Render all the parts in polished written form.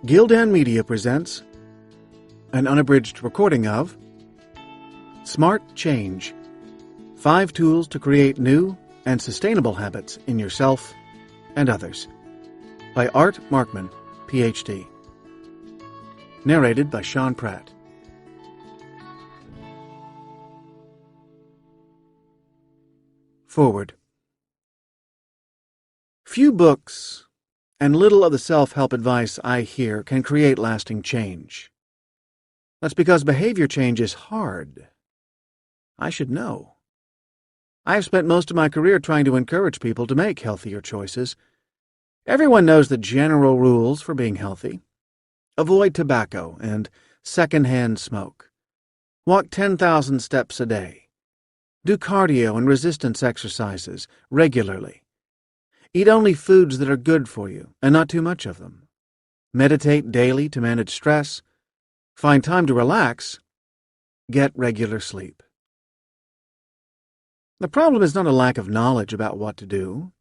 Gildan Media presents an unabridged recording of Smart Change: 5 Tools to Create New and Sustainable Habits in Yourself and Others by Art Markman, Ph.D. Narrated by Sean Pratt. Forward. Few books and little of the self-help advice I hear can create lasting change. That's because behavior change is hard. I should know. I have spent most of my career trying to encourage people to make healthier choices. Everyone knows the general rules for being healthy. Avoid tobacco and secondhand smoke. Walk 10,000 steps a day. Do cardio and resistance exercises regularly. Eat only foods that are good for you, and not too much of them. Meditate daily to manage stress. Find time to relax. Get regular sleep. The problem is not a lack of knowledge about what to do.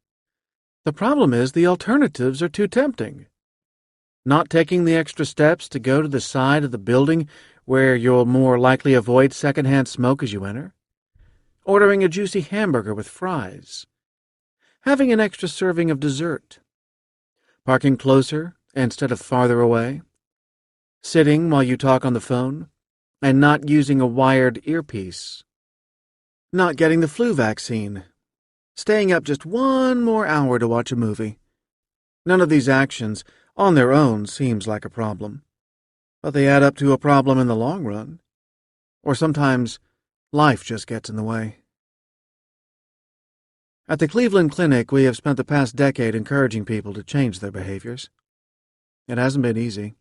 The problem is the alternatives are too tempting. Not taking the extra steps to go to the side of the building where you'll more likely avoid secondhand smoke as you enter. Ordering a juicy hamburger with fries. Having an extra serving of dessert, parking closer instead of farther away, sitting while you talk on the phone, and not using a wired earpiece, not getting the flu vaccine, staying up just 1 more hour to watch a movie. None of these actions on their own seems like a problem, but they add up to a problem in the long run, or sometimes life just gets in the way. At the Cleveland Clinic, we have spent the past decade encouraging people to change their behaviors. It hasn't been easy.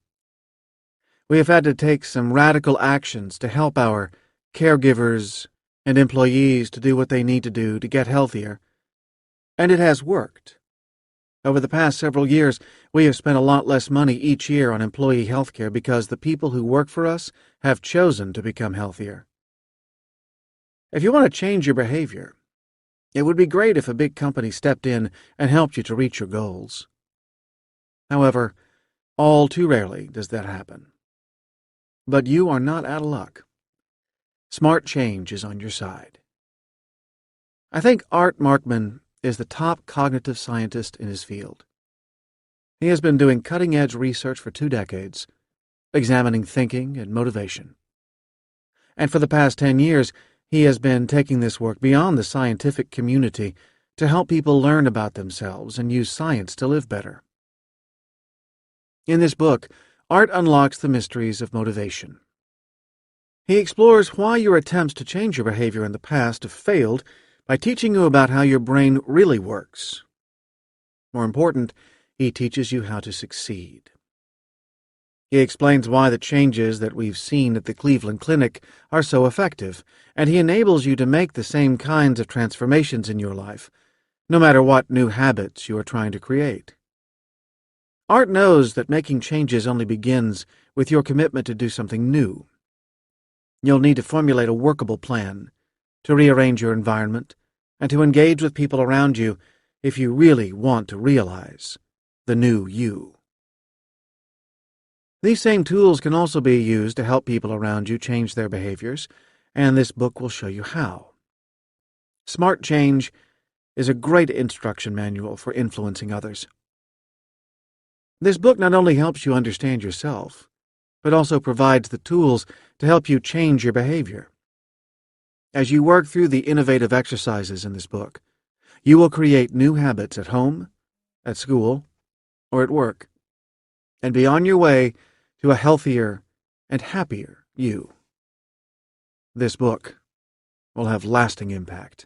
We have had to take some radical actions to help our caregivers and employees to do what they need to do to get healthier, and it has worked. Over the past several years, we have spent a lot less money each year on employee health care because the people who work for us have chosen to become healthier. If you want to change your behavior, it would be great if a big company stepped in and helped you to reach your goals. However, all too rarely does that happen. But you are not out of luck. Smart Change is on your side. I think Art Markman is the top cognitive scientist in his field. He has been doing cutting-edge research for 2 decades, examining thinking and motivation. And for the past 10 years, he has been taking this work beyond the scientific community to help people learn about themselves and use science to live better. In this book, Art unlocks the mysteries of motivation. He explores why your attempts to change your behavior in the past have failed by teaching you about how your brain really works. More important, he teaches you how to succeed. He explains why the changes that we've seen at the Cleveland Clinic are so effective, and he enables you to make the same kinds of transformations in your life, no matter what new habits you are trying to create. Art knows that making changes only begins with your commitment to do something new. You'll need to formulate a workable plan, to rearrange your environment, and to engage with people around you if you really want to realize the new you. These same tools can also be used to help people around you change their behaviors, and this book will show you how. Smart Change is a great instruction manual for influencing others. This book not only helps you understand yourself, but also provides the tools to help you change your behavior. As you work through the innovative exercises in this book, you will create new habits at home, at school, or at work, and be on your way to a healthier and happier you. This book will have lasting impact.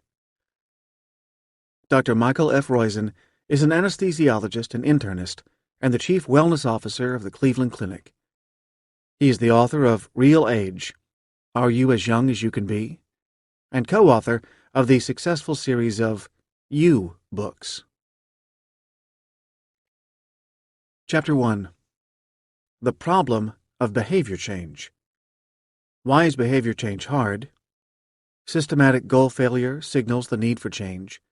Dr. Michael F. Roizen is an anesthesiologist and internist and the Chief Wellness Officer of the Cleveland Clinic. He is the author of Real Age: Are You As Young As You Can Be? And co-author of the successful series of You books. Chapter 1. The Problem of Behavior Change. Why is behavior change hard? Systematic goal failure signals the need for change.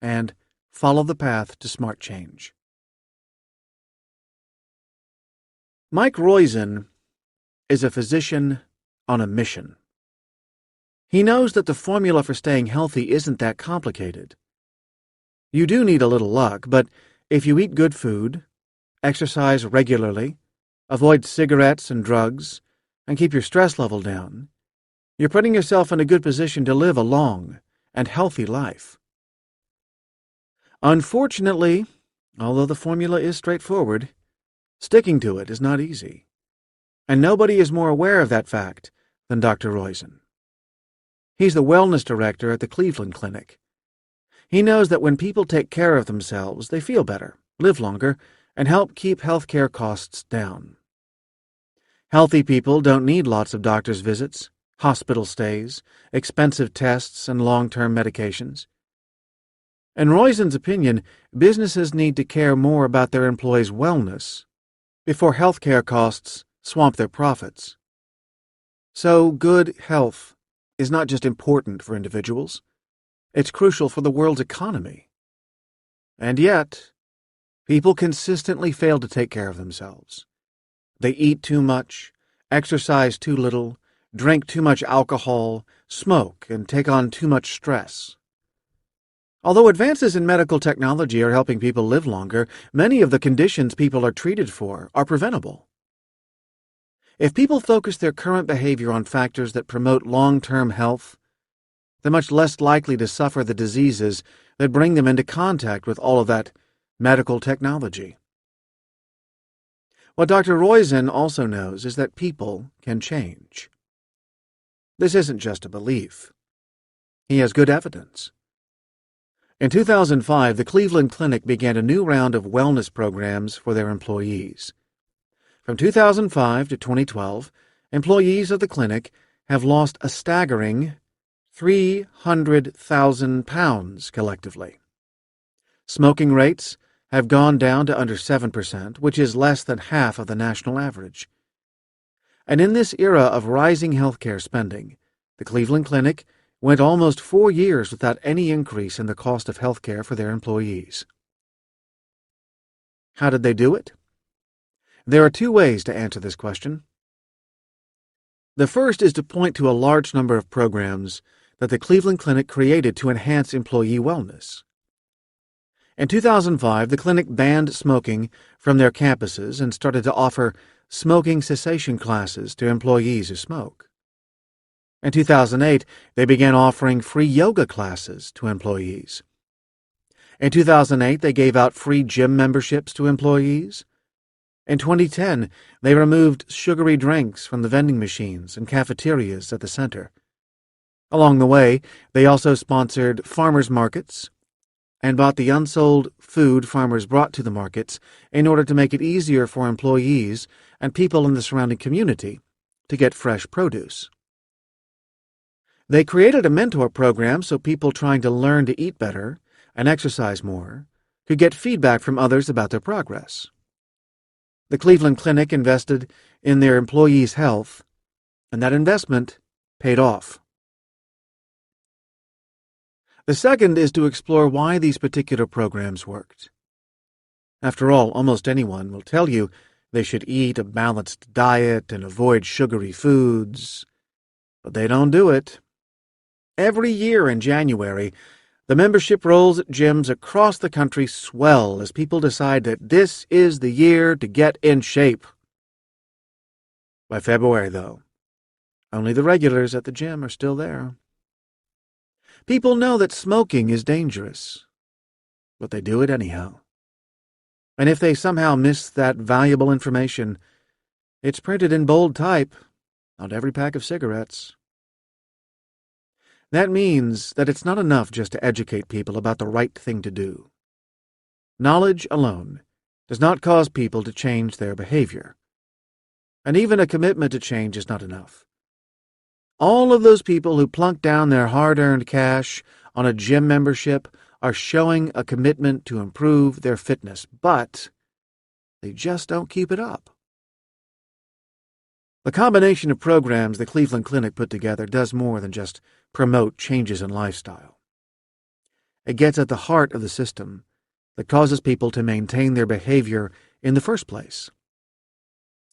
And follow the path to smart change. Mike Roizen is a physician on a mission. He knows that the formula for staying healthy isn't that complicated. You do need a little luck, but if you eat good food, exercise regularly, avoid cigarettes and drugs, and keep your stress level down, you're putting yourself in a good position to live a long and healthy life. Unfortunately, although the formula is straightforward, sticking to it is not easy. And nobody is more aware of that fact than Dr. Roizen. He's the wellness director at the Cleveland Clinic. He knows that when people take care of themselves, they feel better, live longer, and help keep healthcare costs down. Healthy people don't need lots of doctor's visits, hospital stays, expensive tests, and long-term medications. In Roizen's opinion, businesses need to care more about their employees' wellness before healthcare costs swamp their profits. So good health is not just important for individuals, it's crucial for the world's economy. And yet, people consistently fail to take care of themselves. They eat too much, exercise too little, drink too much alcohol, smoke, and take on too much stress. Although advances in medical technology are helping people live longer, many of the conditions people are treated for are preventable. If people focus their current behavior on factors that promote long-term health, they're much less likely to suffer the diseases that bring them into contact with all of that medical technology. What Dr. Roizen also knows is that people can change. This isn't just a belief. He has good evidence. In 2005, the Cleveland Clinic began a new round of wellness programs for their employees. From 2005 to 2012, employees of the clinic have lost a staggering 300,000 pounds collectively. Smoking rates have gone down to under 7%, which is less than half of the national average. And in this era of rising healthcare spending, the Cleveland Clinic went almost 4 years without any increase in the cost of healthcare for their employees. How did they do it? There are two ways to answer this question. The first is to point to a large number of programs that the Cleveland Clinic created to enhance employee wellness. In 2005, the clinic banned smoking from their campuses and started to offer smoking cessation classes to employees who smoke. In 2008, they began offering free yoga classes to employees. In 2008, they gave out free gym memberships to employees. In 2010, they removed sugary drinks from the vending machines and cafeterias at the center. Along the way, they also sponsored farmers markets and bought the unsold food farmers brought to the markets in order to make it easier for employees and people in the surrounding community to get fresh produce. They created a mentor program so people trying to learn to eat better and exercise more could get feedback from others about their progress. The Cleveland Clinic invested in their employees' health, and that investment paid off. The second is to explore why these particular programs worked. After all, almost anyone will tell you they should eat a balanced diet and avoid sugary foods, but they don't do it. Every year in January, the membership rolls at gyms across the country swell as people decide that this is the year to get in shape. By February, though, only the regulars at the gym are still there. People know that smoking is dangerous, but they do it anyhow. And if they somehow miss that valuable information, it's printed in bold type on every pack of cigarettes. That means that it's not enough just to educate people about the right thing to do. Knowledge alone does not cause people to change their behavior. And even a commitment to change is not enough. All of those people who plunk down their hard-earned cash on a gym membership are showing a commitment to improve their fitness, but they just don't keep it up. The combination of programs the Cleveland Clinic put together does more than just promote changes in lifestyle. It gets at the heart of the system that causes people to maintain their behavior in the first place.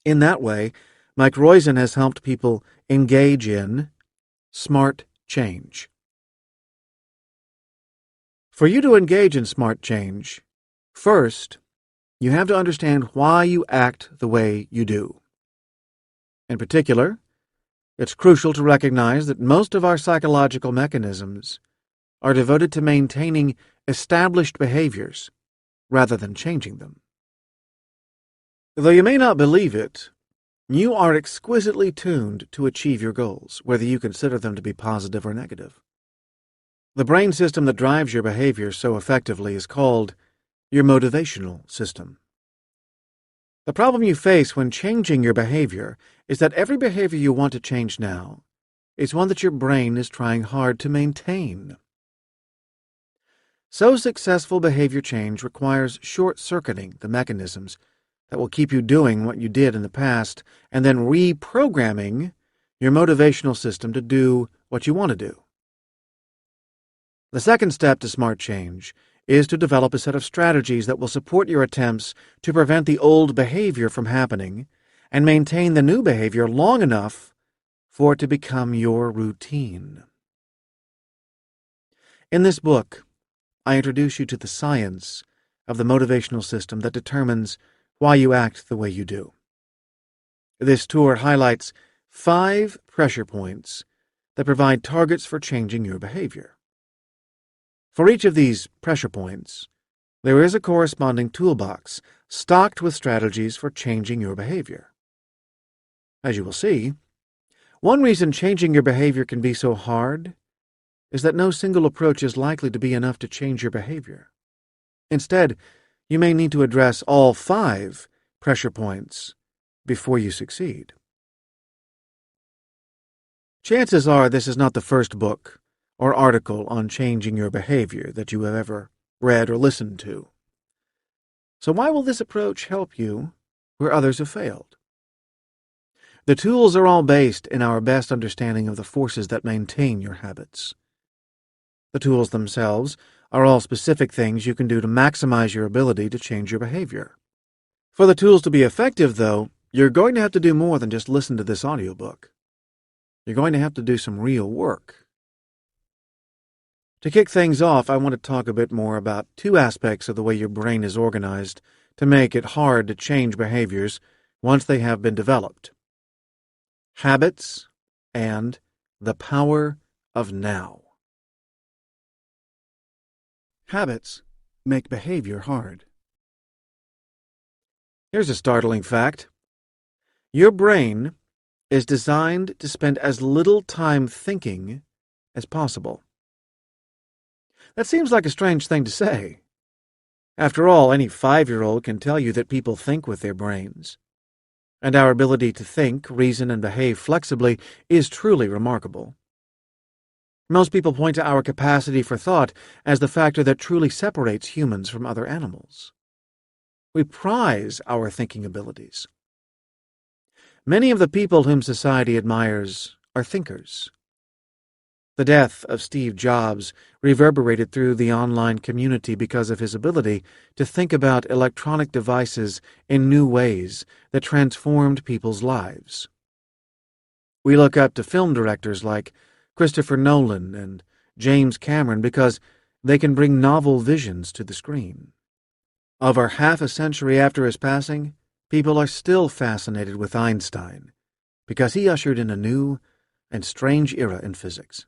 In that way, Mike Roizen has helped people engage in smart change. For you to engage in smart change, first, you have to understand why you act the way you do. In particular, it's crucial to recognize that most of our psychological mechanisms are devoted to maintaining established behaviors rather than changing them. Though you may not believe it, you are exquisitely tuned to achieve your goals, whether you consider them to be positive or negative. The brain system that drives your behavior so effectively is called your motivational system. The problem you face when changing your behavior is that every behavior you want to change now is one that your brain is trying hard to maintain. So successful behavior change requires short-circuiting the mechanisms that will keep you doing what you did in the past and then reprogramming your motivational system to do what you want to do. The second step to smart change is to develop a set of strategies that will support your attempts to prevent the old behavior from happening and maintain the new behavior long enough for it to become your routine. In this book, I introduce you to the science of the motivational system that determines why you act the way you do. This tour highlights 5 pressure points that provide targets for changing your behavior. For each of these pressure points, there is a corresponding toolbox stocked with strategies for changing your behavior. As you will see, one reason changing your behavior can be so hard is that no single approach is likely to be enough to change your behavior. Instead, you may need to address all 5 pressure points before you succeed. Chances are this is not the first book or article on changing your behavior that you have ever read or listened to. So why will this approach help you where others have failed? The tools are all based in our best understanding of the forces that maintain your habits. The tools themselves are all specific things you can do to maximize your ability to change your behavior. For the tools to be effective, though, you're going to have to do more than just listen to this audiobook. You're going to have to do some real work. To kick things off, I want to talk a bit more about 2 aspects of the way your brain is organized to make it hard to change behaviors once they have been developed. Habits and the power of now. Habits make behavior hard. Here's a startling fact. Your brain is designed to spend as little time thinking as possible. That seems like a strange thing to say. After all, any 5-year-old can tell you that people think with their brains. And our ability to think, reason, and behave flexibly is truly remarkable. Most people point to our capacity for thought as the factor that truly separates humans from other animals. We prize our thinking abilities. Many of the people whom society admires are thinkers. The death of Steve Jobs reverberated through the online community because of his ability to think about electronic devices in new ways that transformed people's lives. We look up to film directors like Christopher Nolan and James Cameron because they can bring novel visions to the screen. Over half a century after his passing, people are still fascinated with Einstein because he ushered in a new and strange era in physics.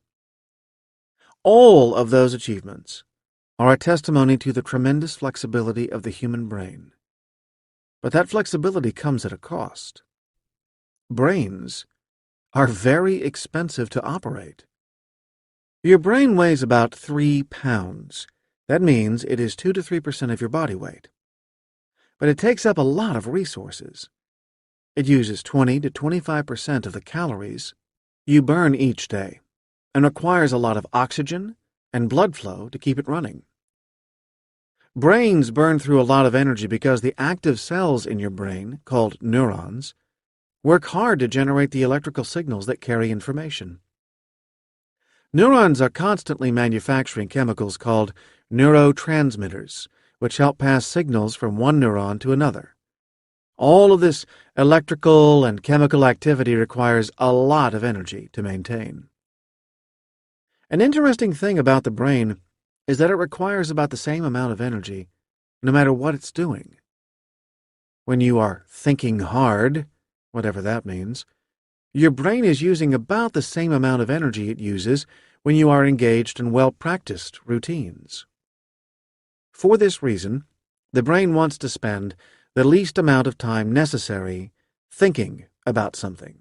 All of those achievements are a testimony to the tremendous flexibility of the human brain. But that flexibility comes at a cost. Brains are very expensive to operate. Your brain weighs about 3 pounds. That means it is 2 to 3% of your body weight. But it takes up a lot of resources. It uses 20 to 25% of the calories you burn each day and requires a lot of oxygen and blood flow to keep it running. Brains burn through a lot of energy because the active cells in your brain, called neurons, work hard to generate the electrical signals that carry information. Neurons are constantly manufacturing chemicals called neurotransmitters, which help pass signals from one neuron to another. All of this electrical and chemical activity requires a lot of energy to maintain. An interesting thing about the brain is that it requires about the same amount of energy no matter what it's doing. When you are thinking hard, whatever that means, your brain is using about the same amount of energy it uses when you are engaged in well-practiced routines. For this reason, the brain wants to spend the least amount of time necessary thinking about something.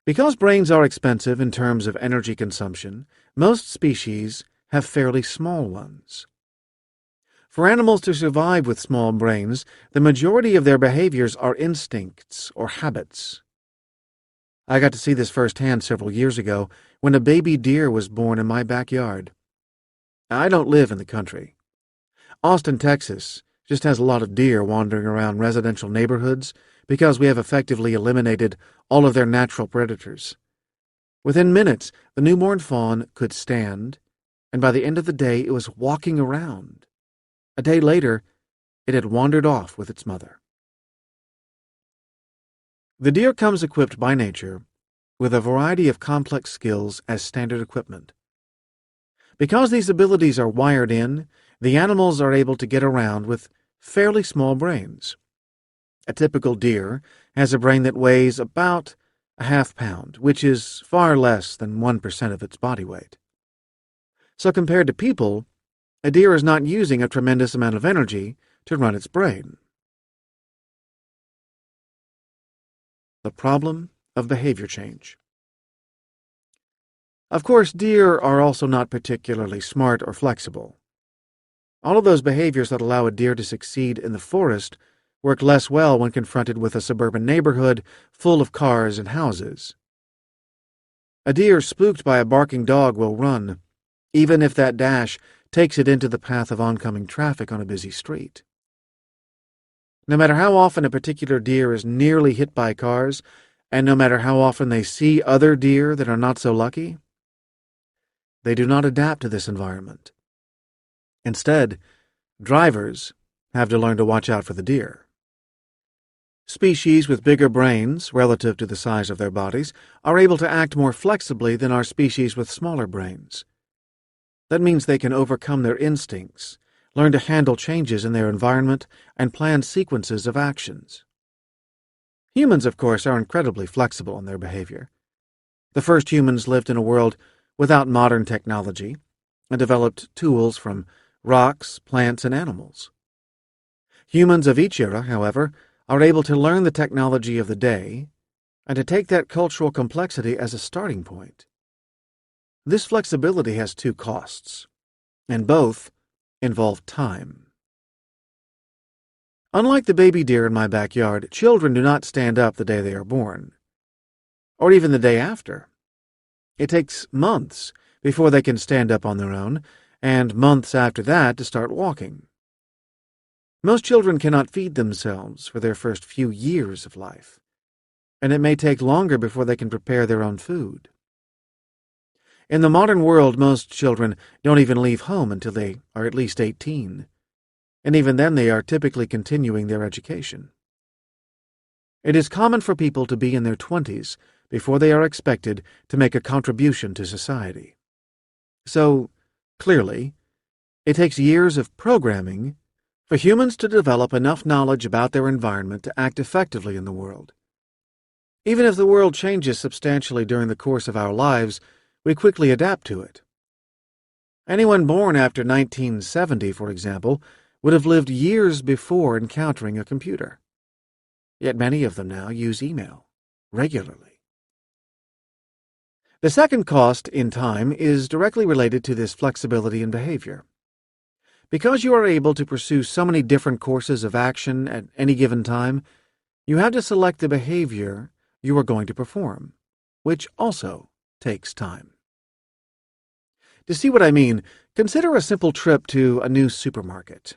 Because brains are expensive in terms of energy consumption, most species have fairly small ones. For animals to survive with small brains, the majority of their behaviors are instincts or habits. I got to see this firsthand several years ago when a baby deer was born in my backyard. I don't live in the country. Austin, Texas, just has a lot of deer wandering around residential neighborhoods because we have effectively eliminated all of their natural predators. Within minutes, the newborn fawn could stand, and by the end of the day it was walking around. A day later, it had wandered off with its mother. The deer comes equipped by nature with a variety of complex skills as standard equipment. Because these abilities are wired in, the animals are able to get around with fairly small brains. A typical deer has a brain that weighs about a half-pound, which is far less than 1% of its body weight. So compared to people, a deer is not using a tremendous amount of energy to run its brain. The problem of behavior change. Of course, deer are also not particularly smart or flexible. All of those behaviors that allow a deer to succeed in the forest work less well when confronted with a suburban neighborhood full of cars and houses. A deer spooked by a barking dog will run, even if that dash takes it into the path of oncoming traffic on a busy street. No matter how often a particular deer is nearly hit by cars, and no matter how often they see other deer that are not so lucky, they do not adapt to this environment. Instead, drivers have to learn to watch out for the deer. Species with bigger brains, relative to the size of their bodies, are able to act more flexibly than our species with smaller brains. That means they can overcome their instincts, learn to handle changes in their environment, and plan sequences of actions. Humans, of course, are incredibly flexible in their behavior. The first humans lived in a world without modern technology and developed tools from rocks, plants, and animals. Humans of each era, however, are able to learn the technology of the day and to take that cultural complexity as a starting point. This flexibility has two costs, and both involve time. Unlike the baby deer in my backyard, children do not stand up the day they are born, or even the day after. It takes months before they can stand up on their own, and months after that to start walking. Most children cannot feed themselves for their first few years of life, and it may take longer before they can prepare their own food. In the modern world, most children don't even leave home until they are at least 18, and even then they are typically continuing their education. It is common for people to be in their 20s before they are expected to make a contribution to society. So, clearly, it takes years of programming for humans to develop enough knowledge about their environment to act effectively in the world. Even if the world changes substantially during the course of our lives, we quickly adapt to it. Anyone born after 1970, for example, would have lived years before encountering a computer. Yet many of them now use email regularly. The second cost in time is directly related to this flexibility in behavior. Because you are able to pursue so many different courses of action at any given time, you have to select the behavior you are going to perform, which also takes time. To see what I mean, consider a simple trip to a new supermarket.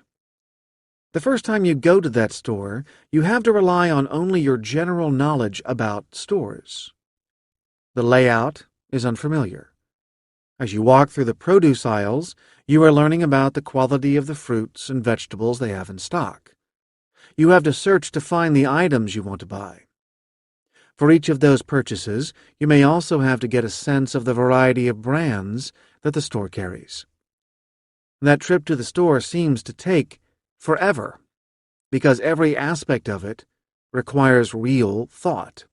The first time you go to that store, you have to rely on only your general knowledge about stores. The layout is unfamiliar. As you walk through the produce aisles, you are learning about the quality of the fruits and vegetables they have in stock. You have to search to find the items you want to buy. For each of those purchases, you may also have to get a sense of the variety of brands that the store carries. That trip to the store seems to take forever, because every aspect of it requires real thought.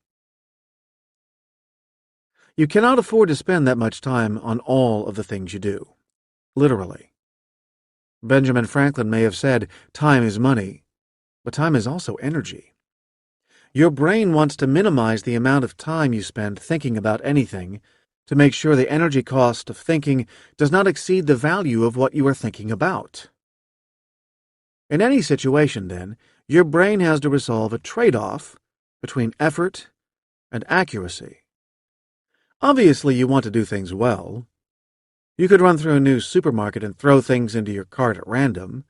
You cannot afford to spend that much time on all of the things you do, literally. Benjamin Franklin may have said, "Time is money," but time is also energy. Your brain wants to minimize the amount of time you spend thinking about anything to make sure the energy cost of thinking does not exceed the value of what you are thinking about. In any situation, then, your brain has to resolve a trade-off between effort and accuracy. Obviously, you want to do things well. You could run through a new supermarket and throw things into your cart at random.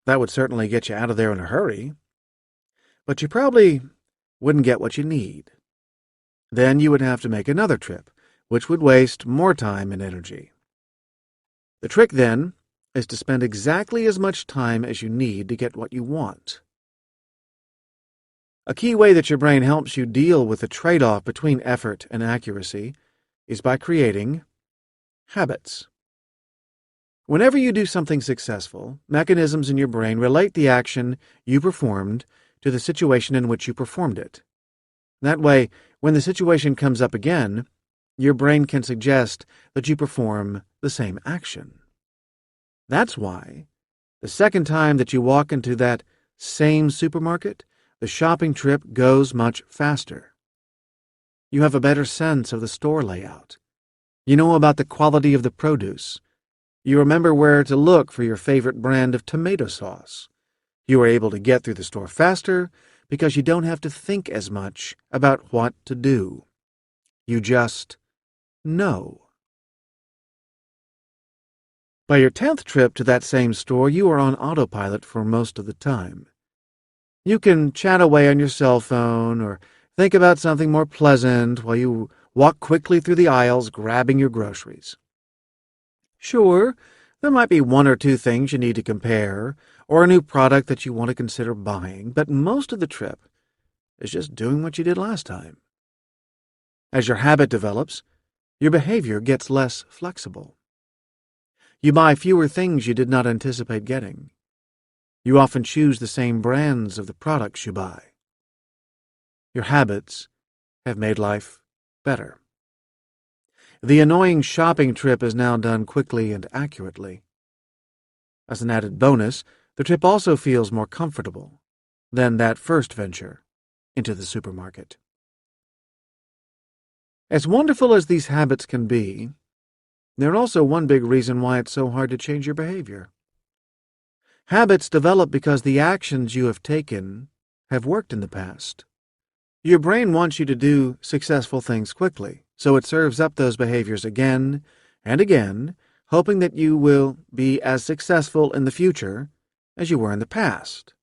That would certainly get you out of there in a hurry. But you probably wouldn't get what you need. Then you would have to make another trip, which would waste more time and energy. The trick, then, is to spend exactly as much time as you need to get what you want. A key way that your brain helps you deal with the trade-off between effort and accuracy is by creating habits. Whenever you do something successful, mechanisms in your brain relate the action you performed to the situation in which you performed it. That way, when the situation comes up again, your brain can suggest that you perform the same action. That's why, the second time that you walk into that same supermarket, the shopping trip goes much faster. You have a better sense of the store layout. You know about the quality of the produce. You remember where to look for your favorite brand of tomato sauce. You are able to get through the store faster because you don't have to think as much about what to do. You just know. By your 10th trip to that same store, you are on autopilot for most of the time. You can chat away on your cell phone or think about something more pleasant while you walk quickly through the aisles grabbing your groceries. Sure, there might be one or two things you need to compare or a new product that you want to consider buying, but most of the trip is just doing what you did last time. As your habit develops, your behavior gets less flexible. You buy fewer things you did not anticipate getting. You often choose the same brands of the products you buy. Your habits have made life better. The annoying shopping trip is now done quickly and accurately. As an added bonus, the trip also feels more comfortable than that first venture into the supermarket. As wonderful as these habits can be, they're also one big reason why it's so hard to change your behavior. Habits develop because the actions you have taken have worked in the past. Your brain wants you to do successful things quickly, so it serves up those behaviors again and again, hoping that you will be as successful in the future as you were in the past.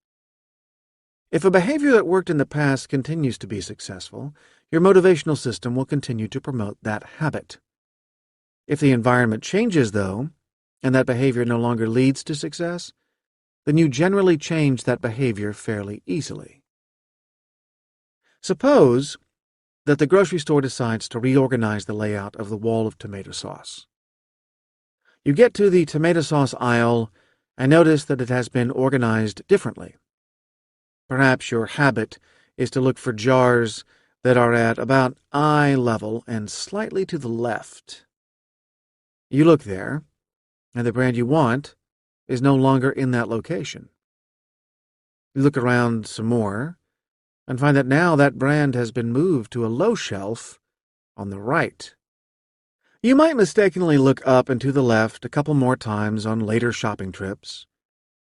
If a behavior that worked in the past continues to be successful, your motivational system will continue to promote that habit. If the environment changes, though, and that behavior no longer leads to success, then you generally change that behavior fairly easily. Suppose that the grocery store decides to reorganize the layout of the wall of tomato sauce. You get to the tomato sauce aisle and notice that it has been organized differently. Perhaps your habit is to look for jars that are at about eye level and slightly to the left. You look there, and the brand you want is no longer in that location. You look around some more and find that now that brand has been moved to a low shelf on the right. You might mistakenly look up and to the left a couple more times on later shopping trips,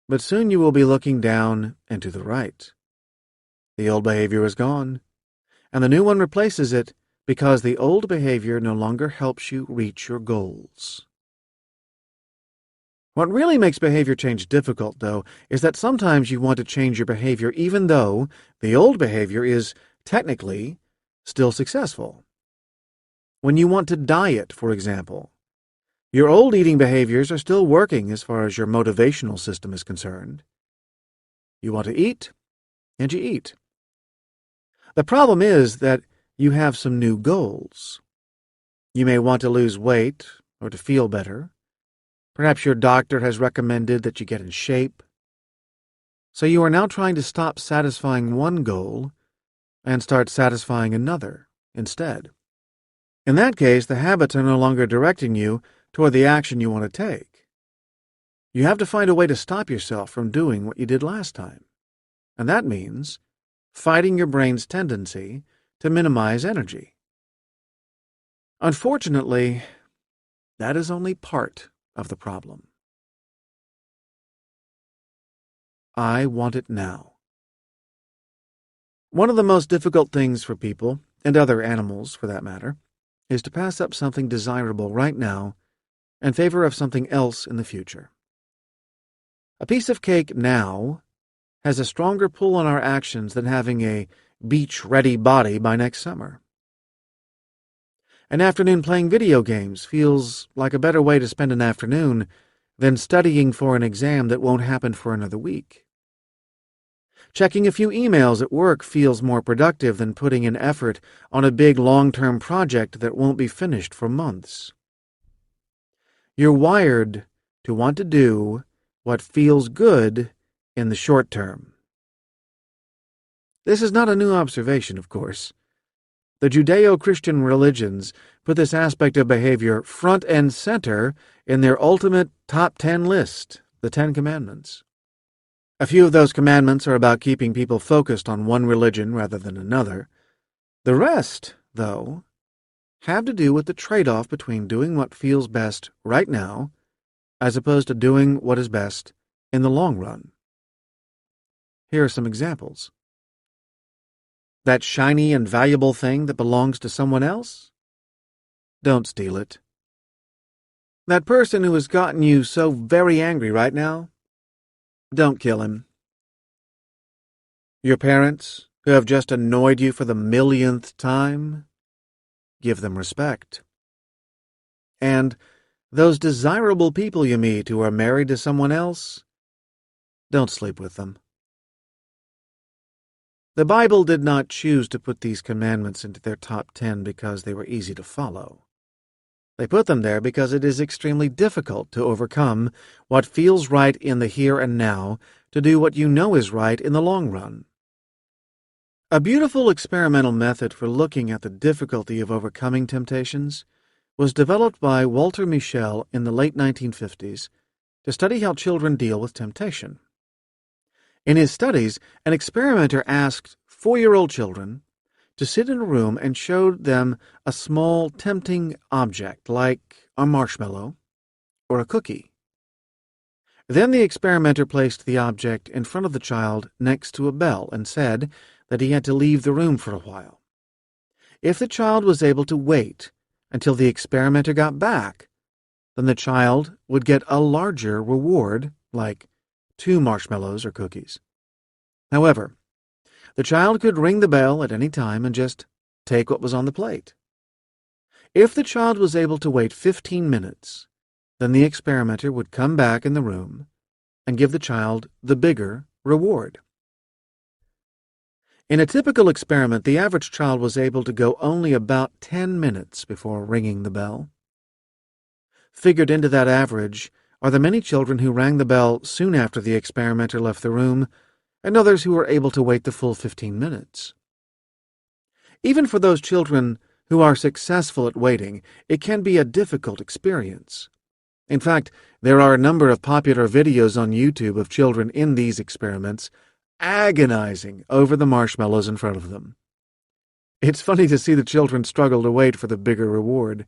but soon you will be looking down and to the right. The old behavior is gone, and the new one replaces it because the old behavior no longer helps you reach your goals. What really makes behavior change difficult, though, is that sometimes you want to change your behavior even though the old behavior is, technically, still successful. When you want to diet, for example, your old eating behaviors are still working as far as your motivational system is concerned. You want to eat, and you eat. The problem is that you have some new goals. You may want to lose weight or to feel better. Perhaps your doctor has recommended that you get in shape. So you are now trying to stop satisfying one goal and start satisfying another instead. In that case, the habits are no longer directing you toward the action you want to take. You have to find a way to stop yourself from doing what you did last time. And that means fighting your brain's tendency to minimize energy. Unfortunately, that is only part of the problem. I want it now. One of the most difficult things for people, and other animals for that matter, is to pass up something desirable right now in favor of something else in the future. A piece of cake now has a stronger pull on our actions than having a beach-ready body by next summer. An afternoon playing video games feels like a better way to spend an afternoon than studying for an exam that won't happen for another week. Checking a few emails at work feels more productive than putting in effort on a big long-term project that won't be finished for months. You're wired to want to do what feels good in the short term. This is not a new observation, of course. The Judeo-Christian religions put this aspect of behavior front and center in their ultimate top 10 list, the 10 Commandments. A few of those commandments are about keeping people focused on one religion rather than another. The rest, though, have to do with the trade-off between doing what feels best right now as opposed to doing what is best in the long run. Here are some examples. That shiny and valuable thing that belongs to someone else? Don't steal it. That person who has gotten you so very angry right now? Don't kill him. Your parents, who have just annoyed you for the millionth time? Give them respect. And those desirable people you meet who are married to someone else? Don't sleep with them. The Bible did not choose to put these commandments into their top 10 because they were easy to follow. They put them there because it is extremely difficult to overcome what feels right in the here and now to do what you know is right in the long run. A beautiful experimental method for looking at the difficulty of overcoming temptations was developed by Walter Mischel in the late 1950s to study how children deal with temptation. In his studies, an experimenter asked 4-year-old children to sit in a room and showed them a small, tempting object like a marshmallow or a cookie. Then the experimenter placed the object in front of the child next to a bell and said that he had to leave the room for a while. If the child was able to wait until the experimenter got back, then the child would get a larger reward, like 2 marshmallows or cookies. However, the child could ring the bell at any time and just take what was on the plate. If the child was able to wait 15 minutes, then the experimenter would come back in the room and give the child the bigger reward. In a typical experiment, the average child was able to go only about 10 minutes before ringing the bell. Figured into that average are the many children who rang the bell soon after the experimenter left the room, and others who were able to wait the full 15 minutes. Even for those children who are successful at waiting, it can be a difficult experience. In fact, there are a number of popular videos on YouTube of children in these experiments agonizing over the marshmallows in front of them. It's funny to see the children struggle to wait for the bigger reward,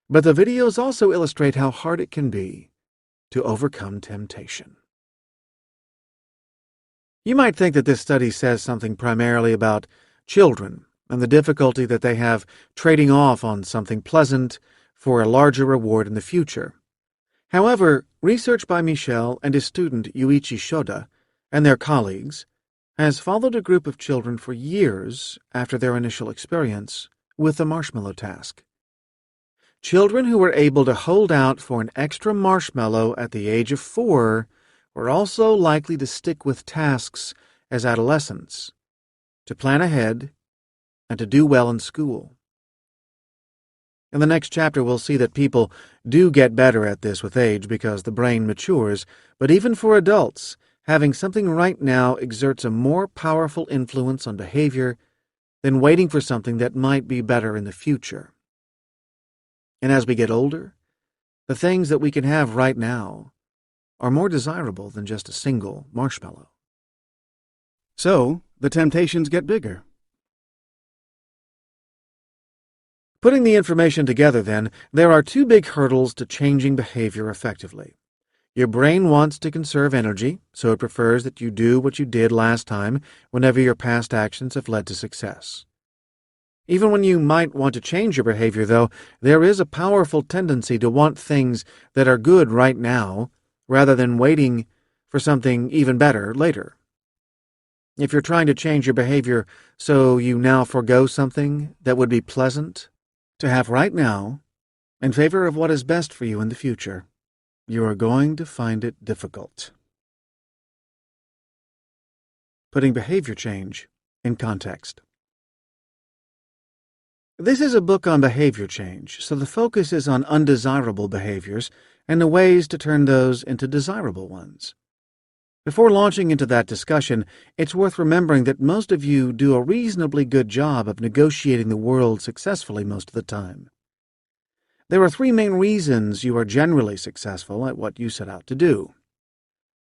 but the videos also illustrate how hard it can be to overcome temptation. You might think that this study says something primarily about children and the difficulty that they have trading off on something pleasant for a larger reward in the future. However, research by Mischel and his student Yuichi Shoda and their colleagues has followed a group of children for years after their initial experience with the marshmallow task. Children who were able to hold out for an extra marshmallow at the age of 4 were also likely to stick with tasks as adolescents, to plan ahead, and to do well in school. In the next chapter, we'll see that people do get better at this with age because the brain matures, but even for adults, having something right now exerts a more powerful influence on behavior than waiting for something that might be better in the future. And as we get older, the things that we can have right now are more desirable than just a single marshmallow. So, the temptations get bigger. Putting the information together, then, there are two big hurdles to changing behavior effectively. Your brain wants to conserve energy, so it prefers that you do what you did last time whenever your past actions have led to success. Even when you might want to change your behavior, though, there is a powerful tendency to want things that are good right now rather than waiting for something even better later. If you're trying to change your behavior so you now forego something that would be pleasant to have right now in favor of what is best for you in the future, you are going to find it difficult. Putting behavior change in context. This is a book on behavior change, so the focus is on undesirable behaviors and the ways to turn those into desirable ones. Before launching into that discussion, it's worth remembering that most of you do a reasonably good job of negotiating the world successfully most of the time. There are three main reasons you are generally successful at what you set out to do.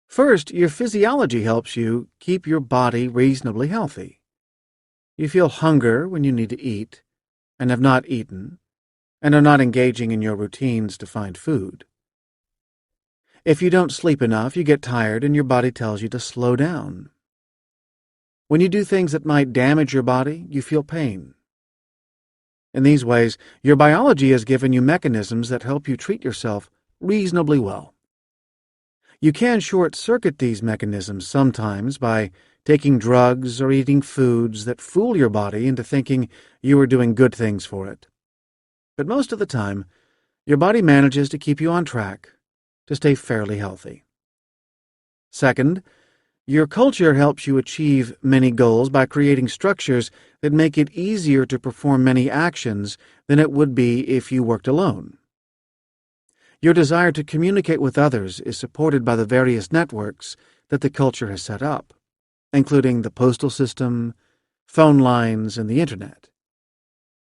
First, your physiology helps you keep your body reasonably healthy. You feel hunger when you need to eat, and have not eaten, and are not engaging in your routines to find food. If you don't sleep enough, you get tired and your body tells you to slow down. When you do things that might damage your body, you feel pain. In these ways, your biology has given you mechanisms that help you treat yourself reasonably well. You can short-circuit these mechanisms sometimes by taking drugs or eating foods that fool your body into thinking you are doing good things for it. But most of the time, your body manages to keep you on track to stay fairly healthy. Second, your culture helps you achieve many goals by creating structures that make it easier to perform many actions than it would be if you worked alone. Your desire to communicate with others is supported by the various networks that the culture has set up, including the postal system, phone lines, and the Internet.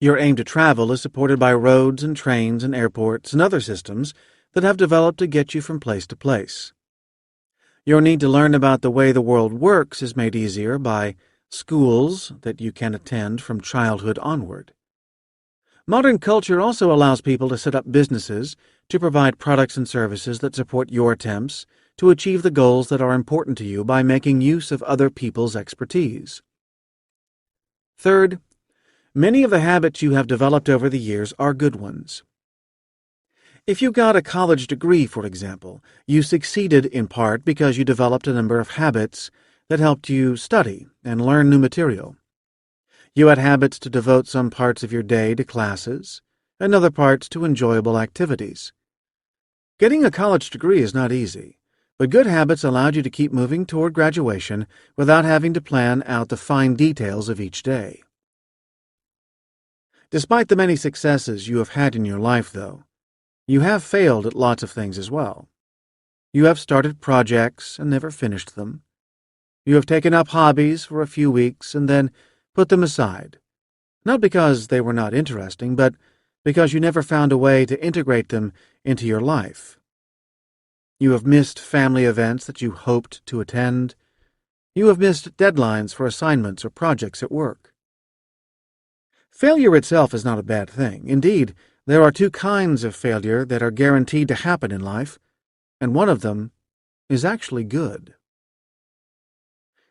Your aim to travel is supported by roads and trains and airports and other systems that have developed to get you from place to place. Your need to learn about the way the world works is made easier by schools that you can attend from childhood onward. Modern culture also allows people to set up businesses to provide products and services that support your attempts to achieve the goals that are important to you by making use of other people's expertise. Third, many of the habits you have developed over the years are good ones. If you got a college degree, for example, you succeeded in part because you developed a number of habits that helped you study and learn new material. You had habits to devote some parts of your day to classes and other parts to enjoyable activities. Getting a college degree is not easy, but good habits allowed you to keep moving toward graduation without having to plan out the fine details of each day. Despite the many successes you have had in your life, though, you have failed at lots of things as well. You have started projects and never finished them. You have taken up hobbies for a few weeks and then put them aside, not because they were not interesting, but because you never found a way to integrate them into your life. You have missed family events that you hoped to attend. You have missed deadlines for assignments or projects at work. Failure itself is not a bad thing. Indeed, there are two kinds of failure that are guaranteed to happen in life, and one of them is actually good.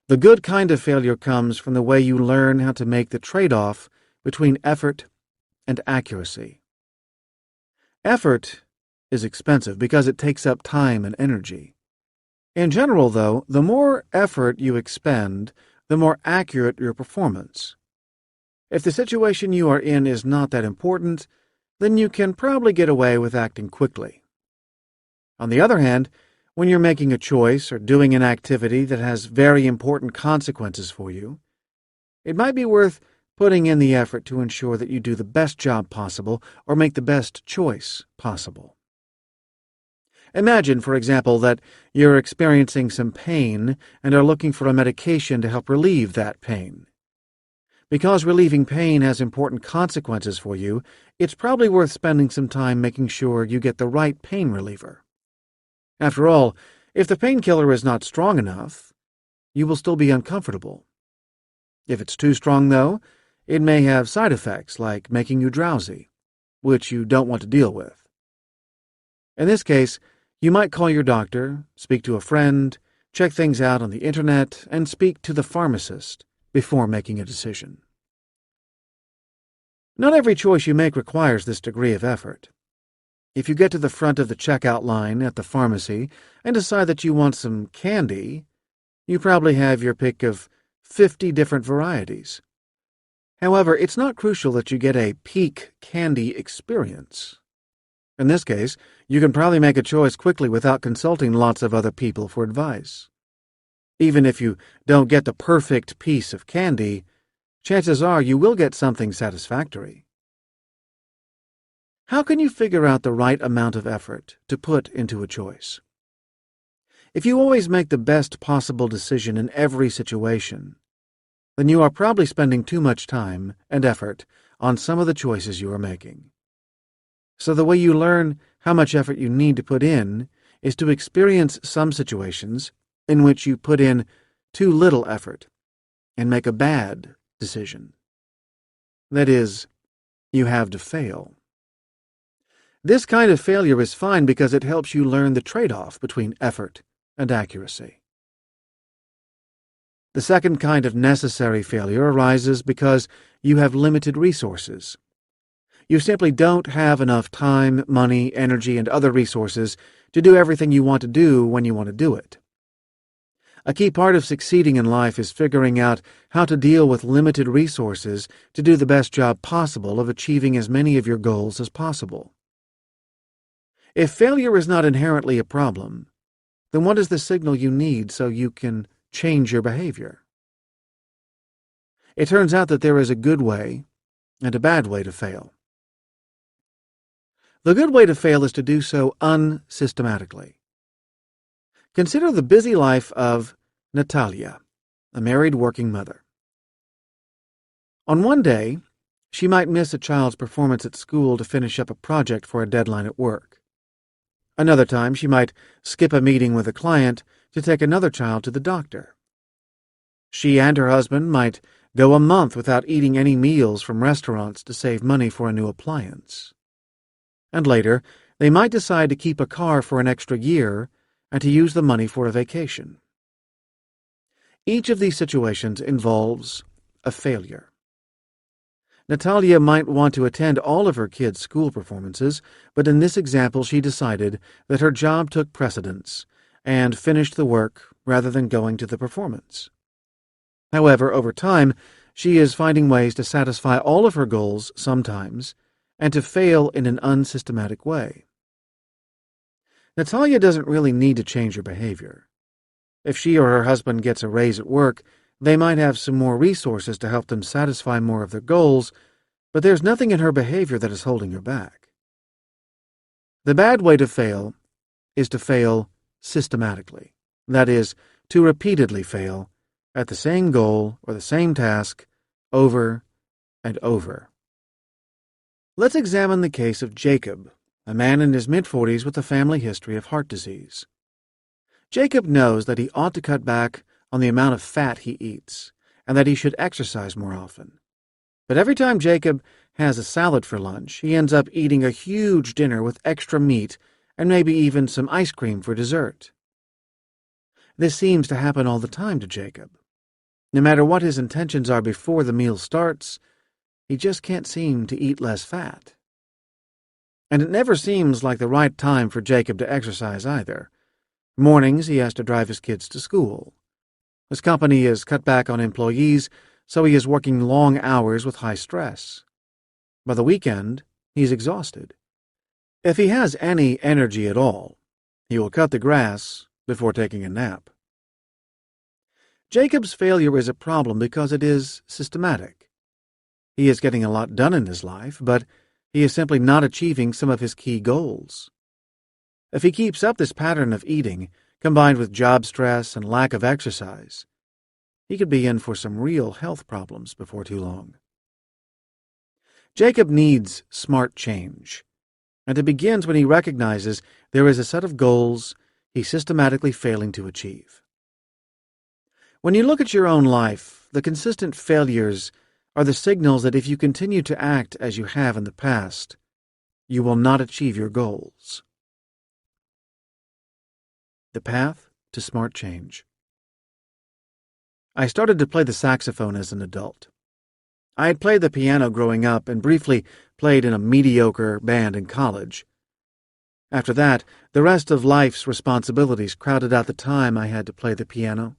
The good kind of failure comes from the way you learn how to make the trade-off between effort and accuracy. Effort is expensive because it takes up time and energy. In general, though, the more effort you expend, the more accurate your performance. If the situation you are in is not that important, then you can probably get away with acting quickly. On the other hand, When you're making a choice or doing an activity that has very important consequences for you, it might be worth putting in the effort to ensure that you do the best job possible or make the best choice possible. Imagine, for example, that you're experiencing some pain and are looking for a medication to help relieve that pain. Because relieving pain has important consequences for you, it's probably worth spending some time making sure you get the right pain reliever. After all, if the painkiller is not strong enough, you will still be uncomfortable. If it's too strong, though, it may have side effects like making you drowsy, which you don't want to deal with. In this case, you might call your doctor, speak to a friend, check things out on the internet, and speak to the pharmacist before making a decision. Not every choice you make requires this degree of effort. If you get to the front of the checkout line at the pharmacy and decide that you want some candy, you probably have your pick of 50 different varieties. However, it's not crucial that you get a peak candy experience. In this case, you can probably make a choice quickly without consulting lots of other people for advice. Even if you don't get the perfect piece of candy, chances are you will get something satisfactory. How can you figure out the right amount of effort to put into a choice? If you always make the best possible decision in every situation, then you are probably spending too much time and effort on some of the choices you are making. So the way you learn how much effort you need to put in is to experience some situations in which you put in too little effort and make a bad decision. That is, you have to fail. This kind of failure is fine because it helps you learn the trade-off between effort and accuracy. The second kind of necessary failure arises because you have limited resources. You simply don't have enough time, money, energy, and other resources to do everything you want to do when you want to do it. A key part of succeeding in life is figuring out how to deal with limited resources to do the best job possible of achieving as many of your goals as possible. If failure is not inherently a problem, then what is the signal you need so you can change your behavior? It turns out that there is a good way and a bad way to fail. The good way to fail is to do so unsystematically. Consider the busy life of Natalia, a married working mother. On one day, she might miss a child's performance at school to finish up a project for a deadline at work. Another time, she might skip a meeting with a client to take another child to the doctor. She and her husband might go a month without eating any meals from restaurants to save money for a new appliance. And later, they might decide to keep a car for an extra year and to use the money for a vacation. Each of these situations involves a failure. Natalia might want to attend all of her kids' school performances, but in this example she decided that her job took precedence and finished the work rather than going to the performance. However, over time, she is finding ways to satisfy all of her goals sometimes and to fail in an unsystematic way. Natalia doesn't really need to change her behavior. If she or her husband gets a raise at work, they might have some more resources to help them satisfy more of their goals, but there's nothing in her behavior that is holding her back. The bad way to fail is to fail systematically. That is, to repeatedly fail at the same goal or the same task over and over. Let's examine the case of Jacob, a man in his mid-40s with a family history of heart disease. Jacob knows that he ought to cut back on the amount of fat he eats, and that he should exercise more often. But every time Jacob has a salad for lunch, he ends up eating a huge dinner with extra meat and maybe even some ice cream for dessert. This seems to happen all the time to Jacob. No matter what his intentions are before the meal starts, he just can't seem to eat less fat. And it never seems like the right time for Jacob to exercise either. Mornings he has to drive his kids to school. His company has cut back on employees, so he is working long hours with high stress. By the weekend, he's exhausted. If he has any energy at all, He will cut the grass before taking a nap. Jacob's failure is a problem because it is systematic. He is getting a lot done in his life, but he is simply not achieving some of his key goals. If he keeps up this pattern of eating, combined with job stress and lack of exercise, he could be in for some real health problems before too long. Jacob needs smart change, and it begins when he recognizes there is a set of goals he's systematically failing to achieve. When you look at your own life, the consistent failures are the signals that if you continue to act as you have in the past, you will not achieve your goals. The path to smart change. I started to play the saxophone as an adult. I had played the piano growing up and briefly played in a mediocre band in college. After that, the rest of life's responsibilities crowded out the time I had to play the piano,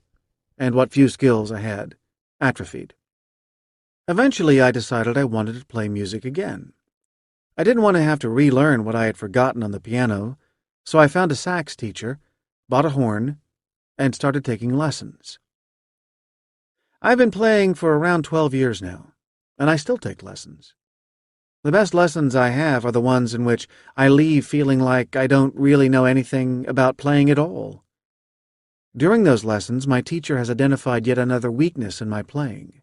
and what few skills I had atrophied. Eventually, I decided I wanted to play music again. I didn't want to have to relearn what I had forgotten on the piano, so I found a sax teacher, bought a horn, and started taking lessons. I've been playing for around 12 years now, and I still take lessons. The best lessons I have are the ones in which I leave feeling like I don't really know anything about playing at all. During those lessons, my teacher has identified yet another weakness in my playing.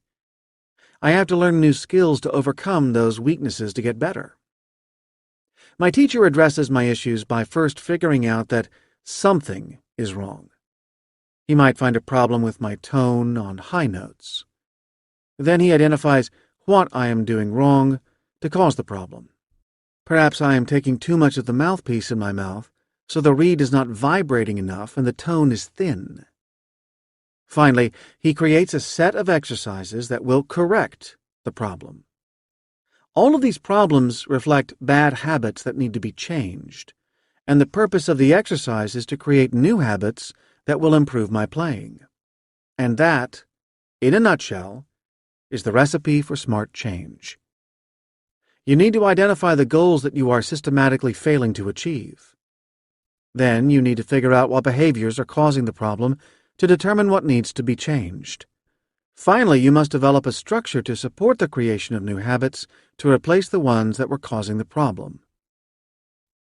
I have to learn new skills to overcome those weaknesses to get better. My teacher addresses my issues by first figuring out that something is wrong. He might find a problem with my tone on high notes. Then he identifies what I am doing wrong to cause the problem. Perhaps I am taking too much of the mouthpiece in my mouth, so the reed is not vibrating enough and the tone is thin. Finally, he creates a set of exercises that will correct the problem. All of these problems reflect bad habits that need to be changed, and the purpose of the exercise is to create new habits that will improve my playing. And that, in a nutshell, is the recipe for smart change. You need to identify the goals that you are systematically failing to achieve. Then you need to figure out what behaviors are causing the problem to determine what needs to be changed. Finally, you must develop a structure to support the creation of new habits to replace the ones that were causing the problem.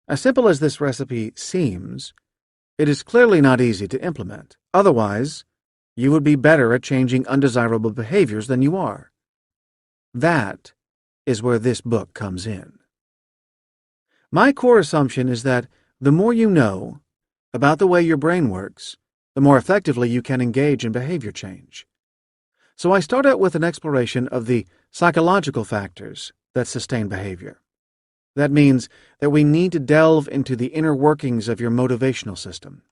As simple as this recipe seems, it is clearly not easy to implement. Otherwise, you would be better at changing undesirable behaviors than you are. That is where this book comes in. My core assumption is that the more you know about the way your brain works, the more effectively you can engage in behavior change. So I start out with an exploration of the psychological factors that sustain behavior. That means that we need to delve into the inner workings of your motivational system.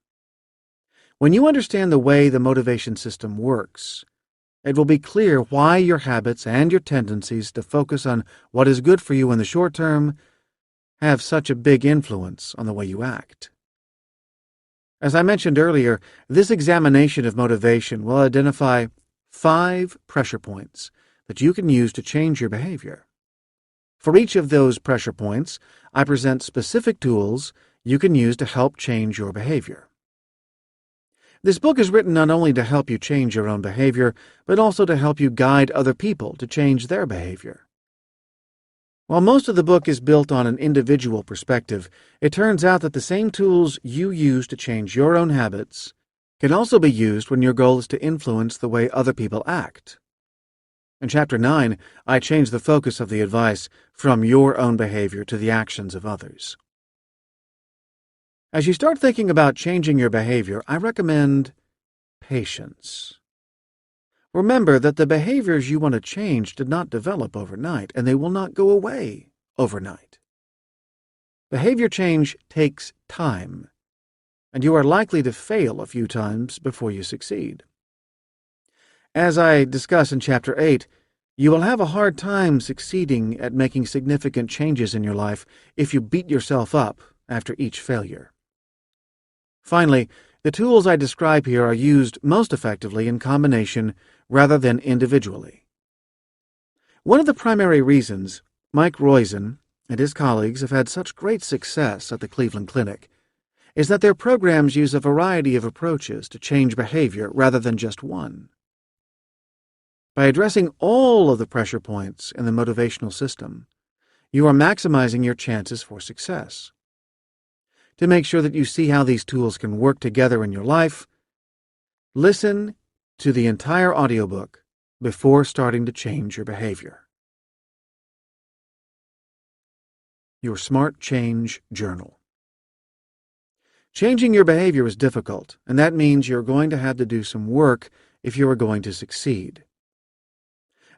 When you understand the way the motivation system works, it will be clear why your habits and your tendencies to focus on what is good for you in the short term have such a big influence on the way you act. As I mentioned earlier, this examination of motivation will identify 5 pressure points that you can use to change your behavior. For each of those pressure points, I present specific tools you can use to help change your behavior. This book is written not only to help you change your own behavior, but also to help you guide other people to change their behavior. While most of the book is built on an individual perspective, it turns out that the same tools you use to change your own habits can also be used when your goal is to influence the way other people act. In Chapter 9, I change the focus of the advice from your own behavior to the actions of others. As you start thinking about changing your behavior, I recommend patience. Remember that the behaviors you want to change did not develop overnight, and they will not go away overnight. Behavior change takes time, and you are likely to fail a few times before you succeed. As I discuss in Chapter 8, you will have a hard time succeeding at making significant changes in your life if you beat yourself up after each failure. Finally, the tools I describe here are used most effectively in combination rather than individually. One of the primary reasons Mike Roizen and his colleagues have had such great success at the Cleveland Clinic is that their programs use a variety of approaches to change behavior rather than just one. By addressing all of the pressure points in the motivational system, you are maximizing your chances for success. To make sure that you see how these tools can work together in your life, listen to the entire audiobook before starting to change your behavior. Your Smart Change Journal. Changing your behavior is difficult, and that means you're going to have to do some work if you are going to succeed.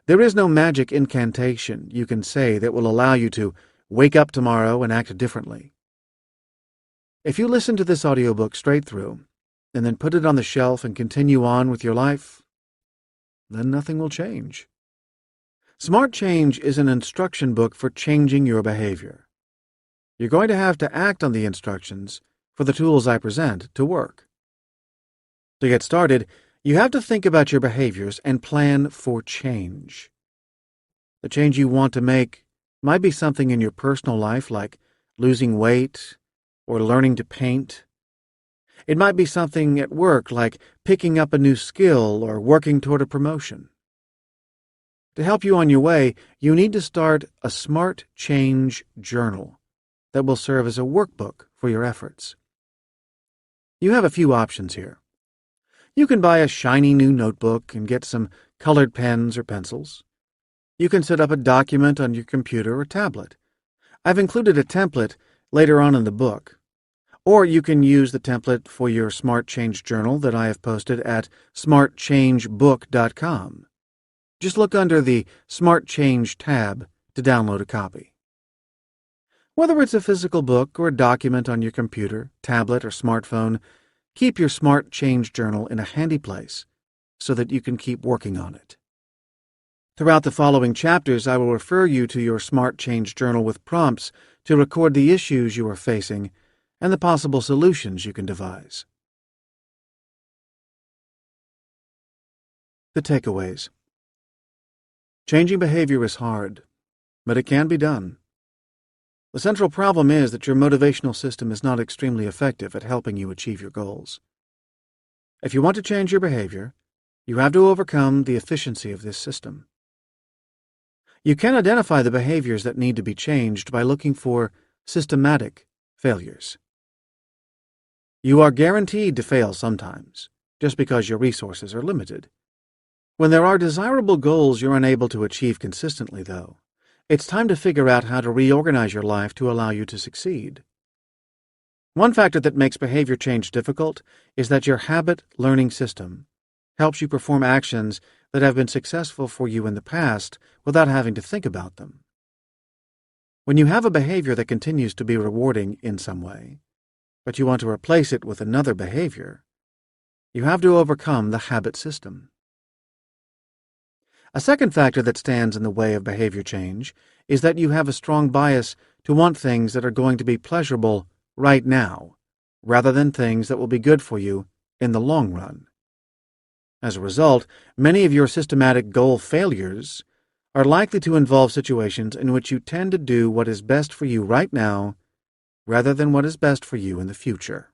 There is no magic incantation you can say that will allow you to wake up tomorrow and act differently. If you listen to this audiobook straight through, and then put it on the shelf and continue on with your life, then nothing will change. Smart Change is an instruction book for changing your behavior. You're going to have to act on the instructions for the tools I present to work. To get started, you have to think about your behaviors and plan for change. The change you want to make might be something in your personal life like losing weight or learning to paint. It might be something at work like picking up a new skill or working toward a promotion. To help you on your way, you need to start a Smart Change Journal that will serve as a workbook for your efforts. You have a few options here. You can buy a shiny new notebook and get some colored pens or pencils. You can set up a document on your computer or tablet. I've included a template later on in the book. Or you can use the template for your Smart Change Journal that I have posted at smartchangebook.com. Just look under the Smart Change tab to download a copy. Whether it's a physical book or a document on your computer, tablet, or smartphone, keep your Smart Change Journal in a handy place so that you can keep working on it. Throughout the following chapters, I will refer you to your Smart Change Journal with prompts to record the issues you are facing and the possible solutions you can devise. The takeaways. Changing behavior is hard, but it can be done. The central problem is that your motivational system is not extremely effective at helping you achieve your goals. If you want to change your behavior, you have to overcome the efficiency of this system. You can identify the behaviors that need to be changed by looking for systematic failures. You are guaranteed to fail sometimes, just because your resources are limited. When there are desirable goals you're unable to achieve consistently, though, it's time to figure out how to reorganize your life to allow you to succeed. One factor that makes behavior change difficult is that your habit learning system helps you perform actions that have been successful for you in the past without having to think about them. When you have a behavior that continues to be rewarding in some way, but you want to replace it with another behavior, you have to overcome the habit system. A second factor that stands in the way of behavior change is that you have a strong bias to want things that are going to be pleasurable right now, rather than things that will be good for you in the long run. As a result, many of your systematic goal failures are likely to involve situations in which you tend to do what is best for you right now, rather than what is best for you in the future.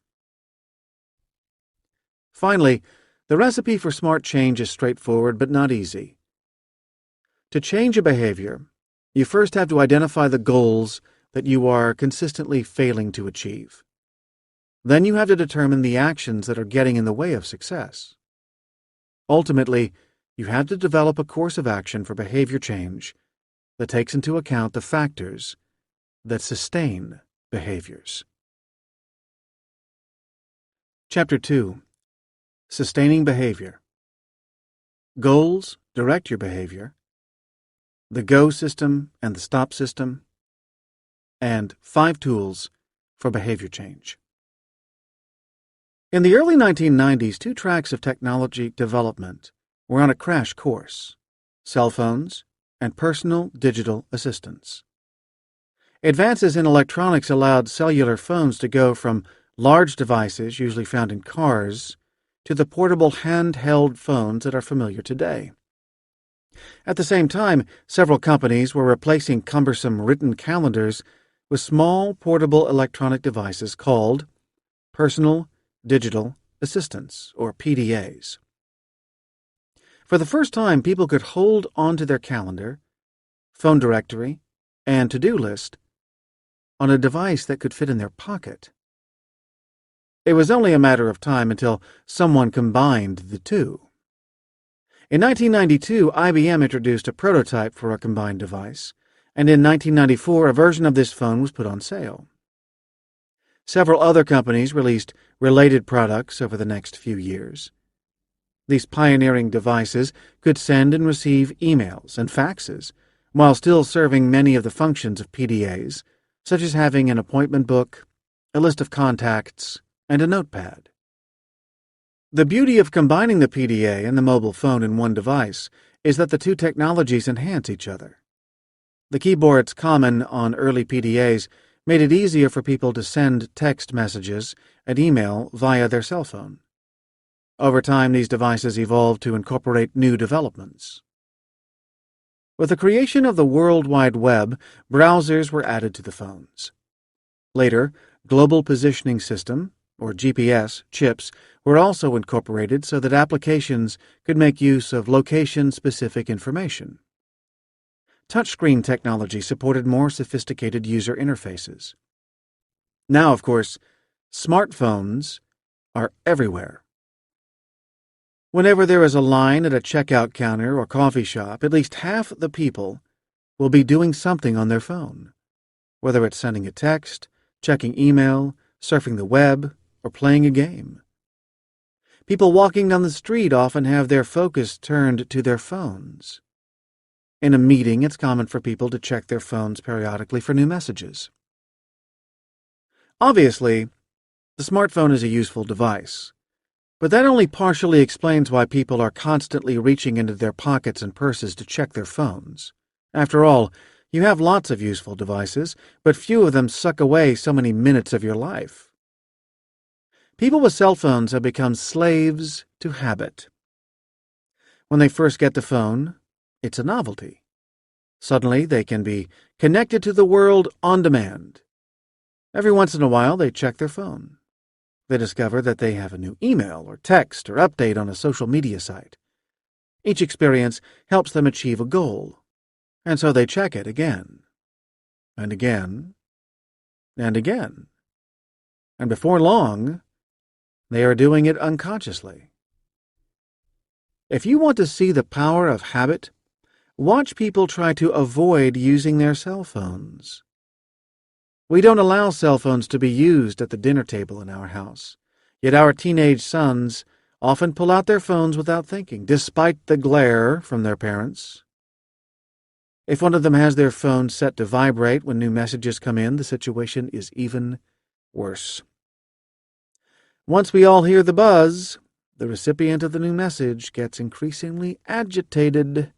Finally, the recipe for smart change is straightforward but not easy. To change a behavior, you first have to identify the goals that you are consistently failing to achieve. Then you have to determine the actions that are getting in the way of success. Ultimately, you have to develop a course of action for behavior change that takes into account the factors that sustain behaviors. Chapter 2. Sustaining Behavior. Goals direct your behavior. The Go system and the Stop system, and 5 tools for behavior change. In the early 1990s, 2 tracks of technology development were on a crash course: cell phones and personal digital assistants. Advances in electronics allowed cellular phones to go from large devices usually found in cars to the portable handheld phones that are familiar today. At the same time, several companies were replacing cumbersome written calendars with small portable electronic devices called personal digital assistants, or PDAs. For the first time, people could hold onto their calendar, phone directory, and to-do list on a device that could fit in their pocket. It was only a matter of time until someone combined the two. In 1992, IBM introduced a prototype for a combined device, and in 1994, a version of this phone was put on sale. Several other companies released related products over the next few years. These pioneering devices could send and receive emails and faxes, while still serving many of the functions of PDAs, such as having an appointment book, a list of contacts, and a notepad. The beauty of combining the PDA and the mobile phone in one device is that the two technologies enhance each other. The keyboards common on early PDAs made it easier for people to send text messages and email via their cell phone. Over time, these devices evolved to incorporate new developments. With the creation of the World Wide Web, browsers were added to the phones. Later, Global Positioning System, or GPS, chips were also incorporated so that applications could make use of location-specific information. Touchscreen technology supported more sophisticated user interfaces. Now, of course, smartphones are everywhere. Whenever there is a line at a checkout counter or coffee shop, at least half the people will be doing something on their phone, whether it's sending a text, checking email, surfing the web, or playing a game. People walking down the street often have their focus turned to their phones. In a meeting, it's common for people to check their phones periodically for new messages. Obviously, the smartphone is a useful device, but that only partially explains why people are constantly reaching into their pockets and purses to check their phones. After all, you have lots of useful devices, but few of them suck away so many minutes of your life. People with cell phones have become slaves to habit. When they first get the phone, it's a novelty. Suddenly, they can be connected to the world on demand. Every once in a while, they check their phone. They discover that they have a new email or text or update on a social media site. Each experience helps them achieve a goal, and so they check it again, and again, and again. And before long, they are doing it unconsciously. If you want to see the power of habit, watch people try to avoid using their cell phones. We don't allow cell phones to be used at the dinner table in our house, yet our teenage sons often pull out their phones without thinking, despite the glare from their parents. If one of them has their phone set to vibrate when new messages come in, the situation is even worse. Once we all hear the buzz, the recipient of the new message gets increasingly agitated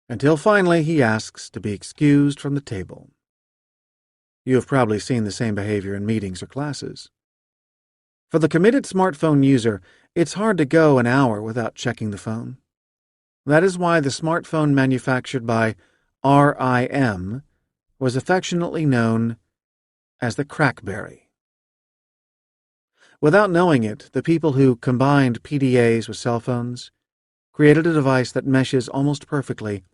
until finally he asks to be excused from the table. You have probably seen the same behavior in meetings or classes. For the committed smartphone user, it's hard to go an hour without checking the phone. That is why the smartphone manufactured by RIM was affectionately known as the Crackberry. Without knowing it, the people who combined PDAs with cell phones created a device that meshes almost perfectly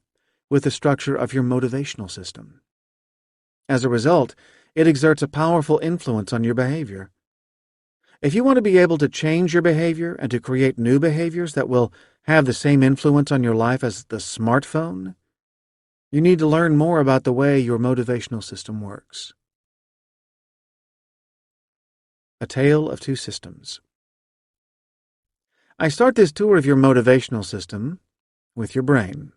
with the structure of your motivational system. As a result, it exerts a powerful influence on your behavior. If you want to be able to change your behavior and to create new behaviors that will have the same influence on your life as the smartphone, you need to learn more about the way your motivational system works. A Tale of Two Systems. I start this tour of your motivational system with your brain.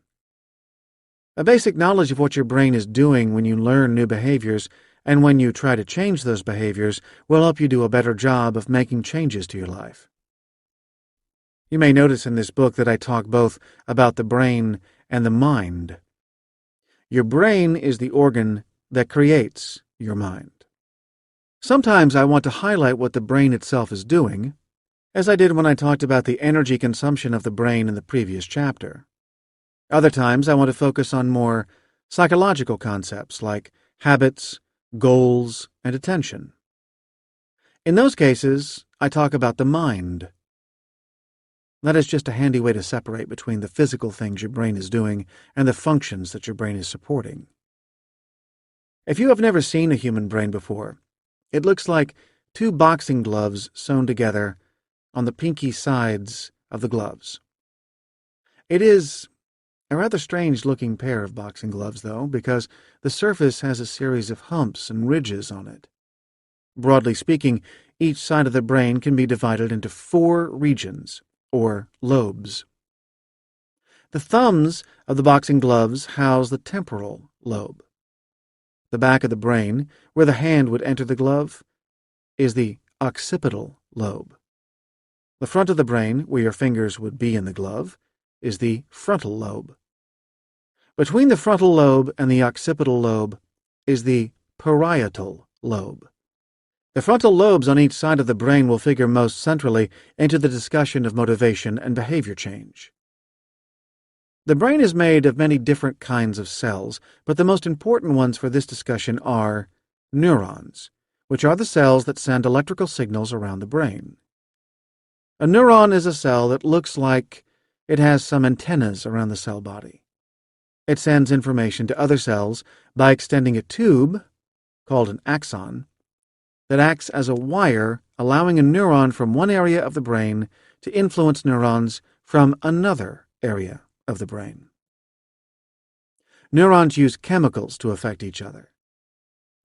A basic knowledge of what your brain is doing when you learn new behaviors and when you try to change those behaviors will help you do a better job of making changes to your life. You may notice in this book that I talk both about the brain and the mind. Your brain is the organ that creates your mind. Sometimes I want to highlight what the brain itself is doing, as I did when I talked about the energy consumption of the brain in the previous chapter. Other times I want to focus on more psychological concepts like habits, goals, and attention. In those cases, I talk about the mind. That is just a handy way to separate between the physical things your brain is doing and the functions that your brain is supporting. If you have never seen a human brain before, it looks like two boxing gloves sewn together on the pinky sides of the gloves. It is a rather strange-looking pair of boxing gloves, though, because the surface has a series of humps and ridges on it. Broadly speaking, each side of the brain can be divided into 4 regions, or lobes. The thumbs of the boxing gloves house the temporal lobe. The back of the brain, where the hand would enter the glove, is the occipital lobe. The front of the brain, where your fingers would be in the glove, is the frontal lobe. Between the frontal lobe and the occipital lobe is the parietal lobe. The frontal lobes on each side of the brain will figure most centrally into the discussion of motivation and behavior change. The brain is made of many different kinds of cells, but the most important ones for this discussion are neurons, which are the cells that send electrical signals around the brain. A neuron is a cell that looks like it has some antennas around the cell body. It sends information to other cells by extending a tube, called an axon, that acts as a wire, allowing a neuron from one area of the brain to influence neurons from another area of the brain. Neurons use chemicals to affect each other.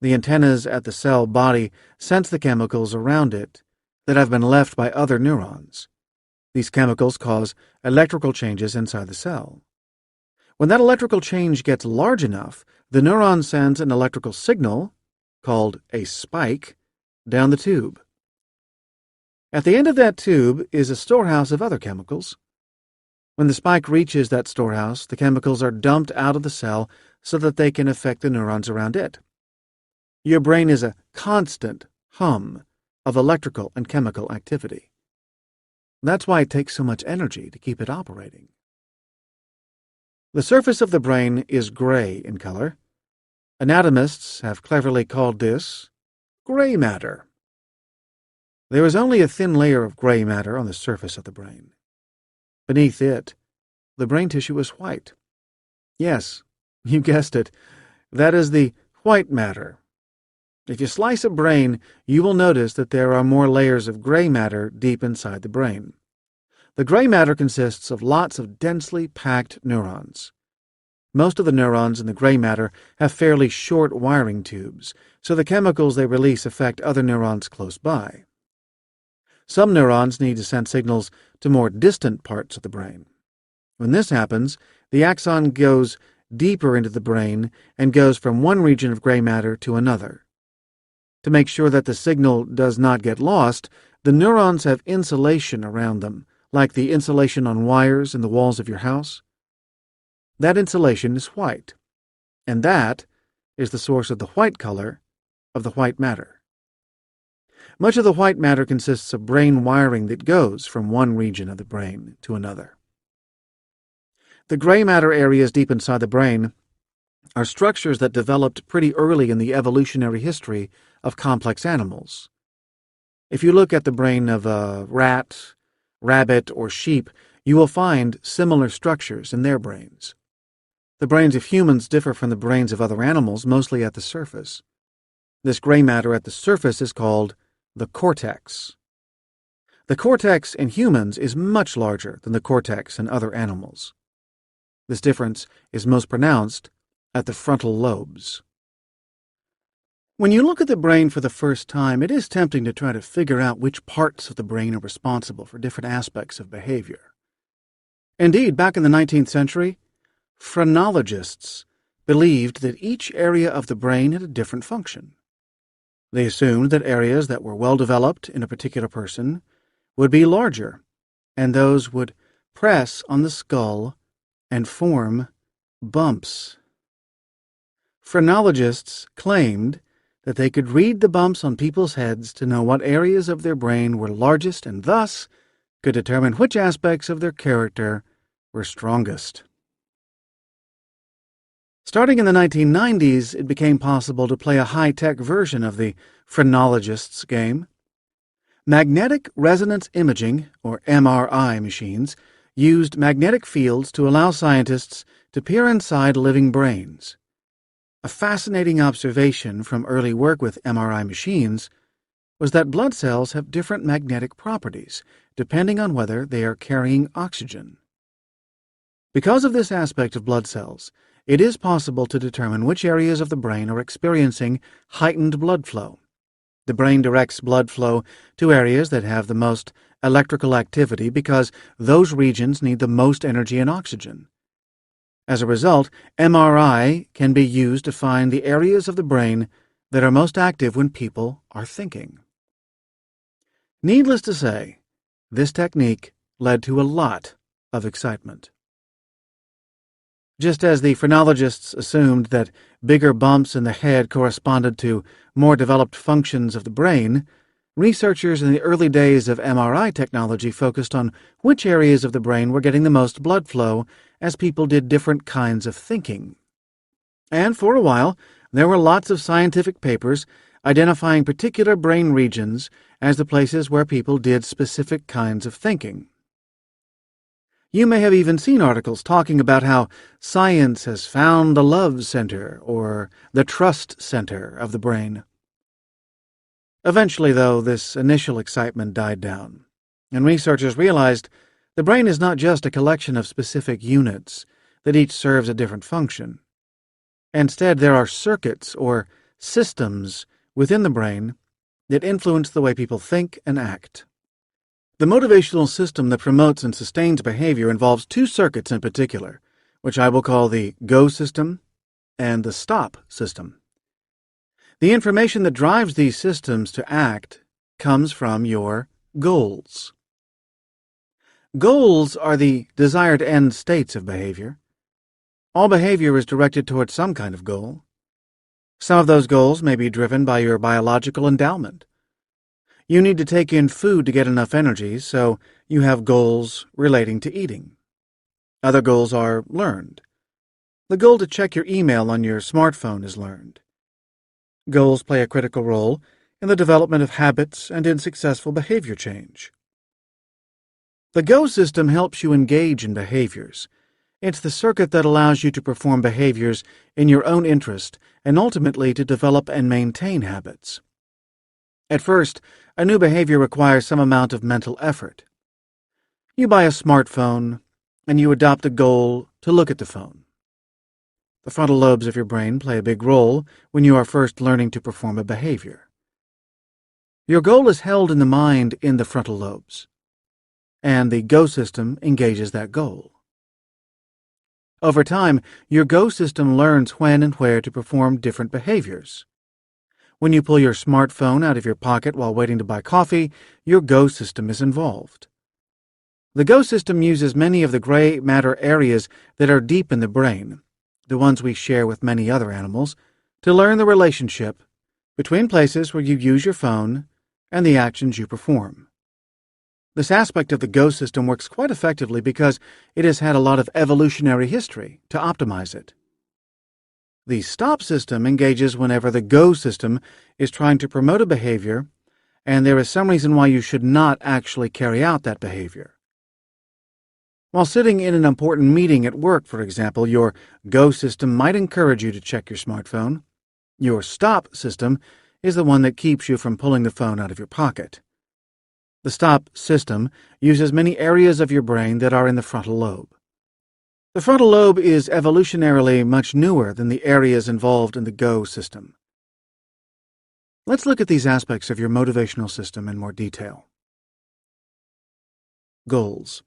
The antennas at the cell body sense the chemicals around it that have been left by other neurons. These chemicals cause electrical changes inside the cell. When that electrical change gets large enough, the neuron sends an electrical signal, called a spike, down the tube. At the end of that tube is a storehouse of other chemicals. When the spike reaches that storehouse, the chemicals are dumped out of the cell so that they can affect the neurons around it. Your brain is a constant hum of electrical and chemical activity. That's why it takes so much energy to keep it operating. The surface of the brain is gray in color. Anatomists have cleverly called this gray matter. There is only a thin layer of gray matter on the surface of the brain. Beneath it, the brain tissue is white. Yes, you guessed it. That is the white matter. If you slice a brain, you will notice that there are more layers of gray matter deep inside the brain. The gray matter consists of lots of densely packed neurons. Most of the neurons in the gray matter have fairly short wiring tubes, so the chemicals they release affect other neurons close by. Some neurons need to send signals to more distant parts of the brain. When this happens, the axon goes deeper into the brain and goes from one region of gray matter to another. To make sure that the signal does not get lost, the neurons have insulation around them, like the insulation on wires in the walls of your house. That insulation is white, and that is the source of the white color of the white matter. Much of the white matter consists of brain wiring that goes from one region of the brain to another. The gray matter areas deep inside the brain are structures that developed pretty early in the evolutionary history of complex animals. If you look at the brain of a rat, rabbit, or sheep, you will find similar structures in their brains. The brains of humans differ from the brains of other animals mostly at the surface. This gray matter at the surface is called the cortex. The cortex in humans is much larger than the cortex in other animals. This difference is most pronounced at the frontal lobes. When you look at the brain for the first time, it is tempting to try to figure out which parts of the brain are responsible for different aspects of behavior. Indeed, back in the 19th century, phrenologists believed that each area of the brain had a different function. They assumed that areas that were well developed in a particular person would be larger, and those would press on the skull and form bumps. Phrenologists claimed that they could read the bumps on people's heads to know what areas of their brain were largest and thus could determine which aspects of their character were strongest. Starting in the 1990s, it became possible to play a high-tech version of the phrenologist's game. Magnetic resonance imaging, or MRI machines, used magnetic fields to allow scientists to peer inside living brains. A fascinating observation from early work with MRI machines was that blood cells have different magnetic properties depending on whether they are carrying oxygen. Because of this aspect of blood cells, it is possible to determine which areas of the brain are experiencing heightened blood flow. The brain directs blood flow to areas that have the most electrical activity because those regions need the most energy and oxygen. As a result, MRI can be used to find the areas of the brain that are most active when people are thinking. Needless to say, this technique led to a lot of excitement. Just as the phrenologists assumed that bigger bumps in the head corresponded to more developed functions of the brain, researchers in the early days of MRI technology focused on which areas of the brain were getting the most blood flow as people did different kinds of thinking. And for a while, there were lots of scientific papers identifying particular brain regions as the places where people did specific kinds of thinking. You may have even seen articles talking about how science has found the love center or the trust center of the brain. Eventually, though, this initial excitement died down, and researchers realized the brain is not just a collection of specific units that each serves a different function. Instead, there are circuits or systems within the brain that influence the way people think and act. The motivational system that promotes and sustains behavior involves two circuits in particular, which I will call the go system and the stop system. The information that drives these systems to act comes from your goals. Goals are the desired end states of behavior. All behavior is directed towards some kind of goal. Some of those goals may be driven by your biological endowment. You need to take in food to get enough energy, so you have goals relating to eating. Other goals are learned. The goal to check your email on your smartphone is learned. Goals play a critical role in the development of habits and in successful behavior change. The go system helps you engage in behaviors. It's the circuit that allows you to perform behaviors in your own interest and ultimately to develop and maintain habits. At first, a new behavior requires some amount of mental effort. You buy a smartphone, and you adopt a goal to look at the phone. The frontal lobes of your brain play a big role when you are first learning to perform a behavior. Your goal is held in the mind in the frontal lobes, and the go system engages that goal. Over time, your go system learns when and where to perform different behaviors. When you pull your smartphone out of your pocket while waiting to buy coffee, your go system is involved. The go system uses many of the gray matter areas that are deep in the brain, the ones we share with many other animals, to learn the relationship between places where you use your phone and the actions you perform. This aspect of the go system works quite effectively because it has had a lot of evolutionary history to optimize it. The stop system engages whenever the go system is trying to promote a behavior and there is some reason why you should not actually carry out that behavior. While sitting in an important meeting at work, for example, your go system might encourage you to check your smartphone. Your stop system is the one that keeps you from pulling the phone out of your pocket. The stop system uses many areas of your brain that are in the frontal lobe. The frontal lobe is evolutionarily much newer than the areas involved in the go system. Let's look at these aspects of your motivational system in more detail. Goals.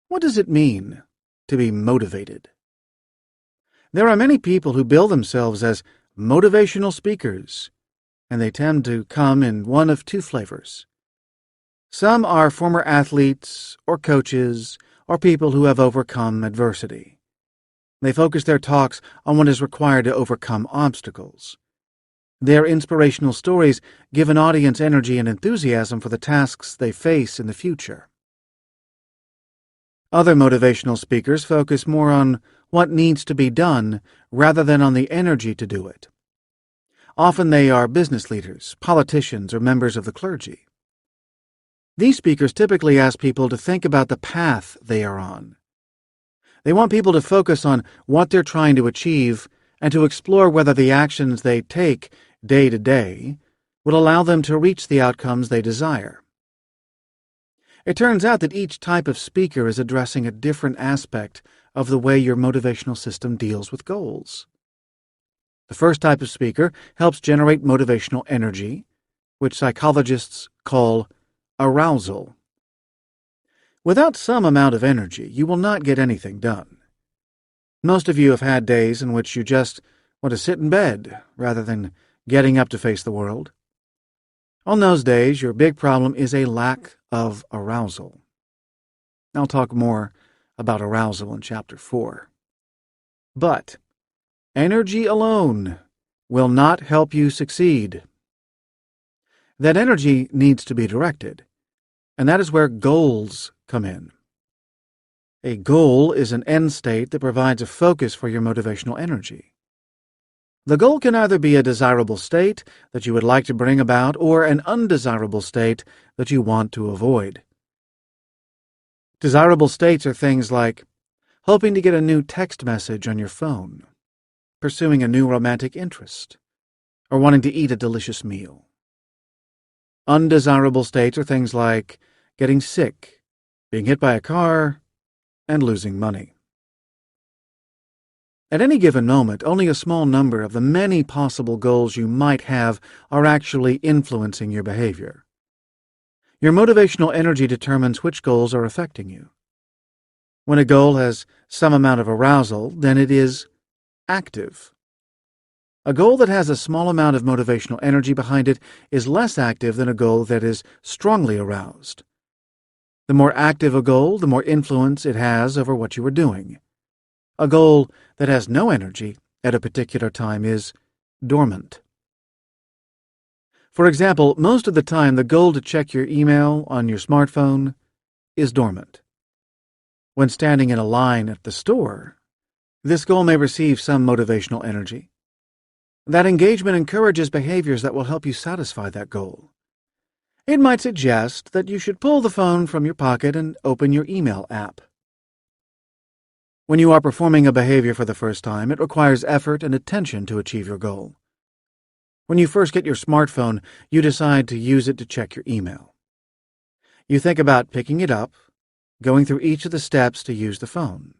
What does it mean to be motivated? There are many people who bill themselves as motivational speakers, and they tend to come in one of two flavors. Some are former athletes or coaches or people who have overcome adversity. They focus their talks on what is required to overcome obstacles. Their inspirational stories give an audience energy and enthusiasm for the tasks they face in the future. Other motivational speakers focus more on what needs to be done rather than on the energy to do it. Often they are business leaders, politicians, or members of the clergy. These speakers typically ask people to think about the path they are on. They want people to focus on what they're trying to achieve and to explore whether the actions they take day to day will allow them to reach the outcomes they desire. It turns out that each type of speaker is addressing a different aspect of the way your motivational system deals with goals. The first type of speaker helps generate motivational energy, which psychologists call arousal. Without some amount of energy, you will not get anything done. Most of you have had days in which you just want to sit in bed rather than getting up to face the world. On those days, your big problem is a lack of arousal. I'll talk more about arousal in Chapter 4. But energy alone will not help you succeed. That energy needs to be directed, and that is where goals come in. A goal is an end state that provides a focus for your motivational energy. The goal can either be a desirable state that you would like to bring about or an undesirable state that you want to avoid. Desirable states are things like hoping to get a new text message on your phone, pursuing a new romantic interest, or wanting to eat a delicious meal. Undesirable states are things like getting sick, being hit by a car, and losing money. At any given moment, only a small number of the many possible goals you might have are actually influencing your behavior. Your motivational energy determines which goals are affecting you. When a goal has some amount of arousal, then it is active. A goal that has a small amount of motivational energy behind it is less active than a goal that is strongly aroused. The more active a goal, the more influence it has over what you are doing. A goal that has no energy at a particular time is dormant. For example, most of the time the goal to check your email on your smartphone is dormant. When standing in a line at the store, this goal may receive some motivational energy. That engagement encourages behaviors that will help you satisfy that goal. It might suggest that you should pull the phone from your pocket and open your email app. When you are performing a behavior for the first time, it requires effort and attention to achieve your goal. When you first get your smartphone, you decide to use it to check your email. You think about picking it up, going through each of the steps to use the phone.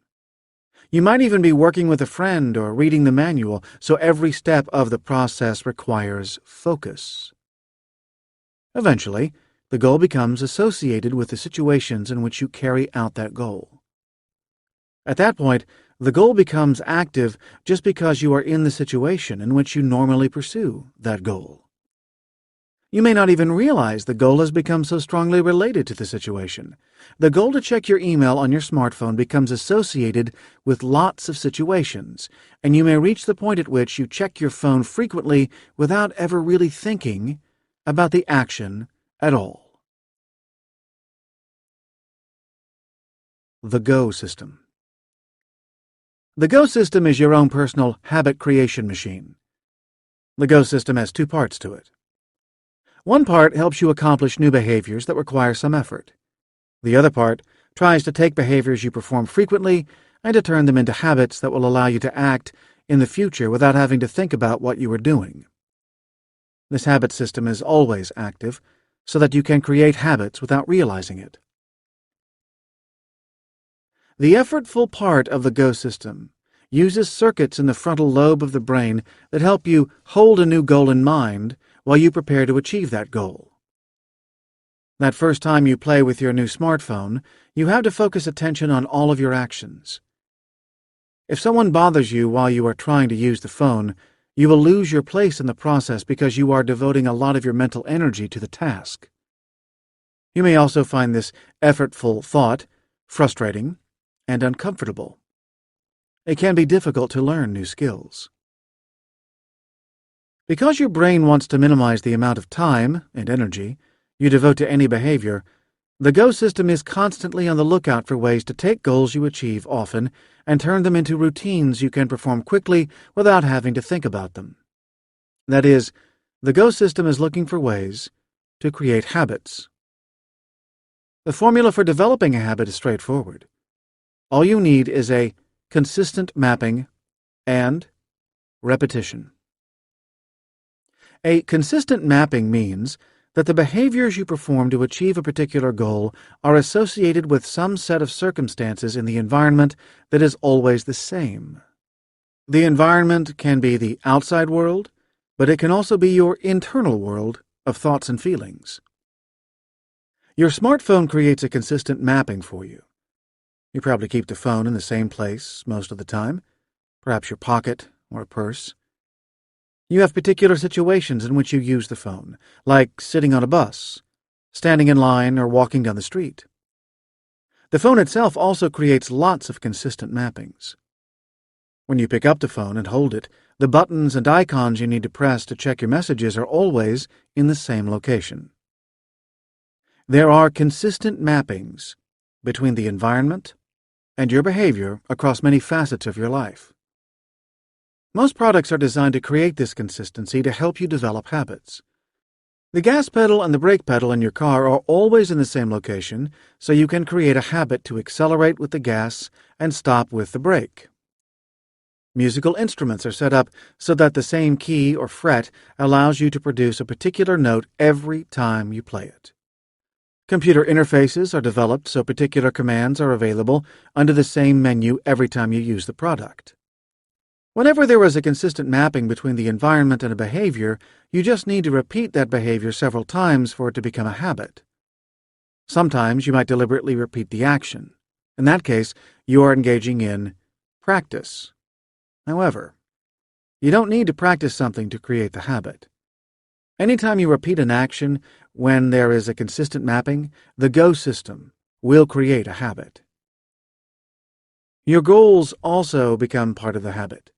You might even be working with a friend or reading the manual, so every step of the process requires focus. Eventually, the goal becomes associated with the situations in which you carry out that goal. At that point, the goal becomes active just because you are in the situation in which you normally pursue that goal. You may not even realize the goal has become so strongly related to the situation. The goal to check your email on your smartphone becomes associated with lots of situations, and you may reach the point at which you check your phone frequently without ever really thinking about the action at all. The Go system. The Go system is your own personal habit creation machine. The Go system has two parts to it. One part helps you accomplish new behaviors that require some effort. The other part tries to take behaviors you perform frequently and to turn them into habits that will allow you to act in the future without having to think about what you are doing. This habit system is always active, so that you can create habits without realizing it. The effortful part of the Go system uses circuits in the frontal lobe of the brain that help you hold a new goal in mind while you prepare to achieve that goal. That first time you play with your new smartphone, you have to focus attention on all of your actions. If someone bothers you while you are trying to use the phone, you will lose your place in the process because you are devoting a lot of your mental energy to the task. You may also find this effortful thought frustrating and uncomfortable. It can be difficult to learn new skills. Because your brain wants to minimize the amount of time and energy you devote to any behavior, the Go system is constantly on the lookout for ways to take goals you achieve often and turn them into routines you can perform quickly without having to think about them. That is, the Go system is looking for ways to create habits. The formula for developing a habit is straightforward. All you need is a consistent mapping and repetition. A consistent mapping means that the behaviors you perform to achieve a particular goal are associated with some set of circumstances in the environment that is always the same. The environment can be the outside world, but it can also be your internal world of thoughts and feelings. Your smartphone creates a consistent mapping for you. You probably keep the phone in the same place most of the time, perhaps your pocket or a purse. You have particular situations in which you use the phone, like sitting on a bus, standing in line, or walking down the street. The phone itself also creates lots of consistent mappings. When you pick up the phone and hold it, the buttons and icons you need to press to check your messages are always in the same location. There are consistent mappings between the environment and your behavior across many facets of your life. Most products are designed to create this consistency to help you develop habits. The gas pedal and the brake pedal in your car are always in the same location, so you can create a habit to accelerate with the gas and stop with the brake. Musical instruments are set up so that the same key or fret allows you to produce a particular note every time you play it. Computer interfaces are developed so particular commands are available under the same menu every time you use the product. Whenever there is a consistent mapping between the environment and a behavior, you just need to repeat that behavior several times for it to become a habit. Sometimes you might deliberately repeat the action. In that case, you are engaging in practice. However, you don't need to practice something to create the habit. Anytime you repeat an action when there is a consistent mapping, the Go system will create a habit. Your goals also become part of the habit.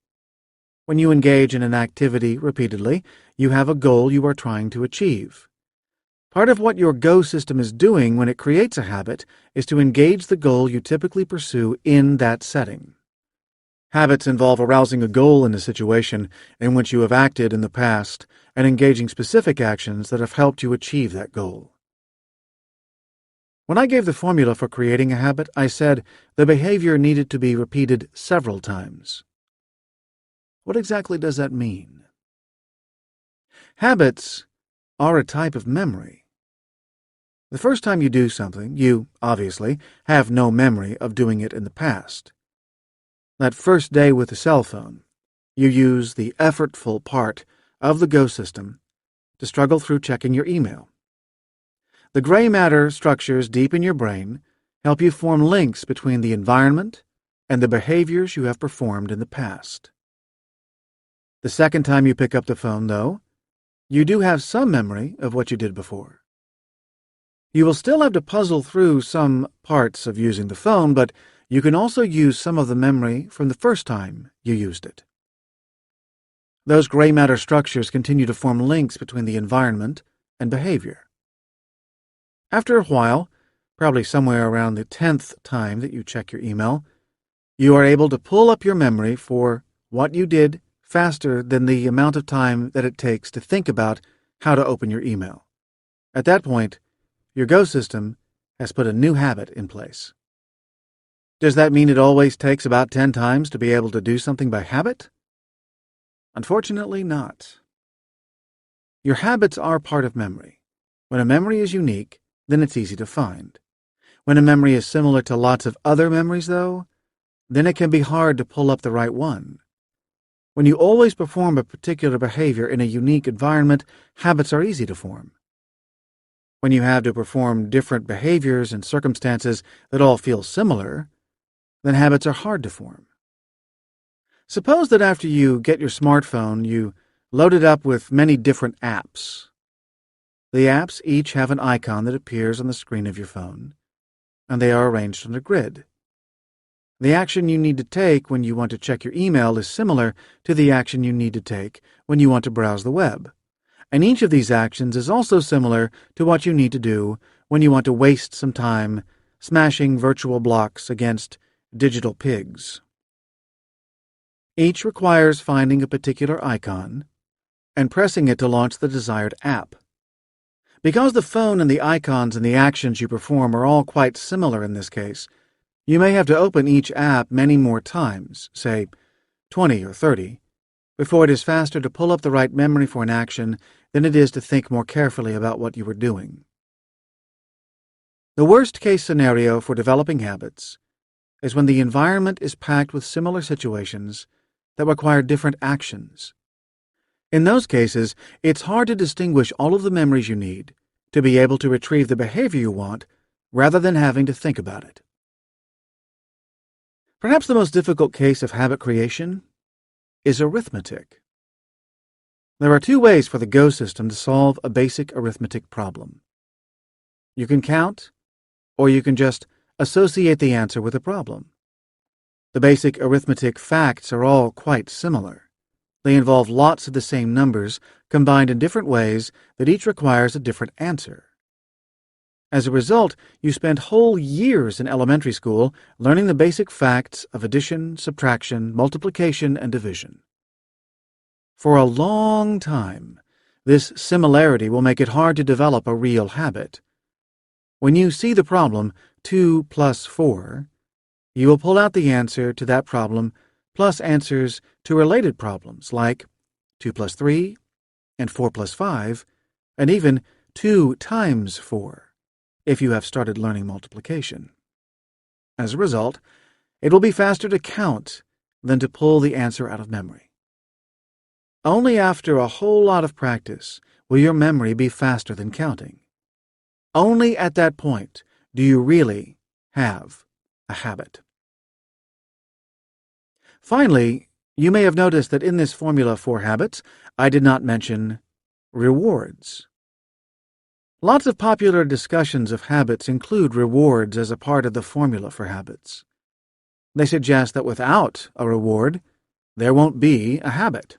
When you engage in an activity repeatedly, you have a goal you are trying to achieve. Part of what your Go system is doing when it creates a habit is to engage the goal you typically pursue in that setting. Habits involve arousing a goal in a situation in which you have acted in the past and engaging specific actions that have helped you achieve that goal. When I gave the formula for creating a habit, I said the behavior needed to be repeated several times. What exactly does that mean? Habits are a type of memory. The first time you do something, you, obviously, have no memory of doing it in the past. That first day with the cell phone, you use the effortful part of the Go system to struggle through checking your email. The gray matter structures deep in your brain help you form links between the environment and the behaviors you have performed in the past. The second time you pick up the phone, though, you do have some memory of what you did before. You will still have to puzzle through some parts of using the phone, but you can also use some of the memory from the first time you used it. Those gray matter structures continue to form links between the environment and behavior. After a while, probably somewhere around the 10th time that you check your email, you are able to pull up your memory for what you did faster than the amount of time that it takes to think about how to open your email. At that point, your Go system has put a new habit in place. Does that mean it always takes about 10 times to be able to do something by habit? Unfortunately not. Your habits are part of memory. When a memory is unique, then it's easy to find. When a memory is similar to lots of other memories, though, then it can be hard to pull up the right one. When you always perform a particular behavior in a unique environment, habits are easy to form. When you have to perform different behaviors in circumstances that all feel similar, then habits are hard to form. Suppose that after you get your smartphone, you load it up with many different apps. The apps each have an icon that appears on the screen of your phone, and they are arranged on a grid. The action you need to take when you want to check your email is similar to the action you need to take when you want to browse the web, and each of these actions is also similar to what you need to do when you want to waste some time smashing virtual blocks against digital pigs. Each requires finding a particular icon, and pressing it to launch the desired app. Because the phone and the icons and the actions you perform are all quite similar in this case, you may have to open each app many more times, say 20 or 30, before it is faster to pull up the right memory for an action than it is to think more carefully about what you were doing. The worst-case scenario for developing habits is when the environment is packed with similar situations that require different actions. In those cases, it's hard to distinguish all of the memories you need to be able to retrieve the behavior you want rather than having to think about it. Perhaps the most difficult case of habit creation is arithmetic. There are two ways for the Go system to solve a basic arithmetic problem. You can count, or you can just associate the answer with a problem. The basic arithmetic facts are all quite similar. They involve lots of the same numbers combined in different ways that each requires a different answer. As a result, you spend whole years in elementary school learning the basic facts of addition, subtraction, multiplication, and division. For a long time, this similarity will make it hard to develop a real habit. When you see the problem, 2 plus 4, you will pull out the answer to that problem plus answers to related problems like 2 plus 3 and 4 plus 5, and even 2 times 4, if you have started learning multiplication. As a result, it will be faster to count than to pull the answer out of memory. Only after a whole lot of practice will your memory be faster than counting. Only at that point do you really have a habit. Finally, you may have noticed that in this formula for habits, I did not mention rewards. Lots of popular discussions of habits include rewards as a part of the formula for habits. They suggest that without a reward, there won't be a habit.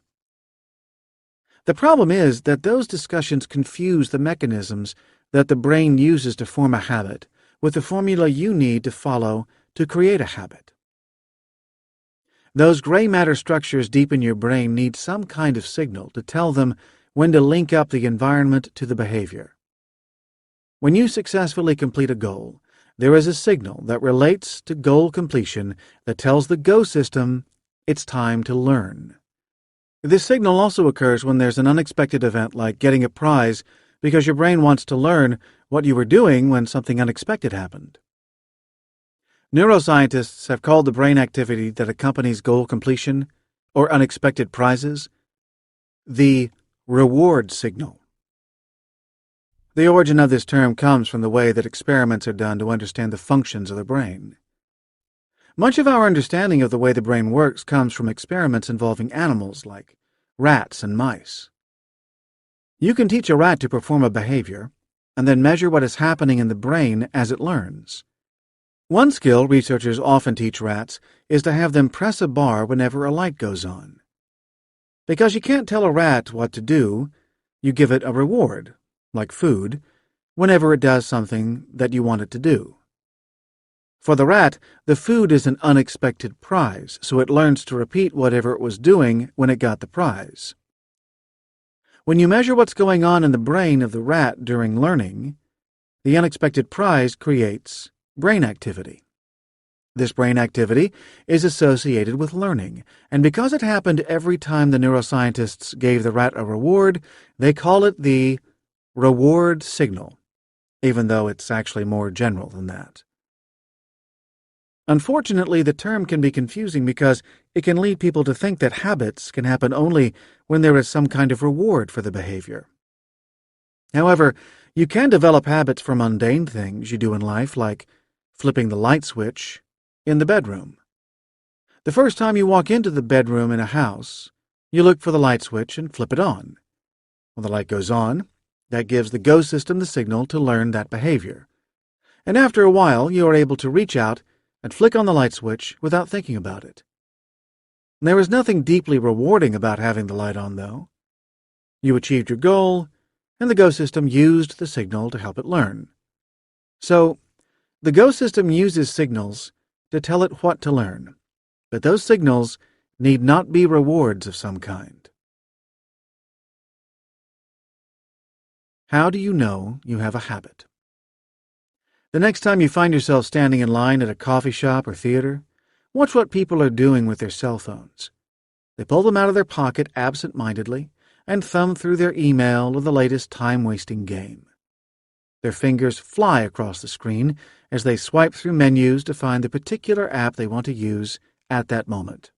The problem is that those discussions confuse the mechanisms that the brain uses to form a habit with the formula you need to follow to create a habit. Those gray matter structures deep in your brain need some kind of signal to tell them when to link up the environment to the behavior. When you successfully complete a goal, there is a signal that relates to goal completion that tells the Go system it's time to learn. This signal also occurs when there's an unexpected event like getting a prize because your brain wants to learn what you were doing when something unexpected happened. Neuroscientists have called the brain activity that accompanies goal completion, or unexpected prizes, the reward signal. The origin of this term comes from the way that experiments are done to understand the functions of the brain. Much of our understanding of the way the brain works comes from experiments involving animals like rats and mice. You can teach a rat to perform a behavior and then measure what is happening in the brain as it learns. One skill researchers often teach rats is to have them press a bar whenever a light goes on. Because you can't tell a rat what to do, you give it a reward, like food, whenever it does something that you want it to do. For the rat, the food is an unexpected prize, so it learns to repeat whatever it was doing when it got the prize. When you measure what's going on in the brain of the rat during learning, the unexpected prize creates brain activity. This brain activity is associated with learning, and because it happened every time the neuroscientists gave the rat a reward, they call it the reward signal, even though it's actually more general than that. Unfortunately, the term can be confusing because it can lead people to think that habits can happen only when there is some kind of reward for the behavior. However, you can develop habits for mundane things you do in life, like flipping the light switch in the bedroom. The first time you walk into the bedroom in a house, you look for the light switch and flip it on. When the light goes on, that gives the Go system the signal to learn that behavior. And after a while, you are able to reach out and flick on the light switch without thinking about it. There is nothing deeply rewarding about having the light on, though. You achieved your goal, and the Go system used the signal to help it learn. So, the Go system uses signals to tell it what to learn, but those signals need not be rewards of some kind. How do you know you have a habit? The next time you find yourself standing in line at a coffee shop or theater, watch what people are doing with their cell phones. They pull them out of their pocket absent-mindedly and thumb through their email or the latest time-wasting game. Their fingers fly across the screen as they swipe through menus to find the particular app they want to use at that moment.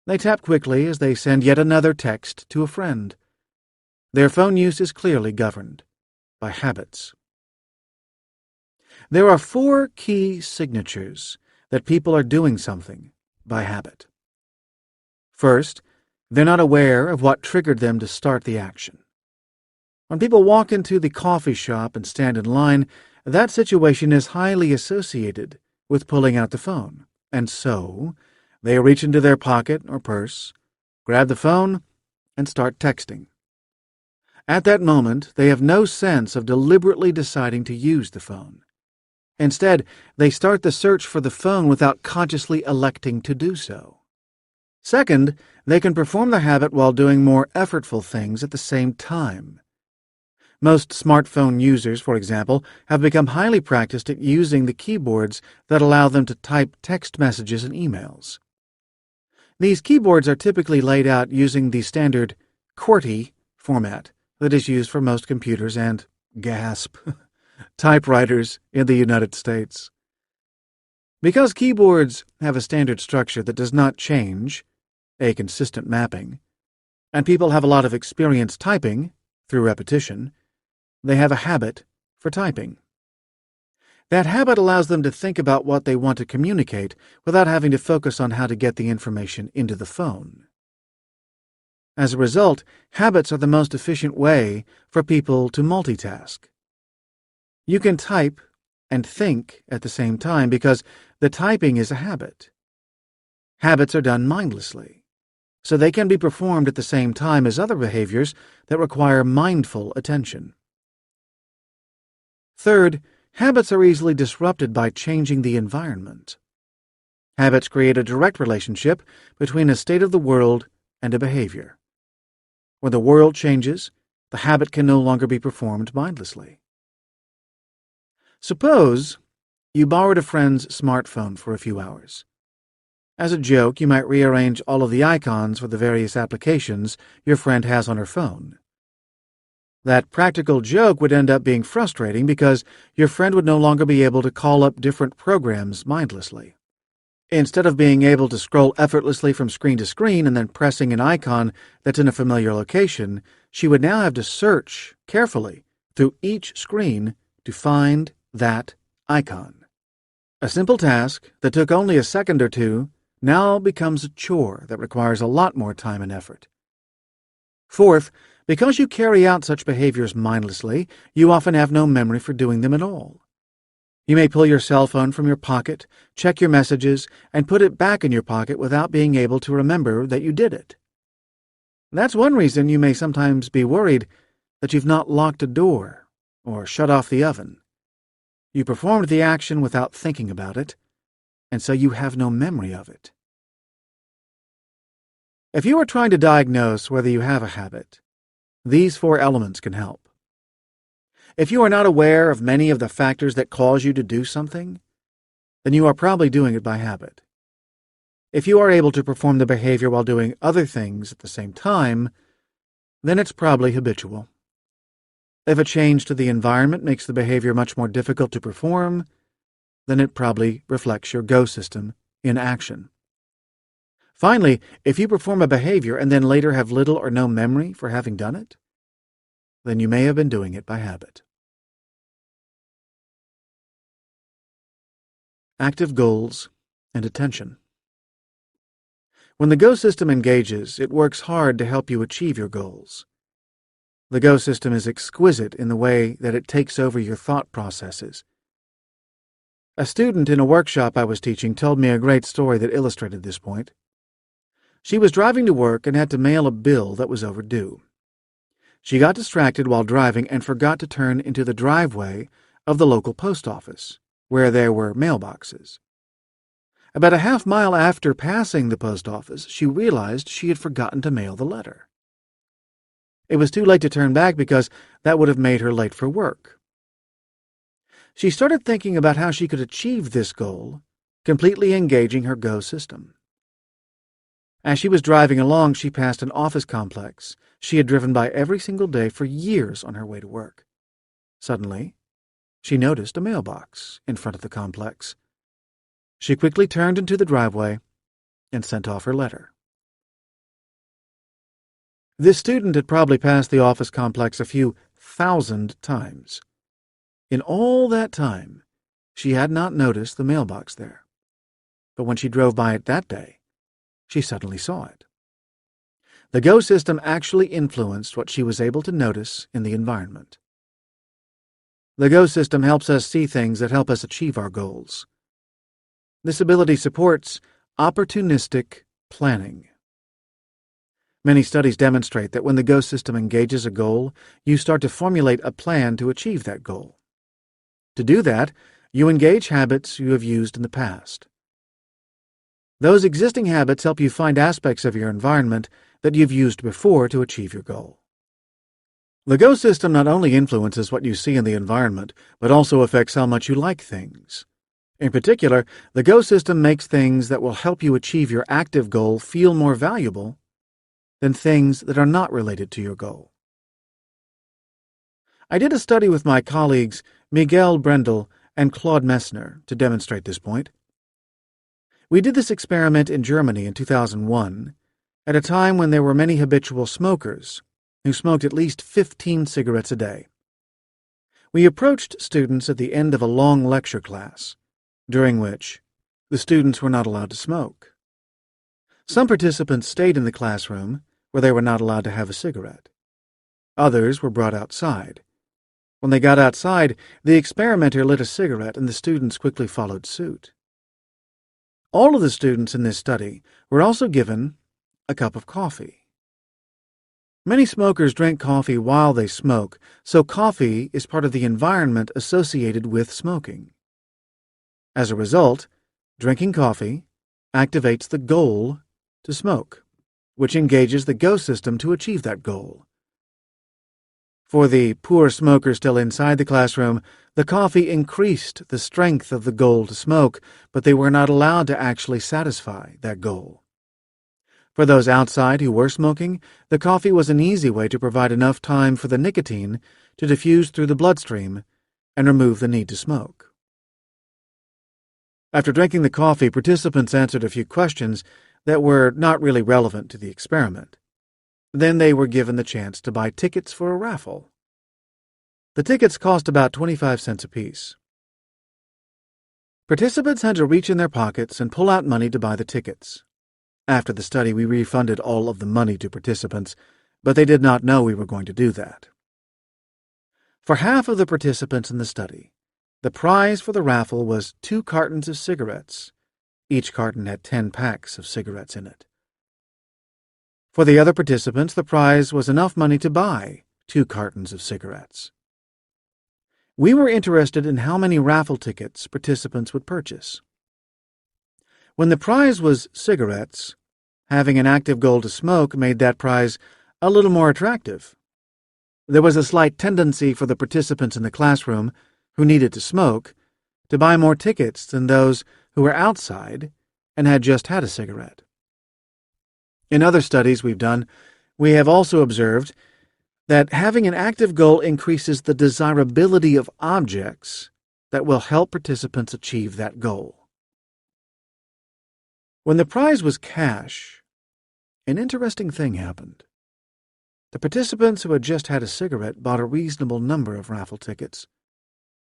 They tap quickly as they send yet another text to a friend. Their phone use is clearly governed by habits. There are 4 key signatures that people are doing something by habit. First, they're not aware of what triggered them to start the action. When people walk into the coffee shop and stand in line, that situation is highly associated with pulling out the phone, and so they reach into their pocket or purse, grab the phone, and start texting. At that moment, they have no sense of deliberately deciding to use the phone. Instead, they start the search for the phone without consciously electing to do so. Second, they can perform the habit while doing more effortful things at the same time. Most smartphone users, for example, have become highly practiced at using the keyboards that allow them to type text messages and emails. These keyboards are typically laid out using the standard QWERTY format that is used for most computers and, gasp, typewriters in the United States. Because keyboards have a standard structure that does not change, a consistent mapping, and people have a lot of experience typing through repetition, they have a habit for typing. That habit allows them to think about what they want to communicate without having to focus on how to get the information into the phone. As a result, habits are the most efficient way for people to multitask. You can type and think at the same time because the typing is a habit. Habits are done mindlessly, so they can be performed at the same time as other behaviors that require mindful attention. Third, habits are easily disrupted by changing the environment. Habits create a direct relationship between a state of the world and a behavior. When the world changes, the habit can no longer be performed mindlessly. Suppose you borrowed a friend's smartphone for a few hours. As a joke, you might rearrange all of the icons for the various applications your friend has on her phone. That practical joke would end up being frustrating because your friend would no longer be able to call up different programs mindlessly. Instead of being able to scroll effortlessly from screen to screen and then pressing an icon that's in a familiar location, she would now have to search carefully through each screen to find that icon. A simple task that took only a second or two now becomes a chore that requires a lot more time and effort. Fourth, because you carry out such behaviors mindlessly, you often have no memory for doing them at all. You may pull your cell phone from your pocket, check your messages, and put it back in your pocket without being able to remember that you did it. That's one reason you may sometimes be worried that you've not locked a door or shut off the oven. You performed the action without thinking about it, and so you have no memory of it. If you are trying to diagnose whether you have a habit, these 4 elements can help. If you are not aware of many of the factors that cause you to do something, then you are probably doing it by habit. If you are able to perform the behavior while doing other things at the same time, then it's probably habitual. If a change to the environment makes the behavior much more difficult to perform, then it probably reflects your go system in action. Finally, if you perform a behavior and then later have little or no memory for having done it, then you may have been doing it by habit. Active goals and attention. When the go system engages, it works hard to help you achieve your goals. The go system is exquisite in the way that it takes over your thought processes. A student in a workshop I was teaching told me a great story that illustrated this point. She was driving to work and had to mail a bill that was overdue. She got distracted while driving and forgot to turn into the driveway of the local post office, where there were mailboxes. About a half-mile after passing the post office, she realized she had forgotten to mail the letter. It was too late to turn back because that would have made her late for work. She started thinking about how she could achieve this goal, completely engaging her Go system. As she was driving along, she passed an office complex she had driven by every single day for years on her way to work. Suddenly, she noticed a mailbox in front of the complex. She quickly turned into the driveway and sent off her letter. This student had probably passed the office complex a few thousand times. In all that time, she had not noticed the mailbox there. But when she drove by it that day, she suddenly saw it. The Go system actually influenced what she was able to notice in the environment. The Go system helps us see things that help us achieve our goals. This ability supports opportunistic planning. Many studies demonstrate that when the Go system engages a goal, you start to formulate a plan to achieve that goal. To do that, you engage habits you have used in the past. Those existing habits help you find aspects of your environment that you've used before to achieve your goal. The Go system not only influences what you see in the environment, but also affects how much you like things. In particular, the Go system makes things that will help you achieve your active goal feel more valuable than things that are not related to your goal. I did a study with my colleagues Miguel Brendel and Claude Messner to demonstrate this point. We did this experiment in Germany in 2001, at a time when there were many habitual smokers who smoked at least 15 cigarettes a day. We approached students at the end of a long lecture class, during which the students were not allowed to smoke. Some participants stayed in the classroom, where they were not allowed to have a cigarette. Others were brought outside. When they got outside, the experimenter lit a cigarette and the students quickly followed suit. All of the students in this study were also given a cup of coffee. Many smokers drink coffee while they smoke, so coffee is part of the environment associated with smoking. As a result, drinking coffee activates the goal to smoke, which engages the Go system to achieve that goal. For the poor smokers still inside the classroom, the coffee increased the strength of the goal to smoke, but they were not allowed to actually satisfy that goal. For those outside who were smoking, the coffee was an easy way to provide enough time for the nicotine to diffuse through the bloodstream and remove the need to smoke. After drinking the coffee, participants answered a few questions that were not really relevant to the experiment. Then they were given the chance to buy tickets for a raffle. The tickets cost about 25 cents apiece. Participants had to reach in their pockets and pull out money to buy the tickets. After the study, we refunded all of the money to participants, but they did not know we were going to do that. For half of the participants in the study, the prize for the raffle was 2 cartons of cigarettes. Each carton had 10 packs of cigarettes in it. For the other participants, the prize was enough money to buy 2 cartons of cigarettes. We were interested in how many raffle tickets participants would purchase. When the prize was cigarettes, having an active goal to smoke made that prize a little more attractive. There was a slight tendency for the participants in the classroom who needed to smoke to buy more tickets than those who were outside and had just had a cigarette. In other studies we've done, we have also observed that having an active goal increases the desirability of objects that will help participants achieve that goal. When the prize was cash, an interesting thing happened. The participants who had just had a cigarette bought a reasonable number of raffle tickets.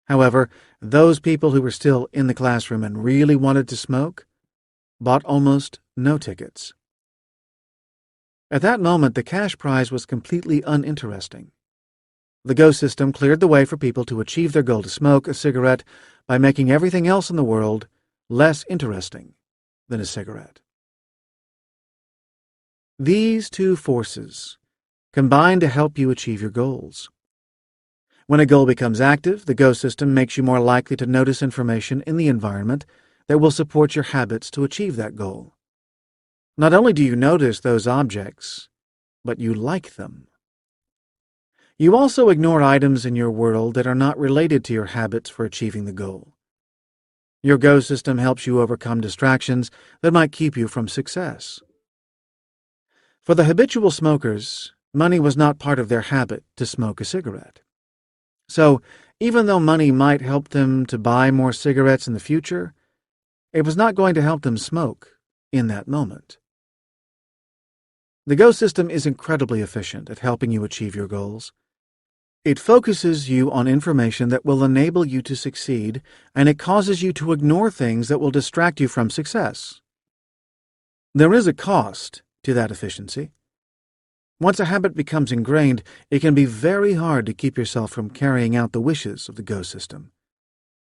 However, those people who were still in the classroom and really wanted to smoke bought almost no tickets. At that moment, the cash prize was completely uninteresting. The Go system cleared the way for people to achieve their goal to smoke a cigarette by making everything else in the world less interesting than a cigarette. These two forces combine to help you achieve your goals. When a goal becomes active, the Go system makes you more likely to notice information in the environment that will support your habits to achieve that goal. Not only do you notice those objects, but you like them. You also ignore items in your world that are not related to your habits for achieving the goal. Your go system helps you overcome distractions that might keep you from success. For the habitual smokers, money was not part of their habit to smoke a cigarette. So, even though money might help them to buy more cigarettes in the future, it was not going to help them smoke in that moment. The go system is incredibly efficient at helping you achieve your goals. It focuses you on information that will enable you to succeed, and it causes you to ignore things that will distract you from success. There is a cost to that efficiency. Once a habit becomes ingrained, it can be very hard to keep yourself from carrying out the wishes of the go system,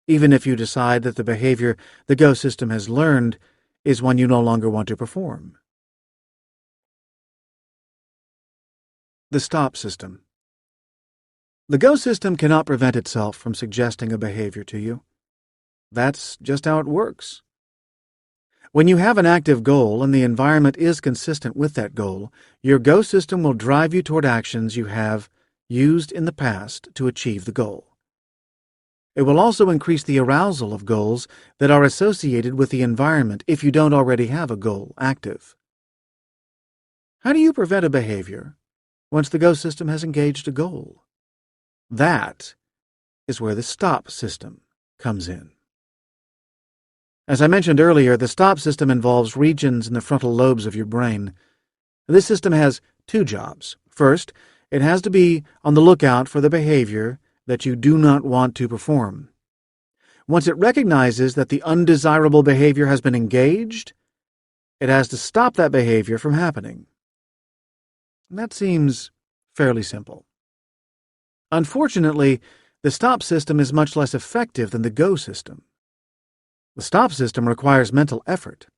even if you decide that the behavior the go system has learned is one you no longer want to perform. The stop system. The go system cannot prevent itself from suggesting a behavior to you. That's just how it works. When you have an active goal and the environment is consistent with that goal, your go system will drive you toward actions you have used in the past to achieve the goal. It will also increase the arousal of goals that are associated with the environment if you don't already have a goal active. How do you prevent a behavior once the go system has engaged a goal? That is where the stop system comes in. As I mentioned earlier, the stop system involves regions in the frontal lobes of your brain. This system has two jobs. First, it has to be on the lookout for the behavior that you do not want to perform. Once it recognizes that the undesirable behavior has been engaged, it has to stop that behavior from happening. That seems fairly simple. Unfortunately, the stop system is much less effective than the go system. The stop system requires mental effort.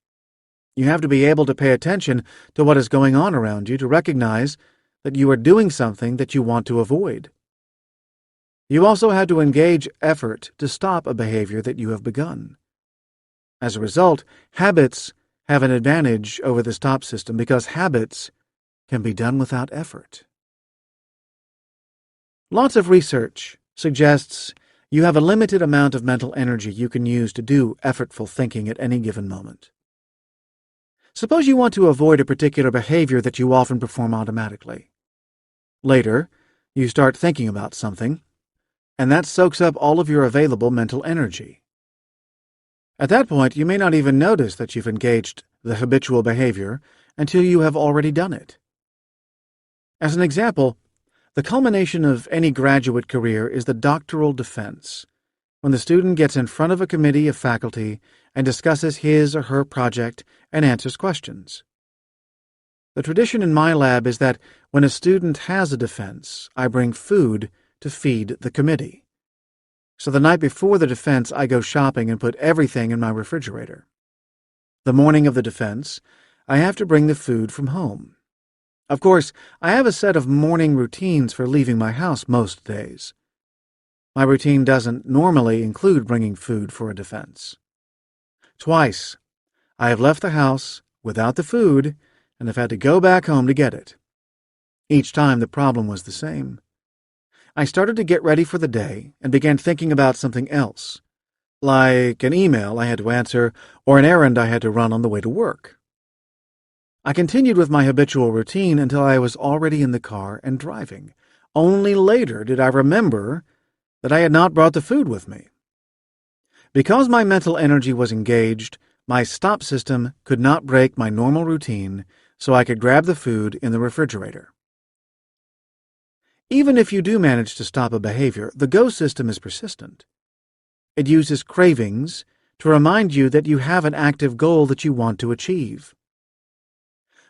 You have to be able to pay attention to what is going on around you to recognize that you are doing something that you want to avoid. You also have to engage effort to stop a behavior that you have begun. As a result, habits have an advantage over the stop system because habits can be done without effort. Lots of research suggests you have a limited amount of mental energy you can use to do effortful thinking at any given moment. Suppose you want to avoid a particular behavior that you often perform automatically. Later, you start thinking about something, and that soaks up all of your available mental energy. At that point, you may not even notice that you've engaged the habitual behavior until you have already done it. As an example, the culmination of any graduate career is the doctoral defense, when the student gets in front of a committee of faculty and discusses his or her project and answers questions. The tradition in my lab is that when a student has a defense, I bring food to feed the committee. So the night before the defense, I go shopping and put everything in my refrigerator. The morning of the defense, I have to bring the food from home. Of course, I have a set of morning routines for leaving my house most days. My routine doesn't normally include bringing food for a defense. Twice, I have left the house without the food and have had to go back home to get it. Each time the problem was the same. I started to get ready for the day and began thinking about something else, like an email I had to answer or an errand I had to run on the way to work. I continued with my habitual routine until I was already in the car and driving. Only later did I remember that I had not brought the food with me. Because my mental energy was engaged, my stop system could not break my normal routine, so I could grab the food in the refrigerator. Even if you do manage to stop a behavior, the go system is persistent. It uses cravings to remind you that you have an active goal that you want to achieve.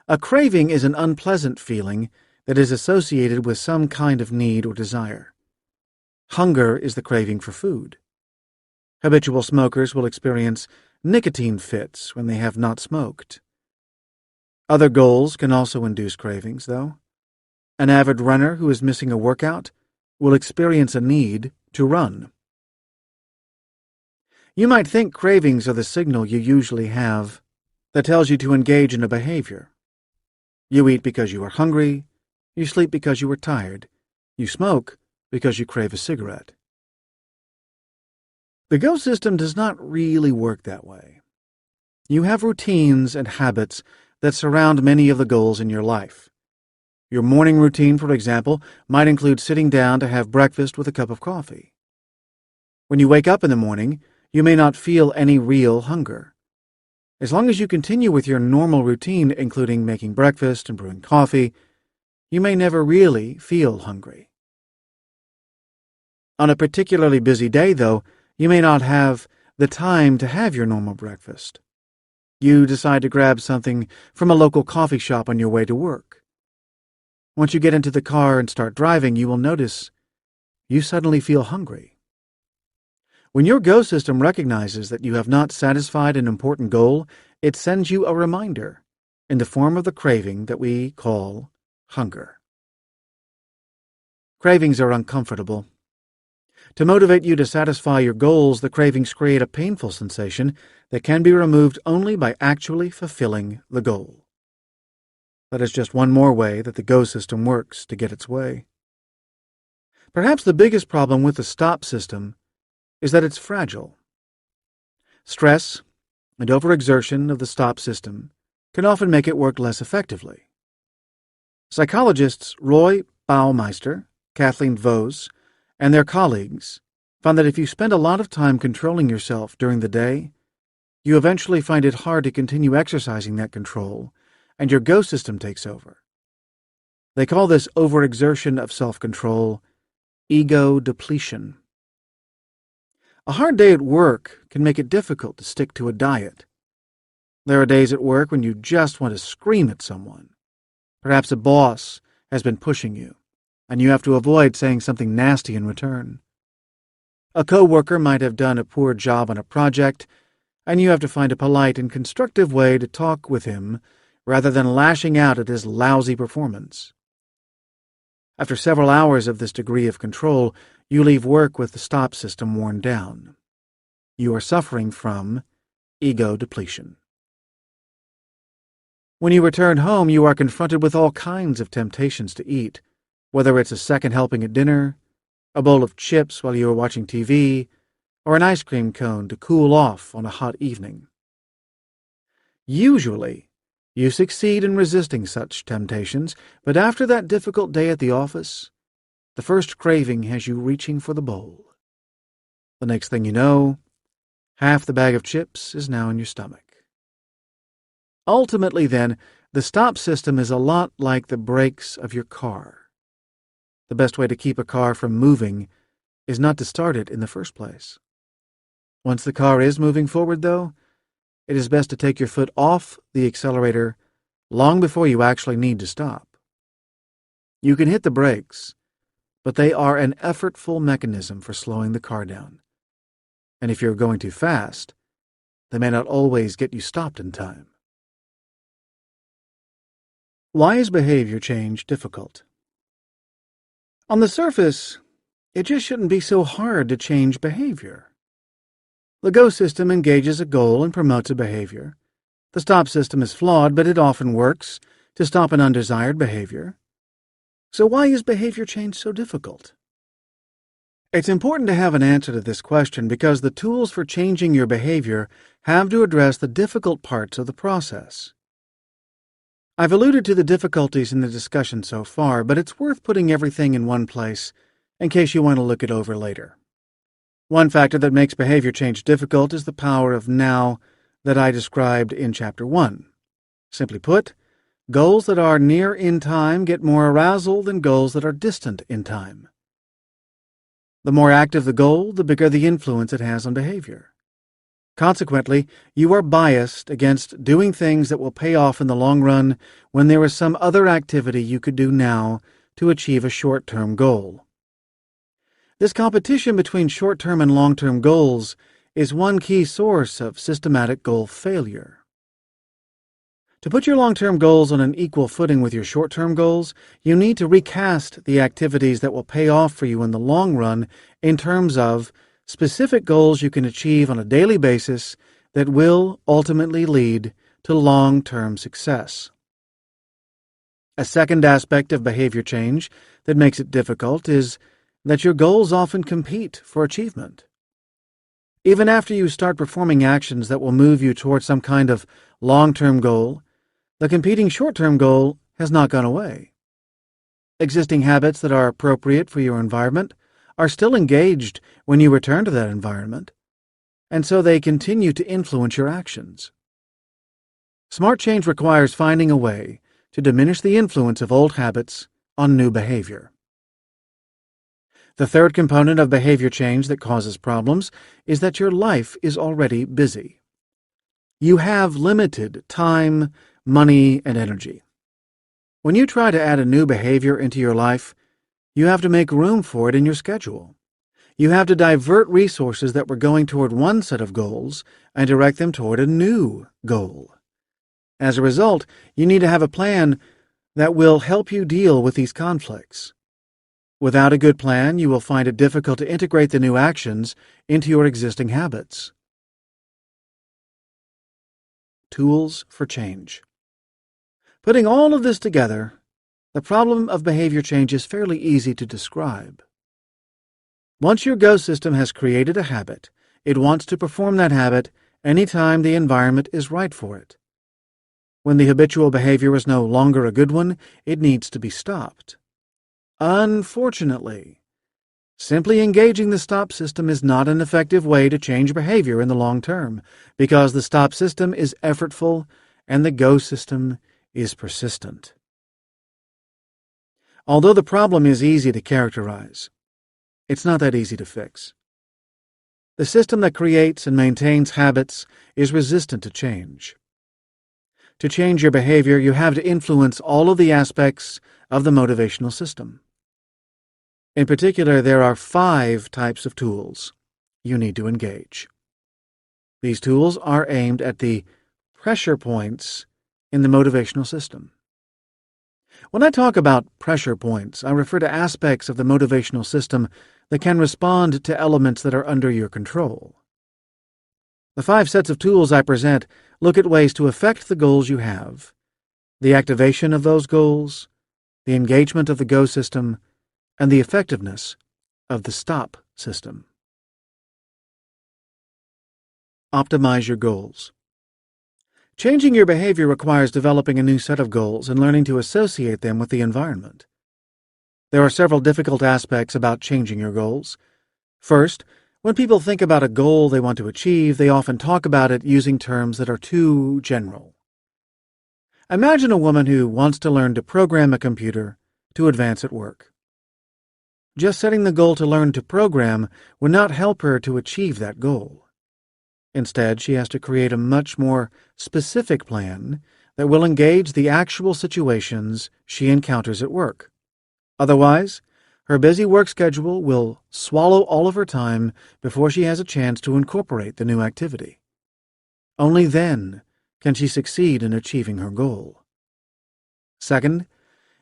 A craving is an unpleasant feeling that is associated with some kind of need or desire. Hunger is the craving for food. Habitual smokers will experience nicotine fits when they have not smoked. Other goals can also induce cravings, though. An avid runner who is missing a workout will experience a need to run. You might think cravings are the signal you usually have that tells you to engage in a behavior. You eat because you are hungry, you sleep because you are tired, You smoke because you crave a cigarette. The go system does not really work that way. You have routines and habits that surround many of the goals in your life. Your morning routine, for example, might include sitting down to have breakfast with a cup of coffee. When you wake up in the morning, you may not feel any real hunger. As long as you continue with your normal routine, including making breakfast and brewing coffee, you may never really feel hungry. On a particularly busy day, though, you may not have the time to have your normal breakfast. You decide to grab something from a local coffee shop on your way to work. Once you get into the car and start driving, you will notice you suddenly feel hungry. When your go system recognizes that you have not satisfied an important goal, it sends you a reminder in the form of the craving that we call hunger. Cravings are uncomfortable. To motivate you to satisfy your goals, the cravings create a painful sensation that can be removed only by actually fulfilling the goal. That is just one more way that the go system works to get its way. Perhaps the biggest problem with the stop system is that it's fragile. Stress and overexertion of the stop system can often make it work less effectively. Psychologists Roy Baumeister, Kathleen Vose, and their colleagues found that if you spend a lot of time controlling yourself during the day, you eventually find it hard to continue exercising that control, and your go system takes over. They call this overexertion of self-control ego depletion. A hard day at work can make it difficult to stick to a diet. There are days at work when you just want to scream at someone. Perhaps a boss has been pushing you, and you have to avoid saying something nasty in return. A coworker might have done a poor job on a project, and you have to find a polite and constructive way to talk with him rather than lashing out at his lousy performance. After several hours of this degree of control, you leave work with the stop system worn down. You are suffering from ego depletion. When you return home, you are confronted with all kinds of temptations to eat, whether it's a second helping at dinner, a bowl of chips while you are watching TV, or an ice cream cone to cool off on a hot evening. Usually, you succeed in resisting such temptations, but after that difficult day at the office, the first craving has you reaching for the bowl. The next thing you know, half the bag of chips is now in your stomach. Ultimately, then, the stop system is a lot like the brakes of your car. The best way to keep a car from moving is not to start it in the first place. Once the car is moving forward, though, it is best to take your foot off the accelerator long before you actually need to stop. You can hit the brakes, but they are an effortful mechanism for slowing the car down. And if you're going too fast, they may not always get you stopped in time. Why is behavior change difficult? On the surface, it just shouldn't be so hard to change behavior. The go system engages a goal and promotes a behavior. The stop system is flawed, but it often works to stop an undesired behavior. So why is behavior change so difficult? It's important to have an answer to this question because the tools for changing your behavior have to address the difficult parts of the process. I've alluded to the difficulties in the discussion so far, but it's worth putting everything in one place in case you want to look it over later. One factor that makes behavior change difficult is the power of now that I described in Chapter 1. Simply put, goals that are near in time get more arousal than goals that are distant in time. The more active the goal, the bigger the influence it has on behavior. Consequently, you are biased against doing things that will pay off in the long run when there is some other activity you could do now to achieve a short-term goal. This competition between short-term and long-term goals is one key source of systematic goal failure. To put your long-term goals on an equal footing with your short-term goals, you need to recast the activities that will pay off for you in the long run in terms of specific goals you can achieve on a daily basis that will ultimately lead to long-term success. A second aspect of behavior change that makes it difficult is that your goals often compete for achievement. Even after you start performing actions that will move you towards some kind of long-term goal, the competing short-term goal has not gone away. Existing habits that are appropriate for your environment are still engaged when you return to that environment, and so they continue to influence your actions. Smart change requires finding a way to diminish the influence of old habits on new behavior. The third component of behavior change that causes problems is that your life is already busy. You have limited time, money, and energy. When you try to add a new behavior into your life, you have to make room for it in your schedule. You have to divert resources that were going toward one set of goals and direct them toward a new goal. As a result, you need to have a plan that will help you deal with these conflicts. Without a good plan, you will find it difficult to integrate the new actions into your existing habits. Tools for change. Putting all of this together, the problem of behavior change is fairly easy to describe. Once your go system has created a habit, it wants to perform that habit anytime the environment is right for it. When the habitual behavior is no longer a good one, it needs to be stopped. Unfortunately, simply engaging the stop system is not an effective way to change behavior in the long term, because the stop system is effortful and the go system is persistent. Although the problem is easy to characterize, it's not that easy to fix. The system that creates and maintains habits is resistant to change. To change your behavior, you have to influence all of the aspects of the motivational system. In particular, there are 5 types of tools you need to engage. These tools are aimed at the pressure points in the motivational system. When I talk about pressure points, I refer to aspects of the motivational system that can respond to elements that are under your control. The 5 sets of tools I present look at ways to affect the goals you have, the activation of those goals, the engagement of the go system, and the effectiveness of the stop system. Optimize your goals. Changing your behavior requires developing a new set of goals and learning to associate them with the environment. There are several difficult aspects about changing your goals. First, when people think about a goal they want to achieve, they often talk about it using terms that are too general. Imagine a woman who wants to learn to program a computer to advance at work. Just setting the goal to learn to program would not help her to achieve that goal. Instead, she has to create a much more specific plan that will engage the actual situations she encounters at work. Otherwise, her busy work schedule will swallow all of her time before she has a chance to incorporate the new activity. Only then can she succeed in achieving her goal. Second,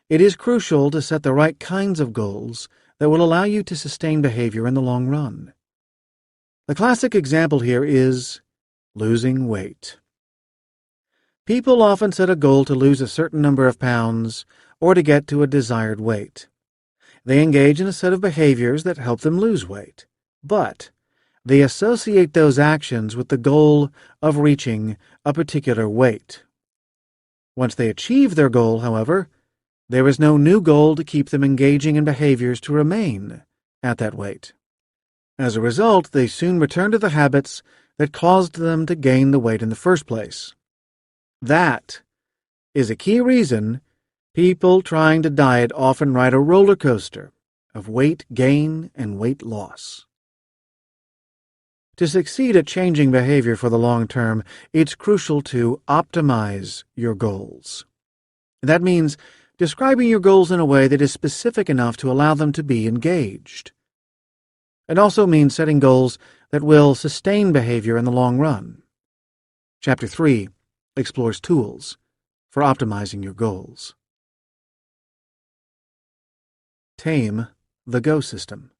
it is crucial to set the right kinds of goals that will allow you to sustain behavior in the long run. The classic example here is losing weight. People often set a goal to lose a certain number of pounds or to get to a desired weight. They engage in a set of behaviors that help them lose weight, but they associate those actions with the goal of reaching a particular weight. Once they achieve their goal, however, there is no new goal to keep them engaging in behaviors to remain at that weight. As a result, they soon return to the habits that caused them to gain the weight in the first place. That is a key reason people trying to diet often ride a roller coaster of weight gain and weight loss. To succeed at changing behavior for the long term, it's crucial to optimize your goals. That means describing your goals in a way that is specific enough to allow them to be engaged. It also means setting goals that will sustain behavior in the long run. Chapter 3 explores tools for optimizing your goals. Tame the go system.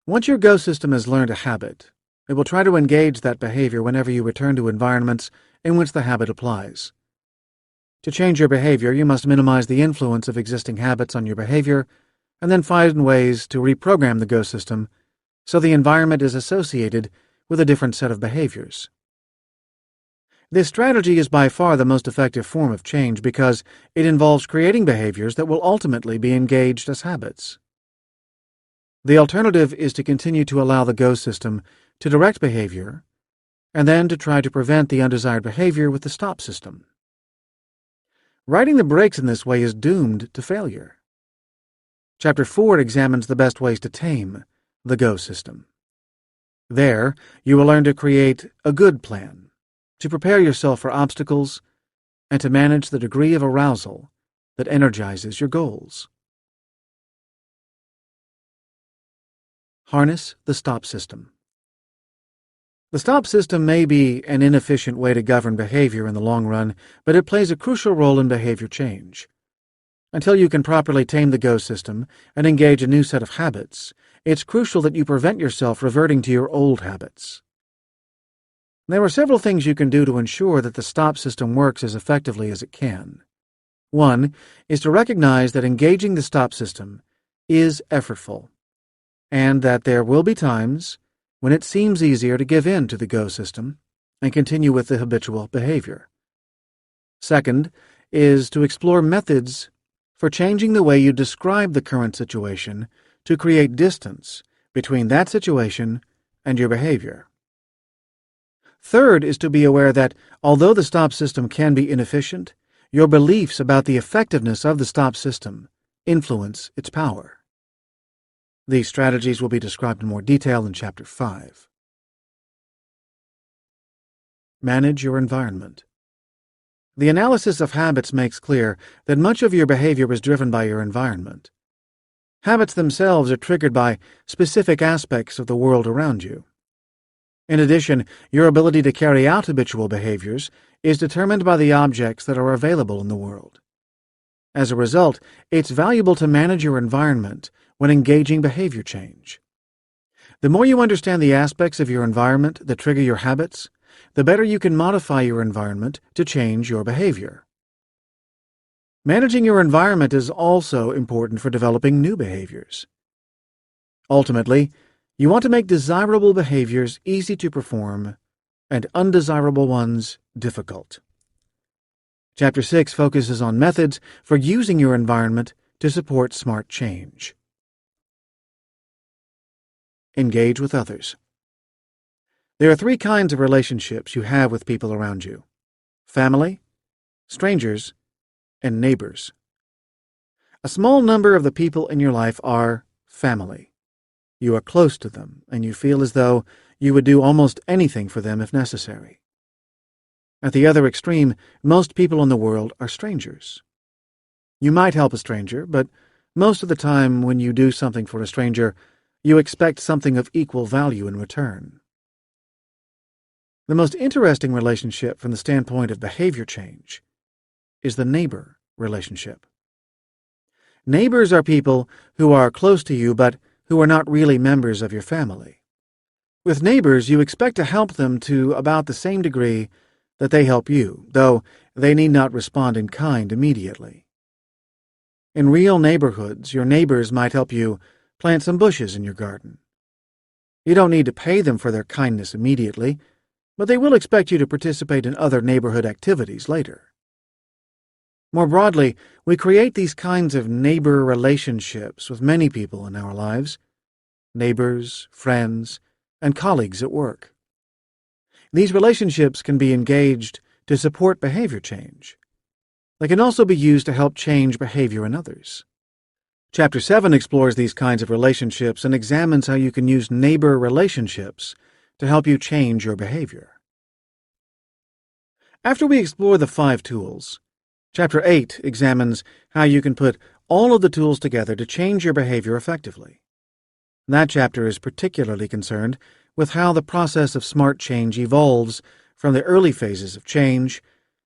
Once your go system has learned a habit, it will try to engage that behavior whenever you return to environments in which the habit applies. To change your behavior, you must minimize the influence of existing habits on your behavior and then find ways to reprogram the Go system so the environment is associated with a different set of behaviors. This strategy is by far the most effective form of change because it involves creating behaviors that will ultimately be engaged as habits. The alternative is to continue to allow the Go system to direct behavior and then to try to prevent the undesired behavior with the Stop system. Riding the brakes in this way is doomed to failure. Chapter 4 examines the best ways to tame the Go system. There, you will learn to create a good plan, to prepare yourself for obstacles, and to manage the degree of arousal that energizes your goals. Harness the Stop system. The Stop system may be an inefficient way to govern behavior in the long run, but it plays a crucial role in behavior change. Until you can properly tame the Go system and engage a new set of habits, it's crucial that you prevent yourself reverting to your old habits. There are several things you can do to ensure that the Stop system works as effectively as it can. One is to recognize that engaging the Stop system is effortful, and that there will be times when it seems easier to give in to the Go system and continue with the habitual behavior. Second is to explore methods for changing the way you describe the current situation to create distance between that situation and your behavior. Third is to be aware that, although the Stop system can be inefficient, your beliefs about the effectiveness of the Stop system influence its power. These strategies will be described in more detail in Chapter 5. Manage your environment. The analysis of habits makes clear that much of your behavior is driven by your environment. Habits themselves are triggered by specific aspects of the world around you. In addition, your ability to carry out habitual behaviors is determined by the objects that are available in the world. As a result, it's valuable to manage your environment when engaging behavior change. The more you understand the aspects of your environment that trigger your habits, the better you can modify your environment to change your behavior. Managing your environment is also important for developing new behaviors. Ultimately, you want to make desirable behaviors easy to perform and undesirable ones difficult. Chapter 6 focuses on methods for using your environment to support smart change. Engage with others. There are 3 kinds of relationships you have with people around you: family, strangers, and neighbors. A small number of the people in your life are family. You are close to them, and you feel as though you would do almost anything for them if necessary. At the other extreme, most people in the world are strangers. You might help a stranger, but most of the time when you do something for a stranger, you expect something of equal value in return. The most interesting relationship from the standpoint of behavior change is the neighbor relationship. Neighbors are people who are close to you but who are not really members of your family. With neighbors, you expect to help them to about the same degree that they help you, though they need not respond in kind immediately. In real neighborhoods, your neighbors might help you plant some bushes in your garden. You don't need to pay them for their kindness immediately, but they will expect you to participate in other neighborhood activities later. More broadly, we create these kinds of neighbor relationships with many people in our lives: neighbors, friends, and colleagues at work. These relationships can be engaged to support behavior change. They can also be used to help change behavior in others. Chapter 7 explores these kinds of relationships and examines how you can use neighbor relationships to help you change your behavior. After we explore the 5 tools, Chapter 8 examines how you can put all of the tools together to change your behavior effectively. That chapter is particularly concerned with how the process of smart change evolves from the early phases of change,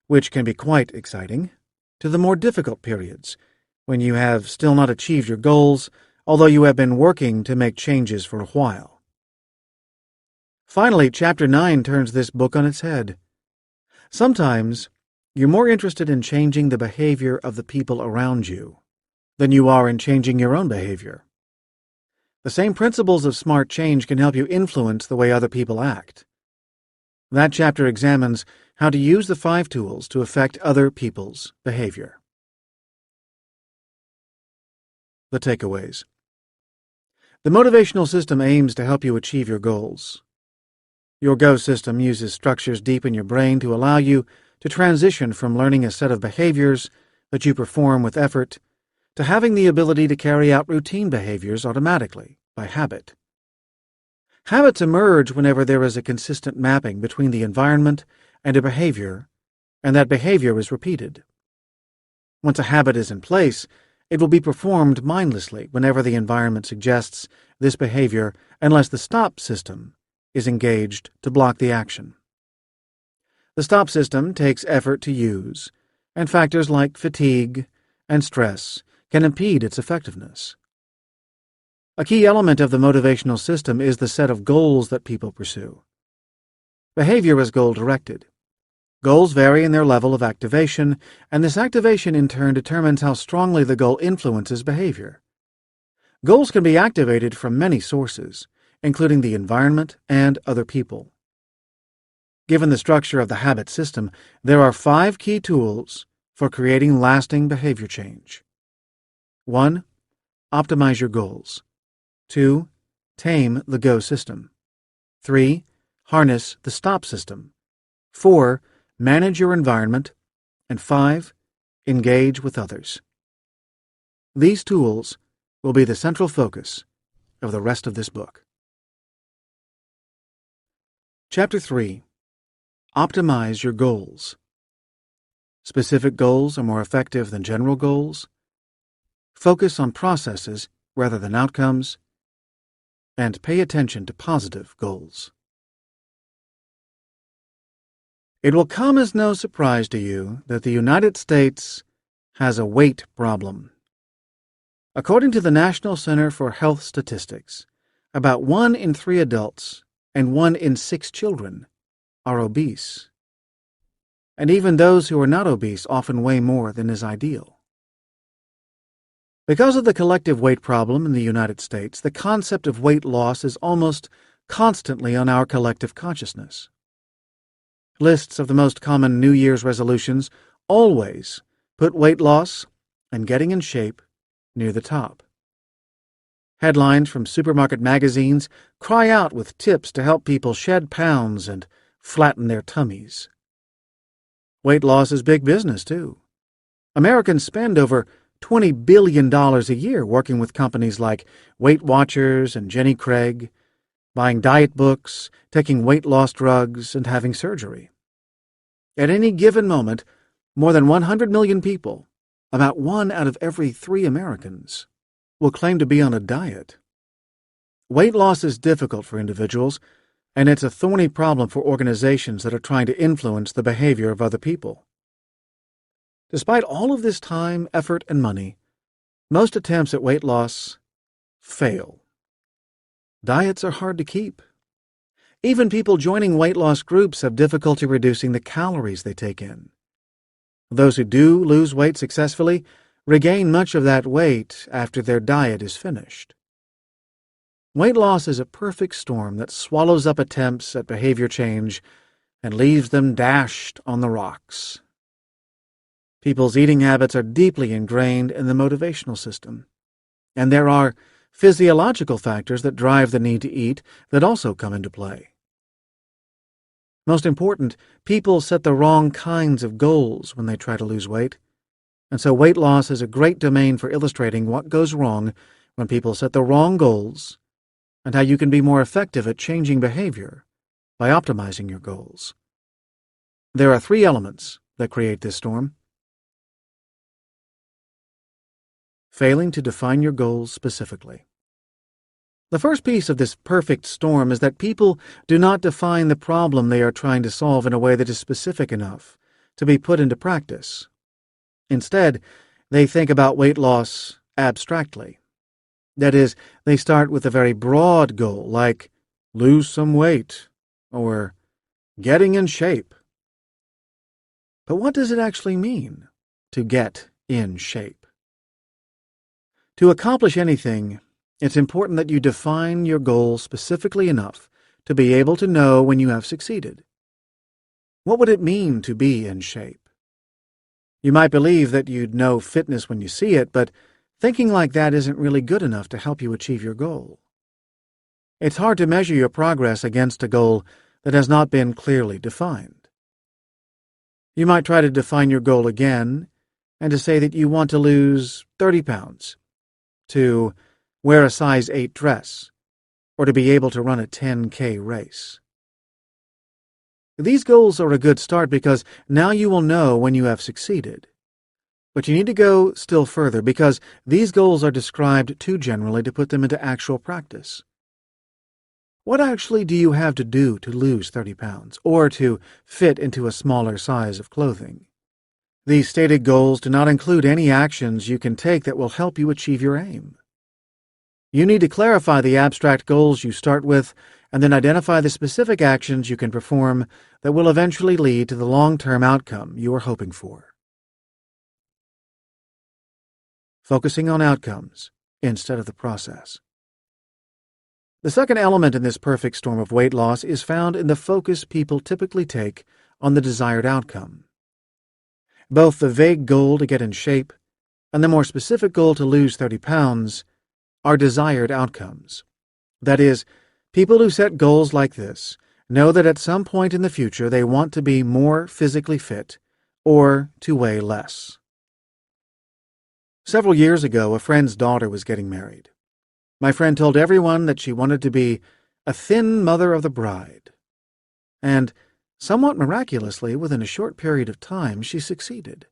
which can be quite exciting, to the more difficult periods, when you have still not achieved your goals, although you have been working to make changes for a while. Finally, Chapter 9 turns this book on its head. Sometimes, You're more interested in changing the behavior of the people around you than you are in changing your own behavior. The same principles of smart change can help you influence the way other people act. That chapter examines how to use the 5 tools to affect other people's behavior. The takeaways. The motivational system aims to help you achieve your goals. Your GO system uses structures deep in your brain to allow you to transition from learning a set of behaviors that you perform with effort to having the ability to carry out routine behaviors automatically, by habit. Habits emerge whenever there is a consistent mapping between the environment and a behavior, and that behavior is repeated. Once a habit is in place, it will be performed mindlessly whenever the environment suggests this behavior unless the stop system is engaged to block the action. The stop system takes effort to use, and factors like fatigue and stress can impede its effectiveness. A key element of the motivational system is the set of goals that people pursue. Behavior is goal-directed. Goals vary in their level of activation, and this activation in turn determines how strongly the goal influences behavior. Goals can be activated from many sources, including the environment and other people. Given the structure of the habit system, there are 5 key tools for creating lasting behavior change. 1. Optimize your goals. 2. Tame the GO system. 3. Harness the stop system. 4. Manage your environment. And 5. Engage with others. These tools will be the central focus of the rest of this book. Chapter 3. Optimize your goals. Specific goals are more effective than general goals. Focus on processes rather than outcomes. And pay attention to positive goals. It will come as no surprise to you that the United States has a weight problem. According to the National Center for Health Statistics, about 1 in 3 adults and 1 in 6 children are obese. And even those who are not obese often weigh more than is ideal. Because of the collective weight problem in the United States, the concept of weight loss is almost constantly on our collective consciousness. Lists of the most common New Year's resolutions always put weight loss and getting in shape near the top. Headlines from supermarket magazines cry out with tips to help people shed pounds and flatten their tummies. Weight loss is big business, too. Americans spend over $20 billion a year working with companies like Weight Watchers and Jenny Craig, buying diet books, taking weight loss drugs, and having surgery. At any given moment, more than 100 million people, about 1 out of every 3 Americans, will claim to be on a diet. Weight loss is difficult for individuals, and it's a thorny problem for organizations that are trying to influence the behavior of other people. Despite all of this time, effort, and money, most attempts at weight loss fail. Diets are hard to keep. Even people joining weight loss groups have difficulty reducing the calories they take in. Those who do lose weight successfully regain much of that weight after their diet is finished. Weight loss is a perfect storm that swallows up attempts at behavior change and leaves them dashed on the rocks. People's eating habits are deeply ingrained in the motivational system, and there are physiological factors that drive the need to eat that also come into play. Most important, people set the wrong kinds of goals when they try to lose weight, and so weight loss is a great domain for illustrating what goes wrong when people set the wrong goals and how you can be more effective at changing behavior by optimizing your goals. There are 3 elements that create this storm. Failing to define your goals specifically. The first piece of this perfect storm is that people do not define the problem they are trying to solve in a way that is specific enough to be put into practice. Instead, they think about weight loss abstractly. That is, they start with a very broad goal like lose some weight or getting in shape. But what does it actually mean to get in shape? To accomplish anything, it's important that you define your goal specifically enough to be able to know when you have succeeded. What would it mean to be in shape? You might believe that you'd know fitness when you see it, but thinking like that isn't really good enough to help you achieve your goal. It's hard to measure your progress against a goal that has not been clearly defined. You might try to define your goal again and to say that you want to lose 30 pounds, to wear a size 8 dress, or to be able to run a 10K race. These goals are a good start because now you will know when you have succeeded. But you need to go still further because these goals are described too generally to put them into actual practice. What actually do you have to do to lose 30 pounds or to fit into a smaller size of clothing? These stated goals do not include any actions you can take that will help you achieve your aim. You need to clarify the abstract goals you start with and then identify the specific actions you can perform that will eventually lead to the long-term outcome you are hoping for. Focusing on outcomes instead of the process. The second element in this perfect storm of weight loss is found in the focus people typically take on the desired outcome. Both the vague goal to get in shape and the more specific goal to lose 30 pounds are desired outcomes. That is, people who set goals like this know that at some point in the future they want to be more physically fit or to weigh less. Several years ago, a friend's daughter was getting married. My friend told everyone that she wanted to be a thin mother of the bride. And, somewhat miraculously, within a short period of time, she succeeded.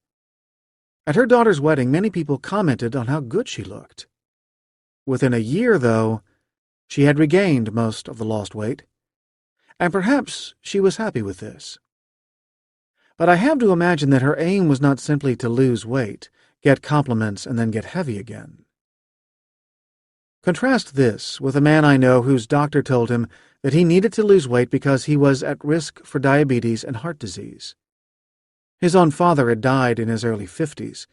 At her daughter's wedding, many people commented on how good she looked. Within a year, though, she had regained most of the lost weight, and perhaps she was happy with this. But I have to imagine that her aim was not simply to lose weight, get compliments, and then get heavy again. Contrast this with a man I know whose doctor told him that he needed to lose weight because he was at risk for diabetes and heart disease. His own father had died in his early 50s,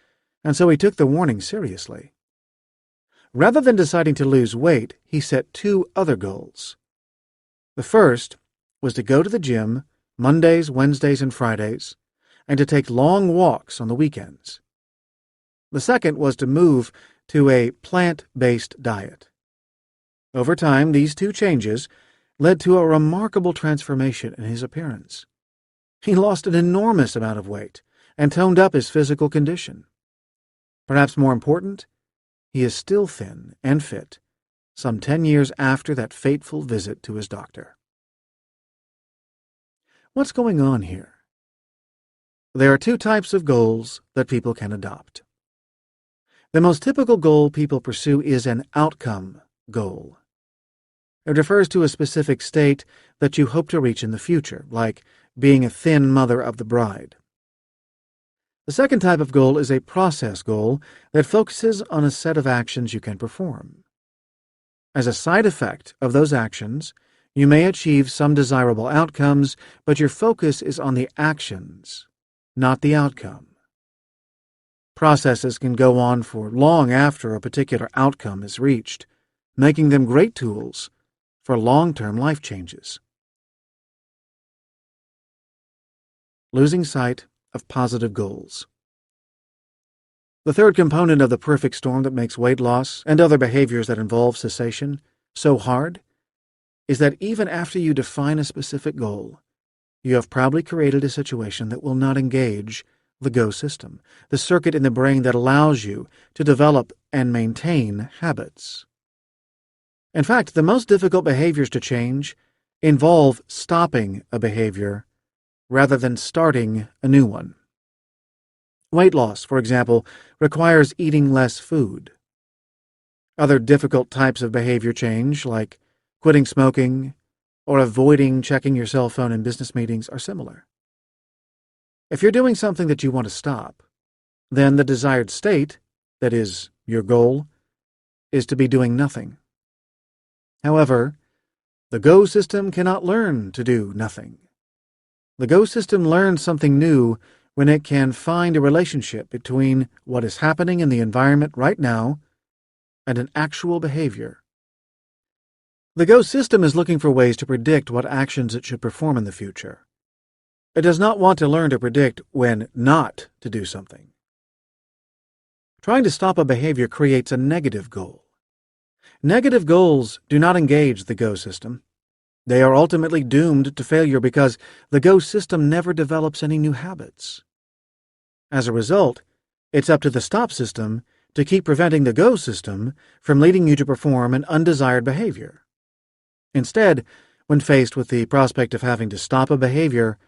and so he took the warning seriously. Rather than deciding to lose weight, he set two other goals. The first was to go to the gym Mondays, Wednesdays, and Fridays, and to take long walks on the weekends. The second was to move to a plant-based diet. Over time, these two changes led to a remarkable transformation in his appearance. He lost an enormous amount of weight and toned up his physical condition. Perhaps more important, he is still thin and fit, some 10 years after that fateful visit to his doctor. What's going on here? There are two types of goals that people can adopt. The most typical goal people pursue is an outcome goal. It refers to a specific state that you hope to reach in the future, like being a thin mother of the bride. The second type of goal is a process goal that focuses on a set of actions you can perform. As a side effect of those actions, you may achieve some desirable outcomes, but your focus is on the actions, not the outcome. Processes can go on for long after a particular outcome is reached, making them great tools for long-term life changes. Losing sight of positive goals. The third component of the perfect storm that makes weight loss and other behaviors that involve cessation so hard is that even after you define a specific goal, you have probably created a situation that will not engage the go system, the circuit in the brain that allows you to develop and maintain habits. In fact, the most difficult behaviors to change involve stopping a behavior rather than starting a new one. Weight loss, for example, requires eating less food. Other difficult types of behavior change, like quitting smoking or avoiding checking your cell phone in business meetings, are similar. If you're doing something that you want to stop, then the desired state, that is, your goal, is to be doing nothing. However, the go system cannot learn to do nothing. The go system learns something new when it can find a relationship between what is happening in the environment right now and an actual behavior. The Go system is looking for ways to predict what actions it should perform in the future. It does not want to learn to predict when not to do something. Trying to stop a behavior creates a negative goal. Negative goals do not engage the Go system. They are ultimately doomed to failure because the Go system never develops any new habits. As a result, it's up to the Stop system to keep preventing the Go system from leading you to perform an undesired behavior. Instead, when faced with the prospect of having to stop a behavior,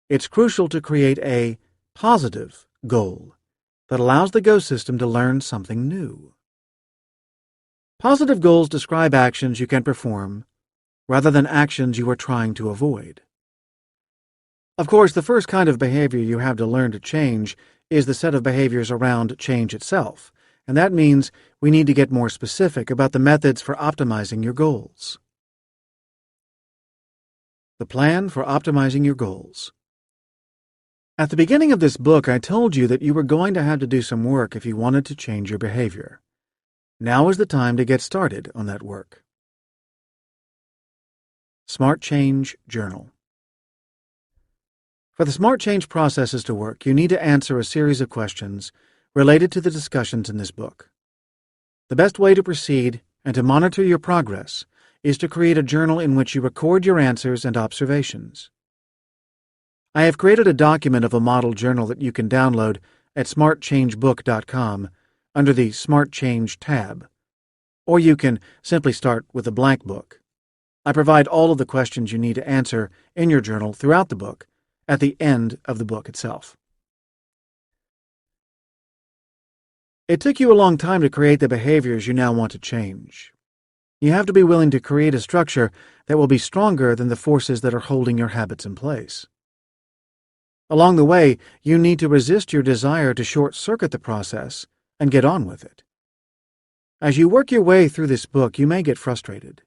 it's crucial to create a positive goal that allows the Go system to learn something new. Positive goals describe actions you can perform rather than actions you are trying to avoid. Of course, the first kind of behavior you have to learn to change is the set of behaviors around change itself, and that means we need to get more specific about the methods for optimizing your goals. The plan for optimizing your goals. At the beginning of this book, I told you that you were going to have to do some work if you wanted to change your behavior. Now is the time to get started on that work. Smart Change Journal. For the Smart Change processes to work, you need to answer a series of questions related to the discussions in this book. The best way to proceed and to monitor your progress is to create a journal in which you record your answers and observations. I have created a document of a model journal that you can download at smartchangebook.com under the Smart Change tab, or you can simply start with a blank book. I provide all of the questions you need to answer in your journal throughout the book at the end of the book itself. It took you a long time to create the behaviors you now want to change. You have to be willing to create a structure that will be stronger than the forces that are holding your habits in place. Along the way, you need to resist your desire to short-circuit the process and get on with it. As you work your way through this book, you may get frustrated.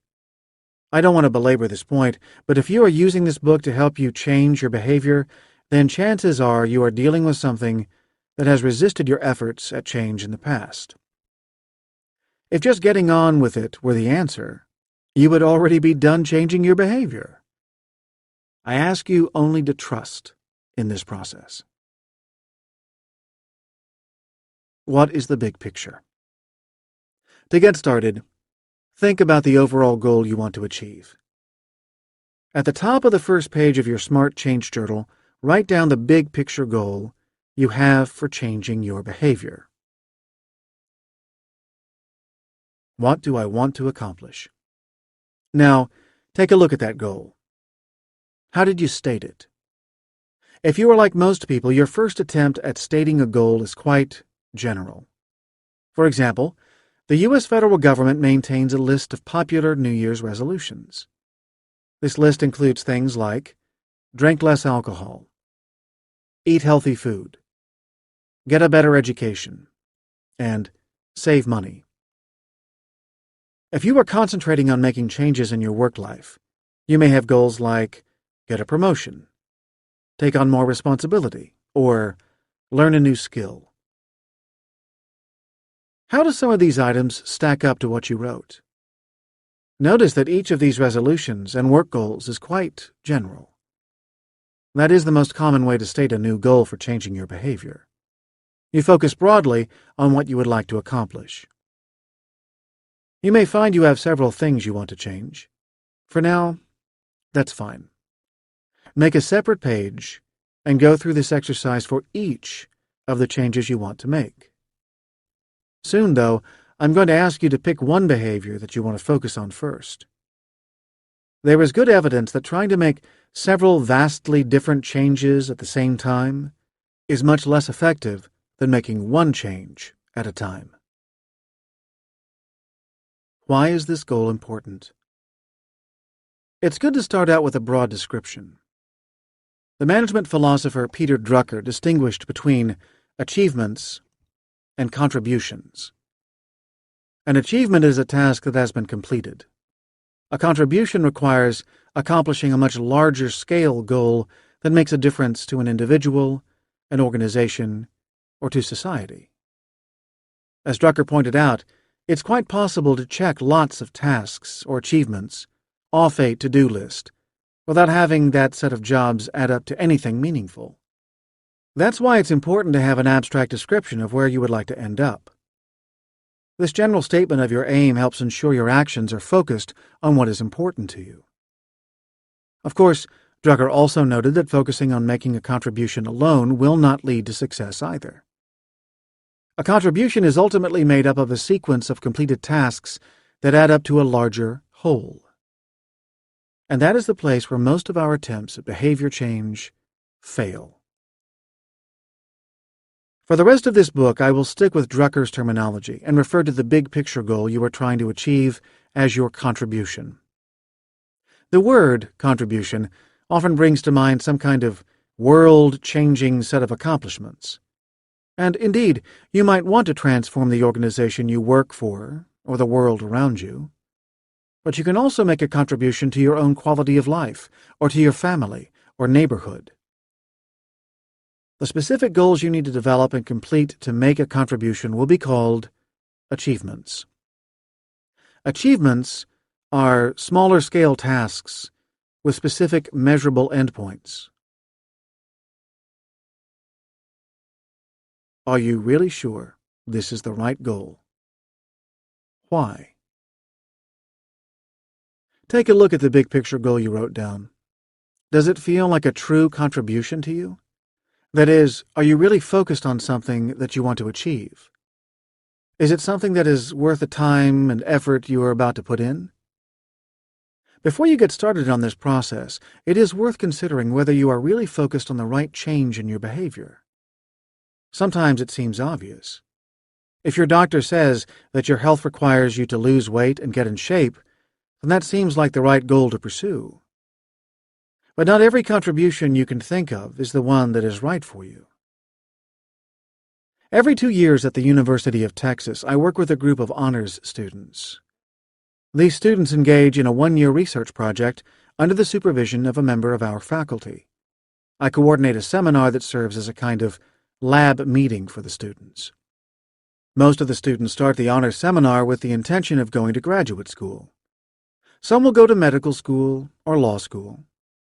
I don't want to belabor this point, but if you are using this book to help you change your behavior, then chances are you are dealing with something that has resisted your efforts at change in the past. If just getting on with it were the answer, you would already be done changing your behavior. I ask you only to trust in this process. What is the big picture? To get started, think about the overall goal you want to achieve. At the top of the first page of your Smart Change Journal, write down the big picture goal you have for changing your behavior. What do I want to accomplish? Now, take a look at that goal. How did you state it? If you are like most people, your first attempt at stating a goal is quite general. For example, the U.S. federal government maintains a list of popular New Year's resolutions. This list includes things like drink less alcohol, eat healthy food, get a better education, and save money. If you are concentrating on making changes in your work life, you may have goals like get a promotion, take on more responsibility, or learn a new skill. How do some of these items stack up to what you wrote? Notice that each of these resolutions and work goals is quite general. That is the most common way to state a new goal for changing your behavior. You focus broadly on what you would like to accomplish. You may find you have several things you want to change. For now, that's fine. Make a separate page and go through this exercise for each of the changes you want to make. Soon, though, I'm going to ask you to pick one behavior that you want to focus on first. There is good evidence that trying to make several vastly different changes at the same time is much less effective than making one change at a time. Why is this goal important? It's good to start out with a broad description. The management philosopher Peter Drucker distinguished between achievements and contributions. An achievement is a task that has been completed. A contribution requires accomplishing a much larger scale goal that makes a difference to an individual, an organization, or to society. As Drucker pointed out, it's quite possible to check lots of tasks or achievements off a to-do list without having that set of jobs add up to anything meaningful. That's why it's important to have an abstract description of where you would like to end up. This general statement of your aim helps ensure your actions are focused on what is important to you. Of course, Drucker also noted that focusing on making a contribution alone will not lead to success either. A contribution is ultimately made up of a sequence of completed tasks that add up to a larger whole. And that is the place where most of our attempts at behavior change fail. For the rest of this book, I will stick with Drucker's terminology and refer to the big picture goal you are trying to achieve as your contribution. The word contribution often brings to mind some kind of world-changing set of accomplishments. And indeed, you might want to transform the organization you work for or the world around you. But you can also make a contribution to your own quality of life or to your family or neighborhood. The specific goals you need to develop and complete to make a contribution will be called achievements. Achievements are smaller-scale tasks with specific measurable endpoints. Are you really sure this is the right goal? Why? Take a look at the big picture goal you wrote down. Does it feel like a true contribution to you? That is, are you really focused on something that you want to achieve? Is it something that is worth the time and effort you are about to put in? Before you get started on this process, it is worth considering whether you are really focused on the right change in your behavior. Sometimes it seems obvious. If your doctor says that your health requires you to lose weight and get in shape, then that seems like the right goal to pursue. But not every contribution you can think of is the one that is right for you. Every 2 years at the University of Texas, I work with a group of honors students. These students engage in a 1-year research project under the supervision of a member of our faculty. I coordinate a seminar that serves as a kind of lab meeting for the students. Most of the students start the honors seminar with the intention of going to graduate school. Some will go to medical school or law school.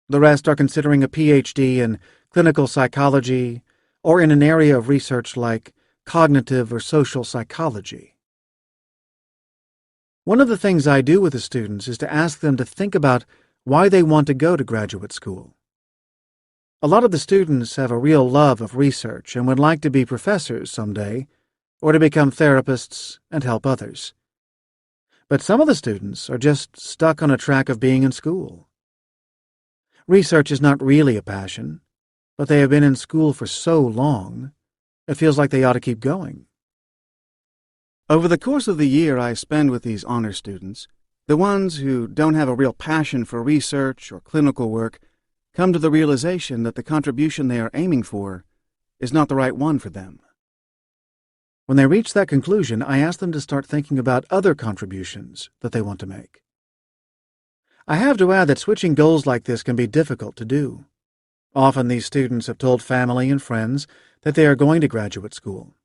The rest are considering a PhD in clinical psychology or in an area of research like cognitive or social psychology. One of the things I do with the students is to ask them to think about why they want to go to graduate school. A lot of the students have a real love of research and would like to be professors someday, or to become therapists and help others. But some of the students are just stuck on a track of being in school. Research is not really a passion, but they have been in school for so long, it feels like they ought to keep going. Over the course of the year I spend with these honor students, the ones who don't have a real passion for research or clinical work come to the realization that the contribution they are aiming for is not the right one for them. When they reach that conclusion, I ask them to start thinking about other contributions that they want to make. I have to add that switching goals like this can be difficult to do. Often these students have told family and friends that they are going to graduate school.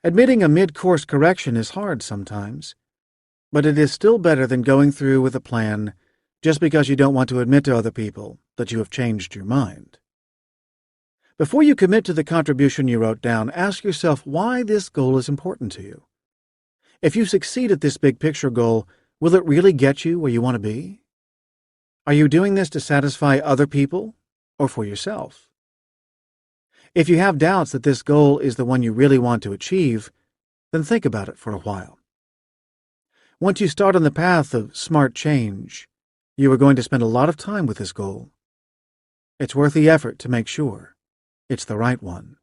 Admitting a mid-course correction is hard sometimes, but it is still better than going through with a plan just because you don't want to admit to other people that you have changed your mind. Before you commit to the contribution you wrote down, ask yourself why this goal is important to you. If you succeed at this big-picture goal, will it really get you where you want to be? Are you doing this to satisfy other people or for yourself? If you have doubts that this goal is the one you really want to achieve, then think about it for a while. Once you start on the path of smart change, you are going to spend a lot of time with this goal. It's worth the effort to make sure it's the right one.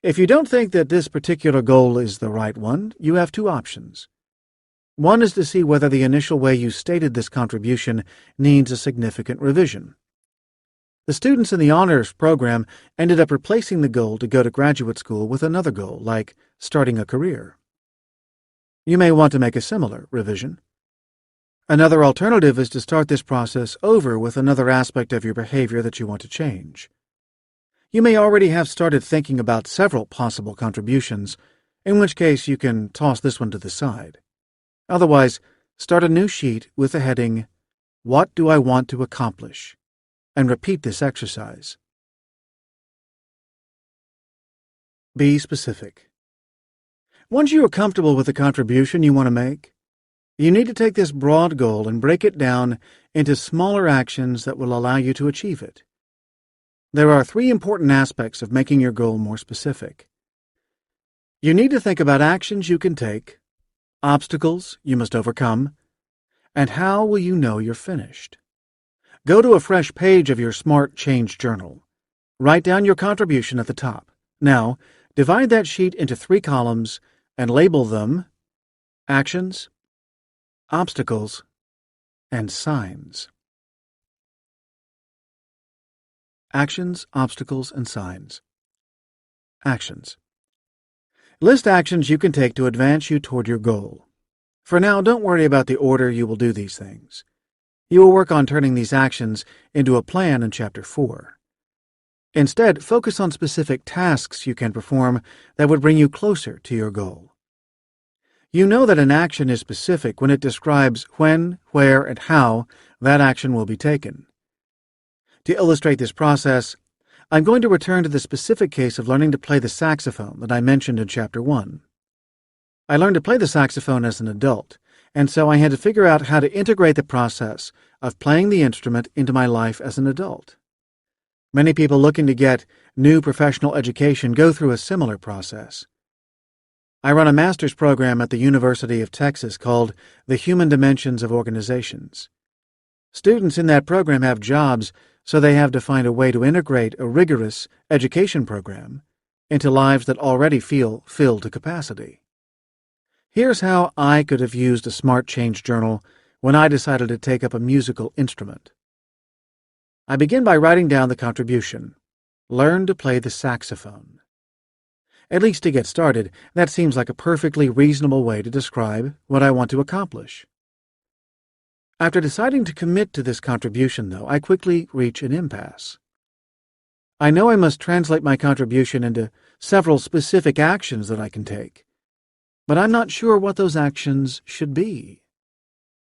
If you don't think that this particular goal is the right one, you have 2 options. One is to see whether the initial way you stated this contribution needs a significant revision. The students in the honors program ended up replacing the goal to go to graduate school with another goal, like starting a career. You may want to make a similar revision. Another alternative is to start this process over with another aspect of your behavior that you want to change. You may already have started thinking about several possible contributions, in which case you can toss this one to the side. Otherwise, start a new sheet with the heading, "What do I want to accomplish?" and repeat this exercise. Be specific. Once you are comfortable with the contribution you want to make, you need to take this broad goal and break it down into smaller actions that will allow you to achieve it. There are 3 important aspects of making your goal more specific. You need to think about actions you can take, obstacles you must overcome, and how will you know you're finished. Go to a fresh page of your Smart Change Journal. Write down your contribution at the top. Now, divide that sheet into 3 columns and label them Actions, Obstacles, and Signs. Actions, Obstacles, and Signs. Actions. List actions you can take to advance you toward your goal. For now, don't worry about the order you will do these things. You will work on turning these actions into a plan in Chapter 4. Instead, focus on specific tasks you can perform that would bring you closer to your goal. You know that an action is specific when it describes when, where, and how that action will be taken. To illustrate this process, I'm going to return to the specific case of learning to play the saxophone that I mentioned in Chapter 1. I learned to play the saxophone as an adult, and so I had to figure out how to integrate the process of playing the instrument into my life as an adult. Many people looking to get new professional education go through a similar process. I run a master's program at the University of Texas called The Human Dimensions of Organizations. Students in that program have jobs, so they have to find a way to integrate a rigorous education program into lives that already feel filled to capacity. Here's how I could have used a Smart Change Journal when I decided to take up a musical instrument. I begin by writing down the contribution. Learn to play the saxophone. At least to get started, that seems like a perfectly reasonable way to describe what I want to accomplish. After deciding to commit to this contribution, though, I quickly reach an impasse. I know I must translate my contribution into several specific actions that I can take, but I'm not sure what those actions should be.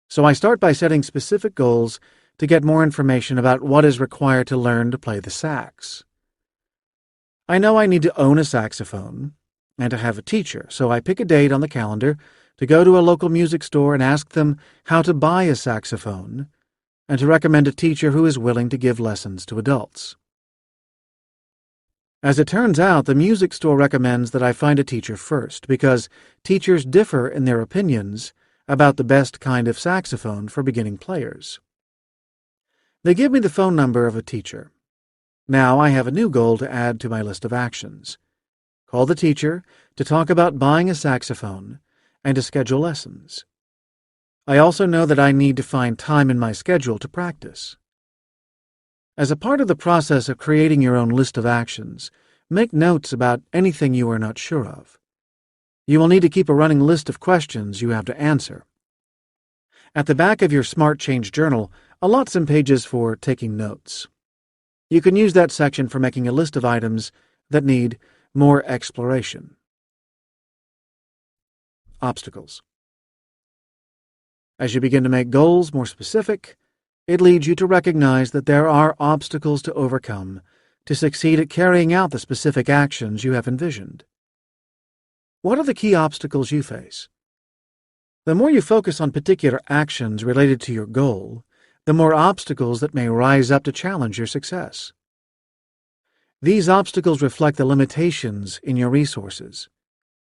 So I start by setting specific goals to get more information about what is required to learn to play the sax. I know I need to own a saxophone and to have a teacher, so I pick a date on the calendar to go to a local music store and ask them how to buy a saxophone and to recommend a teacher who is willing to give lessons to adults. As it turns out, the music store recommends that I find a teacher first because teachers differ in their opinions about the best kind of saxophone for beginning players. They give me the phone number of a teacher. Now I have a new goal to add to my list of actions. Call the teacher to talk about buying a saxophone and to schedule lessons. I also know that I need to find time in my schedule to practice. As a part of the process of creating your own list of actions, make notes about anything you are not sure of. You will need to keep a running list of questions you have to answer. At the back of your Smart Change Journal, allot some pages for taking notes. You can use that section for making a list of items that need more exploration. Obstacles. As you begin to make goals more specific, it leads you to recognize that there are obstacles to overcome to succeed at carrying out the specific actions you have envisioned. What are the key obstacles you face? The more you focus on particular actions related to your goal, the more obstacles that may rise up to challenge your success. These obstacles reflect the limitations in your resources,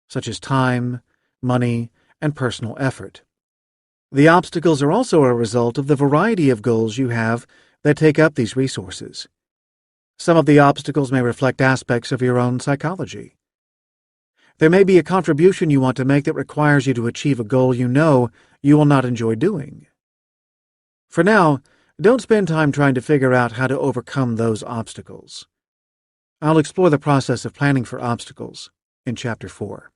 such as time, money, and personal effort. The obstacles are also a result of the variety of goals you have that take up these resources. Some of the obstacles may reflect aspects of your own psychology. There may be a contribution you want to make that requires you to achieve a goal you know you will not enjoy doing. For now, don't spend time trying to figure out how to overcome those obstacles. I'll explore the process of planning for obstacles in Chapter 4.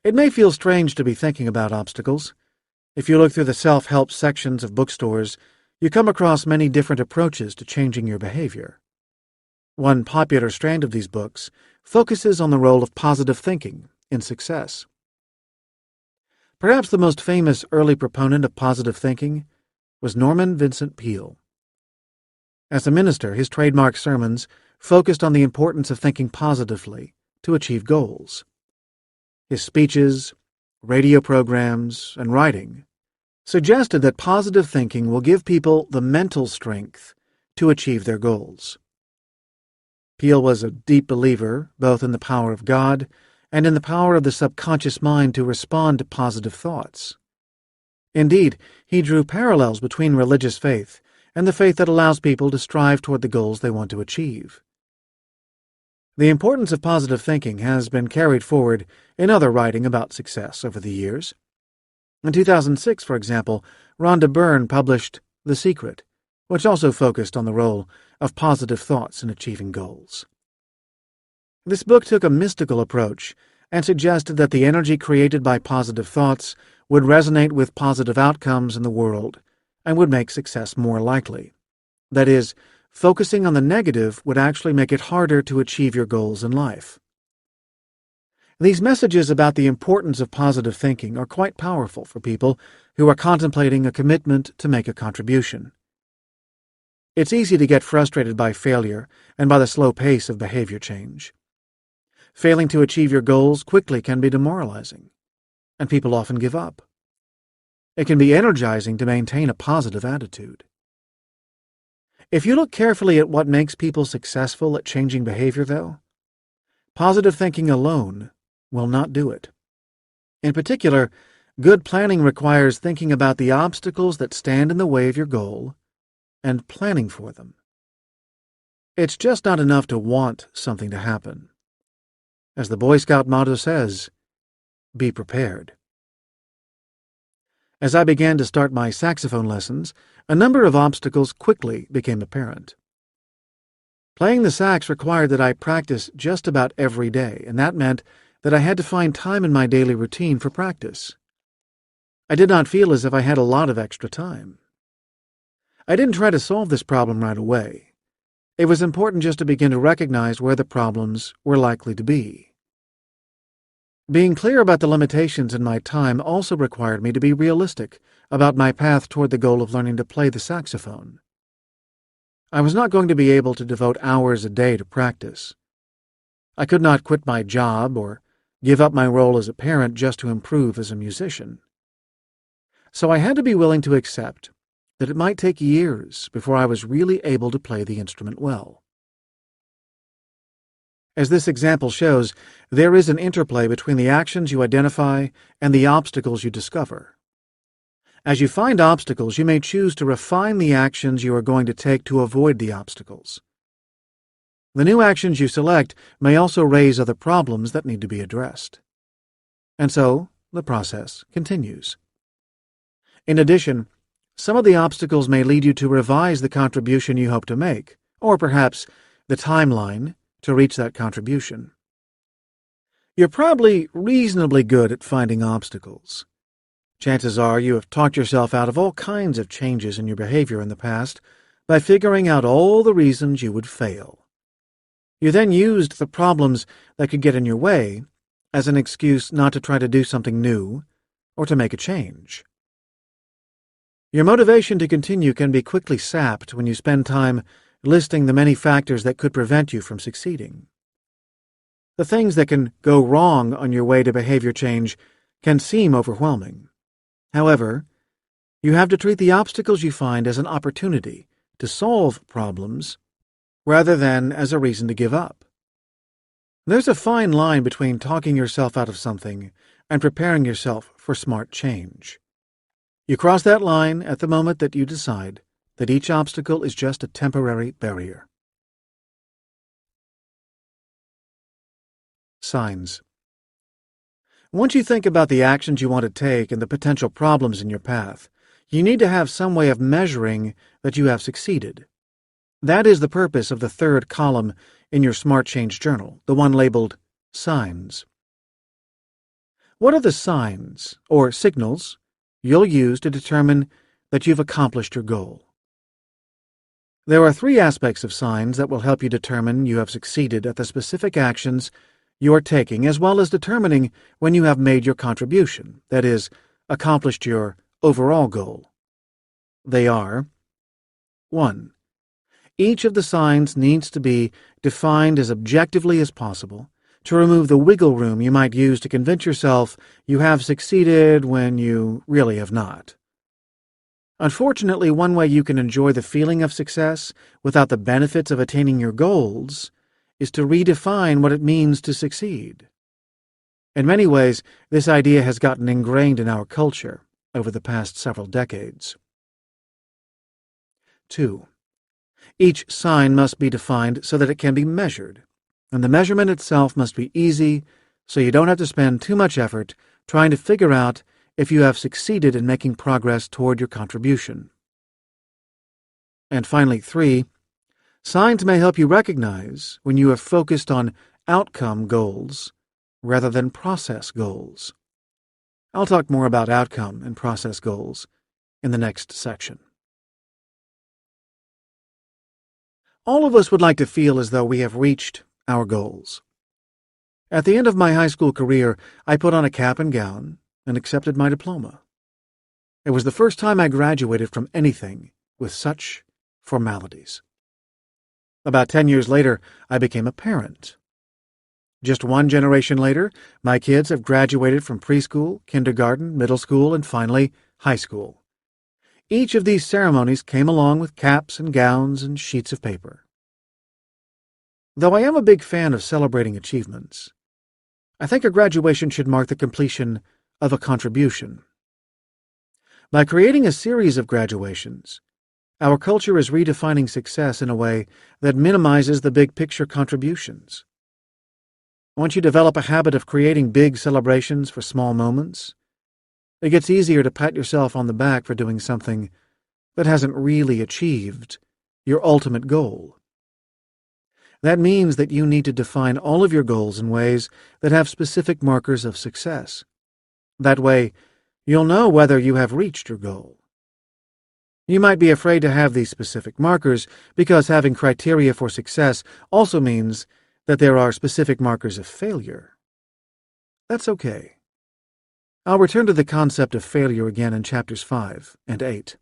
It may feel strange to be thinking about obstacles. If you look through the self-help sections of bookstores, you come across many different approaches to changing your behavior. One popular strand of these books focuses on the role of positive thinking in success. Perhaps the most famous early proponent of positive thinking was Norman Vincent Peale. As a minister, his trademark sermons focused on the importance of thinking positively to achieve goals. His speeches, radio programs, and writing suggested that positive thinking will give people the mental strength to achieve their goals. Peale was a deep believer both in the power of God and in the power of the subconscious mind to respond to positive thoughts. Indeed, he drew parallels between religious faith and the faith that allows people to strive toward the goals they want to achieve. The importance of positive thinking has been carried forward in other writing about success over the years. In 2006, for example, Rhonda Byrne published The Secret, which also focused on the role of positive thoughts in achieving goals. This book took a mystical approach and suggested that the energy created by positive thoughts would resonate with positive outcomes in the world and would make success more likely. That is, focusing on the negative would actually make it harder to achieve your goals in life. These messages about the importance of positive thinking are quite powerful for people who are contemplating a commitment to make a contribution. It's easy to get frustrated by failure and by the slow pace of behavior change. Failing to achieve your goals quickly can be demoralizing, and people often give up. It can be energizing to maintain a positive attitude. If you look carefully at what makes people successful at changing behavior, though, positive thinking alone will not do it. In particular, good planning requires thinking about the obstacles that stand in the way of your goal and planning for them. It's just not enough to want something to happen. As the Boy Scout motto says, be prepared. As I began to start my saxophone lessons, a number of obstacles quickly became apparent. Playing the sax required that I practice just about every day, and that meant that I had to find time in my daily routine for practice. I did not feel as if I had a lot of extra time. I didn't try to solve this problem right away. It was important just to begin to recognize where the problems were likely to be. Being clear about the limitations in my time also required me to be realistic about my path toward the goal of learning to play the saxophone. I was not going to be able to devote hours a day to practice. I could not quit my job or give up my role as a parent just to improve as a musician. So I had to be willing to accept that it might take years before I was really able to play the instrument well. As this example shows, there is an interplay between the actions you identify and the obstacles you discover. As you find obstacles, you may choose to refine the actions you are going to take to avoid the obstacles. The new actions you select may also raise other problems that need to be addressed. And so, the process continues. In addition, some of the obstacles may lead you to revise the contribution you hope to make, or perhaps the timeline to reach that contribution. You're probably reasonably good at finding obstacles. Chances are you have talked yourself out of all kinds of changes in your behavior in the past by figuring out all the reasons you would fail. You then used the problems that could get in your way as an excuse not to try to do something new or to make a change. Your motivation to continue can be quickly sapped when you spend time listing the many factors that could prevent you from succeeding. The things that can go wrong on your way to behavior change can seem overwhelming. However, you have to treat the obstacles you find as an opportunity to solve problems rather than as a reason to give up. There's a fine line between talking yourself out of something and preparing yourself for smart change. You cross that line at the moment that you decide that each obstacle is just a temporary barrier. Signs. Once you think about the actions you want to take and the potential problems in your path, you need to have some way of measuring that you have succeeded. That is the purpose of the third column in your Smart Change Journal, the one labeled Signs. What are the signs, or signals, you'll use to determine that you've accomplished your goal? There are three aspects of signs that will help you determine you have succeeded at the specific actions you are taking, as well as determining when you have made your contribution, that is, accomplished your overall goal. They are: 1. Each of the signs needs to be defined as objectively as possible to remove the wiggle room you might use to convince yourself you have succeeded when you really have not. Unfortunately, one way you can enjoy the feeling of success without the benefits of attaining your goals is to redefine what it means to succeed. In many ways, this idea has gotten ingrained in our culture over the past several decades. 2. Each sign must be defined so that it can be measured, and the measurement itself must be easy so you don't have to spend too much effort trying to figure out if you have succeeded in making progress toward your contribution. And finally, 3. Signs may help you recognize when you have focused on outcome goals rather than process goals. I'll talk more about outcome and process goals in the next section. All of us would like to feel as though we have reached our goals. At the end of my high school career, I put on a cap and gown and accepted my diploma. It was the first time I graduated from anything with such formalities. About 10 years later, I became a parent. Just one generation later, my kids have graduated from preschool, kindergarten, middle school, and finally, high school. Each of these ceremonies came along with caps and gowns and sheets of paper. Though I am a big fan of celebrating achievements, I think a graduation should mark the completion of a contribution. By creating a series of graduations, our culture is redefining success in a way that minimizes the big-picture contributions. Once you develop a habit of creating big celebrations for small moments, it gets easier to pat yourself on the back for doing something that hasn't really achieved your ultimate goal. That means that you need to define all of your goals in ways that have specific markers of success. That way, you'll know whether you have reached your goal. You might be afraid to have these specific markers because having criteria for success also means that there are specific markers of failure. That's okay. I'll return to the concept of failure again in chapters 5 and 8.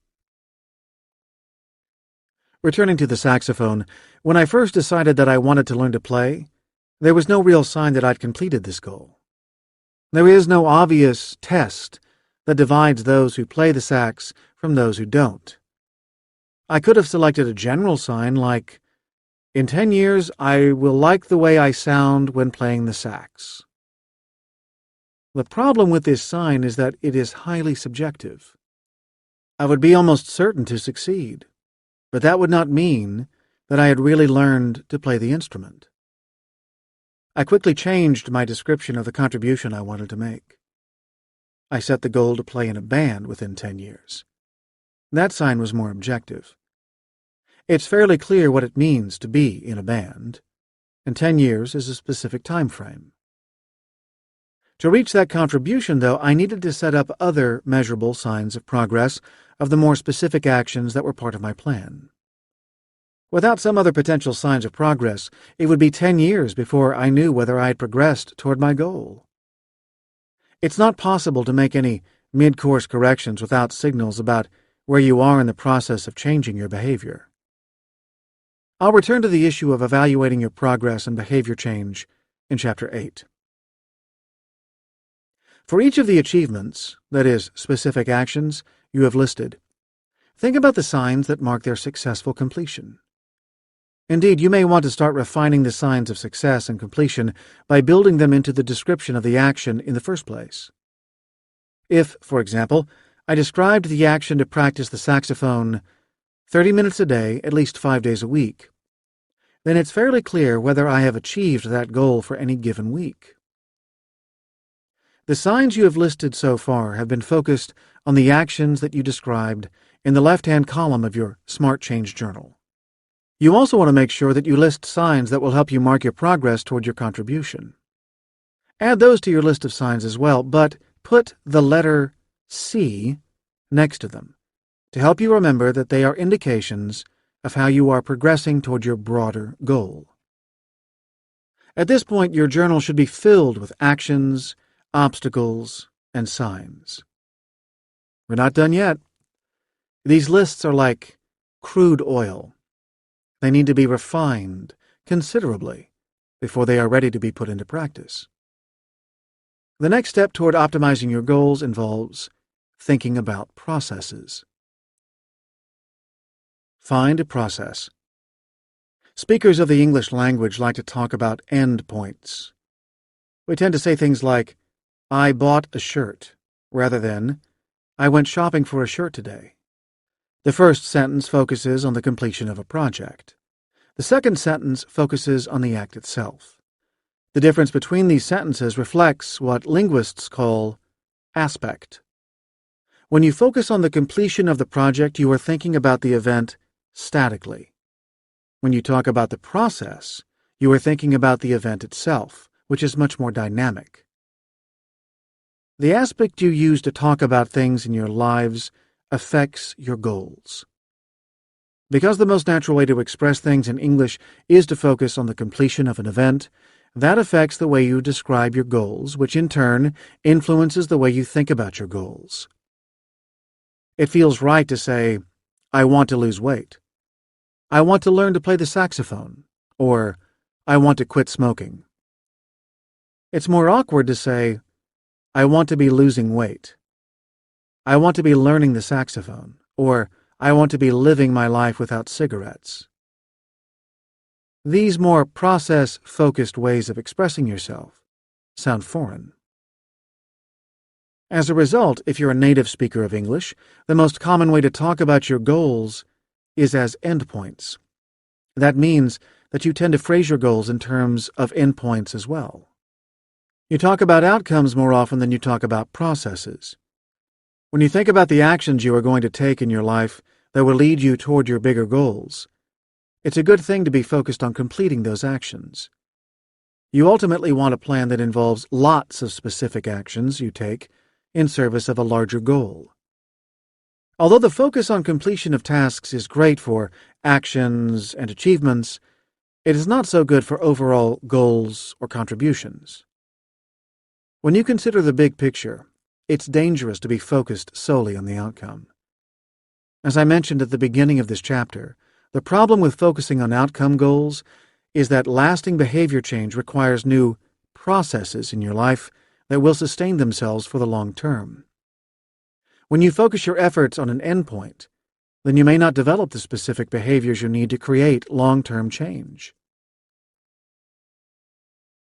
Returning to the saxophone, when I first decided that I wanted to learn to play, there was no real sign that I'd completed this goal. There is no obvious test that divides those who play the sax from those who don't. I could have selected a general sign like, "In 10 years, I will like the way I sound when playing the sax." The problem with this sign is that it is highly subjective. I would be almost certain to succeed, but that would not mean that I had really learned to play the instrument. I quickly changed my description of the contribution I wanted to make. I set the goal to play in a band within 10 years. That sign was more objective. It's fairly clear what it means to be in a band, and 10 years is a specific time frame. To reach that contribution, though, I needed to set up other measurable signs of progress of the more specific actions that were part of my plan. Without some other potential signs of progress, it would be 10 years before I knew whether I had progressed toward my goal. It's not possible to make any mid-course corrections without signals about where you are in the process of changing your behavior. I'll return to the issue of evaluating your progress and behavior change in Chapter 8. For each of the achievements, that is, specific actions, you have listed, think about the signs that mark their successful completion. Indeed, you may want to start refining the signs of success and completion by building them into the description of the action in the first place. If, for example, I described the action to practice the saxophone 30 minutes a day, at least 5 days a week, then it's fairly clear whether I have achieved that goal for any given week. The signs you have listed so far have been focused on the actions that you described in the left-hand column of your Smart Change Journal. You also want to make sure that you list signs that will help you mark your progress toward your contribution. Add those to your list of signs as well, but put the letter C next to them to help you remember that they are indications of how you are progressing toward your broader goal. At this point, your journal should be filled with actions, obstacles, and signs. We're not done yet. These lists are like crude oil. They need to be refined considerably before they are ready to be put into practice. The next step toward optimizing your goals involves thinking about processes. Find a process. Speakers of the English language like to talk about endpoints. We tend to say things like, I bought a shirt, rather than, I went shopping for a shirt today. The first sentence focuses on the completion of a project. The second sentence focuses on the act itself. The difference between these sentences reflects what linguists call aspect. When you focus on the completion of the project, you are thinking about the event statically. When you talk about the process, you are thinking about the event itself, which is much more dynamic. The aspect you use to talk about things in your lives affects your goals. Because the most natural way to express things in English is to focus on the completion of an event, that affects the way you describe your goals, which in turn influences the way you think about your goals. It feels right to say, I want to lose weight. I want to learn to play the saxophone, or I want to quit smoking. It's more awkward to say, I want to be losing weight. I want to be learning the saxophone, or I want to be living my life without cigarettes. These more process-focused ways of expressing yourself sound foreign. As a result, if you're a native speaker of English, the most common way to talk about your goals is as endpoints. That means that you tend to phrase your goals in terms of endpoints as well. You talk about outcomes more often than you talk about processes. When you think about the actions you are going to take in your life that will lead you toward your bigger goals, it's a good thing to be focused on completing those actions. You ultimately want a plan that involves lots of specific actions you take in service of a larger goal. Although the focus on completion of tasks is great for actions and achievements, it is not so good for overall goals or contributions. When you consider the big picture, it's dangerous to be focused solely on the outcome. As I mentioned at the beginning of this chapter, the problem with focusing on outcome goals is that lasting behavior change requires new processes in your life that will sustain themselves for the long term. When you focus your efforts on an endpoint, then you may not develop the specific behaviors you need to create long-term change.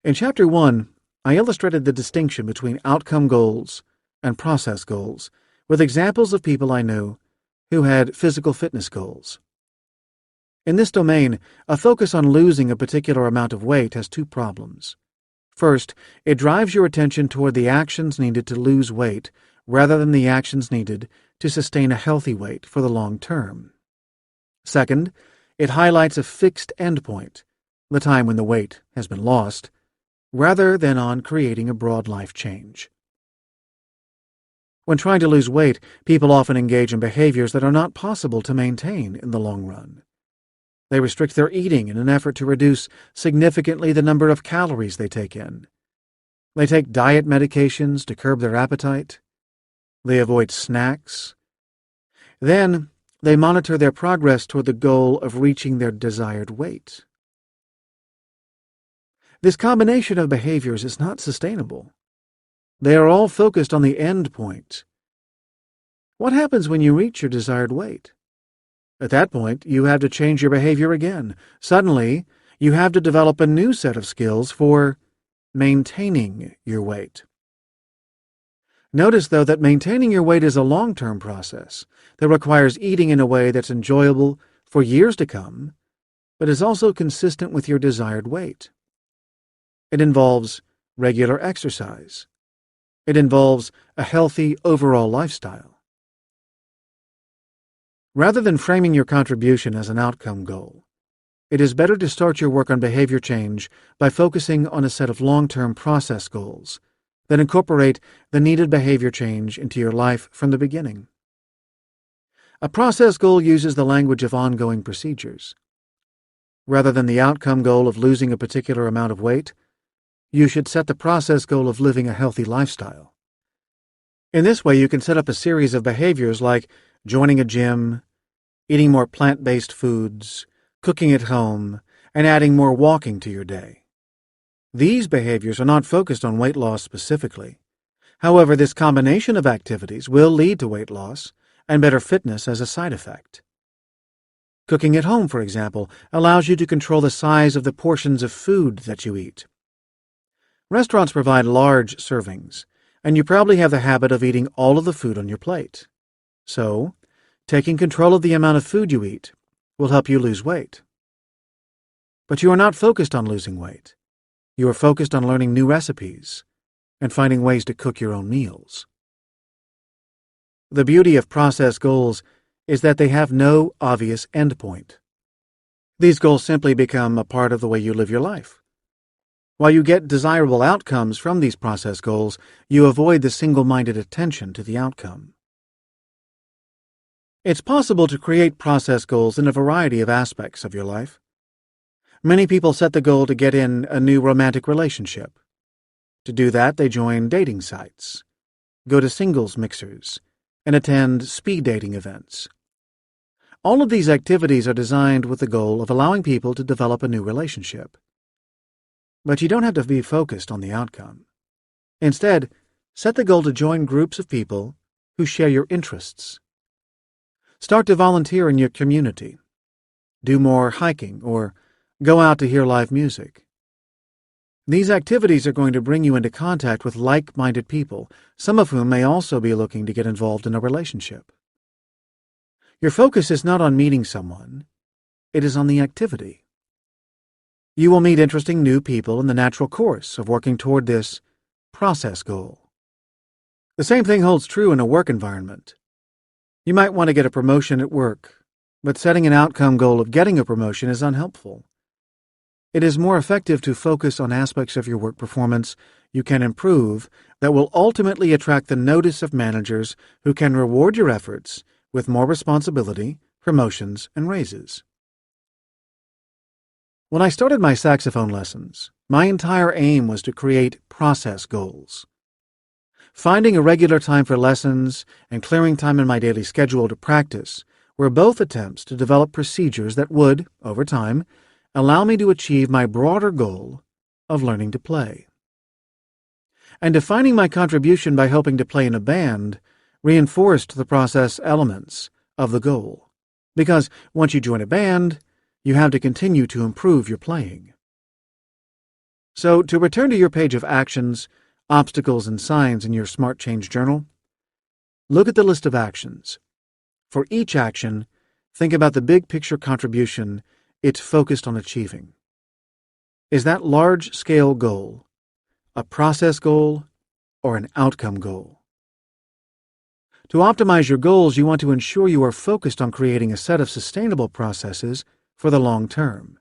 In Chapter 1, I illustrated the distinction between outcome goals and process goals with examples of people I knew who had physical fitness goals. In this domain, a focus on losing a particular amount of weight has two problems. First, it drives your attention toward the actions needed to lose weight rather than the actions needed to sustain a healthy weight for the long term. Second, it highlights a fixed endpoint, the time when the weight has been lost, rather than on creating a broad life change. When trying to lose weight, people often engage in behaviors that are not possible to maintain in the long run. They restrict their eating in an effort to reduce significantly the number of calories they take in. They take diet medications to curb their appetite. They avoid snacks. Then, they monitor their progress toward the goal of reaching their desired weight. This combination of behaviors is not sustainable. They are all focused on the end point. What happens when you reach your desired weight? At that point, you have to change your behavior again. Suddenly, you have to develop a new set of skills for maintaining your weight. Notice, though, that maintaining your weight is a long-term process that requires eating in a way that's enjoyable for years to come, but is also consistent with your desired weight. It involves regular exercise. It involves a healthy overall lifestyle. Rather than framing your contribution as an outcome goal, it is better to start your work on behavior change by focusing on a set of long-term process goals that incorporate the needed behavior change into your life from the beginning. A process goal uses the language of ongoing procedures. Rather than the outcome goal of losing a particular amount of weight, you should set the process goal of living a healthy lifestyle. In this way, you can set up a series of behaviors like joining a gym, eating more plant-based foods, cooking at home, and adding more walking to your day. These behaviors are not focused on weight loss specifically. However, this combination of activities will lead to weight loss and better fitness as a side effect. Cooking at home, for example, allows you to control the size of the portions of food that you eat. Restaurants provide large servings, and you probably have the habit of eating all of the food on your plate. So, taking control of the amount of food you eat will help you lose weight. But you are not focused on losing weight. You are focused on learning new recipes and finding ways to cook your own meals. The beauty of process goals is that they have no obvious endpoint. These goals simply become a part of the way you live your life. While you get desirable outcomes from these process goals, you avoid the single-minded attention to the outcome. It's possible to create process goals in a variety of aspects of your life. Many people set the goal to get in a new romantic relationship. To do that, they join dating sites, go to singles mixers, and attend speed dating events. All of these activities are designed with the goal of allowing people to develop a new relationship. But you don't have to be focused on the outcome. Instead, set the goal to join groups of people who share your interests. Start to volunteer in your community. Do more hiking or go out to hear live music. These activities are going to bring you into contact with like-minded people, some of whom may also be looking to get involved in a relationship. Your focus is not on meeting someone, it is on the activity. You will meet interesting new people in the natural course of working toward this process goal. The same thing holds true in a work environment. You might want to get a promotion at work, but setting an outcome goal of getting a promotion is unhelpful. It is more effective to focus on aspects of your work performance you can improve that will ultimately attract the notice of managers who can reward your efforts with more responsibility, promotions, and raises. When I started my saxophone lessons, my entire aim was to create process goals. Finding a regular time for lessons and clearing time in my daily schedule to practice were both attempts to develop procedures that would, over time, allow me to achieve my broader goal of learning to play. And defining my contribution by helping to play in a band reinforced the process elements of the goal, because once you join a band, you have to continue to improve your playing. So, to return to your page of actions, obstacles, and signs in your Smart Change journal, look at the list of actions. For each action, think about the big picture contribution it's focused on achieving. Is that large-scale goal a process goal or an outcome goal? To optimize your goals, you want to ensure you are focused on creating a set of sustainable processes for the long term.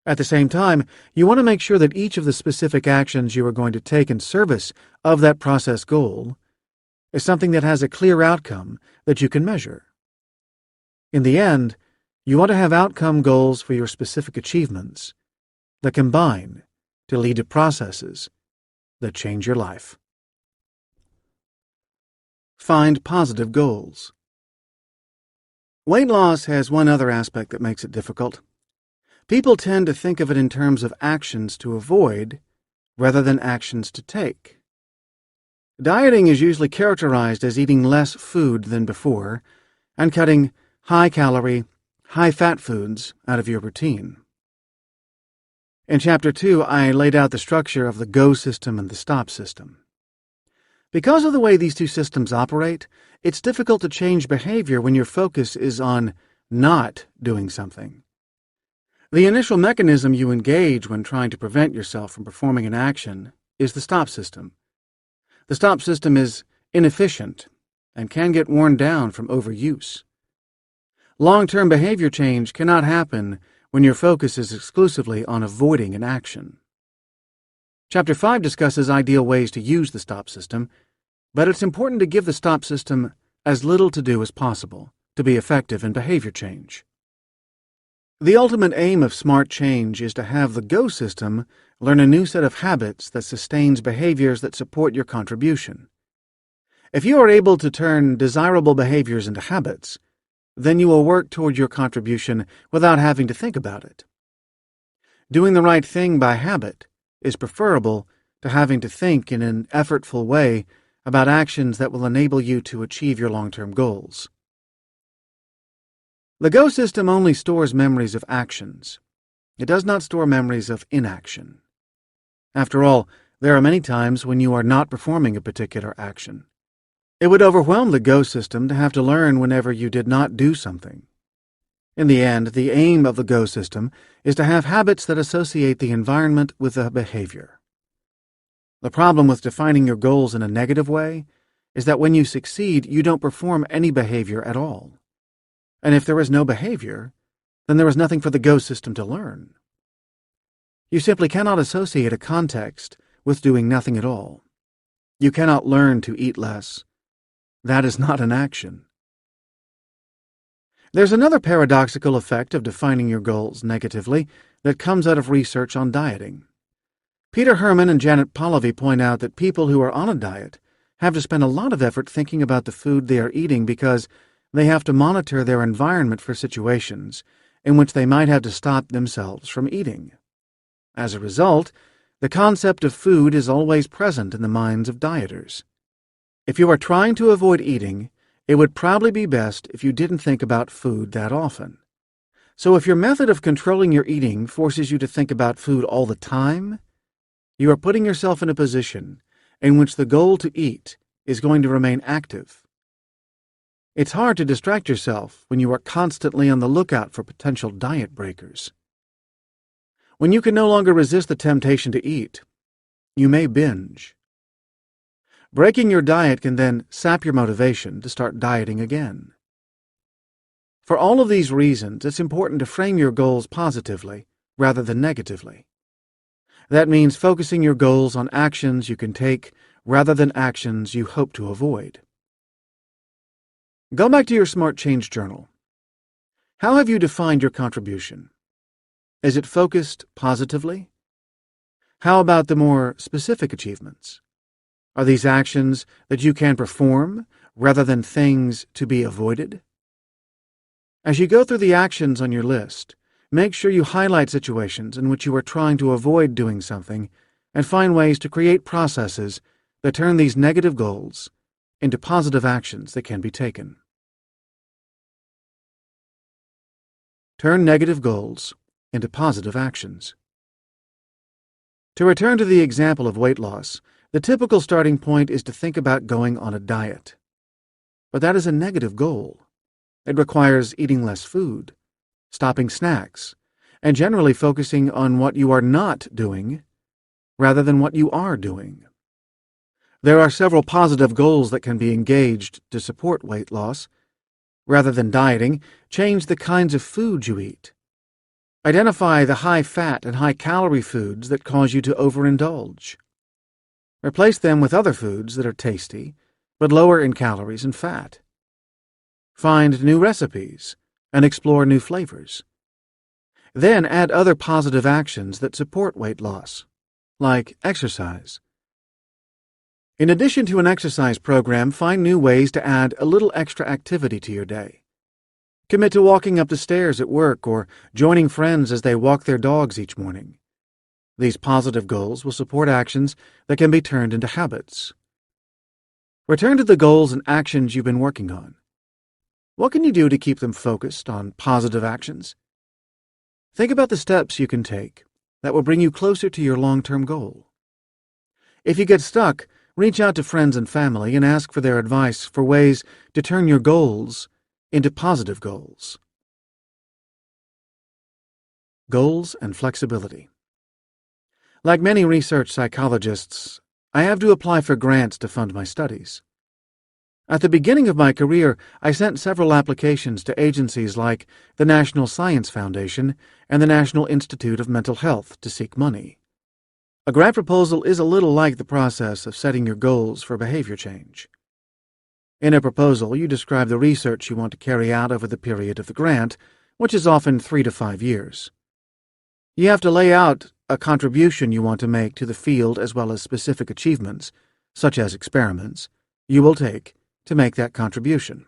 At the same time, you want to make sure that each of the specific actions you are going to take in service of that process goal is something that has a clear outcome that you can measure. In the end, you want to have outcome goals for your specific achievements that combine to lead to processes that change your life. Find positive goals. Weight loss has one other aspect that makes it difficult. People tend to think of it in terms of actions to avoid rather than actions to take. Dieting is usually characterized as eating less food than before and cutting high-calorie, high-fat foods out of your routine. In Chapter 2, I laid out the structure of the go system and the stop system. Because of the way these two systems operate, it's difficult to change behavior when your focus is on not doing something. The initial mechanism you engage when trying to prevent yourself from performing an action is the stop system. The stop system is inefficient and can get worn down from overuse. Long-term behavior change cannot happen when your focus is exclusively on avoiding an action. Chapter 5 discusses ideal ways to use the stop system, but it's important to give the stop system as little to do as possible to be effective in behavior change. The ultimate aim of smart change is to have the Go system learn a new set of habits that sustains behaviors that support your contribution. If you are able to turn desirable behaviors into habits, then you will work toward your contribution without having to think about it. Doing the right thing by habit is preferable to having to think in an effortful way about actions that will enable you to achieve your long-term goals. The Go system only stores memories of actions. It does not store memories of inaction. After all, there are many times when you are not performing a particular action. It would overwhelm the Go system to have to learn whenever you did not do something. In the end, the aim of the Go system is to have habits that associate the environment with the behavior. The problem with defining your goals in a negative way is that when you succeed, you don't perform any behavior at all. And if there is no behavior, then there is nothing for the Go system to learn. You simply cannot associate a context with doing nothing at all. You cannot learn to eat less. That is not an action. There's another paradoxical effect of defining your goals negatively that comes out of research on dieting. Peter Herman and Janet Pollovy point out that people who are on a diet have to spend a lot of effort thinking about the food they are eating because they have to monitor their environment for situations in which they might have to stop themselves from eating. As a result, the concept of food is always present in the minds of dieters. If you are trying to avoid eating, it would probably be best if you didn't think about food that often. So if your method of controlling your eating forces you to think about food all the time, you are putting yourself in a position in which the goal to eat is going to remain active. It's hard to distract yourself when you are constantly on the lookout for potential diet breakers. When you can no longer resist the temptation to eat, you may binge. Breaking your diet can then sap your motivation to start dieting again. For all of these reasons, it's important to frame your goals positively rather than negatively. That means focusing your goals on actions you can take rather than actions you hope to avoid. Go back to your Smart Change Journal. How have you defined your contribution? Is it focused positively? How about the more specific achievements? Are these actions that you can perform rather than things to be avoided? As you go through the actions on your list, make sure you highlight situations in which you are trying to avoid doing something and find ways to create processes that turn these negative goals into positive actions that can be taken. Turn negative goals into positive actions. To return to the example of weight loss, the typical starting point is to think about going on a diet. But that is a negative goal. It requires eating less food, stopping snacks, and generally focusing on what you are not doing rather than what you are doing. There are several positive goals that can be engaged to support weight loss. Rather than dieting, change the kinds of food you eat. Identify the high-fat and high-calorie foods that cause you to overindulge. Replace them with other foods that are tasty, but lower in calories and fat. Find new recipes and explore new flavors. Then add other positive actions that support weight loss, like exercise. In addition to an exercise program, find new ways to add a little extra activity to your day. Commit to walking up the stairs at work or joining friends as they walk their dogs each morning. These positive goals will support actions that can be turned into habits. Return to the goals and actions you've been working on. What can you do to keep them focused on positive actions? Think about the steps you can take that will bring you closer to your long-term goal. If you get stuck, reach out to friends and family and ask for their advice for ways to turn your goals into positive goals. Goals and flexibility. Like many research psychologists, I have to apply for grants to fund my studies. At the beginning of my career, I sent several applications to agencies like the National Science Foundation and the National Institute of Mental Health to seek money. A grant proposal is a little like the process of setting your goals for behavior change. In a proposal, you describe the research you want to carry out over the period of the grant, which is often 3 to 5 years. You have to lay out a contribution you want to make to the field as well as specific achievements, such as experiments, you will take to make that contribution.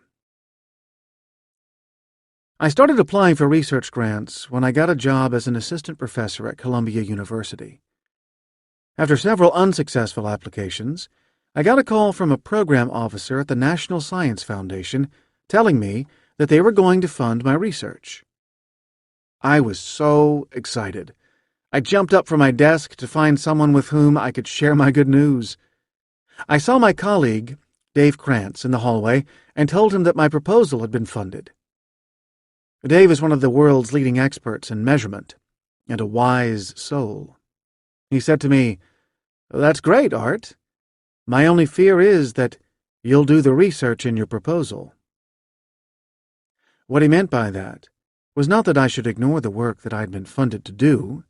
I started applying for research grants when I got a job as an assistant professor at Columbia University. After several unsuccessful applications, I got a call from a program officer at the National Science Foundation telling me that they were going to fund my research. I was so excited. I jumped up from my desk to find someone with whom I could share my good news. I saw my colleague, Dave Krantz, in the hallway and told him that my proposal had been funded. Dave is one of the world's leading experts in measurement and a wise soul. He said to me, "That's great, Art. My only fear is that you'll do the research in your proposal." What he meant by that was not that I should ignore the work that I had been funded to do.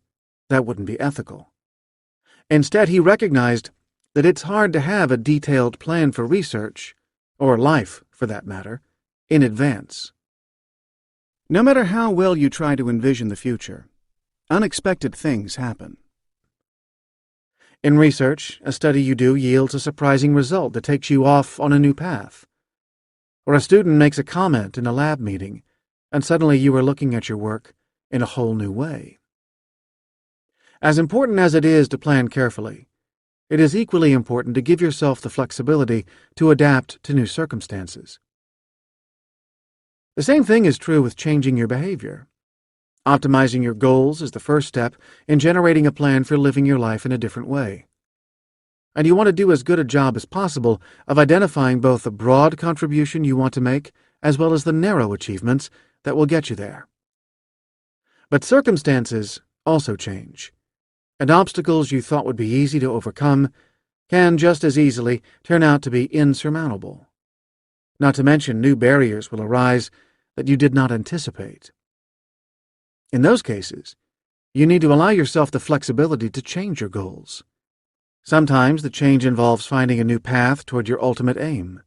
That wouldn't be ethical. Instead, he recognized that it's hard to have a detailed plan for research, or life for that matter, in advance. No matter how well you try to envision the future, unexpected things happen. In research, a study you do yields a surprising result that takes you off on a new path. Or a student makes a comment in a lab meeting, and suddenly you are looking at your work in a whole new way. As important as it is to plan carefully, it is equally important to give yourself the flexibility to adapt to new circumstances. The same thing is true with changing your behavior. Optimizing your goals is the first step in generating a plan for living your life in a different way. And you want to do as good a job as possible of identifying both the broad contribution you want to make as well as the narrow achievements that will get you there. But circumstances also change, and obstacles you thought would be easy to overcome can just as easily turn out to be insurmountable. Not to mention new barriers will arise that you did not anticipate. In those cases, you need to allow yourself the flexibility to change your goals. Sometimes the change involves finding a new path toward your ultimate aim.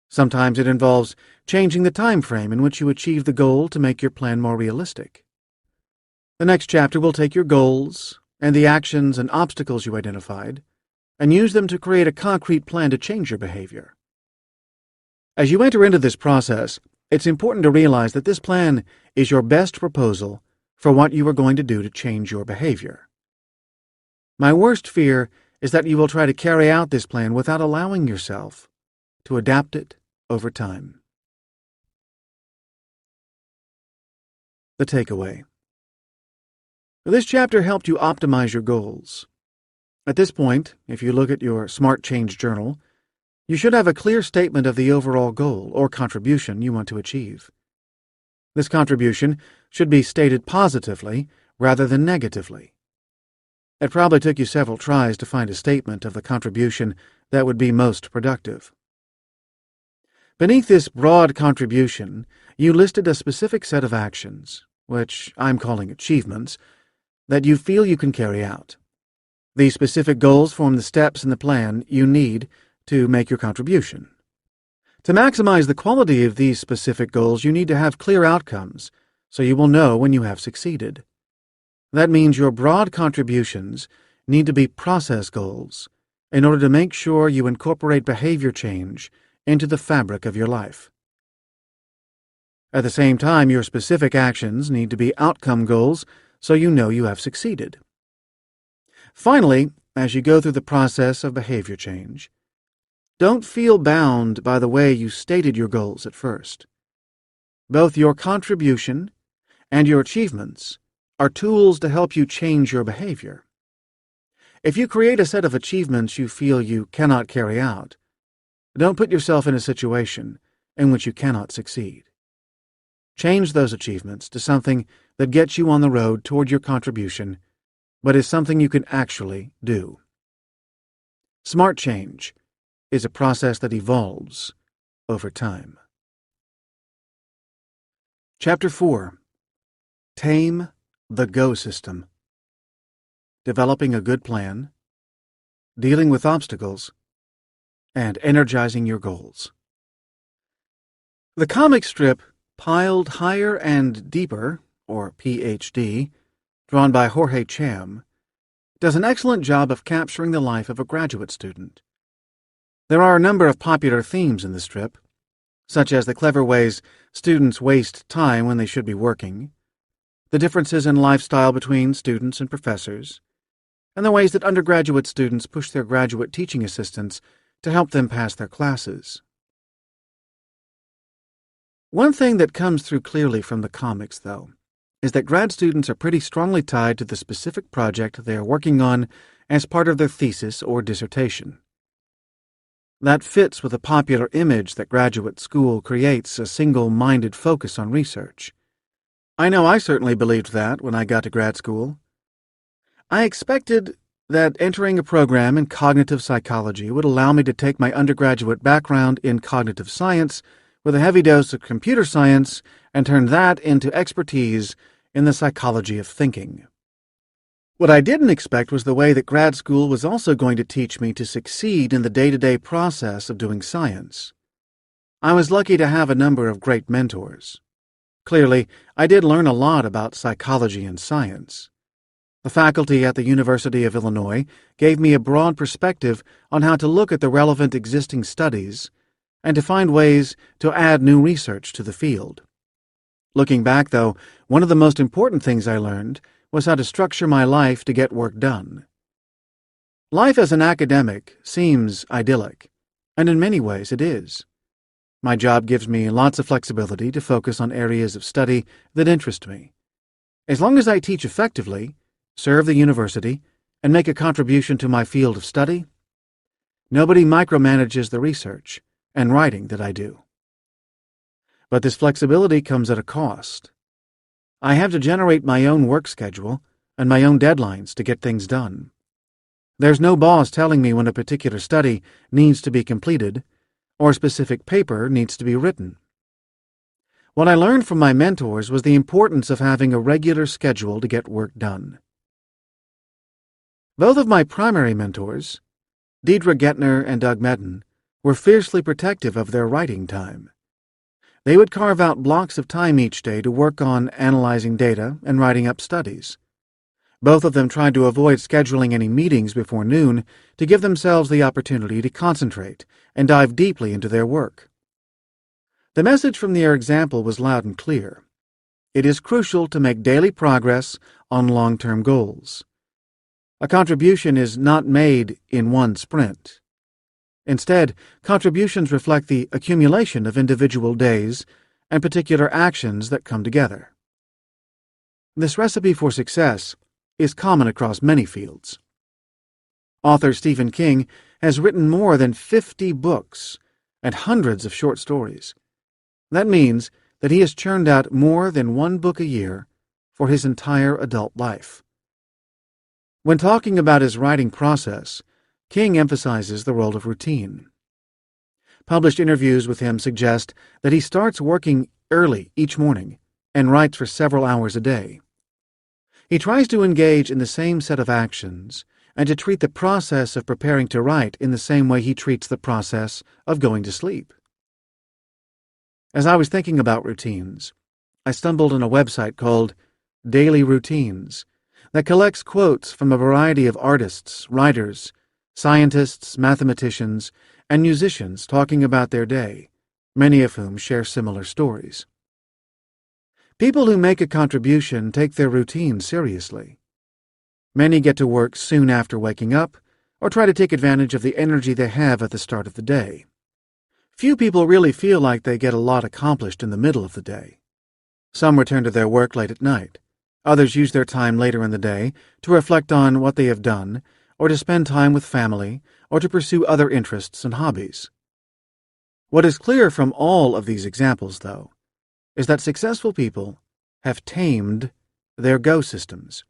Sometimes it involves changing the time frame in which you achieve the goal to make your plan more realistic. The next chapter will take your goals and the actions and obstacles you identified and use them to create a concrete plan to change your behavior. As you enter into this process, it's important to realize that this plan is your best proposal for what you are going to do to change your behavior. My worst fear is that you will try to carry out this plan without allowing yourself to adapt it over time. The takeaway. This chapter helped you optimize your goals. At this point, if you look at your Smart Change journal, you should have a clear statement of the overall goal or contribution you want to achieve. This contribution should be stated positively rather than negatively. It probably took you several tries to find a statement of the contribution that would be most productive. Beneath this broad contribution, you listed a specific set of actions, which I'm calling achievements, that you feel you can carry out. These specific goals form the steps in the plan you need to make your contribution. To maximize the quality of these specific goals, you need to have clear outcomes, so you will know when you have succeeded. That means your broad contributions need to be process goals in order to make sure you incorporate behavior change into the fabric of your life. At the same time, your specific actions need to be outcome goals so you know you have succeeded. Finally, as you go through the process of behavior change, don't feel bound by the way you stated your goals at first. Both your contribution and your achievements are tools to help you change your behavior. If you create a set of achievements you feel you cannot carry out, don't put yourself in a situation in which you cannot succeed. Change those achievements to something that gets you on the road toward your contribution, but is something you can actually do. Smart change is a process that evolves over time. Chapter 4. Tame the Go System. Developing a good plan, dealing with obstacles, and energizing your goals. The comic strip Piled Higher and Deeper, or PhD, drawn by Jorge Cham, does an excellent job of capturing the life of a graduate student. There are a number of popular themes in the strip, such as the clever ways students waste time when they should be working, the differences in lifestyle between students and professors, and the ways that undergraduate students push their graduate teaching assistants to help them pass their classes. One thing that comes through clearly from the comics, though, is that grad students are pretty strongly tied to the specific project they are working on as part of their thesis or dissertation. That fits with the popular image that graduate school creates a single-minded focus on research. I know I certainly believed that when I got to grad school. I expected that entering a program in cognitive psychology would allow me to take my undergraduate background in cognitive science with a heavy dose of computer science and turn that into expertise in the psychology of thinking. What I didn't expect was the way that grad school was also going to teach me to succeed in the day-to-day process of doing science. I was lucky to have a number of great mentors. Clearly, I did learn a lot about psychology and science. The faculty at the University of Illinois gave me a broad perspective on how to look at the relevant existing studies and to find ways to add new research to the field. Looking back, though, one of the most important things I learned was how to structure my life to get work done. Life as an academic seems idyllic, and in many ways it is. My job gives me lots of flexibility to focus on areas of study that interest me. As long as I teach effectively, serve the university, and make a contribution to my field of study, nobody micromanages the research and writing that I do. But this flexibility comes at a cost. I have to generate my own work schedule and my own deadlines to get things done. There's no boss telling me when a particular study needs to be completed or a specific paper needs to be written. What I learned from my mentors was the importance of having a regular schedule to get work done. Both of my primary mentors, Deidre Gettner and Doug Medden, were fiercely protective of their writing time. They would carve out blocks of time each day to work on analyzing data and writing up studies. Both of them tried to avoid scheduling any meetings before noon to give themselves the opportunity to concentrate and dive deeply into their work. The message from their example was loud and clear. It is crucial to make daily progress on long-term goals. A contribution is not made in one sprint. Instead, contributions reflect the accumulation of individual days and particular actions that come together. This recipe for success is common across many fields. Author Stephen King has written more than 50 books and hundreds of short stories. That means that he has churned out more than one book a year for his entire adult life. When talking about his writing process, King emphasizes the role of routine. Published interviews with him suggest that he starts working early each morning and writes for several hours a day. He tries to engage in the same set of actions and to treat the process of preparing to write in the same way he treats the process of going to sleep. As I was thinking about routines, I stumbled on a website called Daily Routines that collects quotes from a variety of artists, writers, scientists, mathematicians, and musicians talking about their day, many of whom share similar stories. People who make a contribution take their routine seriously. Many get to work soon after waking up, or try to take advantage of the energy they have at the start of the day. Few people really feel like they get a lot accomplished in the middle of the day. Some return to their work late at night. Others use their time later in the day to reflect on what they have done, or to spend time with family, or to pursue other interests and hobbies. What is clear from all of these examples, though, is that successful people have tamed their go systems.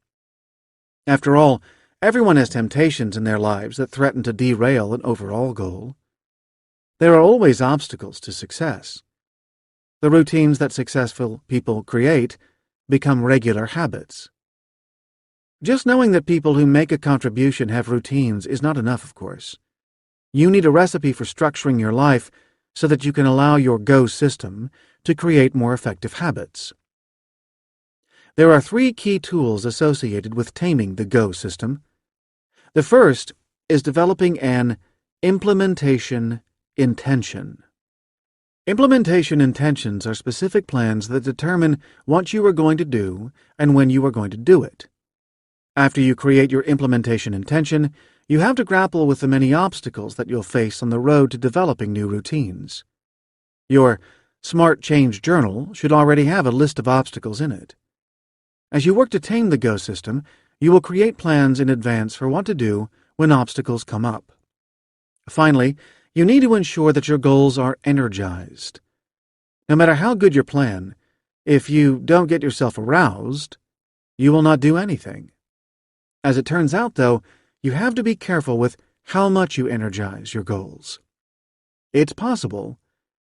After all, everyone has temptations in their lives that threaten to derail an overall goal. There are always obstacles to success. The routines that successful people create become regular habits. Just knowing that people who make a contribution have routines is not enough, of course. You need a recipe for structuring your life so that you can allow your go system to create more effective habits. There are 3 key tools associated with taming the go system. The first is developing an implementation intention. Implementation intentions are specific plans that determine what you are going to do and when you are going to do it. After you create your implementation intention, you have to grapple with the many obstacles that you'll face on the road to developing new routines. Your Smart Change Journal should already have a list of obstacles in it. As you work to tame the go system, you will create plans in advance for what to do when obstacles come up. Finally, you need to ensure that your goals are energized. No matter how good your plan, if you don't get yourself aroused, you will not do anything. As it turns out, though, you have to be careful with how much you energize your goals. It's possible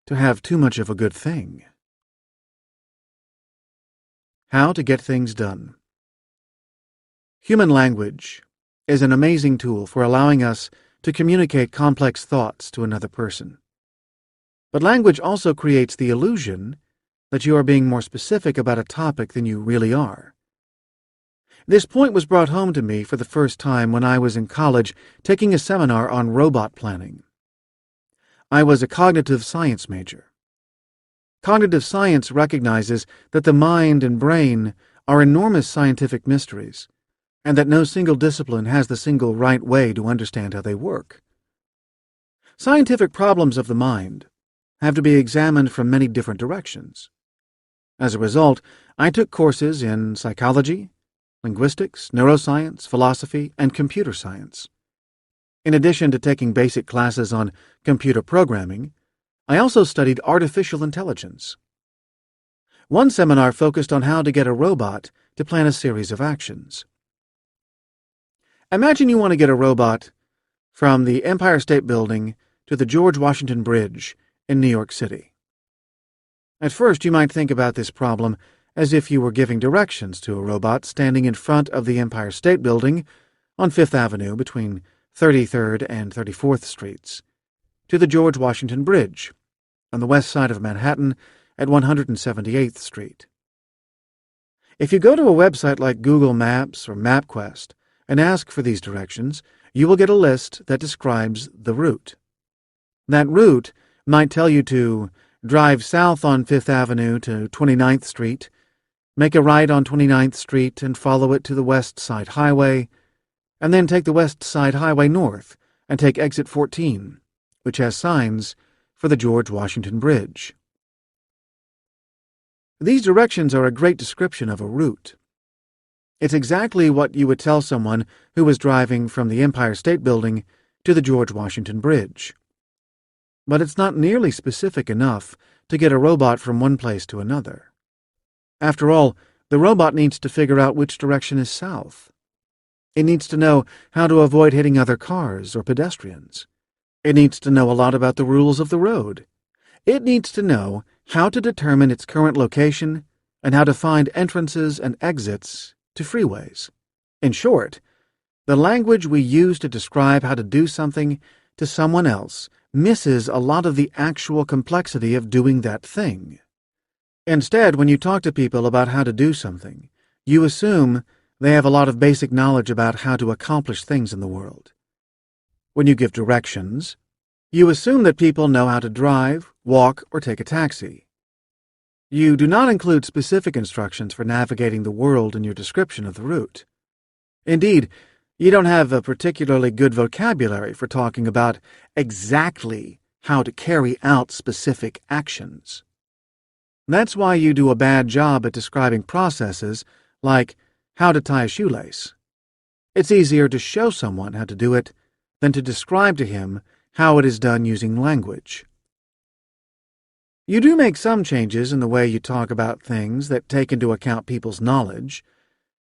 to have too much of a good thing. How to get things done. Human language is an amazing tool for allowing us to communicate complex thoughts to another person. But language also creates the illusion that you are being more specific about a topic than you really are. This point was brought home to me for the first time when I was in college taking a seminar on robot planning. I was a cognitive science major. Cognitive science recognizes that the mind and brain are enormous scientific mysteries, and that no single discipline has the single right way to understand how they work. Scientific problems of the mind have to be examined from many different directions. As a result, I took courses in psychology, linguistics, neuroscience, philosophy, and computer science. In addition to taking basic classes on computer programming, I also studied artificial intelligence. One seminar focused on how to get a robot to plan a series of actions. Imagine you want to get a robot from the Empire State Building to the George Washington Bridge in New York City. At first, you might think about this problem as if you were giving directions to a robot standing in front of the Empire State Building on Fifth Avenue between 33rd and 34th Streets to the George Washington Bridge on the west side of Manhattan at 178th Street. If you go to a website like Google Maps or MapQuest and ask for these directions, you will get a list that describes the route. That route might tell you to drive south on Fifth Avenue to 29th Street, make a right on 29th Street and follow it to the West Side Highway, and then take the West Side Highway north and take exit 14, which has signs for the George Washington Bridge. These directions are a great description of a route. It's exactly what you would tell someone who was driving from the Empire State Building to the George Washington Bridge. But it's not nearly specific enough to get a robot from one place to another. After all, the robot needs to figure out which direction is south. It needs to know how to avoid hitting other cars or pedestrians. It needs to know a lot about the rules of the road. It needs to know how to determine its current location and how to find entrances and exits to freeways. In short, the language we use to describe how to do something to someone else misses a lot of the actual complexity of doing that thing. Instead, when you talk to people about how to do something, you assume they have a lot of basic knowledge about how to accomplish things in the world. When you give directions, you assume that people know how to drive, walk, or take a taxi. You do not include specific instructions for navigating the world in your description of the route. Indeed, you don't have a particularly good vocabulary for talking about exactly how to carry out specific actions. That's why you do a bad job at describing processes like how to tie a shoelace. It's easier to show someone how to do it than to describe to him how it is done using language. You do make some changes in the way you talk about things that take into account people's knowledge.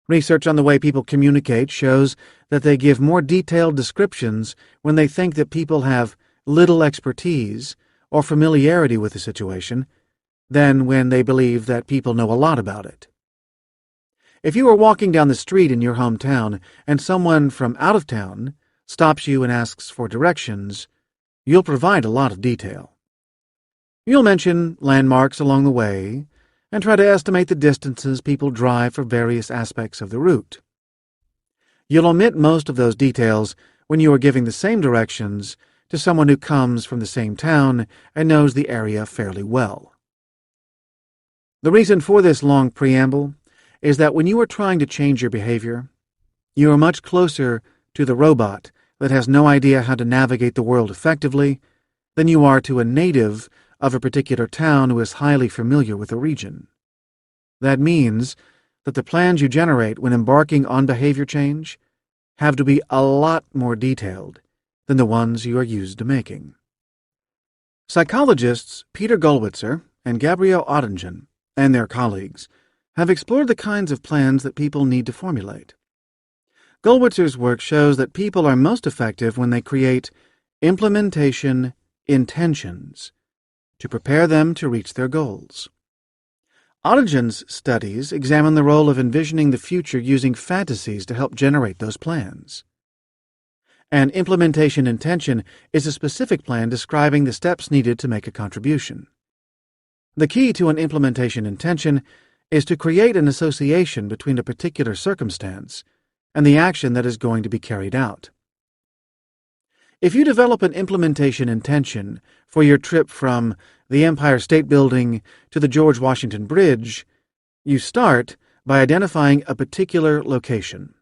Research on the way people communicate shows that they give more detailed descriptions when they think that people have little expertise or familiarity with the situation than when they believe that people know a lot about it. If you are walking down the street in your hometown and someone from out of town stops you and asks for directions, you'll provide a lot of detail. You'll mention landmarks along the way and try to estimate the distances people drive for various aspects of the route. You'll omit most of those details when you are giving the same directions to someone who comes from the same town and knows the area fairly well. The reason for this long preamble is that when you are trying to change your behavior, you are much closer to the robot that has no idea how to navigate the world effectively than you are to a native of a particular town who is highly familiar with the region. That means that the plans you generate when embarking on behavior change have to be a lot more detailed than the ones you are used to making. Psychologists Peter Gollwitzer and Gabrielle Ottingen and their colleagues have explored the kinds of plans that people need to formulate. Gollwitzer's work shows that people are most effective when they create implementation intentions to prepare them to reach their goals. Ottigen's studies examine the role of envisioning the future using fantasies to help generate those plans. An implementation intention is a specific plan describing the steps needed to make a contribution. The key to an implementation intention is to create an association between a particular circumstance and the action that is going to be carried out. If you develop an implementation intention for your trip from the Empire State Building to the George Washington Bridge, you start by identifying a particular location.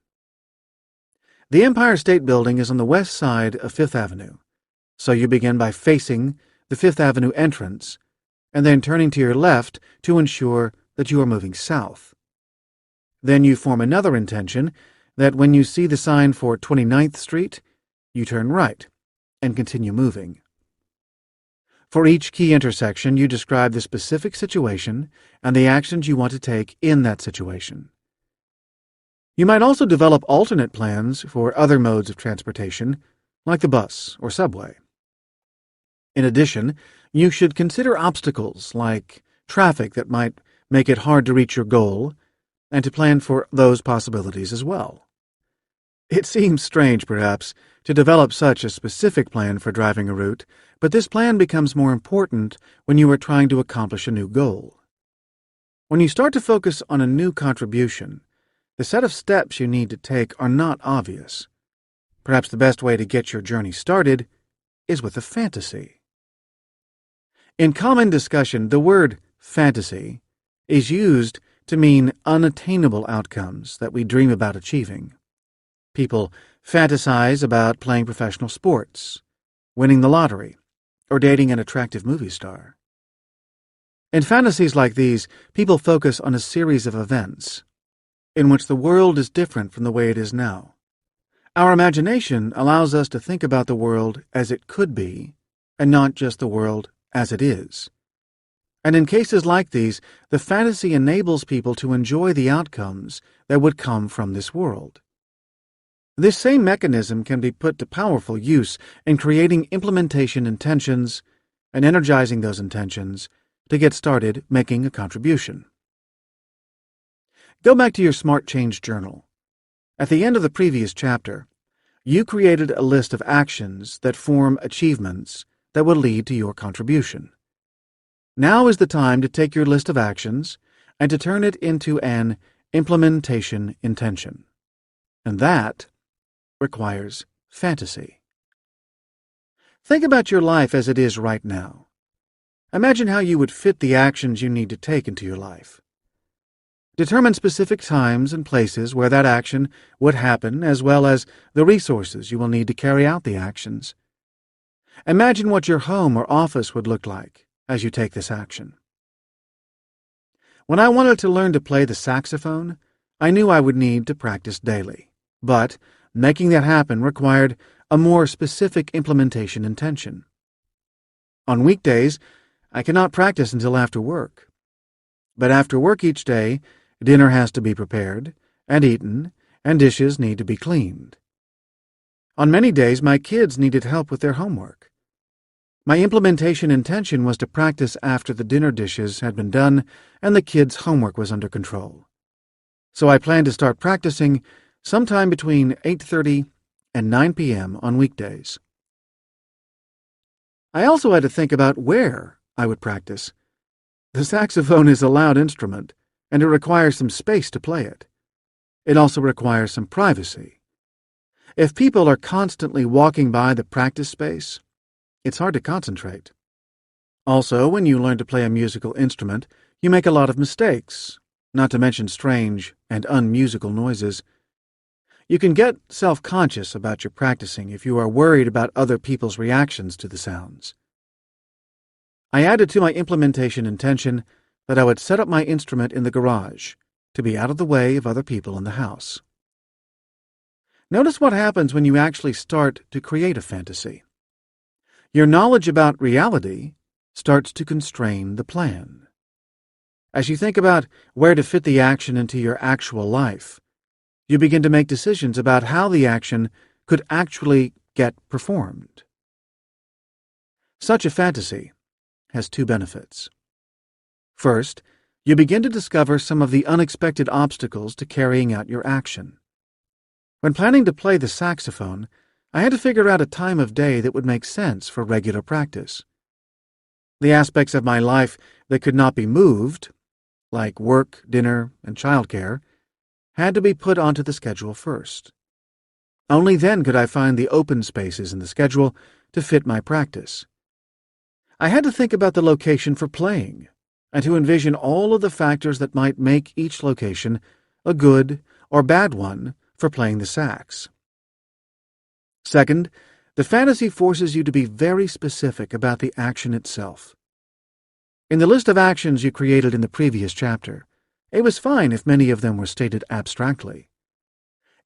The Empire State Building is on the west side of Fifth Avenue, so you begin by facing the Fifth Avenue entrance and then turning to your left to ensure that you are moving south. Then you form another intention that when you see the sign for 29th Street, you turn right and continue moving. For each key intersection, you describe the specific situation and the actions you want to take in that situation. You might also develop alternate plans for other modes of transportation, like the bus or subway. In addition, you should consider obstacles like traffic that might make it hard to reach your goal, and to plan for those possibilities as well. It seems strange, perhaps, to develop such a specific plan for driving a route, but this plan becomes more important when you are trying to accomplish a new goal. When you start to focus on a new contribution, the set of steps you need to take are not obvious. Perhaps the best way to get your journey started is with a fantasy. In common discussion, the word fantasy is used to mean unattainable outcomes that we dream about achieving. People fantasize about playing professional sports, winning the lottery, or dating an attractive movie star. In fantasies like these, people focus on a series of events in which the world is different from the way it is now. Our imagination allows us to think about the world as it could be, and not just the world as it is. And in cases like these, the fantasy enables people to enjoy the outcomes that would come from this world. This same mechanism can be put to powerful use in creating implementation intentions and energizing those intentions to get started making a contribution. Go back to your Smart Change journal. At the end of the previous chapter, you created a list of actions that form achievements that will lead to your contribution. Now is the time to take your list of actions and to turn it into an implementation intention. And that requires fantasy. Think about your life as it is right now. Imagine how you would fit the actions you need to take into your life. Determine specific times and places where that action would happen, as well as the resources you will need to carry out the actions. Imagine what your home or office would look like as you take this action. When I wanted to learn to play the saxophone, I knew I would need to practice daily. But making that happen required a more specific implementation intention. On weekdays, I cannot practice until after work. But after work each day, dinner has to be prepared and eaten, and dishes need to be cleaned. On many days, my kids needed help with their homework. My implementation intention was to practice after the dinner dishes had been done and the kids' homework was under control. So I planned to start practicing sometime between 8:30 and 9 p.m. on weekdays. I also had to think about where I would practice. The saxophone is a loud instrument, and it requires some space to play it. It also requires some privacy. If people are constantly walking by the practice space, it's hard to concentrate. Also, when you learn to play a musical instrument, you make a lot of mistakes, not to mention strange and unmusical noises. You can get self-conscious about your practicing if you are worried about other people's reactions to the sounds. I added to my implementation intention that I would set up my instrument in the garage to be out of the way of other people in the house. Notice what happens when you actually start to create a fantasy. Your knowledge about reality starts to constrain the plan. As you think about where to fit the action into your actual life, you begin to make decisions about how the action could actually get performed. Such a fantasy has two benefits. First, you begin to discover some of the unexpected obstacles to carrying out your action. When planning to play the saxophone, I had to figure out a time of day that would make sense for regular practice. The aspects of my life that could not be moved, like work, dinner, and childcare, had to be put onto the schedule first. Only then could I find the open spaces in the schedule to fit my practice. I had to think about the location for playing, and to envision all of the factors that might make each location a good or bad one for playing the sax. Second, the fantasy forces you to be very specific about the action itself. In the list of actions you created in the previous chapter, it was fine if many of them were stated abstractly.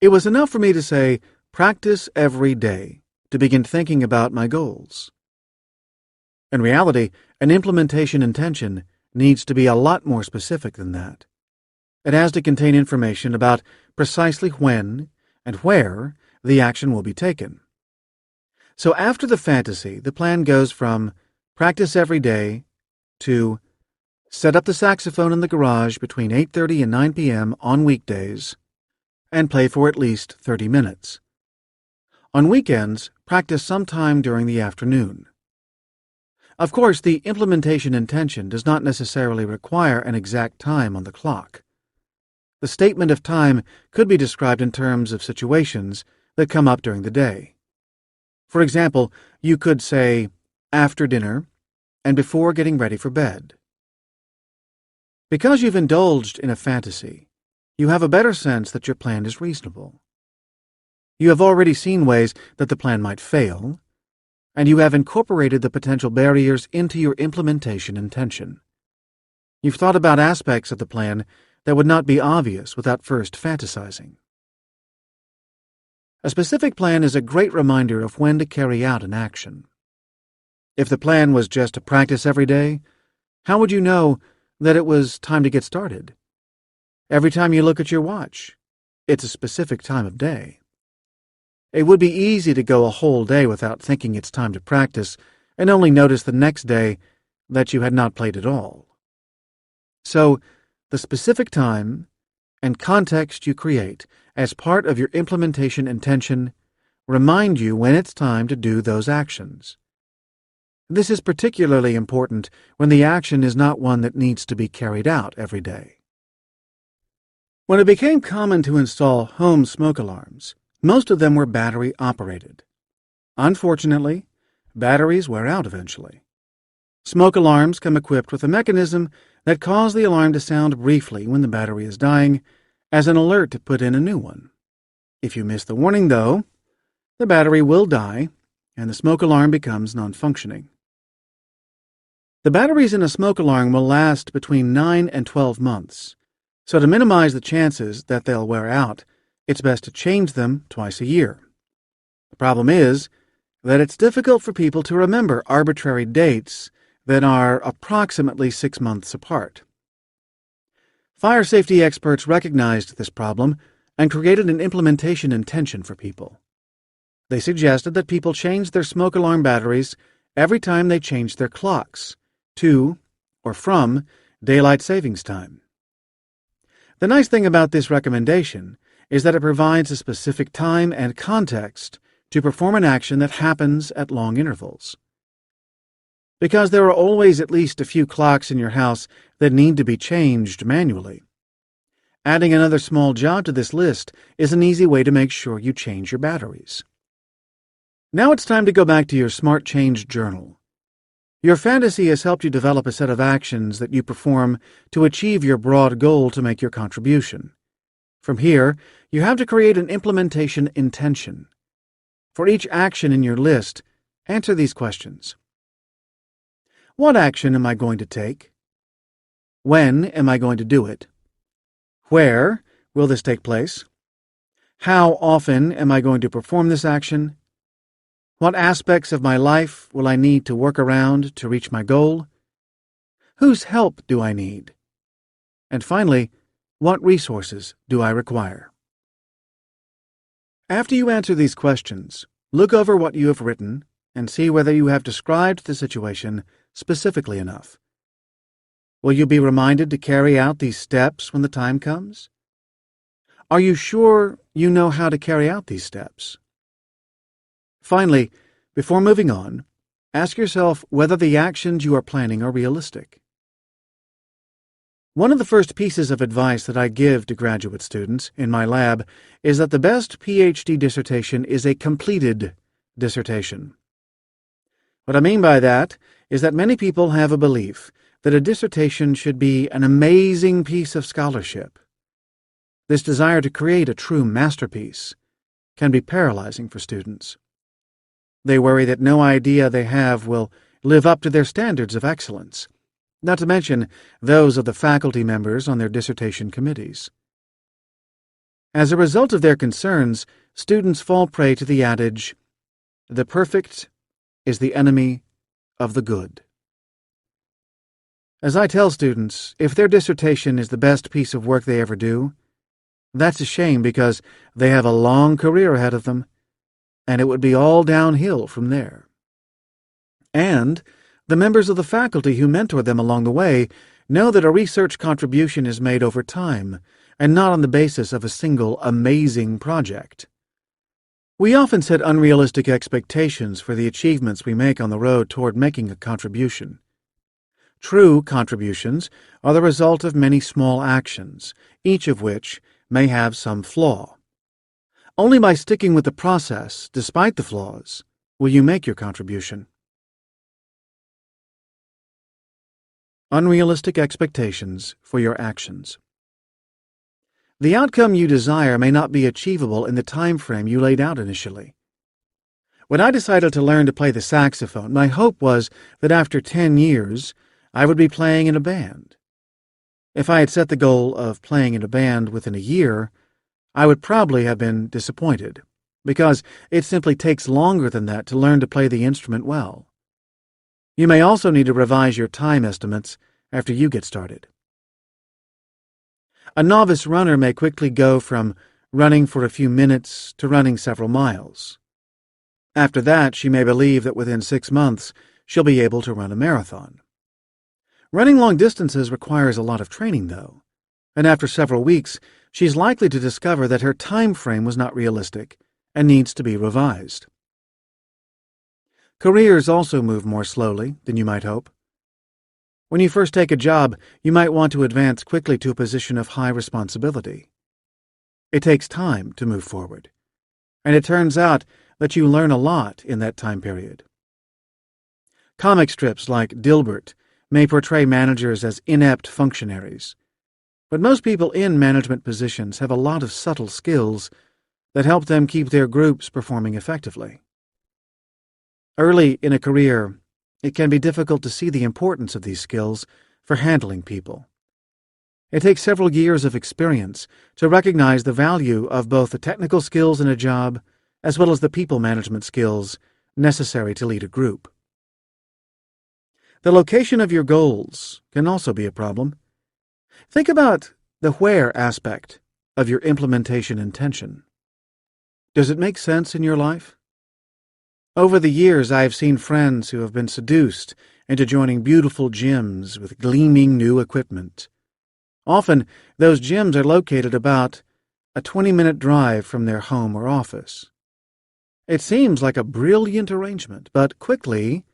It was enough for me to say, practice every day, to begin thinking about my goals. In reality, an implementation intention needs to be a lot more specific than that. It has to contain information about precisely when and where the action will be taken. So after the fantasy, the plan goes from practice every day to set up the saxophone in the garage between 8:30 and 9 p.m. on weekdays and play for at least 30 minutes. On weekends, practice sometime during the afternoon. Of course, the implementation intention does not necessarily require an exact time on the clock. The statement of time could be described in terms of situations that come up during the day. For example, you could say, after dinner and before getting ready for bed. Because you've indulged in a fantasy, you have a better sense that your plan is reasonable. You have already seen ways that the plan might fail, and you have incorporated the potential barriers into your implementation intention. You've thought about aspects of the plan that would not be obvious without first fantasizing. A specific plan is a great reminder of when to carry out an action. If the plan was just to practice every day, how would you know that it was time to get started? Every time you look at your watch, it's a specific time of day. It would be easy to go a whole day without thinking it's time to practice and only notice the next day that you had not played at all. So, the specific time and context you create as part of your implementation intention remind you when it's time to do those actions. This is particularly important when the action is not one that needs to be carried out every day. When it became common to install home smoke alarms, most of them were battery-operated. Unfortunately, batteries wear out eventually. Smoke alarms come equipped with a mechanism that causes the alarm to sound briefly when the battery is dying, as an alert to put in a new one. If you miss the warning, though, the battery will die, and the smoke alarm becomes non-functioning. The batteries in a smoke alarm will last between 9 and 12 months, so to minimize the chances that they'll wear out, it's best to change them twice a year. The problem is that it's difficult for people to remember arbitrary dates that are approximately 6 months apart. Fire safety experts recognized this problem and created an implementation intention for people. They suggested that people change their smoke alarm batteries every time they change their clocks to or from daylight savings time. The nice thing about this recommendation is that it provides a specific time and context to perform an action that happens at long intervals. because there are always at least a few clocks in your house that need to be changed manually. Adding another small job to this list is an easy way to make sure you change your batteries. Now it's time to go back to your Smart Change journal. Your fantasy has helped you develop a set of actions that you perform to achieve your broad goal to make your contribution. From here, you have to create an implementation intention. For each action in your list, answer these questions. What action am I going to take? When am I going to do it? Where will this take place? How often am I going to perform this action? What aspects of my life will I need to work around to reach my goal? Whose help do I need? And finally, what resources do I require? After you answer these questions, look over what you have written and see whether you have described the situation specifically enough. Will you be reminded to carry out these steps when the time comes? Are you sure you know how to carry out these steps? Finally, before moving on, ask yourself whether the actions you are planning are realistic. One of the first pieces of advice that I give to graduate students in my lab is that the best PhD dissertation is a completed dissertation. What I mean by that is that many people have a belief that a dissertation should be an amazing piece of scholarship. This desire to create a true masterpiece can be paralyzing for students. They worry that no idea they have will live up to their standards of excellence, not to mention those of the faculty members on their dissertation committees. As a result of their concerns, students fall prey to the adage, "The perfect is the enemy of the good." As I tell students, if their dissertation is the best piece of work they ever do, that's a shame because they have a long career ahead of them, and it would be all downhill from there. And the members of the faculty who mentor them along the way know that a research contribution is made over time and not on the basis of a single amazing project. We often set unrealistic expectations for the achievements we make on the road toward making a contribution. True contributions are the result of many small actions, each of which may have some flaw. Only by sticking with the process, despite the flaws, will you make your contribution. Unrealistic expectations for your actions. The outcome you desire may not be achievable in the time frame you laid out initially. When I decided to learn to play the saxophone, my hope was that after 10 years, I would be playing in a band. If I had set the goal of playing in a band within a year, I would probably have been disappointed, because it simply takes longer than that to learn to play the instrument well. You may also need to revise your time estimates after you get started. A novice runner may quickly go from running for a few minutes to running several miles. After that, she may believe that within 6 months she'll be able to run a marathon. Running long distances requires a lot of training, though, and after several weeks, she's likely to discover that her time frame was not realistic and needs to be revised. Careers also move more slowly than you might hope. When you first take a job, you might want to advance quickly to a position of high responsibility. It takes time to move forward, and it turns out that you learn a lot in that time period. Comic strips like Dilbert may portray managers as inept functionaries, but most people in management positions have a lot of subtle skills that help them keep their groups performing effectively. Early in a career, it can be difficult to see the importance of these skills for handling people. It takes several years of experience to recognize the value of both the technical skills in a job as well as the people management skills necessary to lead a group. The location of your goals can also be a problem. Think about the where aspect of your implementation intention. Does it make sense in your life? Over the years, I have seen friends who have been seduced into joining beautiful gyms with gleaming new equipment. Often, those gyms are located about a 20-minute drive from their home or office. It seems like a brilliant arrangement, but quickly,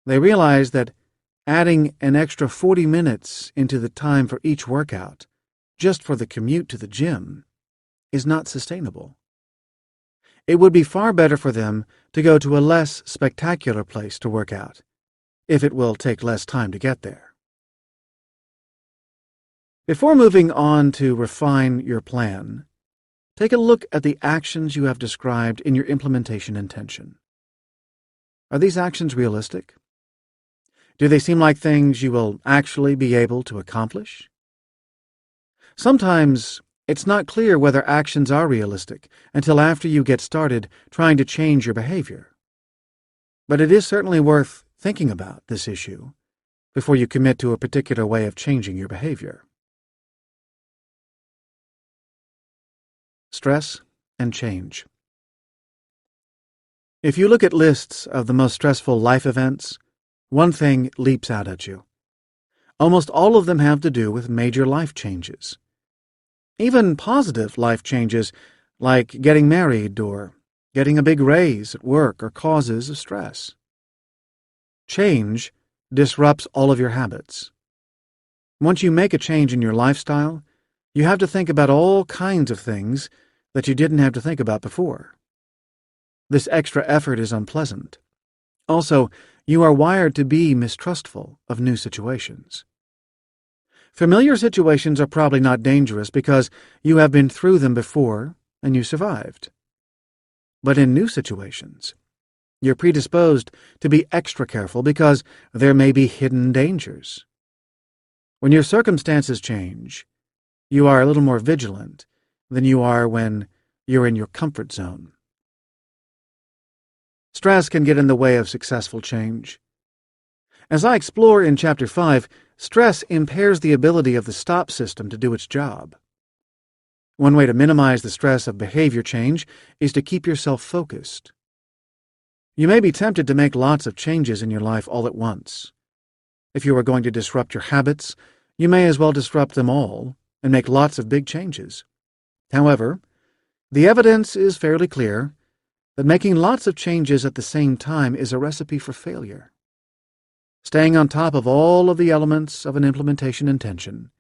They realize that adding an extra 40 minutes into the time for each workout, just for the commute to the gym, is not sustainable. It would be far better for them to go to a less spectacular place to work out, if it will take less time to get there. Before moving on to refine your plan, take a look at the actions you have described in your implementation intention. Are these actions realistic? Do they seem like things you will actually be able to accomplish? Sometimes it's not clear whether actions are realistic until after you get started trying to change your behavior. But it is certainly worth thinking about this issue before you commit to a particular way of changing your behavior. Stress and change. If you look at lists of the most stressful life events, one thing leaps out at you. Almost all of them have to do with major life changes. Even positive life changes, like getting married or getting a big raise at work, are causes of stress. Change disrupts all of your habits. Once you make a change in your lifestyle, you have to think about all kinds of things that you didn't have to think about before. This extra effort is unpleasant. Also, you are wired to be mistrustful of new situations. Familiar situations are probably not dangerous because you have been through them before and you survived. But in new situations, you're predisposed to be extra careful because there may be hidden dangers. When your circumstances change, you are a little more vigilant than you are when you're in your comfort zone. Stress can get in the way of successful change. As I explore in Chapter 5, stress impairs the ability of the stop system to do its job. One way to minimize the stress of behavior change is to keep yourself focused. You may be tempted to make lots of changes in your life all at once. If you are going to disrupt your habits, you may as well disrupt them all and make lots of big changes. However, the evidence is fairly clear that making lots of changes at the same time is a recipe for failure. Staying on top of all of the elements of an implementation intention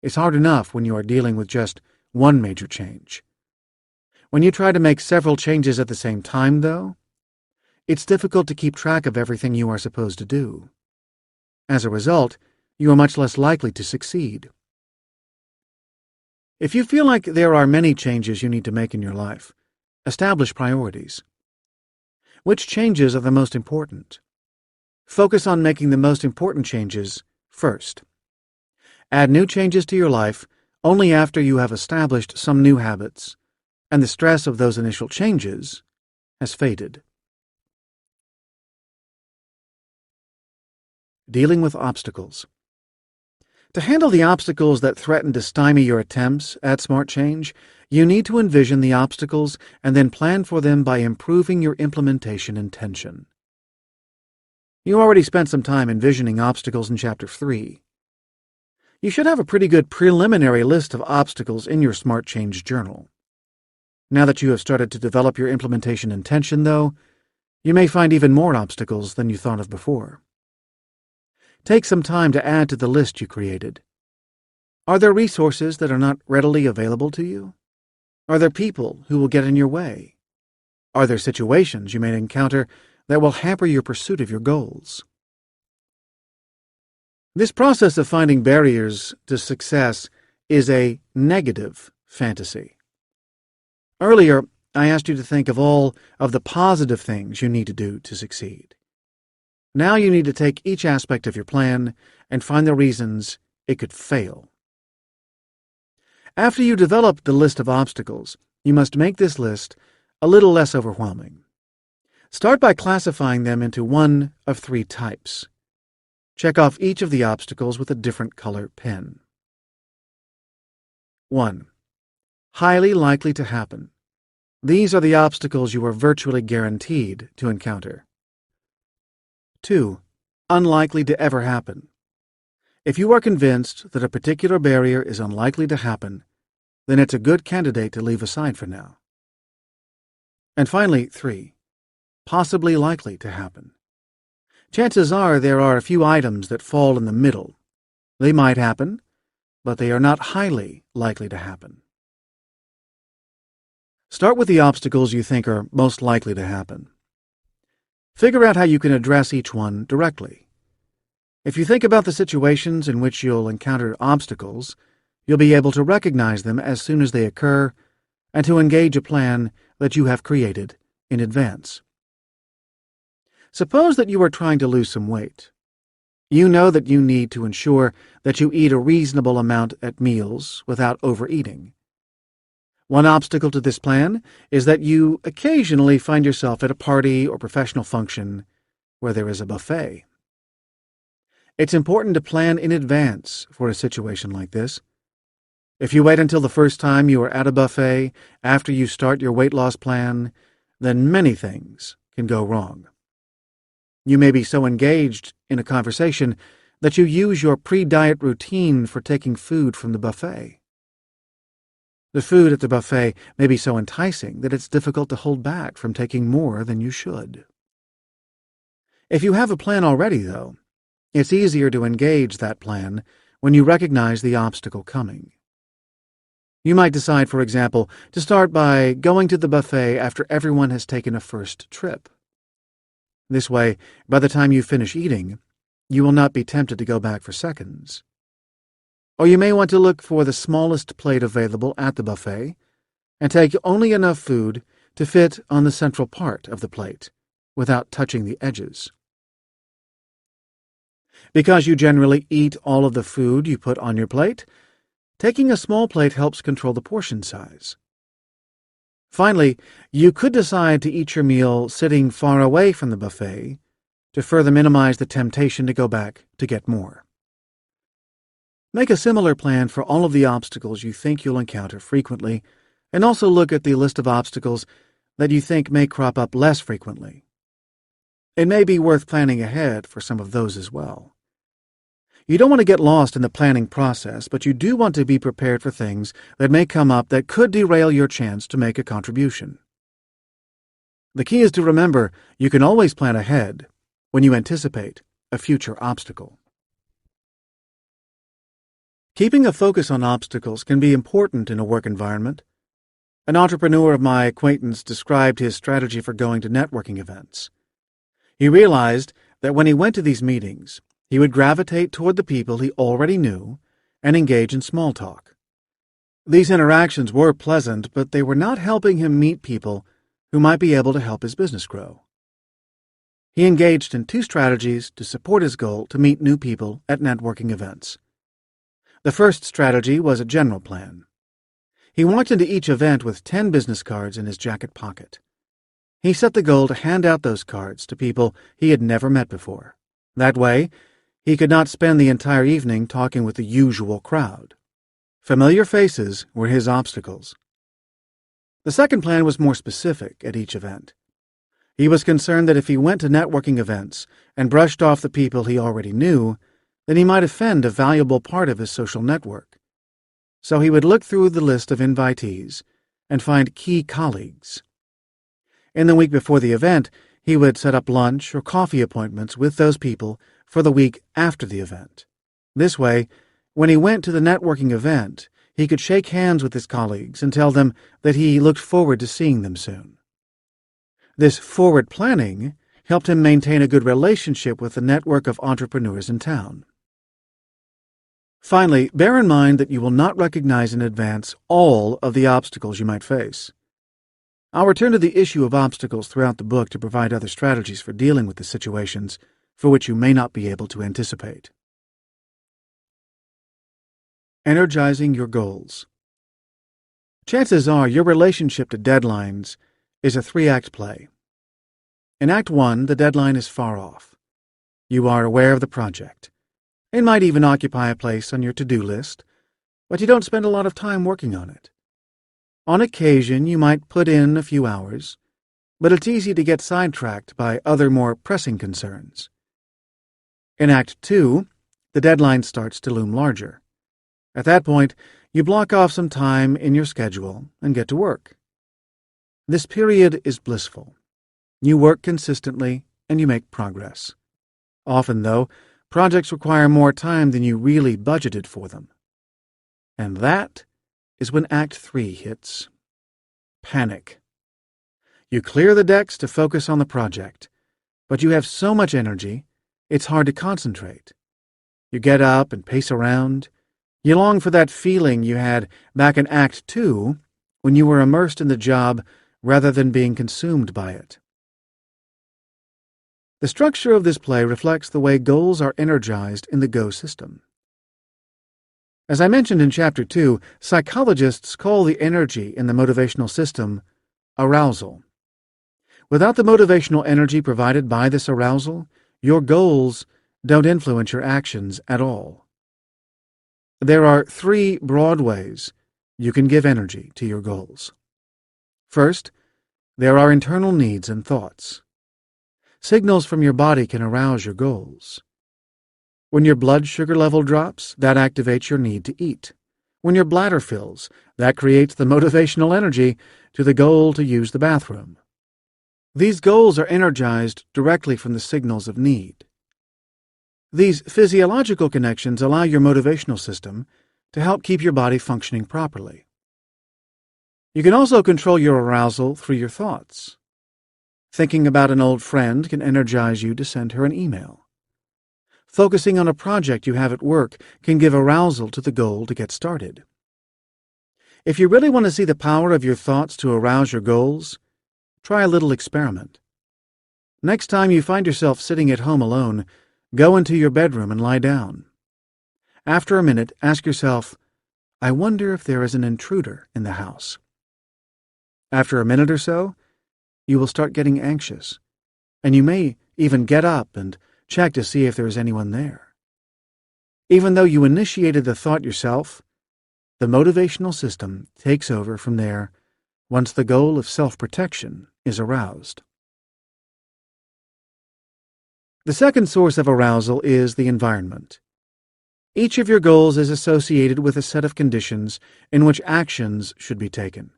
is hard enough when you are dealing with just one major change. When you try to make several changes at the same time, though, it's difficult to keep track of everything you are supposed to do. As a result, you are much less likely to succeed. If you feel like there are many changes you need to make in your life, establish priorities. Which changes are the most important? Focus on making the most important changes first. Add new changes to your life only after you have established some new habits, and the stress of those initial changes has faded. Dealing with obstacles. To handle the obstacles that threaten to stymie your attempts at smart change, you need to envision the obstacles and then plan for them by improving your implementation intention. You already spent some time envisioning obstacles in Chapter 3. You should have a pretty good preliminary list of obstacles in your Smart Change journal. Now that you have started to develop your implementation intention, though, you may find even more obstacles than you thought of before. Take some time to add to the list you created. Are there resources that are not readily available to you? Are there people who will get in your way? Are there situations you may encounter that will hamper your pursuit of your goals? This process of finding barriers to success is a negative fantasy. Earlier, I asked you to think of all of the positive things you need to do to succeed. Now you need to take each aspect of your plan and find the reasons it could fail. After you develop the list of obstacles, you must make this list a little less overwhelming. Start by classifying them into one of 3 types. Check off each of the obstacles with a different color pen. 1. Highly likely to happen. These are the obstacles you are virtually guaranteed to encounter. 2. Unlikely to ever happen. If you are convinced that a particular barrier is unlikely to happen, then it's a good candidate to leave aside for now. And finally, 3. Possibly likely to happen. Chances are there are a few items that fall in the middle. They might happen, but they are not highly likely to happen. Start with the obstacles you think are most likely to happen. Figure out how you can address each one directly. If you think about the situations in which you'll encounter obstacles, you'll be able to recognize them as soon as they occur and to engage a plan that you have created in advance. Suppose that you are trying to lose some weight. You know that you need to ensure that you eat a reasonable amount at meals without overeating. One obstacle to this plan is that you occasionally find yourself at a party or professional function where there is a buffet. It's important to plan in advance for a situation like this. If you wait until the first time you are at a buffet after you start your weight loss plan, then many things can go wrong. You may be so engaged in a conversation that you use your pre-diet routine for taking food from the buffet. The food at the buffet may be so enticing that it's difficult to hold back from taking more than you should. If you have a plan already, though, it's easier to engage that plan when you recognize the obstacle coming. You might decide, for example, to start by going to the buffet after everyone has taken a first trip. This way, by the time you finish eating, you will not be tempted to go back for seconds. Or you may want to look for the smallest plate available at the buffet and take only enough food to fit on the central part of the plate, without touching the edges. Because you generally eat all of the food you put on your plate, taking a small plate helps control the portion size. Finally, you could decide to eat your meal sitting far away from the buffet to further minimize the temptation to go back to get more. Make a similar plan for all of the obstacles you think you'll encounter frequently, and also look at the list of obstacles that you think may crop up less frequently. It may be worth planning ahead for some of those as well. You don't want to get lost in the planning process, but you do want to be prepared for things that may come up that could derail your chance to make a contribution. The key is to remember you can always plan ahead when you anticipate a future obstacle. Keeping a focus on obstacles can be important in a work environment. An entrepreneur of my acquaintance described his strategy for going to networking events. He realized that when he went to these meetings, he would gravitate toward the people he already knew and engage in small talk. These interactions were pleasant, but they were not helping him meet people who might be able to help his business grow. He engaged in 2 strategies to support his goal to meet new people at networking events. The first strategy was a general plan. He walked into each event with 10 business cards in his jacket pocket. He set the goal to hand out those cards to people he had never met before. That way, he could not spend the entire evening talking with the usual crowd. Familiar faces were his obstacles. The second plan was more specific at each event. He was concerned that if he went to networking events and brushed off the people he already knew, then he might offend a valuable part of his social network. So he would look through the list of invitees and find key colleagues. In the week before the event, he would set up lunch or coffee appointments with those people for the week after the event. This way, when he went to the networking event, he could shake hands with his colleagues and tell them that he looked forward to seeing them soon. This forward planning helped him maintain a good relationship with the network of entrepreneurs in town. Finally, bear in mind that you will not recognize in advance all of the obstacles you might face. I'll return to the issue of obstacles throughout the book to provide other strategies for dealing with the situations for which you may not be able to anticipate. Energizing your goals. Chances are your relationship to deadlines is a 3-act play. In Act 1, the deadline is far off. You are aware of the project. It might even occupy a place on your to-do list, but you don't spend a lot of time working on it. On occasion, you might put in a few hours, but it's easy to get sidetracked by other more pressing concerns. In Act 2, the deadline starts to loom larger. At that point, you block off some time in your schedule and get to work. This period is blissful. You work consistently and you make progress. Often, though, projects require more time than you really budgeted for them. And that is when Act 3 hits. Panic. You clear the decks to focus on the project, but you have so much energy, it's hard to concentrate. You get up and pace around. You long for that feeling you had back in Act 2 when you were immersed in the job rather than being consumed by it. The structure of this play reflects the way goals are energized in the Go system. As I mentioned in Chapter 2, psychologists call the energy in the motivational system arousal. Without the motivational energy provided by this arousal, your goals don't influence your actions at all. There are 3 broad ways you can give energy to your goals. First, there are internal needs and thoughts. Signals from your body can arouse your goals. When your blood sugar level drops, that activates your need to eat. When your bladder fills, that creates the motivational energy to the goal to use the bathroom. These goals are energized directly from the signals of need. These physiological connections allow your motivational system to help keep your body functioning properly. You can also control your arousal through your thoughts. Thinking about an old friend can energize you to send her an email. Focusing on a project you have at work can give arousal to the goal to get started. If you really want to see the power of your thoughts to arouse your goals, try a little experiment. Next time you find yourself sitting at home alone, go into your bedroom and lie down. After a minute, ask yourself, I wonder if there is an intruder in the house. After a minute or so, you will start getting anxious, and you may even get up and check to see if there is anyone there. Even though you initiated the thought yourself, the motivational system takes over from there once the goal of self-protection is aroused. The second source of arousal is the environment. Each of your goals is associated with a set of conditions in which actions should be taken.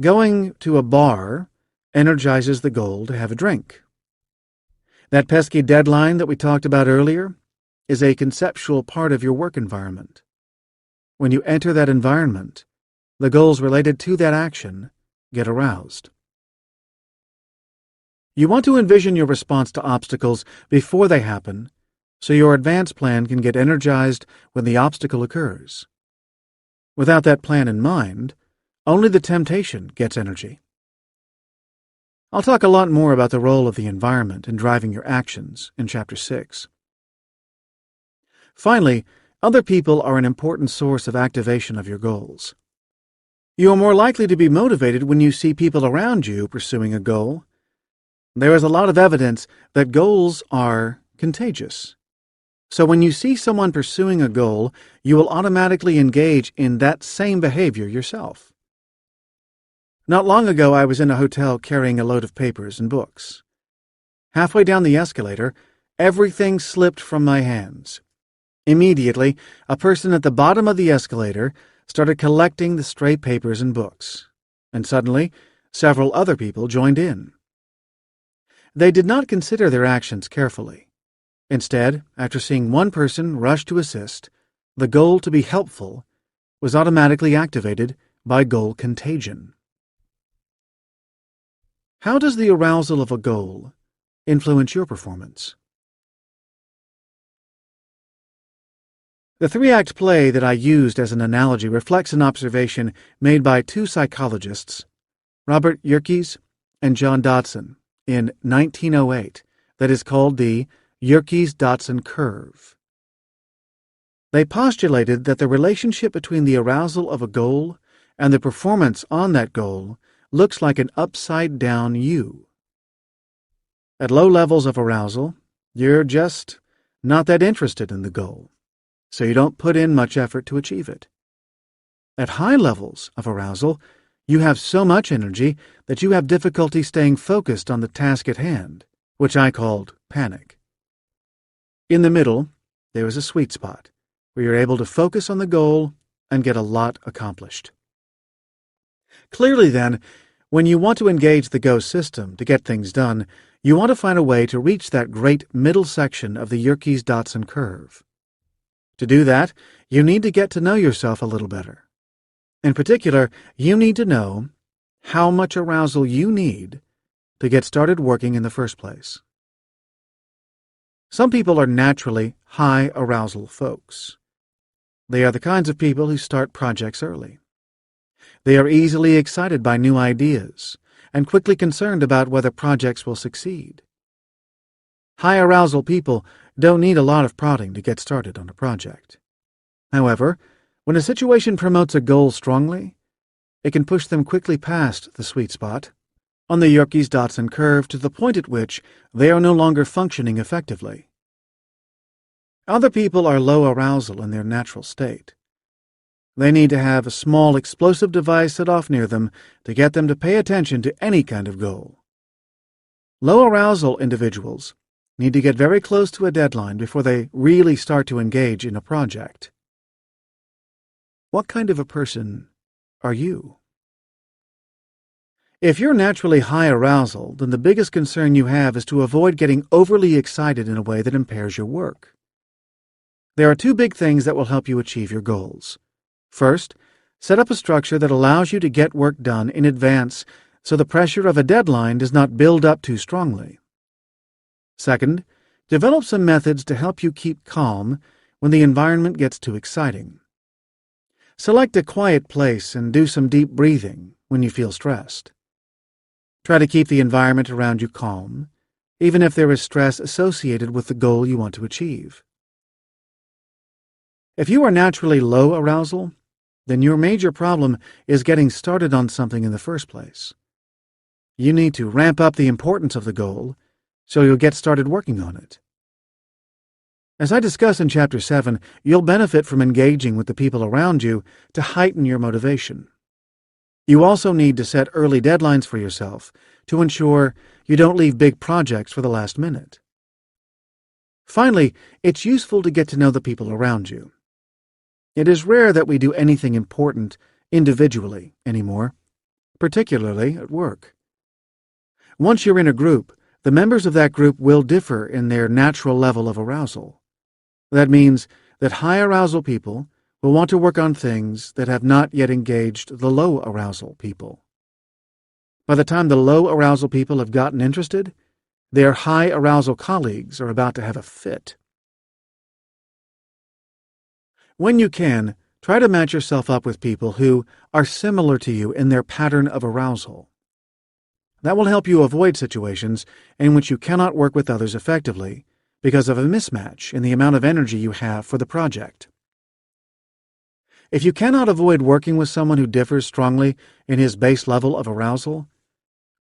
Going to a bar energizes the goal to have a drink. That pesky deadline that we talked about earlier is a conceptual part of your work environment. When you enter that environment, the goals related to that action get aroused. You want to envision your response to obstacles before they happen, so your advance plan can get energized when the obstacle occurs. Without that plan in mind, only the temptation gets energy. I'll talk a lot more about the role of the environment in driving your actions in Chapter 6. Finally, other people are an important source of activation of your goals. You are more likely to be motivated when you see people around you pursuing a goal. There is a lot of evidence that goals are contagious. So when you see someone pursuing a goal, you will automatically engage in that same behavior yourself. Not long ago, I was in a hotel carrying a load of papers and books. Halfway down the escalator, everything slipped from my hands. Immediately, a person at the bottom of the escalator started collecting the stray papers and books, and suddenly, several other people joined in. They did not consider their actions carefully. Instead, after seeing one person rush to assist, the goal to be helpful was automatically activated by goal contagion. How does the arousal of a goal influence your performance? The 3-act play that I used as an analogy reflects an observation made by 2 psychologists, Robert Yerkes and John Dodson, in 1908, that is called the Yerkes-Dodson curve. They postulated that the relationship between the arousal of a goal and the performance on that goal looks like an upside-down U. At low levels of arousal, you're just not that interested in the goal, so you don't put in much effort to achieve it. At high levels of arousal, you have so much energy that you have difficulty staying focused on the task at hand, which I called panic. In the middle, there is a sweet spot, where you're able to focus on the goal and get a lot accomplished. Clearly, then, when you want to engage the Go system to get things done, You want to find a way to reach that great middle section of the Yerkes-Dodson curve. To do that, you need to get to know yourself a little better. In particular, you need to know how much arousal you need to get started working in the first place. Some people are naturally high arousal folks. They are the kinds of people who start projects early. They are easily excited by new ideas and quickly concerned about whether projects will succeed. High arousal people don't need a lot of prodding to get started on a project. However, when a situation promotes a goal strongly, it can push them quickly past the sweet spot on the Yerkes-Dodson curve to the point at which they are no longer functioning effectively. Other people are low arousal in their natural state. They need to have a small explosive device set off near them to get them to pay attention to any kind of goal. Low arousal individuals need to get very close to a deadline before they really start to engage in a project. What kind of a person are you? If you're naturally high arousal, then the biggest concern you have is to avoid getting overly excited in a way that impairs your work. There are two big things that will help you achieve your goals. First, set up a structure that allows you to get work done in advance so the pressure of a deadline does not build up too strongly. Second, develop some methods to help you keep calm when the environment gets too exciting. Select a quiet place and do some deep breathing when you feel stressed. Try to keep the environment around you calm, even if there is stress associated with the goal you want to achieve. If you are naturally low arousal, then your major problem is getting started on something in the first place. You need to ramp up the importance of the goal so you'll get started working on it. As I discuss in Chapter 7, you'll benefit from engaging with the people around you to heighten your motivation. You also need to set early deadlines for yourself to ensure you don't leave big projects for the last minute. Finally, it's useful to get to know the people around you. It is rare that we do anything important individually anymore, particularly at work. Once you're in a group, the members of that group will differ in their natural level of arousal. That means that high arousal people will want to work on things that have not yet engaged the low arousal people. By the time the low arousal people have gotten interested, their high arousal colleagues are about to have a fit. When you can, try to match yourself up with people who are similar to you in their pattern of arousal. That will help you avoid situations in which you cannot work with others effectively because of a mismatch in the amount of energy you have for the project. If you cannot avoid working with someone who differs strongly in his base level of arousal,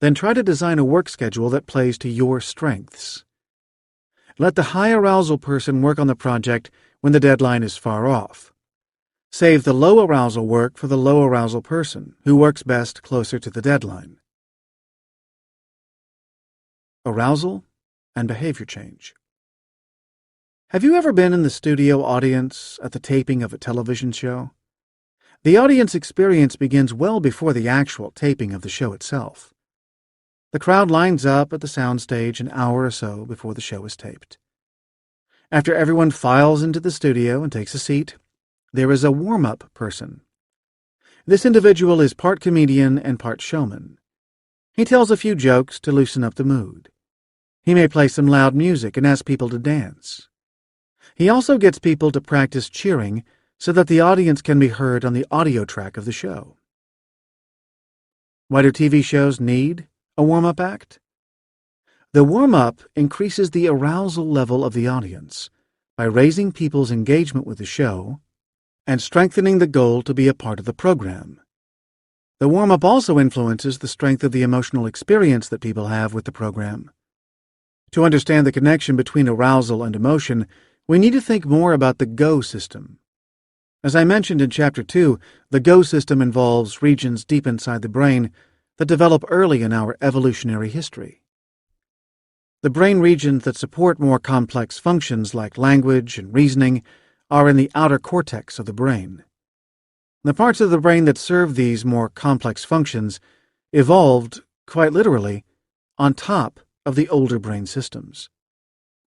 then try to design a work schedule that plays to your strengths. Let the high arousal person work on the project when the deadline is far off. Save the low arousal work for the low arousal person, who works best closer to the deadline. Arousal and behavior change. Have you ever been in the studio audience at the taping of a television show? The audience experience begins well before the actual taping of the show itself. The crowd lines up at the soundstage an hour or so before the show is taped. After everyone files into the studio and takes a seat, there is a warm-up person. This individual is part comedian and part showman. He tells a few jokes to loosen up the mood. He may play some loud music and ask people to dance. He also gets people to practice cheering so that the audience can be heard on the audio track of the show. Why do TV shows need a warm-up act? The warm-up increases the arousal level of the audience by raising people's engagement with the show and strengthening the goal to be a part of the program. The warm-up also influences the strength of the emotional experience that people have with the program. To understand the connection between arousal and emotion, we need to think more about the GO system. As I mentioned in Chapter 2, the GO system involves regions deep inside the brain that develop early in our evolutionary history. The brain regions that support more complex functions like language and reasoning are in the outer cortex of the brain. The parts of the brain that serve these more complex functions evolved, quite literally, on top of the older brain systems.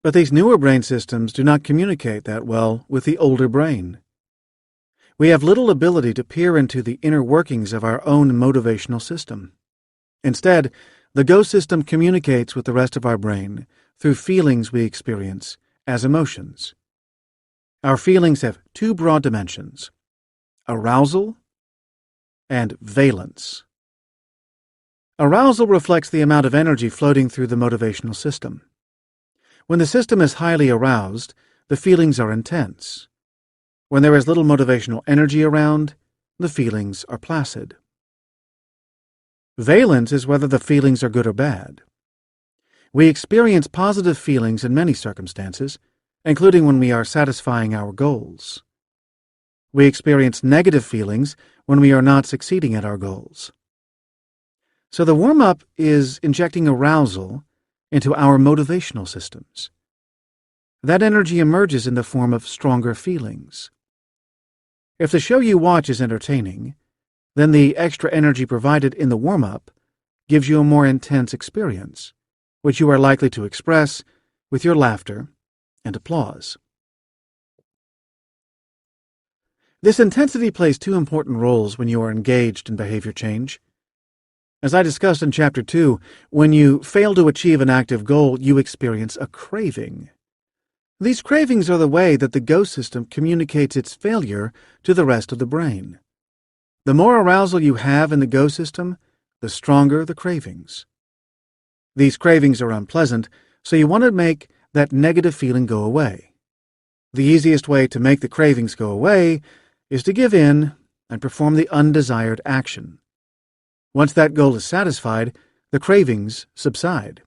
But these newer brain systems do not communicate that well with the older brain. We have little ability to peer into the inner workings of our own motivational system. Instead, the Go system communicates with the rest of our brain through feelings we experience as emotions. Our feelings have two broad dimensions: arousal and valence. Arousal reflects the amount of energy floating through the motivational system. When the system is highly aroused, the feelings are intense. When there is little motivational energy around, the feelings are placid. Valence is whether the feelings are good or bad. We experience positive feelings in many circumstances, including when we are satisfying our goals. We experience negative feelings when we are not succeeding at our goals. So the warm-up is injecting arousal into our motivational systems. That energy emerges in the form of stronger feelings. If the show you watch is entertaining, then the extra energy provided in the warm-up gives you a more intense experience, which you are likely to express with your laughter and applause. This intensity plays two important roles when you are engaged in behavior change. As I discussed in Chapter 2, when you fail to achieve an active goal, you experience a craving. These cravings are the way that the Go system communicates its failure to the rest of the brain. The more arousal you have in the Go system, the stronger the cravings. These cravings are unpleasant, so you want to make that negative feeling go away. The easiest way to make the cravings go away is to give in and perform the undesired action. Once that goal is satisfied, the cravings subside.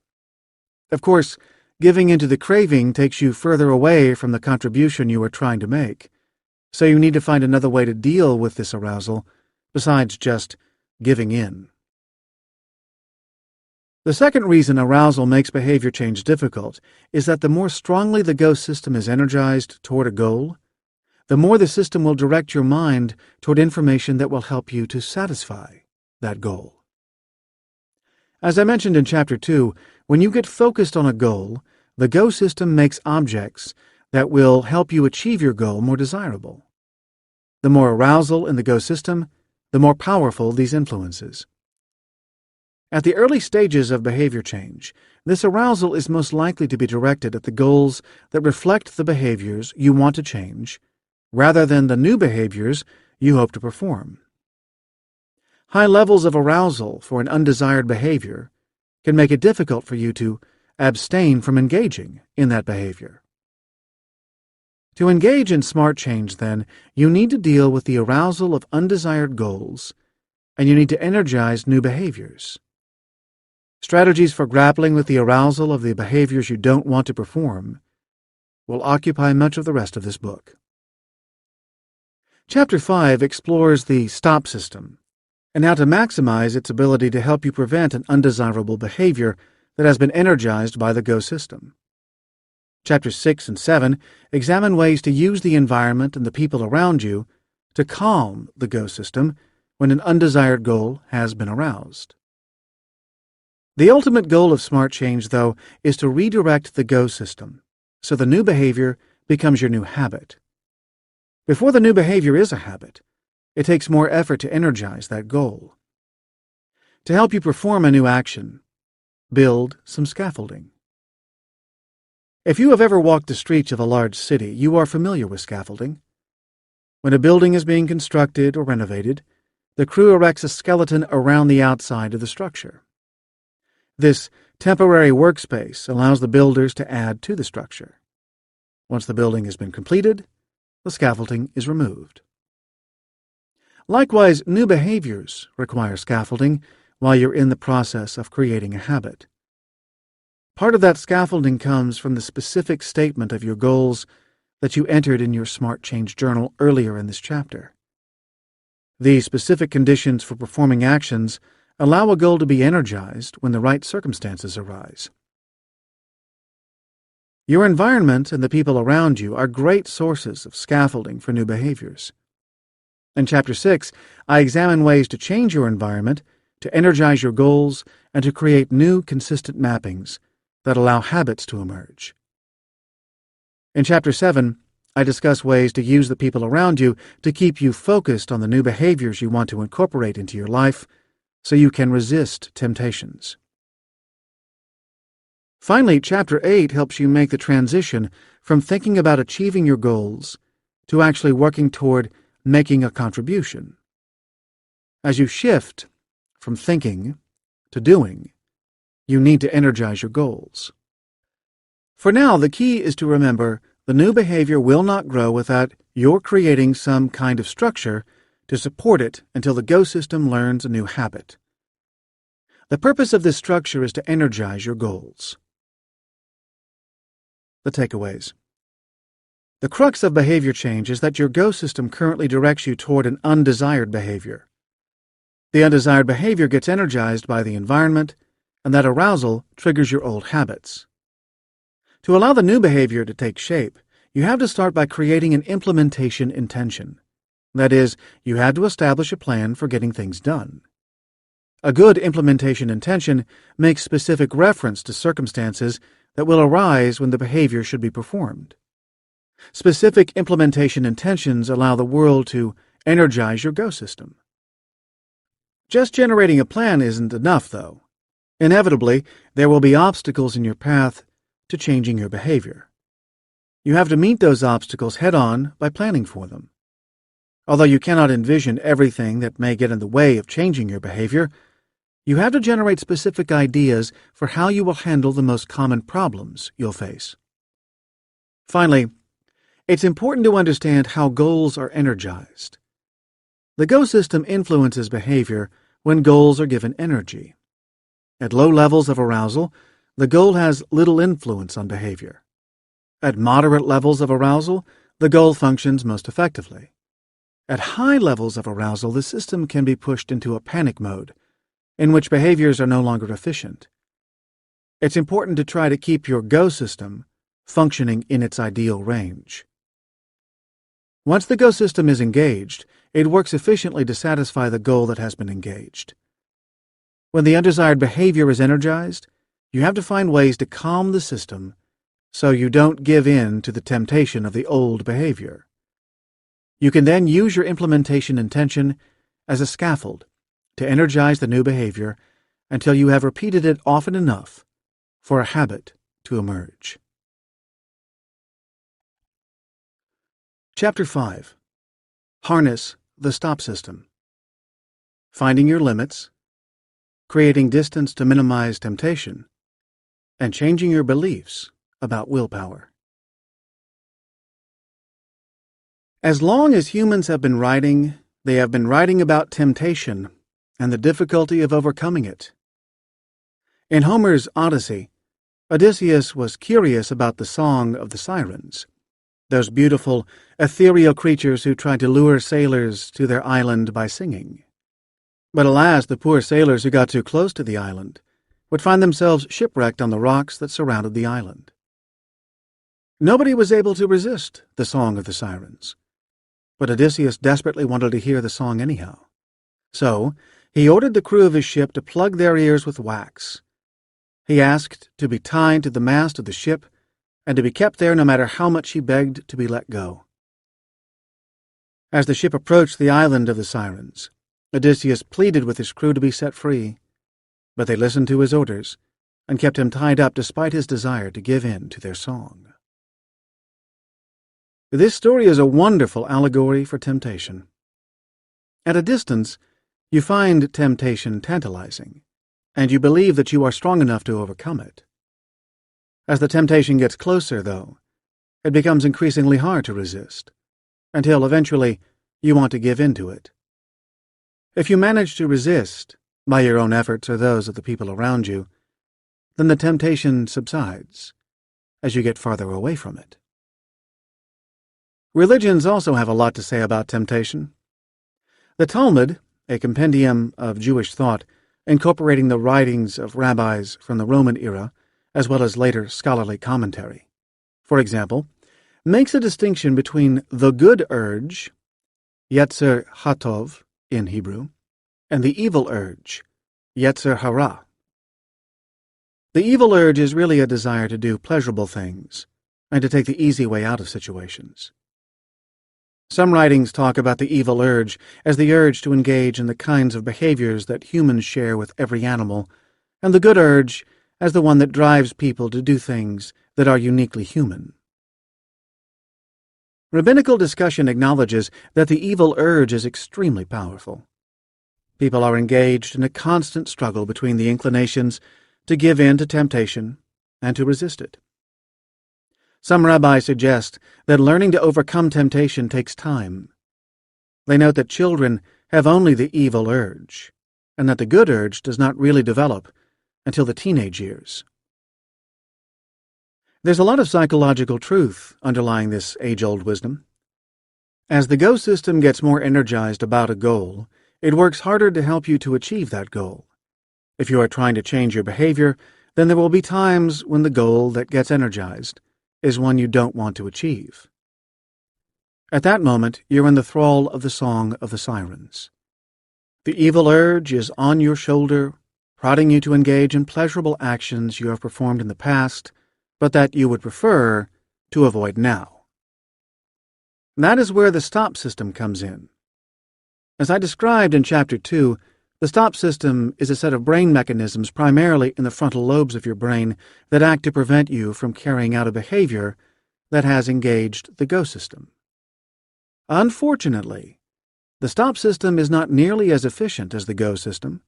Of course, giving into the craving takes you further away from the contribution you are trying to make, so you need to find another way to deal with this arousal besides just giving in. The second reason arousal makes behavior change difficult is that the more strongly the Go system is energized toward a goal, the more the system will direct your mind toward information that will help you to satisfy that goal. As I mentioned in Chapter 2, when you get focused on a goal, the Go system makes objects that will help you achieve your goal more desirable. The more arousal in the Go system, the more powerful these influences. At the early stages of behavior change, this arousal is most likely to be directed at the goals that reflect the behaviors you want to change, rather than the new behaviors you hope to perform. High levels of arousal for an undesired behavior can make it difficult for you to abstain from engaging in that behavior. To engage in smart change, then, you need to deal with the arousal of undesired goals, and you need to energize new behaviors. Strategies for grappling with the arousal of the behaviors you don't want to perform will occupy much of the rest of this book. Chapter 5 explores the stop system and how to maximize its ability to help you prevent an undesirable behavior that has been energized by the Go system. Chapters 6 and 7 examine ways to use the environment and the people around you to calm the Go system when an undesired goal has been aroused. The ultimate goal of smart change, though, is to redirect the Go system so the new behavior becomes your new habit. Before the new behavior is a habit, it takes more effort to energize that goal. To help you perform a new action, build some scaffolding. If you have ever walked the streets of a large city, you are familiar with scaffolding. When a building is being constructed or renovated, the crew erects a skeleton around the outside of the structure. This temporary workspace allows the builders to add to the structure. Once the building has been completed, the scaffolding is removed. Likewise, new behaviors require scaffolding while you're in the process of creating a habit. Part of that scaffolding comes from the specific statement of your goals that you entered in your Smart Change Journal earlier in this chapter. These specific conditions for performing actions allow a goal to be energized when the right circumstances arise. Your environment and the people around you are great sources of scaffolding for new behaviors. In Chapter 6, I examine ways to change your environment, to energize your goals, and to create new, consistent mappings that allow habits to emerge. In Chapter 7, I discuss ways to use the people around you to keep you focused on the new behaviors you want to incorporate into your life so you can resist temptations. Finally, Chapter 8 helps you make the transition from thinking about achieving your goals to actually working toward making a contribution. As you shift from thinking to doing, you need to energize your goals. For now, the key is to remember the new behavior will not grow without your creating some kind of structure to support it until the Go system learns a new habit. The purpose of this structure is to energize your goals. The takeaways. The crux of behavior change is that your Go system currently directs you toward an undesired behavior. The undesired behavior gets energized by the environment, and that arousal triggers your old habits. To allow the new behavior to take shape, you have to start by creating an implementation intention. That is, you have to establish a plan for getting things done. A good implementation intention makes specific reference to circumstances that will arise when the behavior should be performed. Specific implementation intentions allow the world to energize your Go system. Just generating a plan isn't enough, though. Inevitably, there will be obstacles in your path to changing your behavior. You have to meet those obstacles head-on by planning for them. Although you cannot envision everything that may get in the way of changing your behavior, you have to generate specific ideas for how you will handle the most common problems you'll face. Finally, it's important to understand how goals are energized. The Go system influences behavior when goals are given energy. At low levels of arousal, the goal has little influence on behavior. At moderate levels of arousal, the goal functions most effectively. At high levels of arousal, the system can be pushed into a panic mode, in which behaviors are no longer efficient. It's important to try to keep your Go system functioning in its ideal range. Once the Go system is engaged, it works efficiently to satisfy the goal that has been engaged. When the undesired behavior is energized, you have to find ways to calm the system so you don't give in to the temptation of the old behavior. You can then use your implementation intention as a scaffold to energize the new behavior until you have repeated it often enough for a habit to emerge. Chapter 5. Harness the Stop System. Finding your limits, creating distance to minimize temptation, and changing your beliefs about willpower. As long as humans have been writing, they have been writing about temptation and the difficulty of overcoming it. In Homer's Odyssey, Odysseus was curious about the song of the sirens, those beautiful, ethereal creatures who tried to lure sailors to their island by singing. But alas, the poor sailors who got too close to the island would find themselves shipwrecked on the rocks that surrounded the island. Nobody was able to resist the song of the sirens, but Odysseus desperately wanted to hear the song anyhow. So he ordered the crew of his ship to plug their ears with wax. He asked to be tied to the mast of the ship and to be kept there no matter how much he begged to be let go. As the ship approached the island of the sirens, Odysseus pleaded with his crew to be set free, but they listened to his orders and kept him tied up despite his desire to give in to their song. This story is a wonderful allegory for temptation. At a distance, you find temptation tantalizing, and you believe that you are strong enough to overcome it. As the temptation gets closer, though, it becomes increasingly hard to resist, until eventually you want to give in to it. If you manage to resist, by your own efforts or those of the people around you, then the temptation subsides as you get farther away from it. Religions also have a lot to say about temptation. The Talmud, a compendium of Jewish thought, incorporating the writings of rabbis from the Roman era, as well as later scholarly commentary, for example, makes a distinction between the good urge, Yetzer Hatov in Hebrew, and the evil urge, Yetzer Hara. The evil urge is really a desire to do pleasurable things and to take the easy way out of situations. Some writings talk about the evil urge as the urge to engage in the kinds of behaviors that humans share with every animal, and the good urge as the one that drives people to do things that are uniquely human. Rabbinical discussion acknowledges that the evil urge is extremely powerful. People are engaged in a constant struggle between the inclinations to give in to temptation and to resist it. Some rabbis suggest that learning to overcome temptation takes time. They note that children have only the evil urge, and that the good urge does not really develop until the teenage years. There's a lot of psychological truth underlying this age-old wisdom. As the go system gets more energized about a goal, it works harder to help you to achieve that goal. If you are trying to change your behavior, then there will be times when the goal that gets energized is one you don't want to achieve. At that moment, you're in the thrall of the song of the sirens. The evil urge is on your shoulder, prodding you to engage in pleasurable actions you have performed in the past, but that you would prefer to avoid now. That is where the stop system comes in. As I described in Chapter 2, the stop system is a set of brain mechanisms primarily in the frontal lobes of your brain that act to prevent you from carrying out a behavior that has engaged the go system. Unfortunately, the stop system is not nearly as efficient as the go system.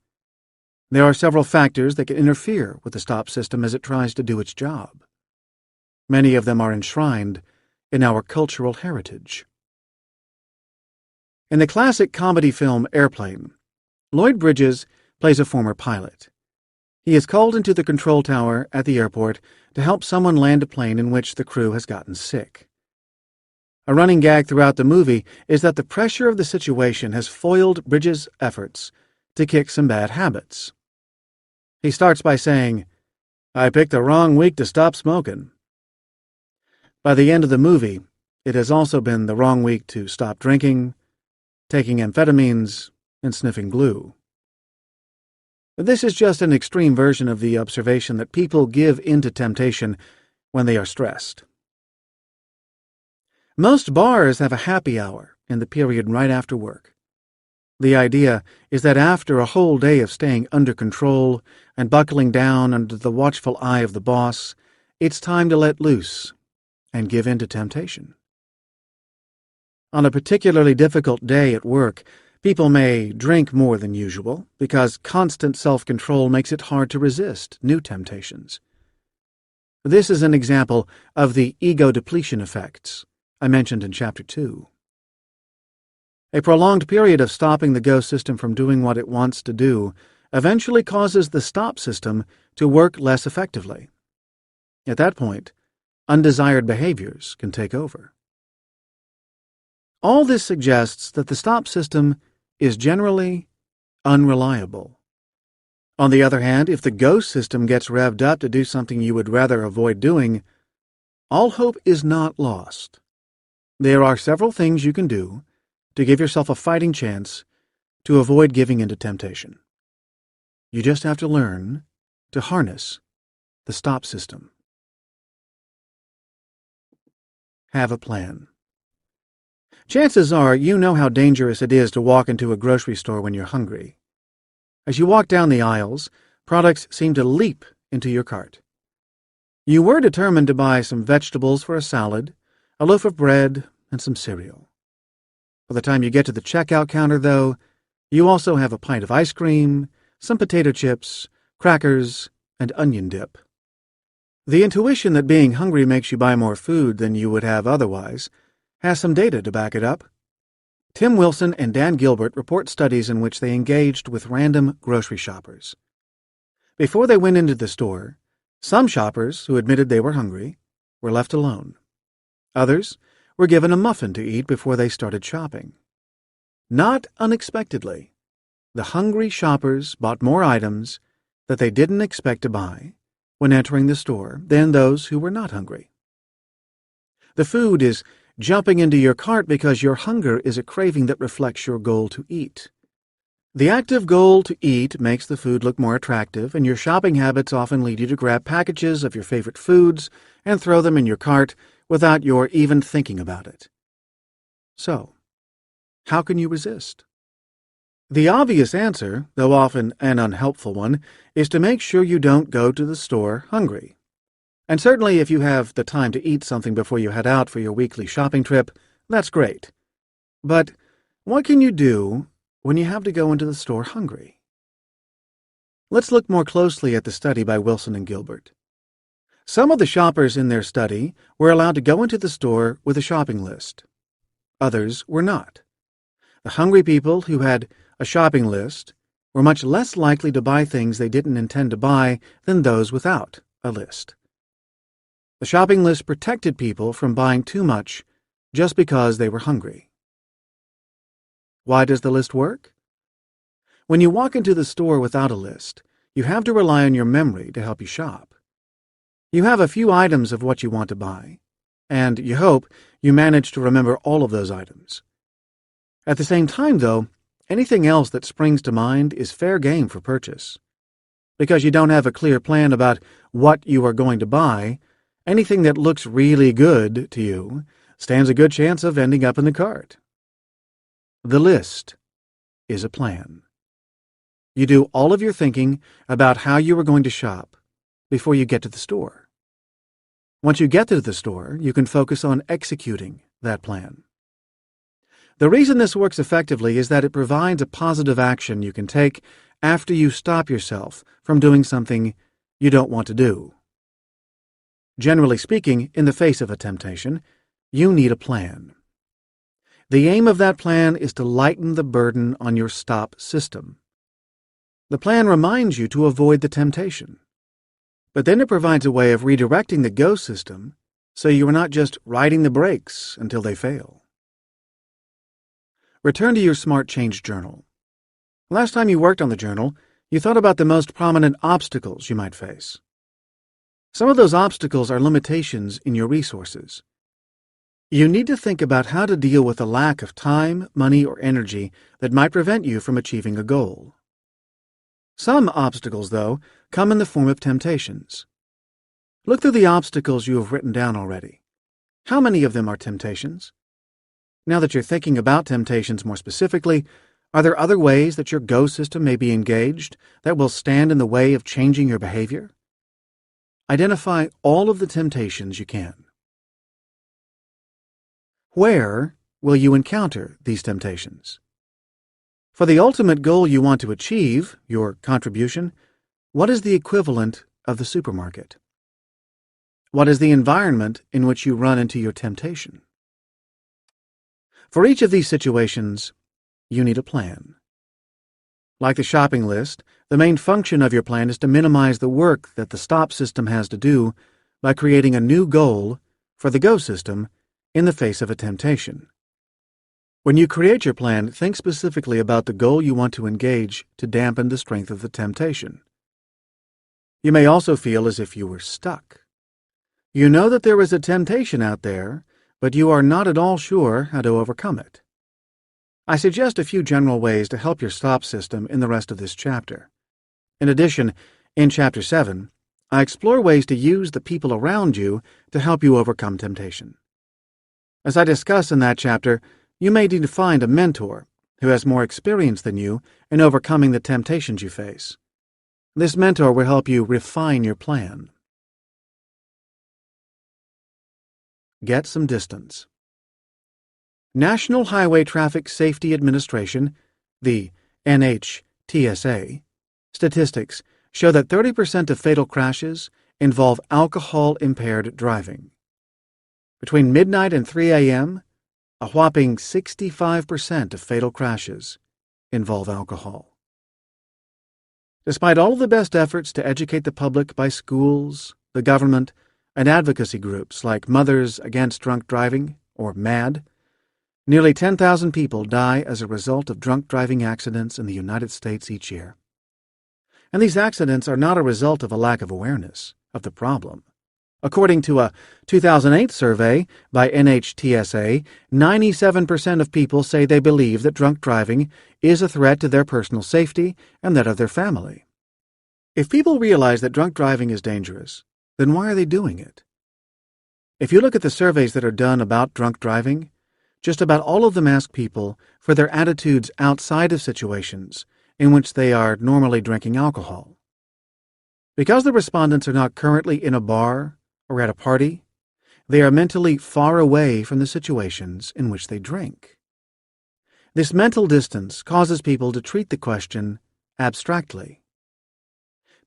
There are several factors that can interfere with the stop system as it tries to do its job. Many of them are enshrined in our cultural heritage. In the classic comedy film Airplane, Lloyd Bridges plays a former pilot. He is called into the control tower at the airport to help someone land a plane in which the crew has gotten sick. A running gag throughout the movie is that the pressure of the situation has foiled Bridges' efforts to kick some bad habits. He starts by saying, "I picked the wrong week to stop smoking." By the end of the movie, it has also been the wrong week to stop drinking, taking amphetamines, and sniffing glue. This is just an extreme version of the observation that people give in to temptation when they are stressed. Most bars have a happy hour in the period right after work. The idea is that after a whole day of staying under control and buckling down under the watchful eye of the boss, it's time to let loose and give in to temptation. On a particularly difficult day at work, people may drink more than usual because constant self-control makes it hard to resist new temptations. This is an example of the ego depletion effects I mentioned in Chapter 2. A prolonged period of stopping the go system from doing what it wants to do eventually causes the stop system to work less effectively. At that point, undesired behaviors can take over. All this suggests that the stop system is generally unreliable. On the other hand, if the go system gets revved up to do something you would rather avoid doing, all hope is not lost. There are several things you can do to give yourself a fighting chance to avoid giving in to temptation. You just have to learn to harness the stop system. Have a plan. Chances are you know how dangerous it is to walk into a grocery store when you're hungry. As you walk down the aisles, products seem to leap into your cart. You were determined to buy some vegetables for a salad, a loaf of bread, and some cereal. By the time you get to the checkout counter, though, you also have a pint of ice cream, some potato chips, crackers, and onion dip. The intuition that being hungry makes you buy more food than you would have otherwise has some data to back it up. Tim Wilson and Dan Gilbert report studies in which they engaged with random grocery shoppers. Before they went into the store, some shoppers who admitted they were hungry were left alone. Others were given a muffin to eat before they started shopping. Not unexpectedly, the hungry shoppers bought more items that they didn't expect to buy when entering the store than those who were not hungry. The food is jumping into your cart because your hunger is a craving that reflects your goal to eat. The active goal to eat makes the food look more attractive, and your shopping habits often lead you to grab packages of your favorite foods and throw them in your cart without your even thinking about it. So, how can you resist? The obvious answer, though often an unhelpful one, is to make sure you don't go to the store hungry. And certainly if you have the time to eat something before you head out for your weekly shopping trip, that's great. But what can you do when you have to go into the store hungry? Let's look more closely at the study by Wilson and Gilbert. Some of the shoppers in their study were allowed to go into the store with a shopping list. Others were not. The hungry people who had a shopping list were much less likely to buy things they didn't intend to buy than those without a list. The shopping list protected people from buying too much just because they were hungry. Why does the list work? When you walk into the store without a list, you have to rely on your memory to help you shop. You have a few items of what you want to buy, and you hope you manage to remember all of those items. At the same time, though, anything else that springs to mind is fair game for purchase. Because you don't have a clear plan about what you are going to buy, anything that looks really good to you stands a good chance of ending up in the cart. The list is a plan. You do all of your thinking about how you are going to shop before you get to the store. Once you get to the store, you can focus on executing that plan. The reason this works effectively is that it provides a positive action you can take after you stop yourself from doing something you don't want to do. Generally speaking, in the face of a temptation, you need a plan. The aim of that plan is to lighten the burden on your stop system. The plan reminds you to avoid the temptation, but then it provides a way of redirecting the go system so you are not just riding the brakes until they fail. Return to your Smart Change journal. Last time you worked on the journal, you thought about the most prominent obstacles you might face. Some of those obstacles are limitations in your resources. You need to think about how to deal with a lack of time, money, or energy that might prevent you from achieving a goal. Some obstacles, though, come in the form of temptations. Look through the obstacles you have written down already. How many of them are temptations? Now that you're thinking about temptations more specifically, are there other ways that your go system may be engaged that will stand in the way of changing your behavior? Identify all of the temptations you can. Where will you encounter these temptations? For the ultimate goal you want to achieve, your contribution, what is the equivalent of the supermarket? What is the environment in which you run into your temptation? For each of these situations, you need a plan. Like the shopping list, the main function of your plan is to minimize the work that the stop system has to do by creating a new goal for the go system in the face of a temptation. When you create your plan, think specifically about the goal you want to engage to dampen the strength of the temptation. You may also feel as if you were stuck. You know that there is a temptation out there, but you are not at all sure how to overcome it. I suggest a few general ways to help your stop system in the rest of this chapter. In addition, in Chapter 7, I explore ways to use the people around you to help you overcome temptation. As I discuss in that chapter, you may need to find a mentor who has more experience than you in overcoming the temptations you face. This mentor will help you refine your plan. Get some distance. National Highway Traffic Safety Administration, the NHTSA, statistics show that 30% of fatal crashes involve alcohol-impaired driving. Between midnight and 3 a.m., a whopping 65% of fatal crashes involve alcohol. Despite all of the best efforts to educate the public by schools, the government, and advocacy groups like Mothers Against Drunk Driving, or MAD, nearly 10,000 people die as a result of drunk driving accidents in the United States each year. And these accidents are not a result of a lack of awareness of the problem, According to a 2008 survey by NHTSA, 97% of people say they believe that drunk driving is a threat to their personal safety and that of their family. If people realize that drunk driving is dangerous, then why are they doing it? If you look at the surveys that are done about drunk driving, just about all of them ask people for their attitudes outside of situations in which they are normally drinking alcohol. Because the respondents are not currently in a bar or at a party, they are mentally far away from the situations in which they drink. This mental distance causes people to treat the question abstractly.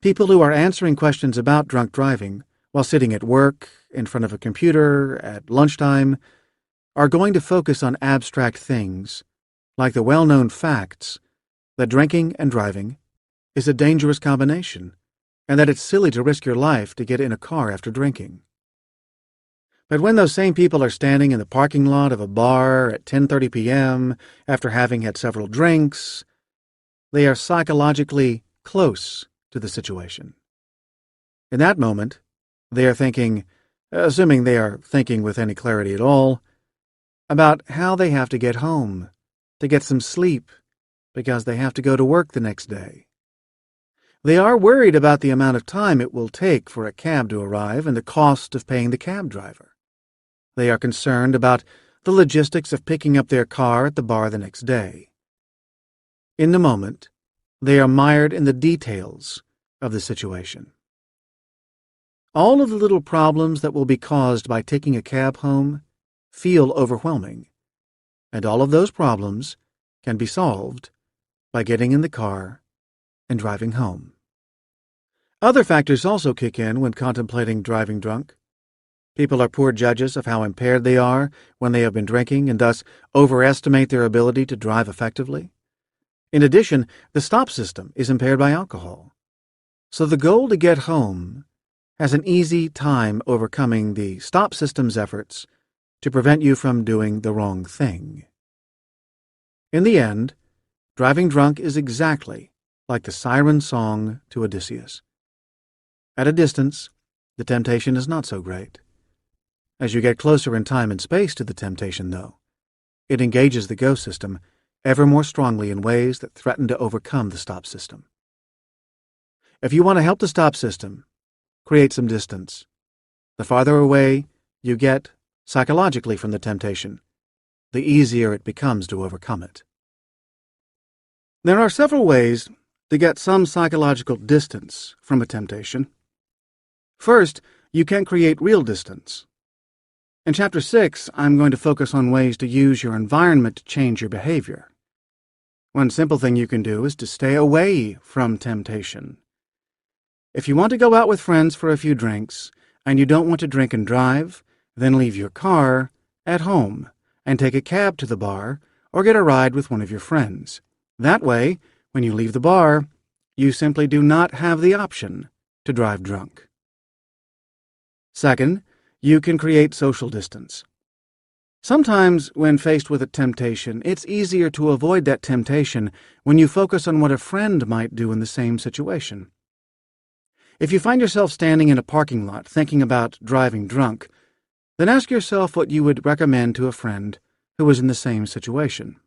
People who are answering questions about drunk driving while sitting at work, in front of a computer, at lunchtime, are going to focus on abstract things, like the well-known facts that drinking and driving is a dangerous combination, and that it's silly to risk your life to get in a car after drinking. But when those same people are standing in the parking lot of a bar at 10:30 p.m. after having had several drinks, they are psychologically close to the situation. In that moment, they are thinking, assuming they are thinking with any clarity at all, about how they have to get home, to get some sleep, because they have to go to work the next day. They are worried about the amount of time it will take for a cab to arrive and the cost of paying the cab driver. They are concerned about the logistics of picking up their car at the bar the next day. In the moment, they are mired in the details of the situation. All of the little problems that will be caused by taking a cab home feel overwhelming, and all of those problems can be solved by getting in the car and driving home. Other factors also kick in when contemplating driving drunk. People are poor judges of how impaired they are when they have been drinking and thus overestimate their ability to drive effectively. In addition, the stop system is impaired by alcohol. So the goal to get home has an easy time overcoming the stop system's efforts to prevent you from doing the wrong thing. In the end, driving drunk is exactly like the siren song to Odysseus. At a distance, the temptation is not so great. As you get closer in time and space to the temptation, though, it engages the go system ever more strongly in ways that threaten to overcome the stop system. If you want to help the stop system, create some distance. The farther away you get psychologically from the temptation, the easier it becomes to overcome it. There are several ways to get some psychological distance from a temptation. First, you can create real distance. In Chapter 6, I'm going to focus on ways to use your environment to change your behavior. One simple thing you can do is to stay away from temptation. If you want to go out with friends for a few drinks, and you don't want to drink and drive, then leave your car at home and take a cab to the bar or get a ride with one of your friends. That way, when you leave the bar, you simply do not have the option to drive drunk. Second, you can create social distance. Sometimes, when faced with a temptation, it's easier to avoid that temptation when you focus on what a friend might do in the same situation. If you find yourself standing in a parking lot thinking about driving drunk, then ask yourself what you would recommend to a friend who is in the same situation.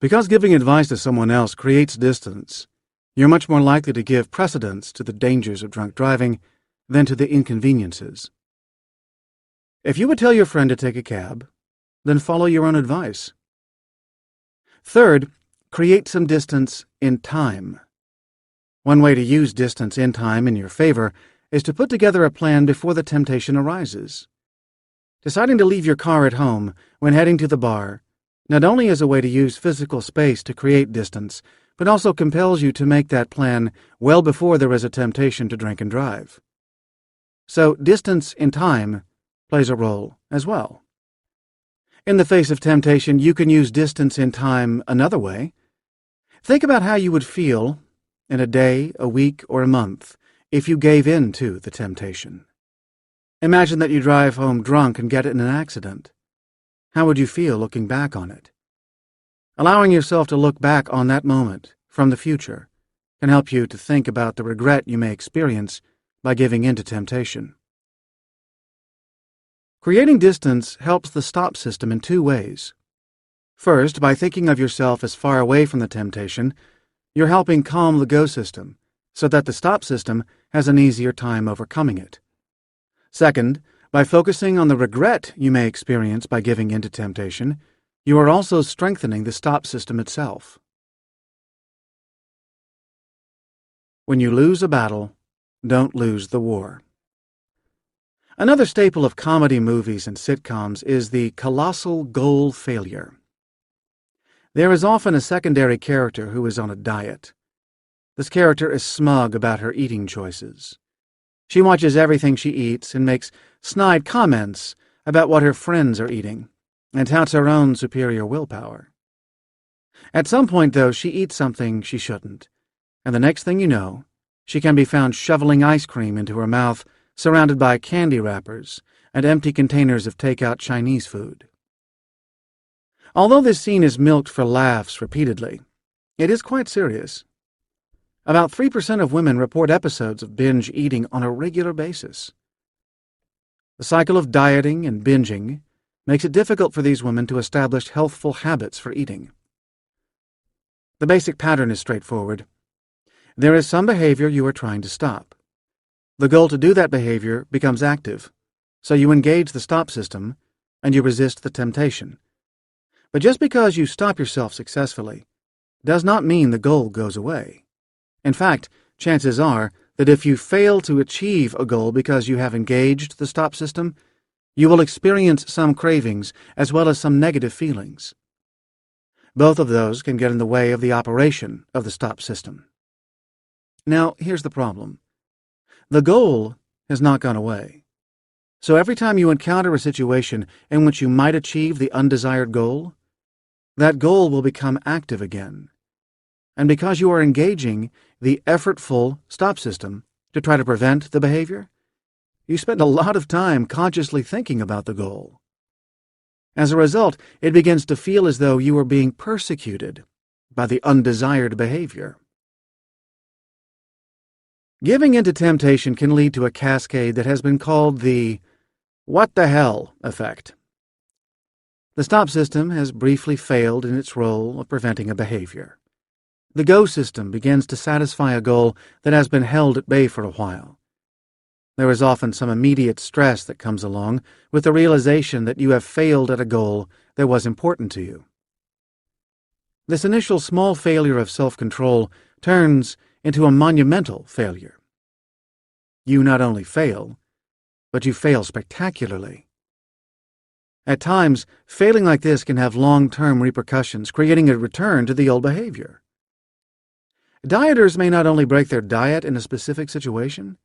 Because giving advice to someone else creates distance, you're much more likely to give precedence to the dangers of drunk driving than to the inconveniences. If you would tell your friend to take a cab, then follow your own advice. Third, create some distance in time. One way to use distance in time in your favor is to put together a plan before the temptation arises. Deciding to leave your car at home when heading to the bar not only is a way to use physical space to create distance, but also compels you to make that plan well before there is a temptation to drink and drive. So distance in time plays a role as well. In the face of temptation, you can use distance in time another way. Think about how you would feel in a day, a week, or a month if you gave in to the temptation. Imagine that you drive home drunk and get in an accident. How would you feel looking back on it? Allowing yourself to look back on that moment from the future can help you to think about the regret you may experience by giving in to temptation. Creating distance helps the stop system in two ways. First, by thinking of yourself as far away from the temptation, you're helping calm the go system so that the stop system has an easier time overcoming it. Second, by focusing on the regret you may experience by giving in to temptation, you are also strengthening the stop system itself. When you lose a battle, don't lose the war. Another staple of comedy movies and sitcoms is the colossal goal failure. There is often a secondary character who is on a diet. This character is smug about her eating choices. She watches everything she eats and makes snide comments about what her friends are eating, and touts her own superior willpower. At some point, though, she eats something she shouldn't, and the next thing you know, she can be found shoveling ice cream into her mouth, surrounded by candy wrappers and empty containers of takeout Chinese food. Although this scene is milked for laughs repeatedly, it is quite serious. About 3% of women report episodes of binge eating on a regular basis. The cycle of dieting and binging makes it difficult for these women to establish healthful habits for eating. The basic pattern is straightforward. There is some behavior you are trying to stop. The goal to do that behavior becomes active, so you engage the stop system and you resist the temptation. But just because you stop yourself successfully does not mean the goal goes away. In fact, chances are that if you fail to achieve a goal because you have engaged the stop system, you will experience some cravings as well as some negative feelings. Both of those can get in the way of the operation of the stop system. Now, here's the problem. The goal has not gone away. So every time you encounter a situation in which you might achieve the undesired goal, that goal will become active again. And because you are engaging the effortful stop system to try to prevent the behavior, you spend a lot of time consciously thinking about the goal. As a result, it begins to feel as though you are being persecuted by the undesired behavior. Giving in to temptation can lead to a cascade that has been called the "what the hell" effect. The stop system has briefly failed in its role of preventing a behavior. The go system begins to satisfy a goal that has been held at bay for a while. There is often some immediate stress that comes along with the realization that you have failed at a goal that was important to you. This initial small failure of self-control turns into a monumental failure. You not only fail, but you fail spectacularly. At times, failing like this can have long-term repercussions, creating a return to the old behavior. Dieters may not only break their diet in a specific situation,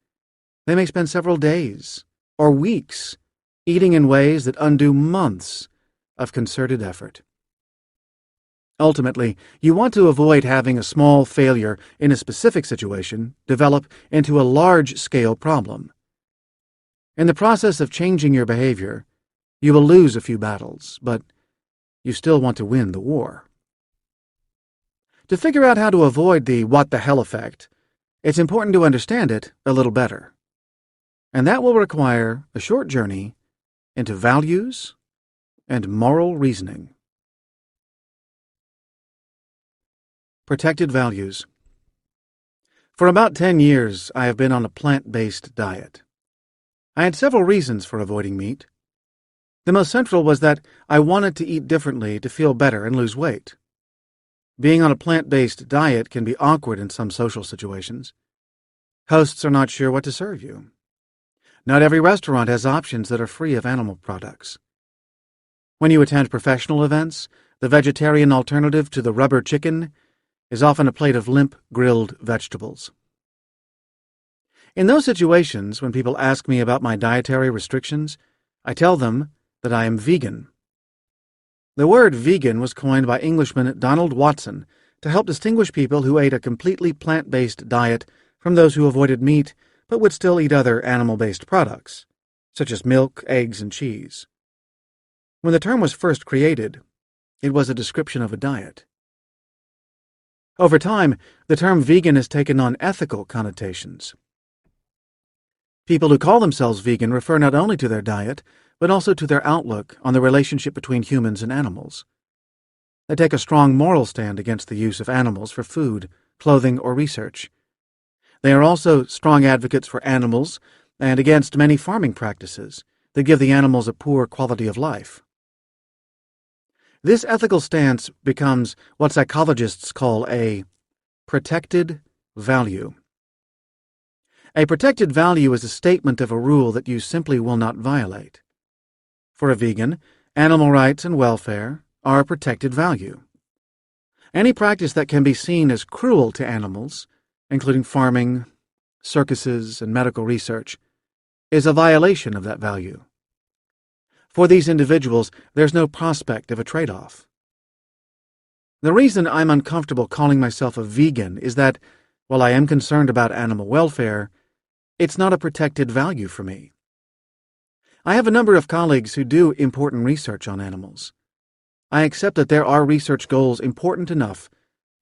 they may spend several days or weeks eating in ways that undo months of concerted effort. Ultimately, you want to avoid having a small failure in a specific situation develop into a large-scale problem. In the process of changing your behavior, you will lose a few battles, but you still want to win the war. To figure out how to avoid the what the hell effect, it's important to understand it a little better. And that will require a short journey into values and moral reasoning. Protected values. For about 10 years, I have been on a plant-based diet. I had several reasons for avoiding meat. The most central was that I wanted to eat differently to feel better and lose weight. Being on a plant-based diet can be awkward in some social situations. Hosts are not sure what to serve you. Not every restaurant has options that are free of animal products. When you attend professional events, the vegetarian alternative to the rubber chicken is often a plate of limp grilled vegetables. In those situations, when people ask me about my dietary restrictions, I tell them that I am vegan. The word vegan was coined by Englishman Donald Watson to help distinguish people who ate a completely plant-based diet from those who avoided meat but would still eat other animal-based products, such as milk, eggs, and cheese. When the term was first created, it was a description of a diet. Over time, the term vegan has taken on ethical connotations. People who call themselves vegan refer not only to their diet, but also to their outlook on the relationship between humans and animals. They take a strong moral stand against the use of animals for food, clothing, or research. They are also strong advocates for animals and against many farming practices that give the animals a poor quality of life. This ethical stance becomes what psychologists call a protected value. A protected value is a statement of a rule that you simply will not violate. For a vegan, animal rights and welfare are a protected value. Any practice that can be seen as cruel to animals, including farming, circuses, and medical research, is a violation of that value. For these individuals, there's no prospect of a trade-off. The reason I'm uncomfortable calling myself a vegan is that, while I am concerned about animal welfare, it's not a protected value for me. I have a number of colleagues who do important research on animals. I accept that there are research goals important enough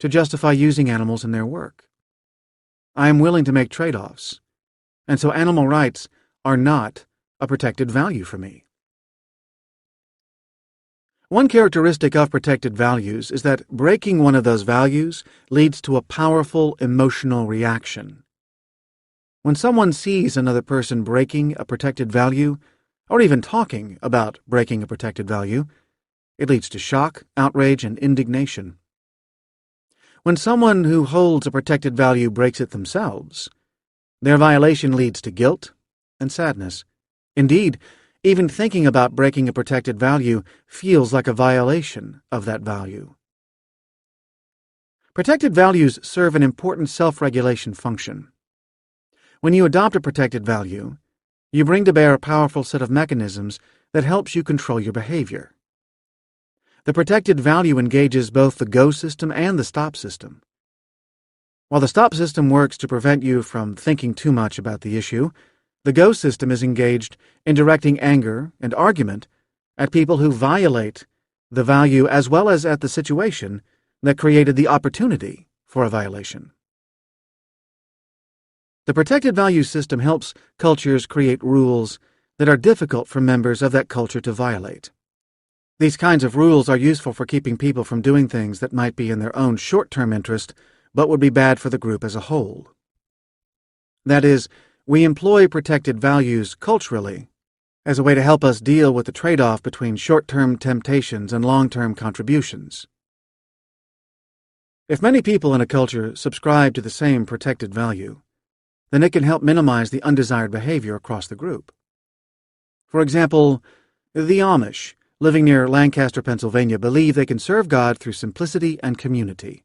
to justify using animals in their work. I am willing to make trade-offs, and so animal rights are not a protected value for me. One characteristic of protected values is that breaking one of those values leads to a powerful emotional reaction. When someone sees another person breaking a protected value, or even talking about breaking a protected value, it leads to shock, outrage, and indignation. When someone who holds a protected value breaks it themselves, their violation leads to guilt and sadness. Indeed, even thinking about breaking a protected value feels like a violation of that value. Protected values serve an important self-regulation function. When you adopt a protected value, you bring to bear a powerful set of mechanisms that helps you control your behavior. The protected value engages both the go system and the stop system. While the stop system works to prevent you from thinking too much about the issue, the go system is engaged in directing anger and argument at people who violate the value as well as at the situation that created the opportunity for a violation. The protected value system helps cultures create rules that are difficult for members of that culture to violate. These kinds of rules are useful for keeping people from doing things that might be in their own short-term interest but would be bad for the group as a whole. That is, we employ protected values culturally as a way to help us deal with the trade-off between short-term temptations and long-term contributions. If many people in a culture subscribe to the same protected value, then it can help minimize the undesired behavior across the group. For example, the Amish, living near Lancaster, Pennsylvania, believe they can serve God through simplicity and community.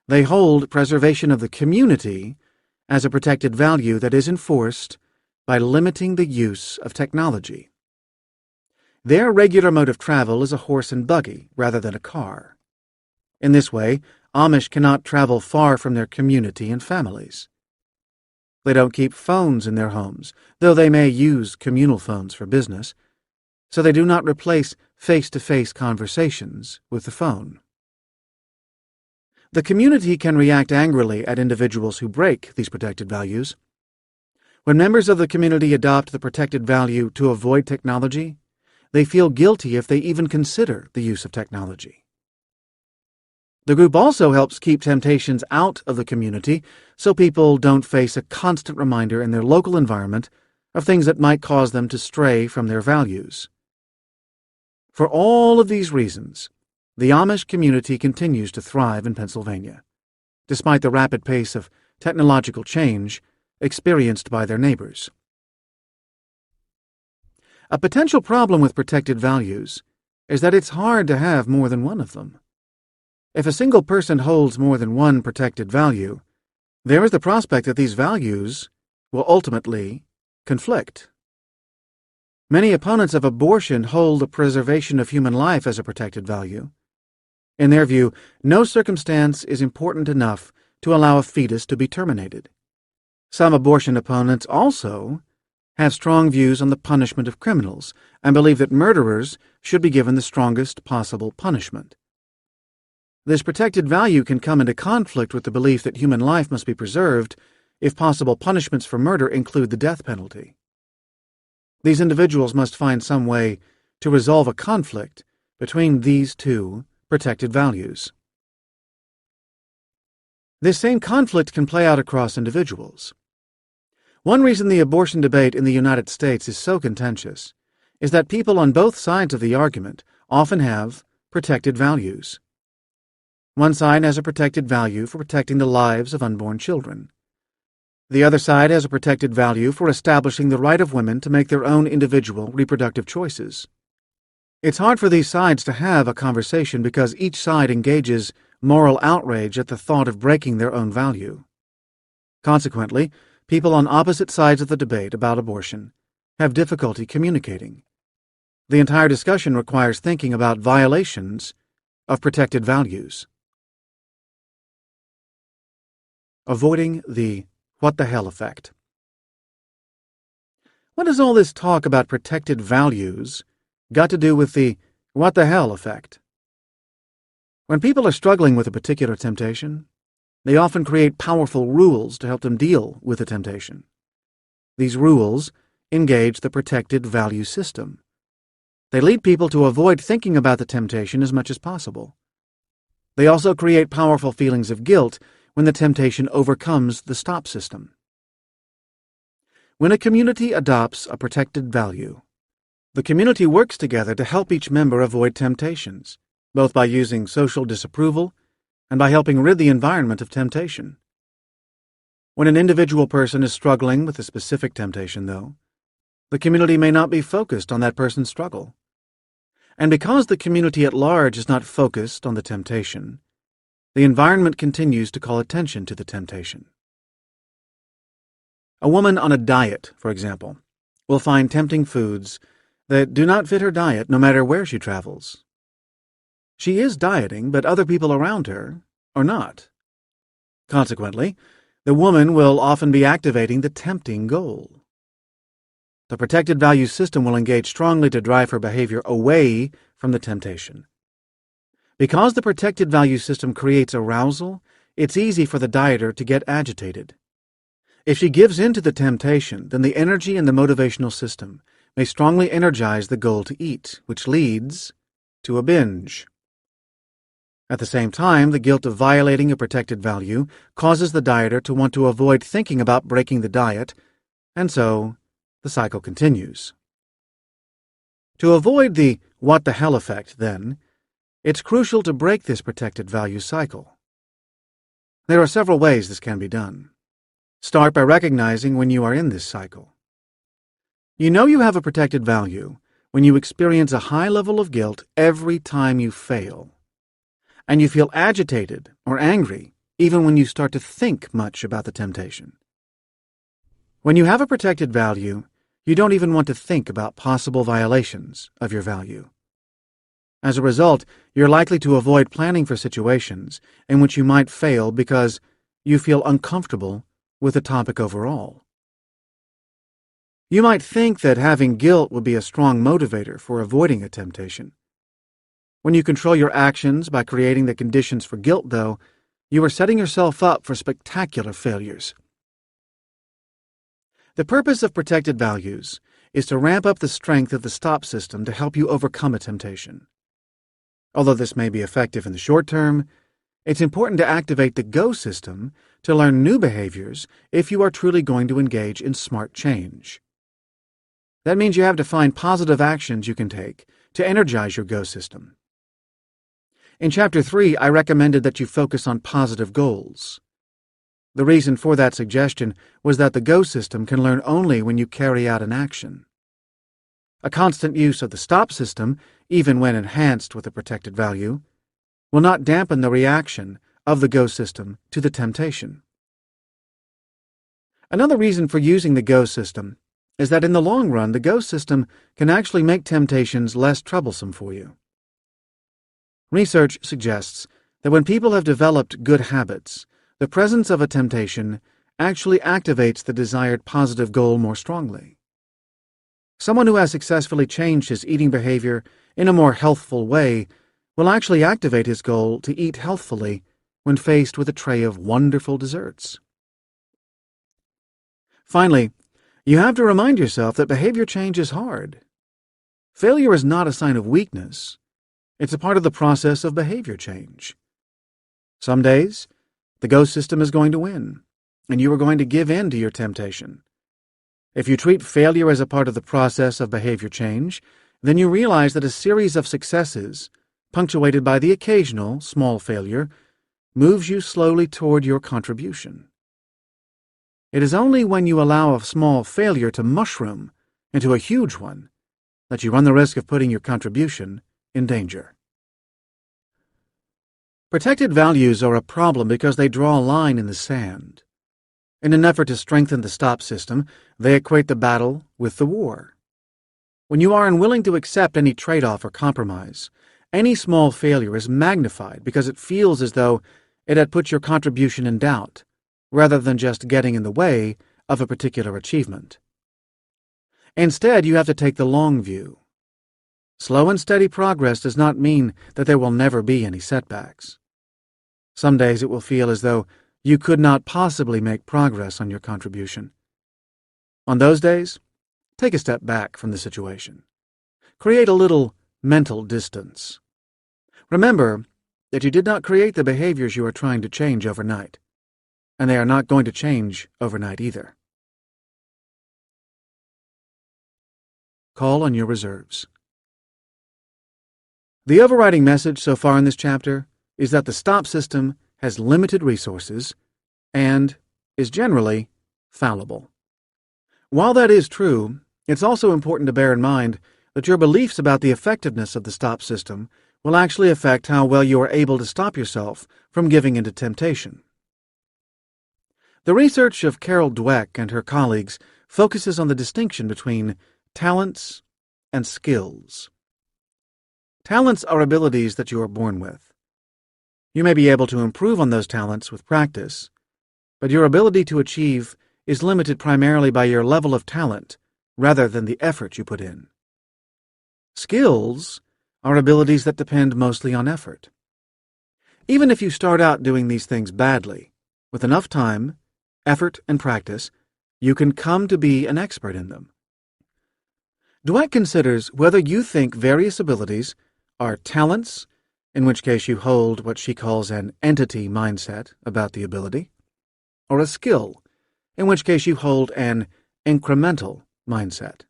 They hold preservation of the community as a protected value that is enforced by limiting the use of technology. Their regular mode of travel is a horse and buggy rather than a car. In this way, Amish cannot travel far from their community and families. They don't keep phones in their homes, though they may use communal phones for business, so they do not replace face-to-face conversations with the phone. The community can react angrily at individuals who break these protected values. When members of the community adopt the protected value to avoid technology, they feel guilty if they even consider the use of technology. The group also helps keep temptations out of the community so people don't face a constant reminder in their local environment of things that might cause them to stray from their values. For all of these reasons, the Amish community continues to thrive in Pennsylvania, despite the rapid pace of technological change experienced by their neighbors. A potential problem with protected values is that it's hard to have more than one of them. If a single person holds more than one protected value, there is the prospect that these values will ultimately conflict. Many opponents of abortion hold the preservation of human life as a protected value. In their view, no circumstance is important enough to allow a fetus to be terminated. Some abortion opponents also have strong views on the punishment of criminals and believe that murderers should be given the strongest possible punishment. This protected value can come into conflict with the belief that human life must be preserved if possible punishments for murder include the death penalty. These individuals must find some way to resolve a conflict between these two protected values. This same conflict can play out across individuals. One reason the abortion debate in the United States is so contentious is that people on both sides of the argument often have protected values. One side has a protected value for protecting the lives of unborn children. The other side has a protected value for establishing the right of women to make their own individual reproductive choices. It's hard for these sides to have a conversation because each side engages moral outrage at the thought of breaking their own value. Consequently, people on opposite sides of the debate about abortion have difficulty communicating. The entire discussion requires thinking about violations of protected values. Avoiding the what the hell effect. What does all this talk about protected values got to do with the what the hell effect? When people are struggling with a particular temptation, they often create powerful rules to help them deal with the temptation. These rules engage the protected value system. They lead people to avoid thinking about the temptation as much as possible. They also create powerful feelings of guilt when the temptation overcomes the stop system. When a community adopts a protected value, the community works together to help each member avoid temptations, both by using social disapproval and by helping rid the environment of temptation. When an individual person is struggling with a specific temptation, though, the community may not be focused on that person's struggle. And because the community at large is not focused on the temptation, the environment continues to call attention to the temptation. A woman on a diet, for example, will find tempting foods that do not fit her diet no matter where she travels. She is dieting, but other people around her are not. Consequently, the woman will often be activating the tempting goal. The protected value system will engage strongly to drive her behavior away from the temptation. Because the protected value system creates arousal, it's easy for the dieter to get agitated. If she gives in to the temptation, then the energy in the motivational system may strongly energize the goal to eat, which leads to a binge. At the same time, the guilt of violating a protected value causes the dieter to want to avoid thinking about breaking the diet, and so the cycle continues. To avoid the what the hell effect, then, it's crucial to break this protected value cycle. There are several ways this can be done. Start by recognizing when you are in this cycle. You know you have a protected value when you experience a high level of guilt every time you fail, and you feel agitated or angry even when you start to think much about the temptation. When you have a protected value, you don't even want to think about possible violations of your value. As a result, you're likely to avoid planning for situations in which you might fail because you feel uncomfortable with the topic overall. You might think that having guilt would be a strong motivator for avoiding a temptation. When you control your actions by creating the conditions for guilt, though, you are setting yourself up for spectacular failures. The purpose of protected values is to ramp up the strength of the stop system to help you overcome a temptation. Although this may be effective in the short term, it's important to activate the go system to learn new behaviors if you are truly going to engage in smart change. That means you have to find positive actions you can take to energize your go system. In Chapter 3, I recommended that you focus on positive goals. The reason for that suggestion was that the go system can learn only when you carry out an action. A constant use of the stop system, even when enhanced with a protected value, will not dampen the reaction of the go system to the temptation. Another reason for using the go system is that in the long run, the go system can actually make temptations less troublesome for you. Research suggests that when people have developed good habits, the presence of a temptation actually activates the desired positive goal more strongly. Someone who has successfully changed his eating behavior in a more healthful way will actually activate his goal to eat healthfully when faced with a tray of wonderful desserts. Finally, You have to remind yourself that behavior change is hard. Failure is not a sign of weakness. It's a part of the process of behavior change. Some days, the ghost system is going to win, and you are going to give in to your temptation. If you treat failure as a part of the process of behavior change, then you realize that a series of successes, punctuated by the occasional small failure, moves you slowly toward your contribution. It is only when you allow a small failure to mushroom into a huge one that you run the risk of putting your contribution in danger. Protected values are a problem because they draw a line in the sand. In an effort to strengthen the stop system, they equate the battle with the war. When you are unwilling to accept any trade-off or compromise, any small failure is magnified because it feels as though it had put your contribution in doubt, rather than just getting in the way of a particular achievement. Instead, you have to take the long view. Slow and steady progress does not mean that there will never be any setbacks. Some days it will feel as though you could not possibly make progress on your contribution. On those days, take a step back from the situation. Create a little mental distance. Remember that you did not create the behaviors you are trying to change overnight, and they are not going to change overnight either. Call on your reserves. The overriding message so far in this chapter is that the stop system has limited resources and is generally fallible. While that is true, it's also important to bear in mind that your beliefs about the effectiveness of the stop system will actually affect how well you are able to stop yourself from giving into temptation. The research of Carol Dweck and her colleagues focuses on the distinction between talents and skills. Talents are abilities that you are born with. You may be able to improve on those talents with practice, but your ability to achieve is limited primarily by your level of talent rather than the effort you put in. Skills are abilities that depend mostly on effort. Even if you start out doing these things badly, with enough time, effort, and practice, you can come to be an expert in them. Dweck considers whether you think various abilities are talents, in which case you hold what she calls an entity mindset about the ability, or a skill, in which case you hold an incremental mindset.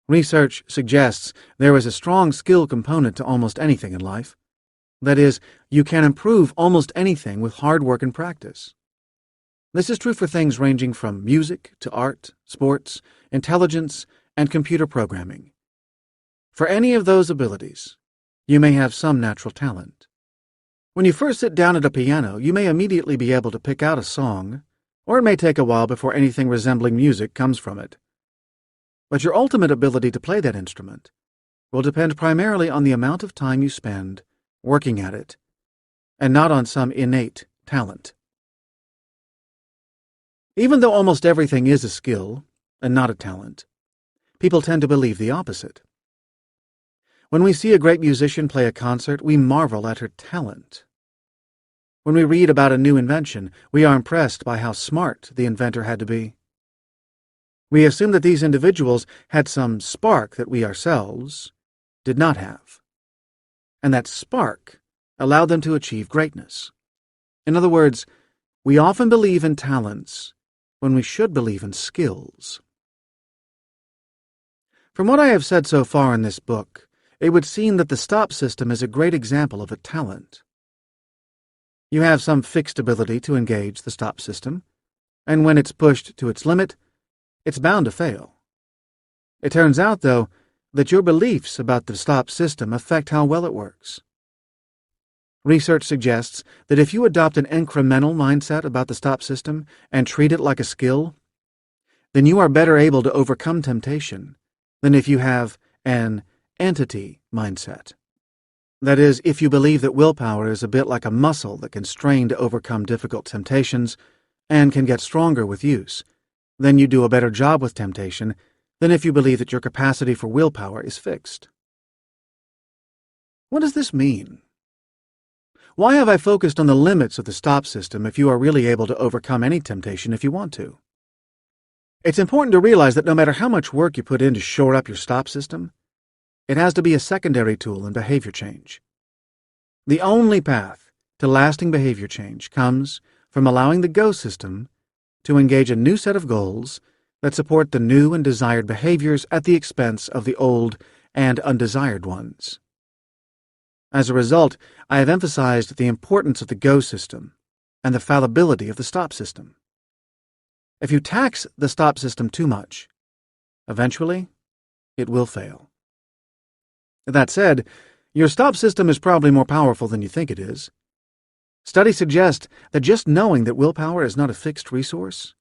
Research suggests there is a strong skill component to almost anything in life. That is, you can improve almost anything with hard work and practice. This is true for things ranging from music to art, sports, intelligence, and computer programming. For any of those abilities, you may have some natural talent. When you first sit down at a piano, you may immediately be able to pick out a song, or it may take a while before anything resembling music comes from it. But your ultimate ability to play that instrument will depend primarily on the amount of time you spend working at it, and not on some innate talent. Even though almost everything is a skill and not a talent, people tend to believe the opposite. When we see a great musician play a concert, we marvel at her talent. When we read about a new invention, we are impressed by how smart the inventor had to be. We assume that these individuals had some spark that we ourselves did not have, and that spark allowed them to achieve greatness. In other words, we often believe in talents when we should believe in skills. From what I have said so far in this book, it would seem that the stop system is a great example of a talent. You have some fixed ability to engage the stop system, and when it's pushed to its limit, it's bound to fail. It turns out, though, that your beliefs about the stop system affect how well it works. Research suggests that if you adopt an incremental mindset about the stop system and treat it like a skill, then you are better able to overcome temptation than if you have an entity mindset. That is, if you believe that willpower is a bit like a muscle that can strain to overcome difficult temptations and can get stronger with use, then you do a better job with temptation than if you believe that your capacity for willpower is fixed. What does this mean? Why have I focused on the limits of the stop system if you are really able to overcome any temptation if you want to? It's important to realize that no matter how much work you put in to shore up your stop system, it has to be a secondary tool in behavior change. The only path to lasting behavior change comes from allowing the go system to engage a new set of goals that support the new and desired behaviors at the expense of the old and undesired ones. As a result, I have emphasized the importance of the go system and the fallibility of the stop system. If you tax the stop system too much, eventually it will fail. That said, your stop system is probably more powerful than you think it is. Studies suggest that just knowing that willpower is not a fixed resource,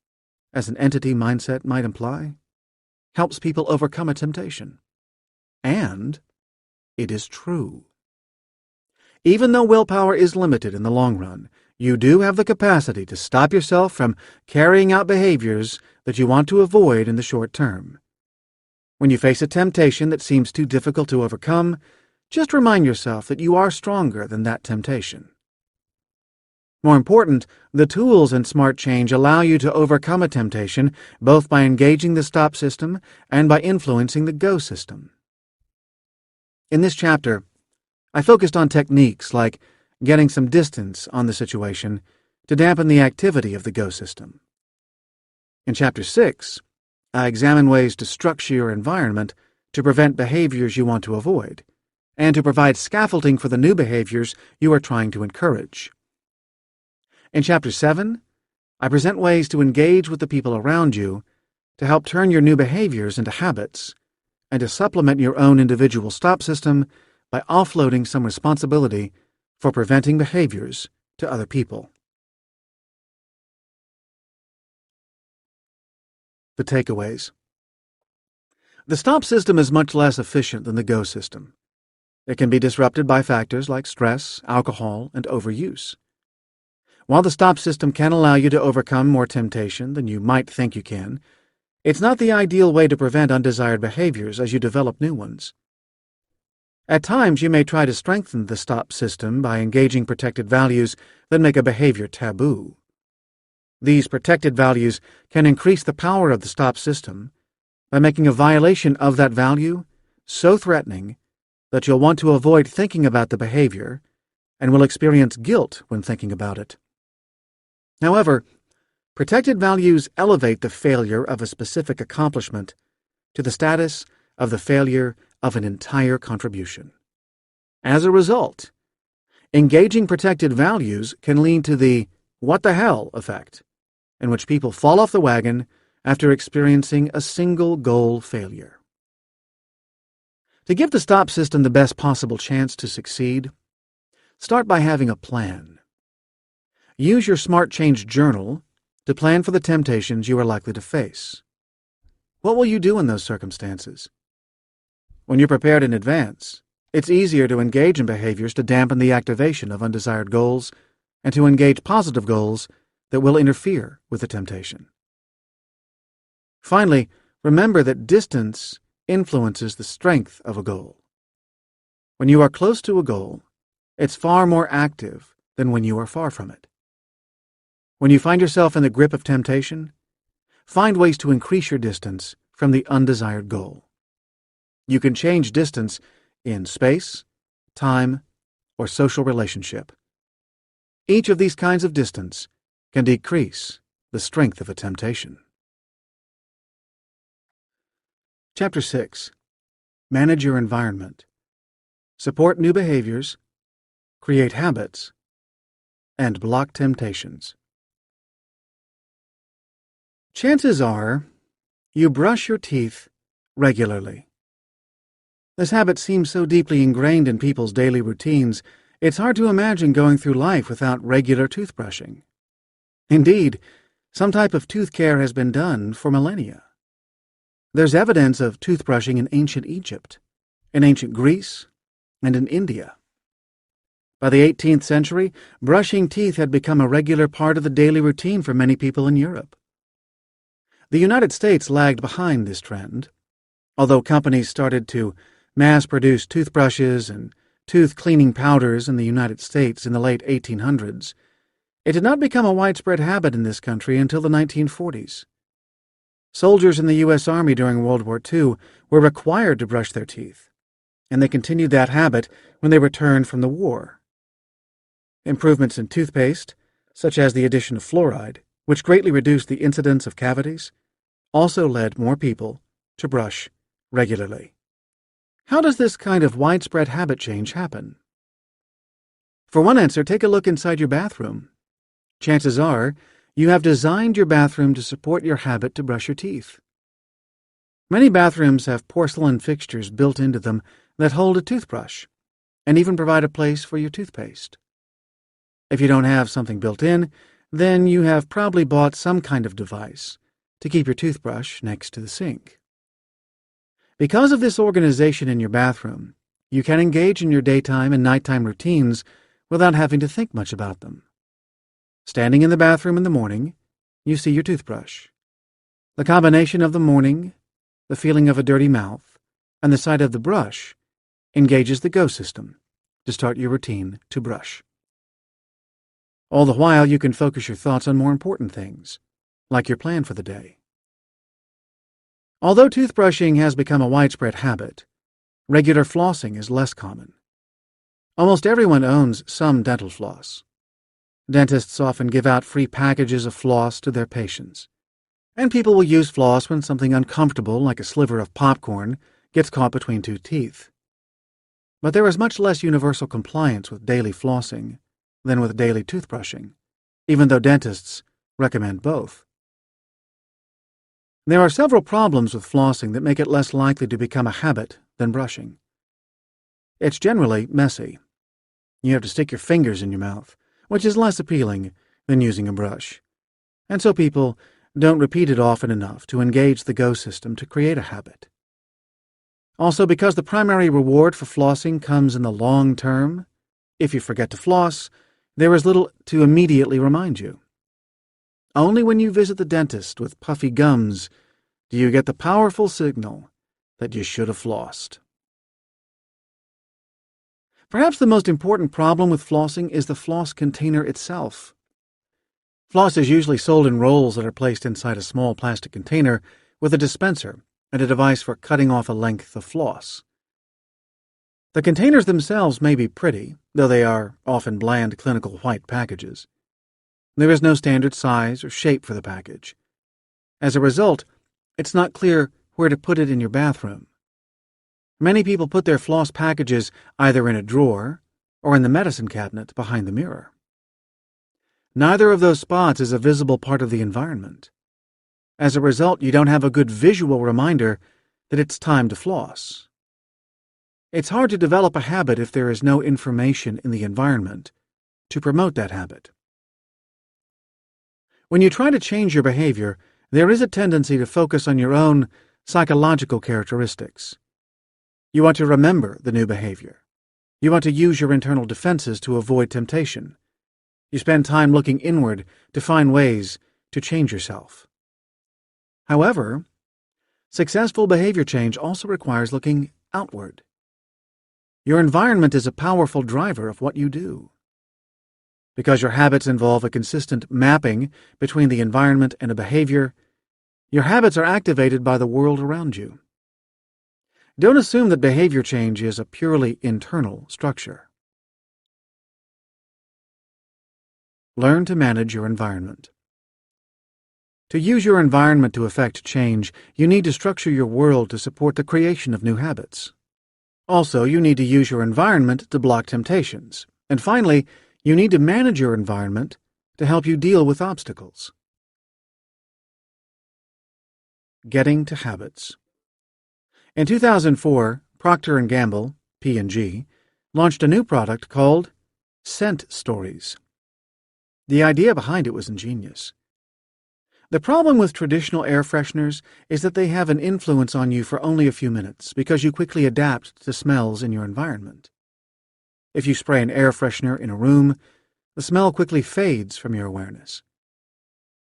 as an entity mindset might imply, helps people overcome a temptation. And it is true. Even though willpower is limited in the long run, you do have the capacity to stop yourself from carrying out behaviors that you want to avoid in the short term. When you face a temptation that seems too difficult to overcome, just remind yourself that you are stronger than that temptation. More important, the tools in Smart Change allow you to overcome a temptation both by engaging the stop system and by influencing the go system. In this chapter, I focused on techniques like getting some distance on the situation to dampen the activity of the go system. In Chapter 6, I examine ways to structure your environment to prevent behaviors you want to avoid, and to provide scaffolding for the new behaviors you are trying to encourage. In Chapter 7, I present ways to engage with the people around you to help turn your new behaviors into habits, and to supplement your own individual stop system by offloading some responsibility for preventing behaviors to other people. The takeaways. The stop system is much less efficient than the go system. It can be disrupted by factors like stress, alcohol, and overuse. While the stop system can allow you to overcome more temptation than you might think you can, it's not the ideal way to prevent undesired behaviors as you develop new ones. At times, you may try to strengthen the stop system by engaging protected values that make a behavior taboo. These protected values can increase the power of the stop system by making a violation of that value so threatening that you'll want to avoid thinking about the behavior and will experience guilt when thinking about it. However, protected values elevate the failure of a specific accomplishment to the status of the failure of an entire contribution. As a result, engaging protected values can lead to the "what the hell" effect, in which people fall off the wagon after experiencing a single goal failure. To give the stop system the best possible chance to succeed, start by having a plan. Use your Smart Change journal to plan for the temptations you are likely to face. What will you do in those circumstances? When you're prepared in advance, it's easier to engage in behaviors to dampen the activation of undesired goals and to engage positive goals that will interfere with the temptation. Finally, remember that distance influences the strength of a goal. When you are close to a goal, it's far more active than when you are far from it. When you find yourself in the grip of temptation, find ways to increase your distance from the undesired goal. You can change distance in space, time, or social relationship. Each of these kinds of distance can decrease the strength of a temptation. Chapter 6. Manage your environment. Support new behaviors, create habits, and block temptations. Chances are you brush your teeth regularly. This habit seems so deeply ingrained in people's daily routines, it's hard to imagine going through life without regular toothbrushing. Indeed, some type of tooth care has been done for millennia. There's evidence of toothbrushing in ancient Egypt, in ancient Greece, and in India. By the 18th century, brushing teeth had become a regular part of the daily routine for many people in Europe. The United States lagged behind this trend, although companies started to mass-produce toothbrushes and tooth-cleaning powders in the United States in the late 1800s. It did not become a widespread habit in this country until the 1940s. Soldiers in the U.S. Army during World War II were required to brush their teeth, and they continued that habit when they returned from the war. Improvements in toothpaste, such as the addition of fluoride, which greatly reduced the incidence of cavities, also led more people to brush regularly. How does this kind of widespread habit change happen? For one answer, take a look inside your bathroom. Chances are you have designed your bathroom to support your habit to brush your teeth. Many bathrooms have porcelain fixtures built into them that hold a toothbrush and even provide a place for your toothpaste. If you don't have something built in, then you have probably bought some kind of device to keep your toothbrush next to the sink. Because of this organization in your bathroom, you can engage in your daytime and nighttime routines without having to think much about them. Standing in the bathroom in the morning, you see your toothbrush. The combination of the morning, the feeling of a dirty mouth, and the sight of the brush engages the go system to start your routine to brush. All the while, you can focus your thoughts on more important things, like your plan for the day. Although toothbrushing has become a widespread habit, regular flossing is less common. Almost everyone owns some dental floss. Dentists often give out free packages of floss to their patients, and people will use floss when something uncomfortable, like a sliver of popcorn, gets caught between two teeth. But there is much less universal compliance with daily flossing than with daily toothbrushing, even though dentists recommend both. There are several problems with flossing that make it less likely to become a habit than brushing. It's generally messy. You have to stick your fingers in your mouth, which is less appealing than using a brush, and so people don't repeat it often enough to engage the go system to create a habit. Also, because the primary reward for flossing comes in the long term, if you forget to floss, there is little to immediately remind you. Only when you visit the dentist with puffy gums do you get the powerful signal that you should have flossed. Perhaps the most important problem with flossing is the floss container itself. Floss is usually sold in rolls that are placed inside a small plastic container with a dispenser and a device for cutting off a length of floss. The containers themselves may be pretty, though they are often bland clinical white packages. There is no standard size or shape for the package. As a result, it's not clear where to put it in your bathroom. Many people put their floss packages either in a drawer or in the medicine cabinet behind the mirror. Neither of those spots is a visible part of the environment. As a result, you don't have a good visual reminder that it's time to floss. It's hard to develop a habit if there is no information in the environment to promote that habit. When you try to change your behavior, there is a tendency to focus on your own psychological characteristics. You want to remember the new behavior. You want to use your internal defenses to avoid temptation. You spend time looking inward to find ways to change yourself. However, successful behavior change also requires looking outward. Your environment is a powerful driver of what you do. Because your habits involve a consistent mapping between the environment and a behavior, your habits are activated by the world around you. Don't assume that behavior change is a purely internal structure. Learn to manage your environment. To use your environment to effect change, you need to structure your world to support the creation of new habits. Also, you need to use your environment to block temptations. And finally, you need to manage your environment to help you deal with obstacles. Getting to habits. In 2004, Procter & Gamble, P&G, launched a new product called Scent Stories. The idea behind it was ingenious. The problem with traditional air fresheners is that they have an influence on you for only a few minutes because you quickly adapt to smells in your environment. If you spray an air freshener in a room, the smell quickly fades from your awareness.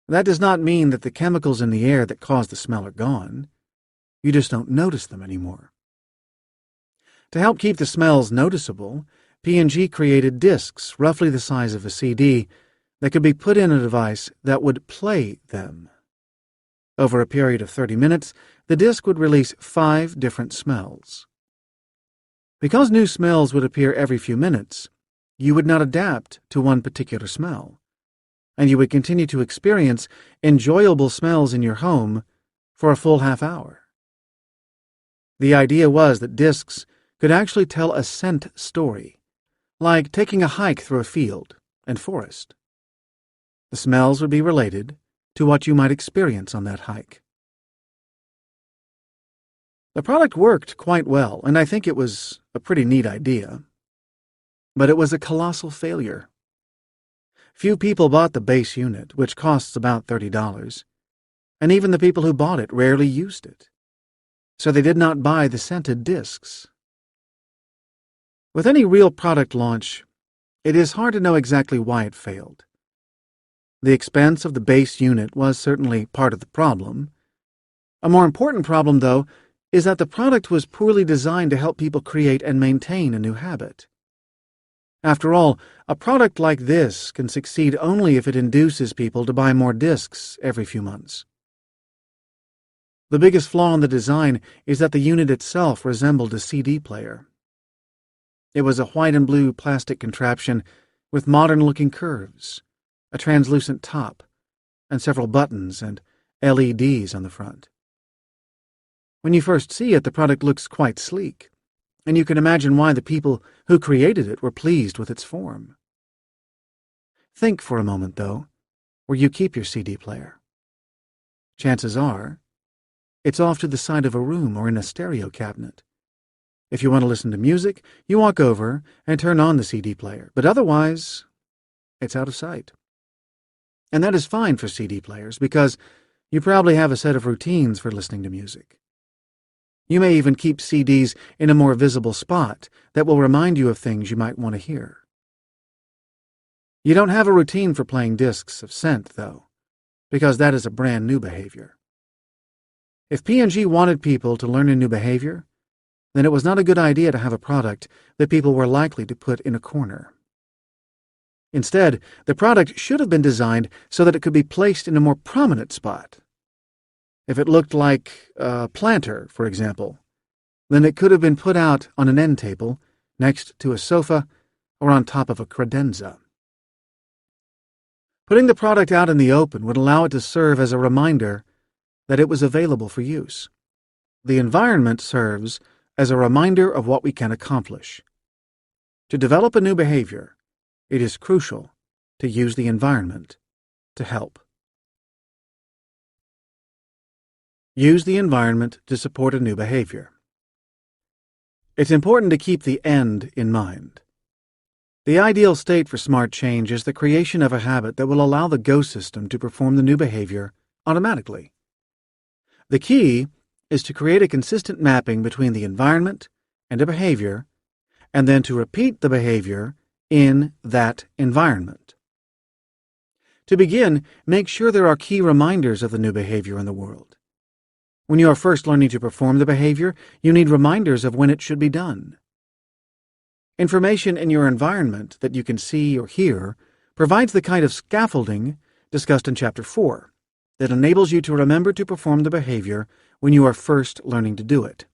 That does not mean that the chemicals in the air that cause the smell are gone. You just don't notice them anymore. To help keep the smells noticeable, P&G created discs roughly the size of a CD that could be put in a device that would play them. Over a period of 30 minutes, the disc would release 5 different smells. Because new smells would appear every few minutes, you would not adapt to one particular smell, and you would continue to experience enjoyable smells in your home for a full half hour. The idea was that discs could actually tell a scent story, like taking a hike through a field and forest. The smells would be related to what you might experience on that hike. The product worked quite well, and I think it was a pretty neat idea. But it was a colossal failure. Few people bought the base unit, which costs about $30, and even the people who bought it rarely used it. So they did not buy the scented discs. With any real product launch, it is hard to know exactly why it failed. The expense of the base unit was certainly part of the problem. A more important problem, though, is that the product was poorly designed to help people create and maintain a new habit. After all, a product like this can succeed only if it induces people to buy more discs every few months. The biggest flaw in the design is that the unit itself resembled a CD player. It was a white and blue plastic contraption with modern-looking curves, a translucent top, and several buttons and LEDs on the front. When you first see it, the product looks quite sleek, and you can imagine why the people who created it were pleased with its form. Think for a moment, though, where you keep your CD player. Chances are, it's off to the side of a room or in a stereo cabinet. If you want to listen to music, you walk over and turn on the CD player, but otherwise, it's out of sight. And that is fine for CD players because you probably have a set of routines for listening to music. You may even keep CDs in a more visible spot that will remind you of things you might want to hear. You don't have a routine for playing discs of scent, though, because that is a brand new behavior. If P&G wanted people to learn a new behavior, then it was not a good idea to have a product that people were likely to put in a corner. Instead, the product should have been designed so that it could be placed in a more prominent spot. If it looked like a planter, for example, then it could have been put out on an end table, next to a sofa, or on top of a credenza. Putting the product out in the open would allow it to serve as a reminder that it was available for use. The environment serves as a reminder of what we can accomplish. To develop a new behavior, it is crucial to use the environment to help. Use the environment to support a new behavior. It's important to keep the end in mind. The ideal state for smart change is the creation of a habit that will allow the Go system to perform the new behavior automatically. The key is to create a consistent mapping between the environment and a behavior, and then to repeat the behavior in that environment. To begin, make sure there are key reminders of the new behavior in the world. When you are first learning to perform the behavior, you need reminders of when it should be done. Information in your environment that you can see or hear provides the kind of scaffolding discussed in Chapter 4 that enables you to remember to perform the behavior when you are first learning to do it.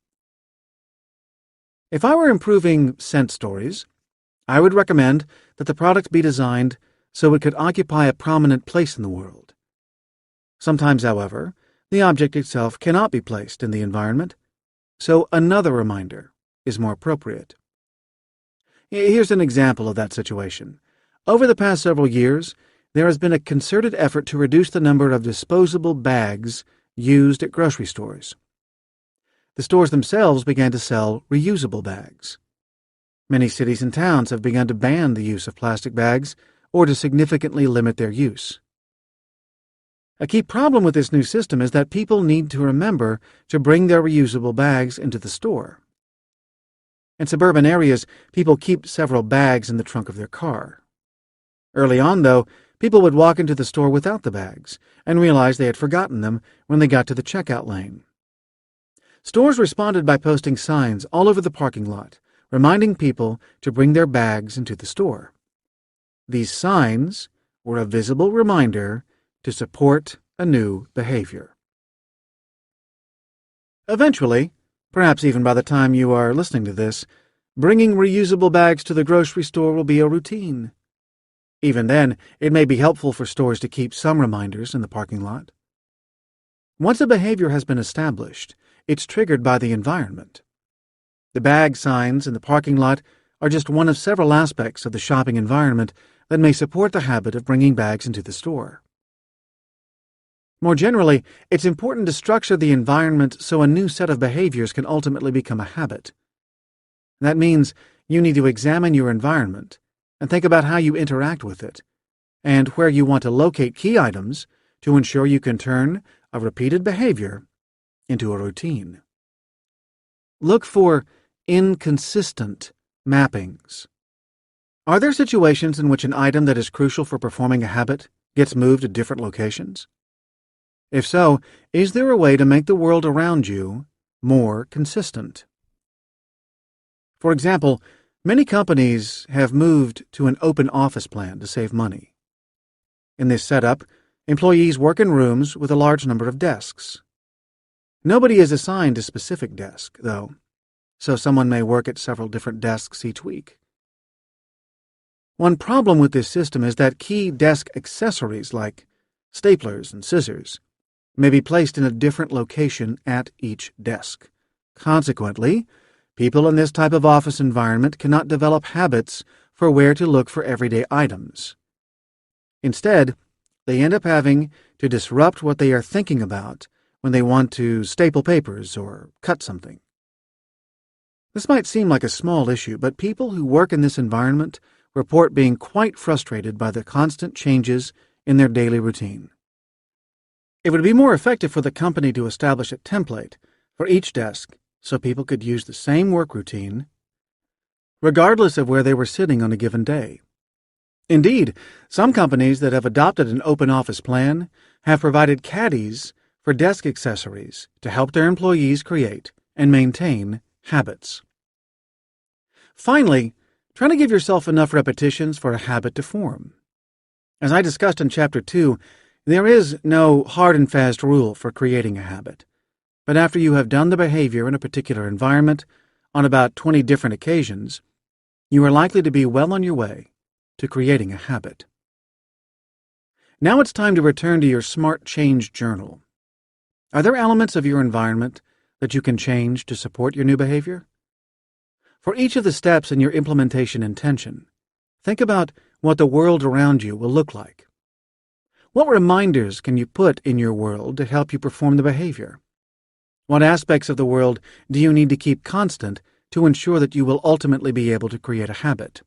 If I were improving scent stories, I would recommend that the product be designed so it could occupy a prominent place in the world. Sometimes, however, the object itself cannot be placed in the environment, so another reminder is more appropriate. Here's an example of that situation. Over the past several years, there has been a concerted effort to reduce the number of disposable bags used at grocery stores. The stores themselves began to sell reusable bags. Many cities and towns have begun to ban the use of plastic bags or to significantly limit their use. A key problem with this new system is that people need to remember to bring their reusable bags into the store. In suburban areas, people keep several bags in the trunk of their car. Early on, though, people would walk into the store without the bags and realize they had forgotten them when they got to the checkout lane. Stores responded by posting signs all over the parking lot, reminding people to bring their bags into the store. These signs were a visible reminder to support a new behavior. Eventually, perhaps even by the time you are listening to this, bringing reusable bags to the grocery store will be a routine. Even then, it may be helpful for stores to keep some reminders in the parking lot. Once a behavior has been established, it's triggered by the environment. The bag signs in the parking lot are just one of several aspects of the shopping environment that may support the habit of bringing bags into the store. More generally, it's important to structure the environment so a new set of behaviors can ultimately become a habit. That means you need to examine your environment and think about how you interact with it, and where you want to locate key items to ensure you can turn a repeated behavior into a routine. Look for inconsistent mappings. Are there situations in which an item that is crucial for performing a habit gets moved to different locations? If so, is there a way to make the world around you more consistent? For example, many companies have moved to an open office plan to save money. In this setup, employees work in rooms with a large number of desks. Nobody is assigned a specific desk, though, so someone may work at several different desks each week. One problem with this system is that key desk accessories like staplers and scissors may be placed in a different location at each desk. Consequently, people in this type of office environment cannot develop habits for where to look for everyday items. Instead, they end up having to disrupt what they are thinking about when they want to staple papers or cut something. This might seem like a small issue, but people who work in this environment report being quite frustrated by the constant changes in their daily routine. It would be more effective for the company to establish a template for each desk so people could use the same work routine regardless of where they were sitting on a given day. Indeed, some companies that have adopted an open office plan have provided caddies for desk accessories to help their employees create and maintain habits. Finally, try to give yourself enough repetitions for a habit to form. As I discussed in Chapter 2, there is no hard and fast rule for creating a habit, but after you have done the behavior in a particular environment on about 20 different occasions, you are likely to be well on your way to creating a habit. Now it's time to return to your Smart Change Journal. Are there elements of your environment that you can change to support your new behavior? For each of the steps in your implementation intention, think about what the world around you will look like. What reminders can you put in your world to help you perform the behavior? What aspects of the world do you need to keep constant to ensure that you will ultimately be able to create a habit?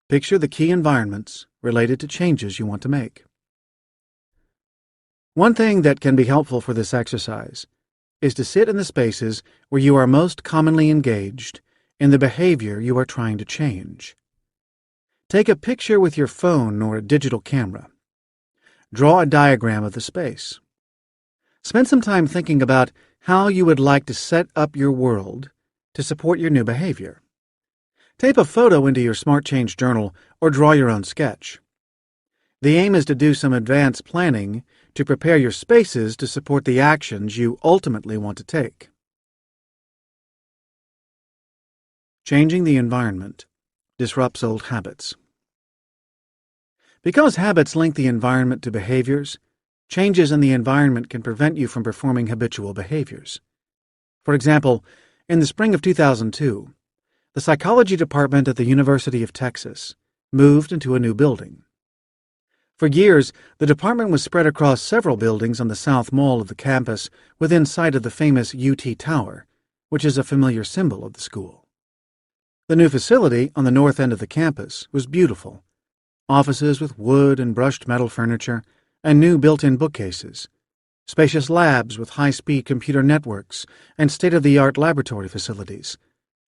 Picture the key environments related to changes you want to make. One thing that can be helpful for this exercise is to sit in the spaces where you are most commonly engaged in the behavior you are trying to change. Take a picture with your phone or a digital camera. Draw a diagram of the space. Spend some time thinking about how you would like to set up your world to support your new behavior. Tape a photo into your Smart Change Journal or draw your own sketch. The aim is to do some advanced planning to prepare your spaces to support the actions you ultimately want to take. Changing the environment disrupts old habits. Because habits link the environment to behaviors, changes in the environment can prevent you from performing habitual behaviors. For example, in the spring of 2002, the psychology department at the University of Texas moved into a new building. For years, the department was spread across several buildings on the south mall of the campus within sight of the famous UT Tower, which is a familiar symbol of the school. The new facility on the north end of the campus was beautiful. Offices with wood and brushed metal furniture and new built-in bookcases, spacious labs with high-speed computer networks and state-of-the-art laboratory facilities,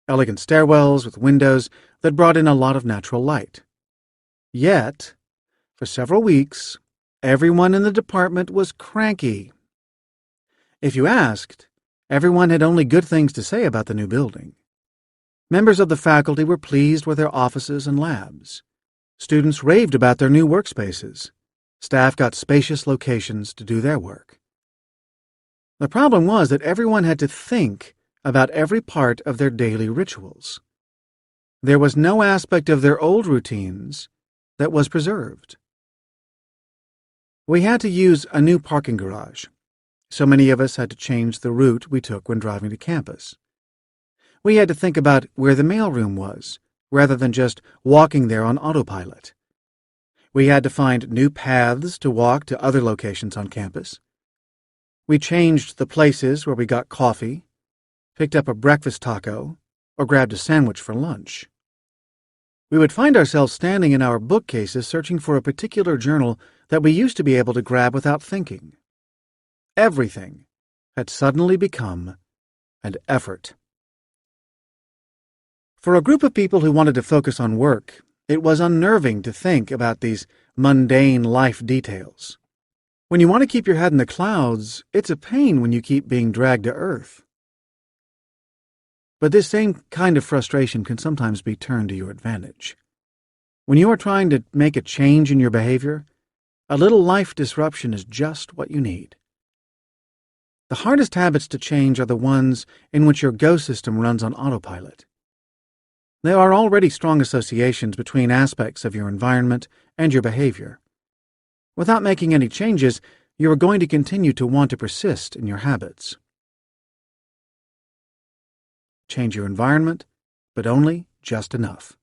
elegant stairwells with windows that brought in a lot of natural light. Yet, for several weeks, everyone in the department was cranky. If you asked, everyone had only good things to say about the new building. Members of the faculty were pleased with their offices and labs. Students raved about their new workspaces. Staff got spacious locations to do their work. The problem was that everyone had to think about every part of their daily rituals. There was no aspect of their old routines that was preserved. We had to use a new parking garage, so many of us had to change the route we took when driving to campus. We had to think about where the mailroom was, rather than just walking there on autopilot. We had to find new paths to walk to other locations on campus. We changed the places where we got coffee, picked up a breakfast taco, or grabbed a sandwich for lunch. We would find ourselves standing in our bookcases searching for a particular journal that we used to be able to grab without thinking. Everything had suddenly become an effort. For a group of people who wanted to focus on work, it was unnerving to think about these mundane life details. When you want to keep your head in the clouds, it's a pain when you keep being dragged to earth. But this same kind of frustration can sometimes be turned to your advantage. When you are trying to make a change in your behavior, a little life disruption is just what you need. The hardest habits to change are the ones in which your go system runs on autopilot. There are already strong associations between aspects of your environment and your behavior. Without making any changes, you are going to continue to want to persist in your habits. Change your environment, but only just enough.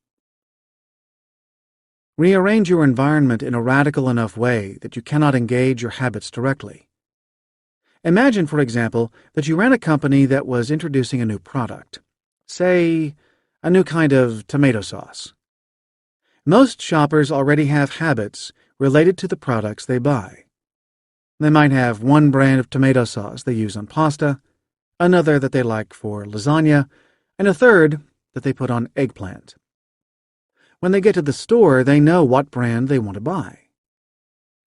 Rearrange your environment in a radical enough way that you cannot engage your habits directly. Imagine, for example, that you ran a company that was introducing a new product, say, a new kind of tomato sauce. Most shoppers already have habits related to the products they buy. They might have one brand of tomato sauce they use on pasta, another that they like for lasagna, and a third that they put on eggplant. When they get to the store, they know what brand they want to buy.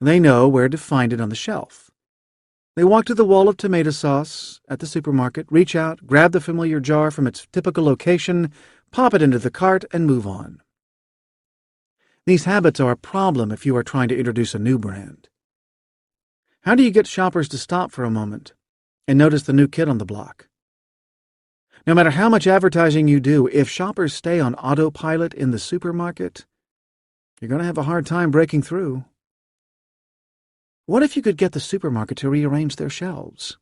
They know where to find it on the shelf. They walk to the wall of tomato sauce at the supermarket, reach out, grab the familiar jar from its typical location, pop it into the cart, and move on. These habits are a problem if you are trying to introduce a new brand. How do you get shoppers to stop for a moment and notice the new kid on the block? No matter how much advertising you do, if shoppers stay on autopilot in the supermarket, you're going to have a hard time breaking through. What if you could get the supermarket to rearrange their shelves?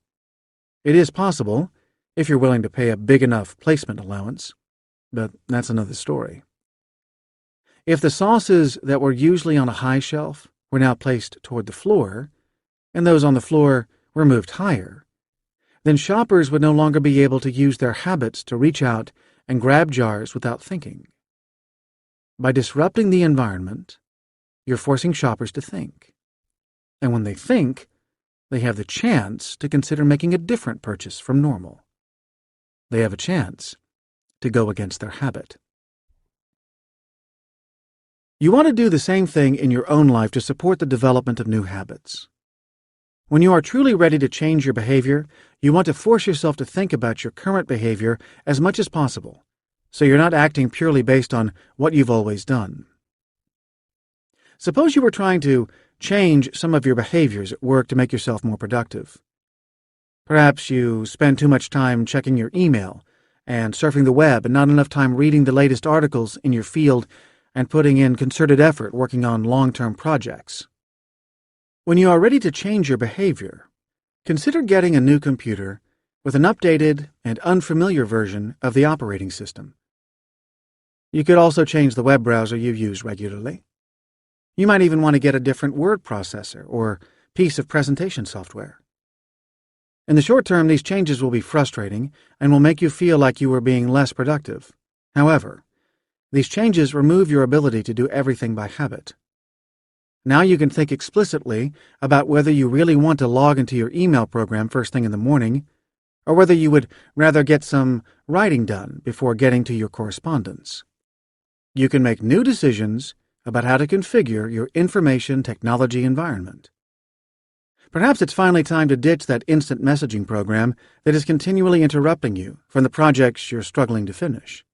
It is possible, if you're willing to pay a big enough placement allowance, but that's another story. If the sauces that were usually on a high shelf were now placed toward the floor, and those on the floor were moved higher, then shoppers would no longer be able to use their habits to reach out and grab jars without thinking. By disrupting the environment, you're forcing shoppers to think. And when they think, they have the chance to consider making a different purchase from normal. They have a chance to go against their habit. You want to do the same thing in your own life to support the development of new habits. When you are truly ready to change your behavior, you want to force yourself to think about your current behavior as much as possible, so you're not acting purely based on what you've always done. Suppose you were trying to change some of your behaviors at work to make yourself more productive. Perhaps you spend too much time checking your email and surfing the web and not enough time reading the latest articles in your field and putting in concerted effort working on long-term projects. When you are ready to change your behavior, consider getting a new computer with an updated and unfamiliar version of the operating system. You could also change the web browser you use regularly. You might even want to get a different word processor or piece of presentation software. In the short term, these changes will be frustrating and will make you feel like you are being less productive. However, these changes remove your ability to do everything by habit. Now you can think explicitly about whether you really want to log into your email program first thing in the morning, or whether you would rather get some writing done before getting to your correspondence. You can make new decisions about how to configure your information technology environment. Perhaps it's finally time to ditch that instant messaging program that is continually interrupting you from the projects you're struggling to finish.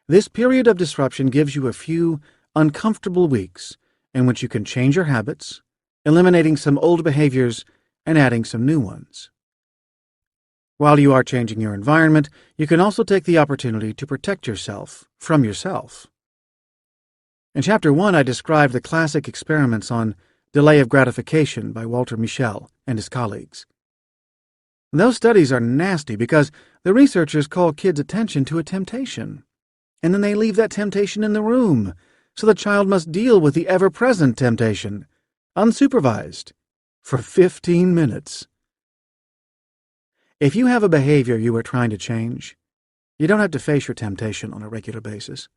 This period of disruption gives you a few uncomfortable weeks in which you can change your habits, eliminating some old behaviors and adding some new ones. While you are changing your environment, you can also take the opportunity to protect yourself from yourself. In Chapter 1, I described the classic experiments on delay of gratification by Walter Mischel and his colleagues. Those studies are nasty because the researchers call kids' attention to a temptation, and then they leave that temptation in the room, so the child must deal with the ever-present temptation, unsupervised, for 15 minutes. If you have a behavior you are trying to change, you don't have to face your temptation on a regular basis.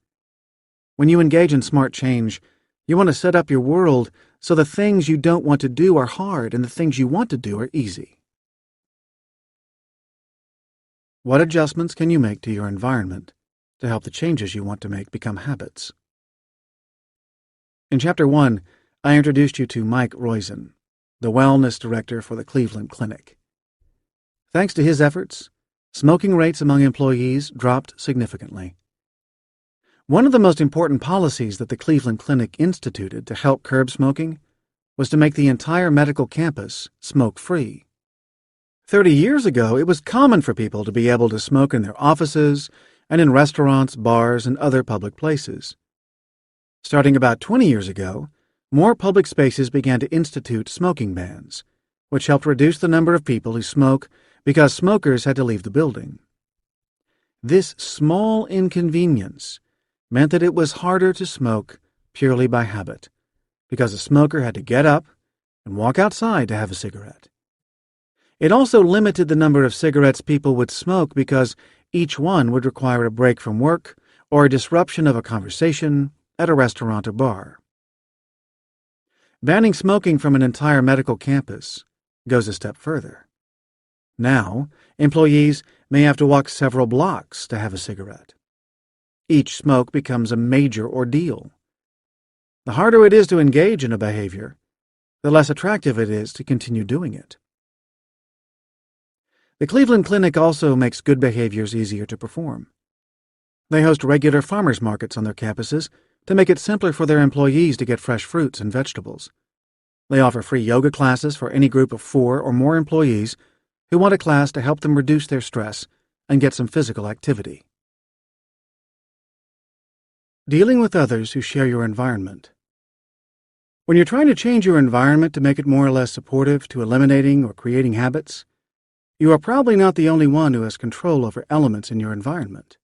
When you engage in smart change, you want to set up your world so the things you don't want to do are hard and the things you want to do are easy. What adjustments can you make to your environment to help the changes you want to make become habits? In Chapter 1, I introduced you to Mike Roizen, the wellness director for the Cleveland Clinic. Thanks to his efforts, smoking rates among employees dropped significantly. One of the most important policies that the Cleveland Clinic instituted to help curb smoking was to make the entire medical campus smoke-free. 30 years ago, it was common for people to be able to smoke in their offices and in restaurants, bars, and other public places. Starting about 20 years ago, more public spaces began to institute smoking bans, which helped reduce the number of people who smoke because smokers had to leave the building. This small inconvenience meant that it was harder to smoke purely by habit, because a smoker had to get up and walk outside to have a cigarette. It also limited the number of cigarettes people would smoke because each one would require a break from work or a disruption of a conversation at a restaurant or bar. Banning smoking from an entire medical campus goes a step further. Now, employees may have to walk several blocks to have a cigarette. Each smoke becomes a major ordeal. The harder it is to engage in a behavior, the less attractive it is to continue doing it. The Cleveland Clinic also makes good behaviors easier to perform. They host regular farmers markets on their campuses to make it simpler for their employees to get fresh fruits and vegetables. They offer free yoga classes for any group of 4 or more employees who want a class to help them reduce their stress and get some physical activity. Dealing with others who share your environment. When you're trying to change your environment to make it more or less supportive to eliminating or creating habits, you are probably not the only one who has control over elements in your environment.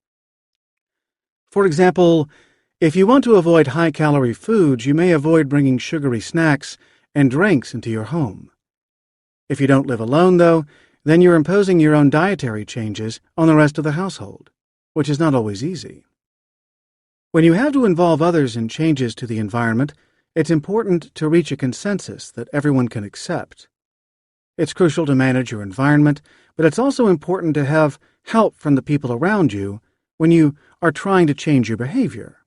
For example, if you want to avoid high-calorie foods, you may avoid bringing sugary snacks and drinks into your home. If you don't live alone, though, then you're imposing your own dietary changes on the rest of the household, which is not always easy. When you have to involve others in changes to the environment, it's important to reach a consensus that everyone can accept. It's crucial to manage your environment, but it's also important to have help from the people around you when you are trying to change your behavior.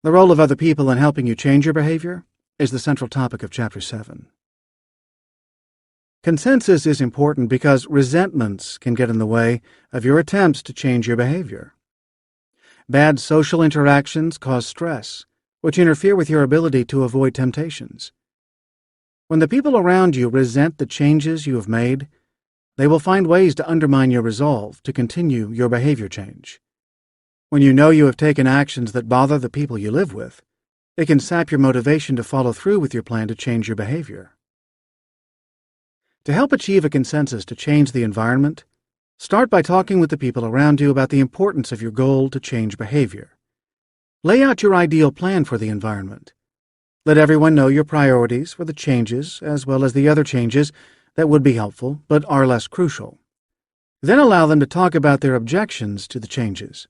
The role of other people in helping you change your behavior is the central topic of Chapter 7. Consensus is important because resentments can get in the way of your attempts to change your behavior. Bad social interactions cause stress, which interfere with your ability to avoid temptations. When the people around you resent the changes you have made, they will find ways to undermine your resolve to continue your behavior change. When you know you have taken actions that bother the people you live with, it can sap your motivation to follow through with your plan to change your behavior. To help achieve a consensus to change the environment, start by talking with the people around you about the importance of your goal to change behavior. Lay out your ideal plan for the environment. Let everyone know your priorities for the changes as well as the other changes that would be helpful but are less crucial. Then allow them to talk about their objections to the changes.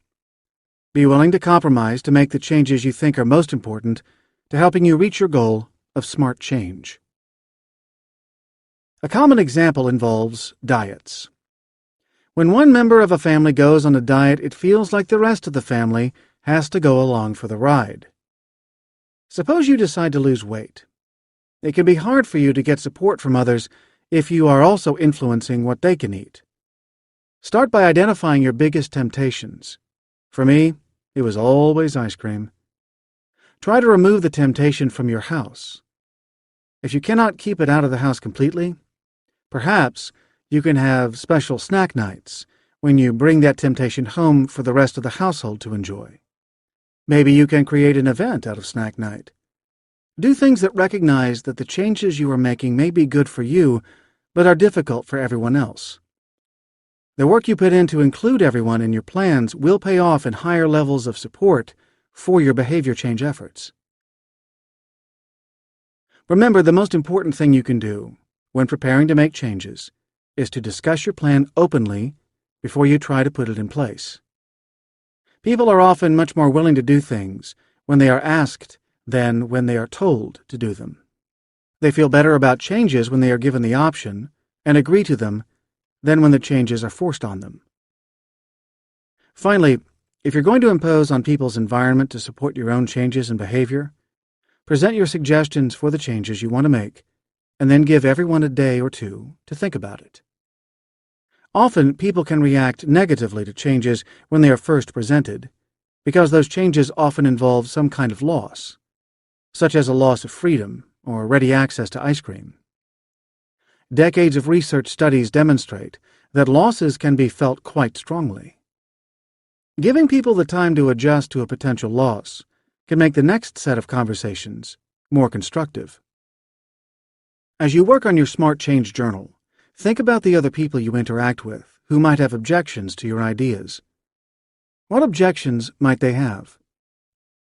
Be willing to compromise to make the changes you think are most important to helping you reach your goal of smart change. A common example involves diets. When one member of a family goes on a diet, it feels like the rest of the family has to go along for the ride. Suppose you decide to lose weight. It can be hard for you to get support from others if you are also influencing what they can eat. Start by identifying your biggest temptations. For me, it was always ice cream. Try to remove the temptation from your house. If you cannot keep it out of the house completely, perhaps You can have special snack nights when you bring that temptation home for the rest of the household to enjoy. Maybe you can create an event out of snack night. Do things that recognize that the changes you are making may be good for you, but are difficult for everyone else. The work you put in to include everyone in your plans will pay off in higher levels of support for your behavior change efforts. Remember, the most important thing you can do when preparing to make changes is to discuss your plan openly before you try to put it in place. People are often much more willing to do things when they are asked than when they are told to do them. They feel better about changes when they are given the option and agree to them than when the changes are forced on them. Finally, if you're going to impose on people's environment to support your own changes in behavior, present your suggestions for the changes you want to make, and then give everyone a day or two to think about it. Often, people can react negatively to changes when they are first presented, because those changes often involve some kind of loss, such as a loss of freedom or ready access to ice cream. Decades of research studies demonstrate that losses can be felt quite strongly. Giving people the time to adjust to a potential loss can make the next set of conversations more constructive. As you work on your Smart Change Journal, think about the other people you interact with who might have objections to your ideas. What objections might they have?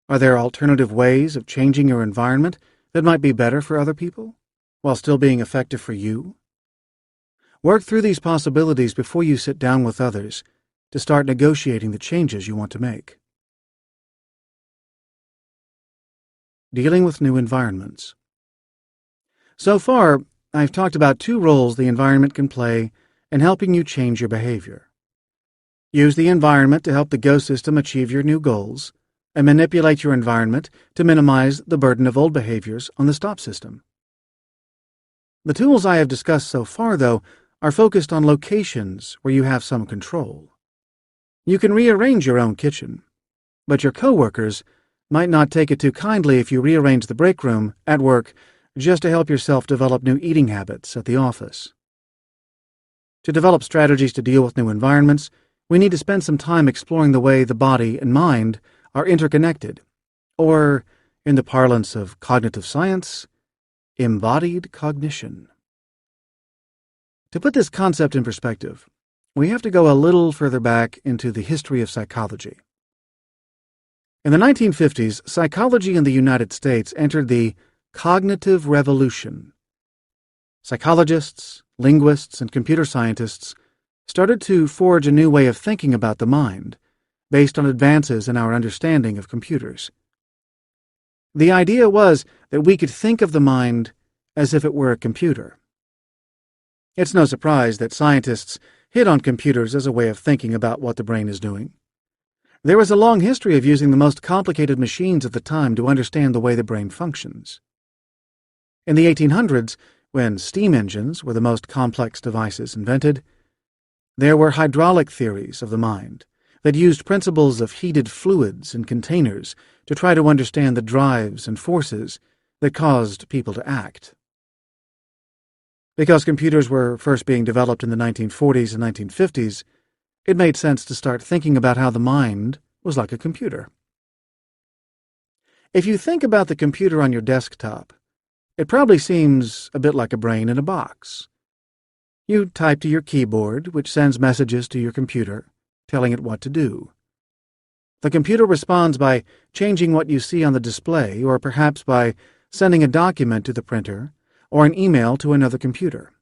Are there alternative ways of changing your environment that might be better for other people, while still being effective for you? Work through these possibilities before you sit down with others to start negotiating the changes you want to make. Dealing with new environments. So far, I've talked about two roles the environment can play in helping you change your behavior. Use the environment to help the Go system achieve your new goals, and manipulate your environment to minimize the burden of old behaviors on the Stop system. The tools I have discussed so far, though, are focused on locations where you have some control. You can rearrange your own kitchen, but your coworkers might not take it too kindly if you rearrange the break room at work just to help yourself develop new eating habits at the office. To develop strategies to deal with new environments, we need to spend some time exploring the way the body and mind are interconnected, or, in the parlance of cognitive science, embodied cognition. To put this concept in perspective, we have to go a little further back into the history of psychology. In the 1950s, psychology in the United States entered the cognitive revolution. Psychologists, linguists, and computer scientists started to forge a new way of thinking about the mind, based on advances in our understanding of computers. The idea was that we could think of the mind as if it were a computer. It's no surprise that scientists hit on computers as a way of thinking about what the brain is doing. There was a long history of using the most complicated machines at the time to understand the way the brain functions. In the 1800s, when steam engines were the most complex devices invented, there were hydraulic theories of the mind that used principles of heated fluids and containers to try to understand the drives and forces that caused people to act. Because computers were first being developed in the 1940s and 1950s, it made sense to start thinking about how the mind was like a computer. If you think about the computer on your desktop, it probably seems a bit like a brain in a box. You type to your keyboard, which sends messages to your computer, telling it what to do. The computer responds by changing what you see on the display, or perhaps by sending a document to the printer or an email to another computer.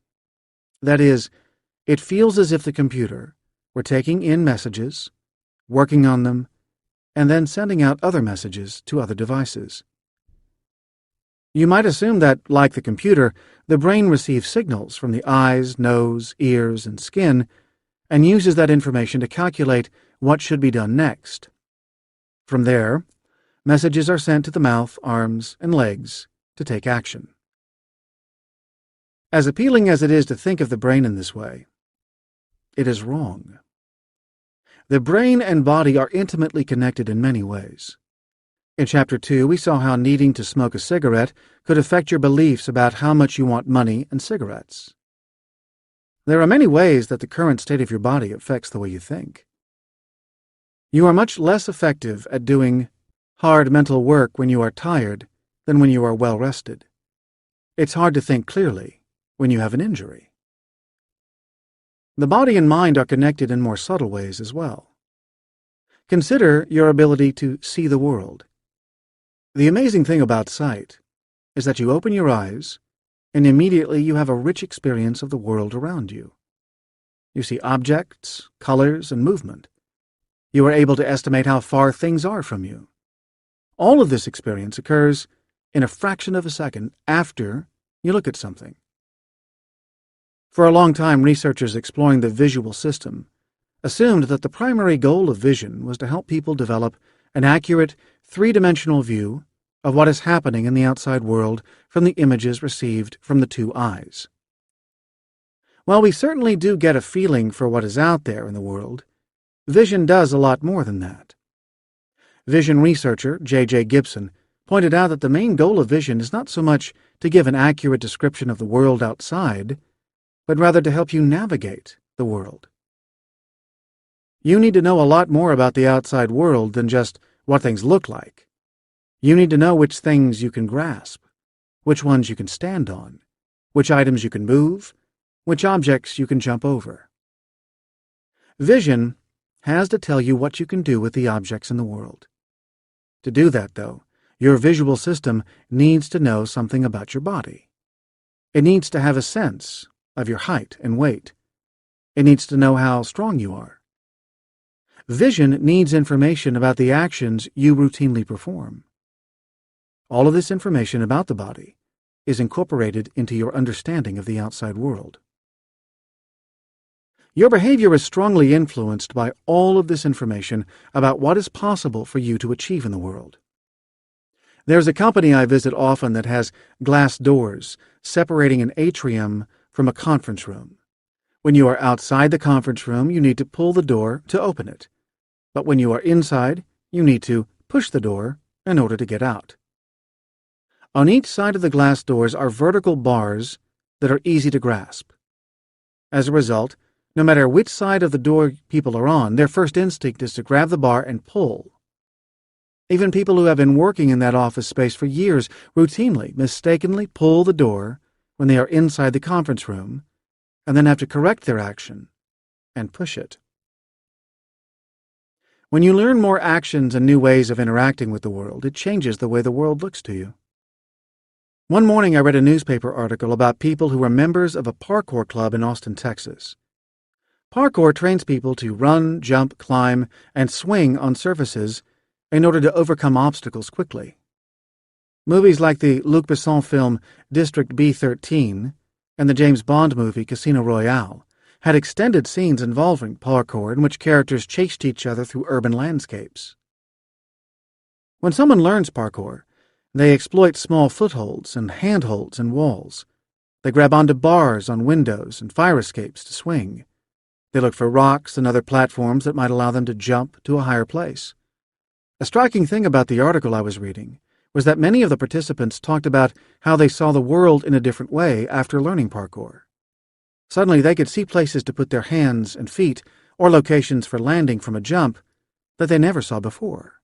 That is, it feels as if the computer were taking in messages, working on them, and then sending out other messages to other devices. You might assume that, like the computer, the brain receives signals from the eyes, nose, ears, and skin, and uses that information to calculate what should be done next. From there, messages are sent to the mouth, arms, and legs to take action. As appealing as it is to think of the brain in this way, it is wrong. The brain and body are intimately connected in many ways. In Chapter 2, we saw how needing to smoke a cigarette could affect your beliefs about how much you want money and cigarettes. There are many ways that the current state of your body affects the way you think. You are much less effective at doing hard mental work when you are tired than when you are well rested. It's hard to think clearly when you have an injury. The body and mind are connected in more subtle ways as well. Consider your ability to see the world. The amazing thing about sight is that you open your eyes and immediately you have a rich experience of the world around you. You see objects, colors, and movement. You are able to estimate how far things are from you. All of this experience occurs in a fraction of a second after you look at something. For a long time, researchers exploring the visual system assumed that the primary goal of vision was to help people develop an accurate, three-dimensional view of what is happening in the outside world from the images received from the two eyes. While we certainly do get a feeling for what is out there in the world, vision does a lot more than that. Vision researcher J.J. Gibson pointed out that the main goal of vision is not so much to give an accurate description of the world outside, but rather to help you navigate the world. You need to know a lot more about the outside world than just what things look like. You need to know which things you can grasp, which ones you can stand on, which items you can move, which objects you can jump over. Vision has to tell you what you can do with the objects in the world. To do that, though, your visual system needs to know something about your body. It needs to have a sense of your height and weight. It needs to know how strong you are. Vision needs information about the actions you routinely perform. All of this information about the body is incorporated into your understanding of the outside world. Your behavior is strongly influenced by all of this information about what is possible for you to achieve in the world. There's a company I visit often that has glass doors separating an atrium from a conference room. When you are outside the conference room, you need to pull the door to open it. But when you are inside, you need to push the door in order to get out. On each side of the glass doors are vertical bars that are easy to grasp. As a result, no matter which side of the door people are on, their first instinct is to grab the bar and pull. Even people who have been working in that office space for years routinely, mistakenly pull the door when they are inside the conference room, and then have to correct their action and push it. When you learn more actions and new ways of interacting with the world, it changes the way the world looks to you. One morning I read a newspaper article about people who were members of a parkour club in Austin, Texas. Parkour trains people to run, jump, climb, and swing on surfaces in order to overcome obstacles quickly. Movies like the Luc Besson film District B13 and the James Bond movie Casino Royale had extended scenes involving parkour in which characters chased each other through urban landscapes. When someone learns parkour, they exploit small footholds and handholds in walls. They grab onto bars on windows and fire escapes to swing. They look for rocks and other platforms that might allow them to jump to a higher place. A striking thing about the article I was reading was that many of the participants talked about how they saw the world in a different way after learning parkour. Suddenly they could see places to put their hands and feet, or locations for landing from a jump, that they never saw before.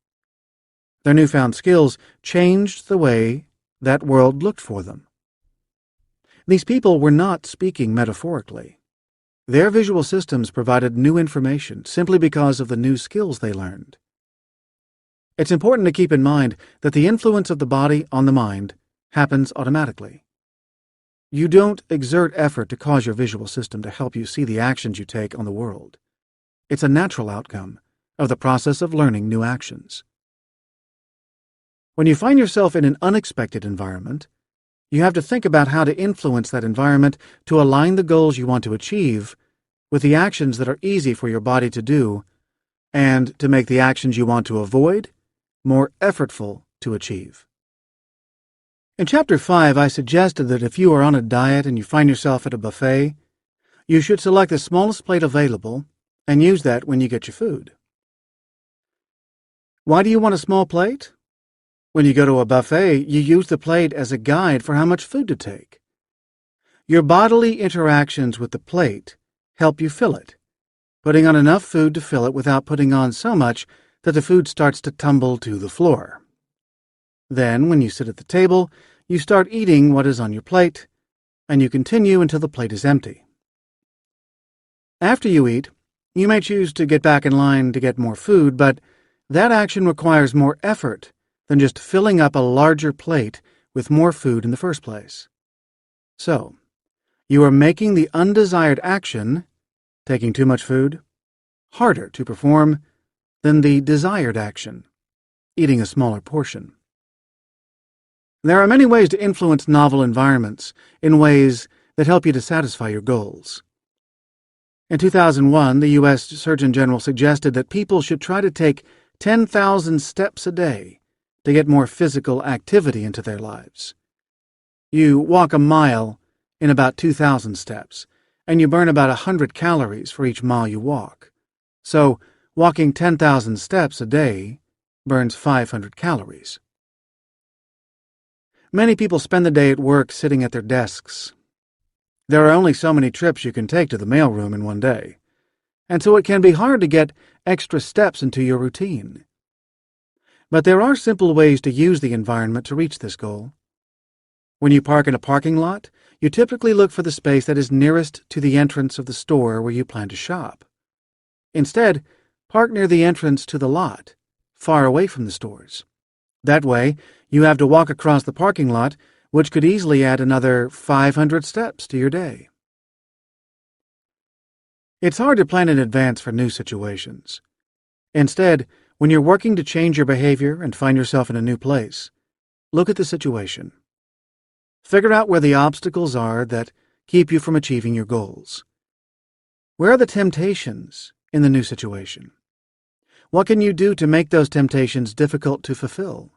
Their newfound skills changed the way that world looked for them. These people were not speaking metaphorically. Their visual systems provided new information simply because of the new skills they learned. It's important to keep in mind that the influence of the body on the mind happens automatically. You don't exert effort to cause your visual system to help you see the actions you take on the world. It's a natural outcome of the process of learning new actions. When you find yourself in an unexpected environment, you have to think about how to influence that environment to align the goals you want to achieve with the actions that are easy for your body to do, and to make the actions you want to avoid more effortful to achieve. In Chapter 5, I suggested that if you are on a diet and you find yourself at a buffet, you should select the smallest plate available and use that when you get your food. Why do you want a small plate? When you go to a buffet, you use the plate as a guide for how much food to take. Your bodily interactions with the plate help you fill it, putting on enough food to fill it without putting on so much that the food starts to tumble to the floor. Then, when you sit at the table, you start eating what is on your plate, and you continue until the plate is empty. After you eat, you may choose to get back in line to get more food, but that action requires more effort than just filling up a larger plate with more food in the first place. So, you are making the undesired action, taking too much food, harder to perform than the desired action, eating a smaller portion. There are many ways to influence novel environments in ways that help you to satisfy your goals. In 2001, the U.S. Surgeon General suggested that people should try to take 10,000 steps a day to get more physical activity into their lives. You walk a mile in about 2,000 steps, and you burn about 100 calories for each mile you walk. So, walking 10,000 steps a day burns 500 calories. Many people spend the day at work sitting at their desks. There are only so many trips you can take to the mailroom in one day, and so it can be hard to get extra steps into your routine. But there are simple ways to use the environment to reach this goal. When you park in a parking lot, you typically look for the space that is nearest to the entrance of the store where you plan to shop. Instead, park near the entrance to the lot, far away from the stores. That way, you have to walk across the parking lot, which could easily add another 500 steps to your day. It's hard to plan in advance for new situations. Instead, when you're working to change your behavior and find yourself in a new place, look at the situation. Figure out where the obstacles are that keep you from achieving your goals. Where are the temptations in the new situation? What can you do to make those temptations difficult to fulfill?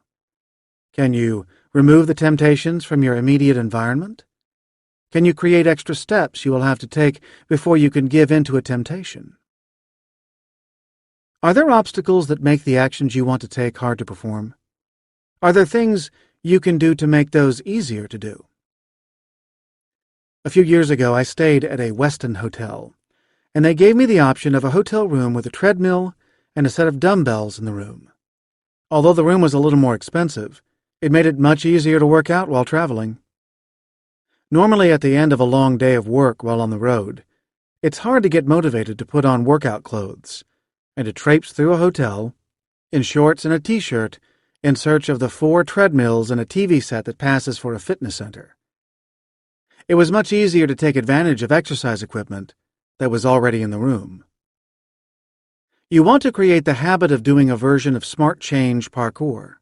Can you remove the temptations from your immediate environment? Can you create extra steps you will have to take before you can give in to a temptation? Are there obstacles that make the actions you want to take hard to perform? Are there things you can do to make those easier to do? A few years ago, I stayed at a Westin hotel, and they gave me the option of a hotel room with a treadmill and a set of dumbbells in the room. Although the room was a little more expensive, it made it much easier to work out while traveling. Normally, at the end of a long day of work while on the road, it's hard to get motivated to put on workout clothes and to traipse through a hotel in shorts and a t-shirt in search of the 4 treadmills and a TV set that passes for a fitness center. It was much easier to take advantage of exercise equipment that was already in the room. You want to create the habit of doing a version of smart change parkour.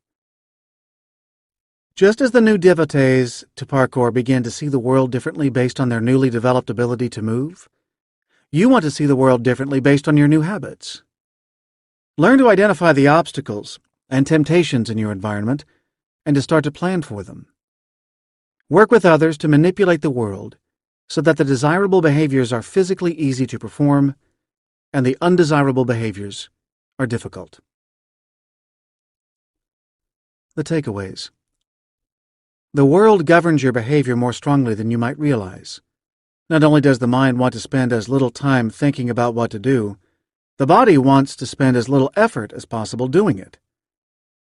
Just as the new devotees to parkour begin to see the world differently based on their newly developed ability to move, you want to see the world differently based on your new habits. Learn to identify the obstacles and temptations in your environment and to start to plan for them. Work with others to manipulate the world so that the desirable behaviors are physically easy to perform and the undesirable behaviors are difficult. The takeaways. The world governs your behavior more strongly than you might realize. Not only does the mind want to spend as little time thinking about what to do, the body wants to spend as little effort as possible doing it.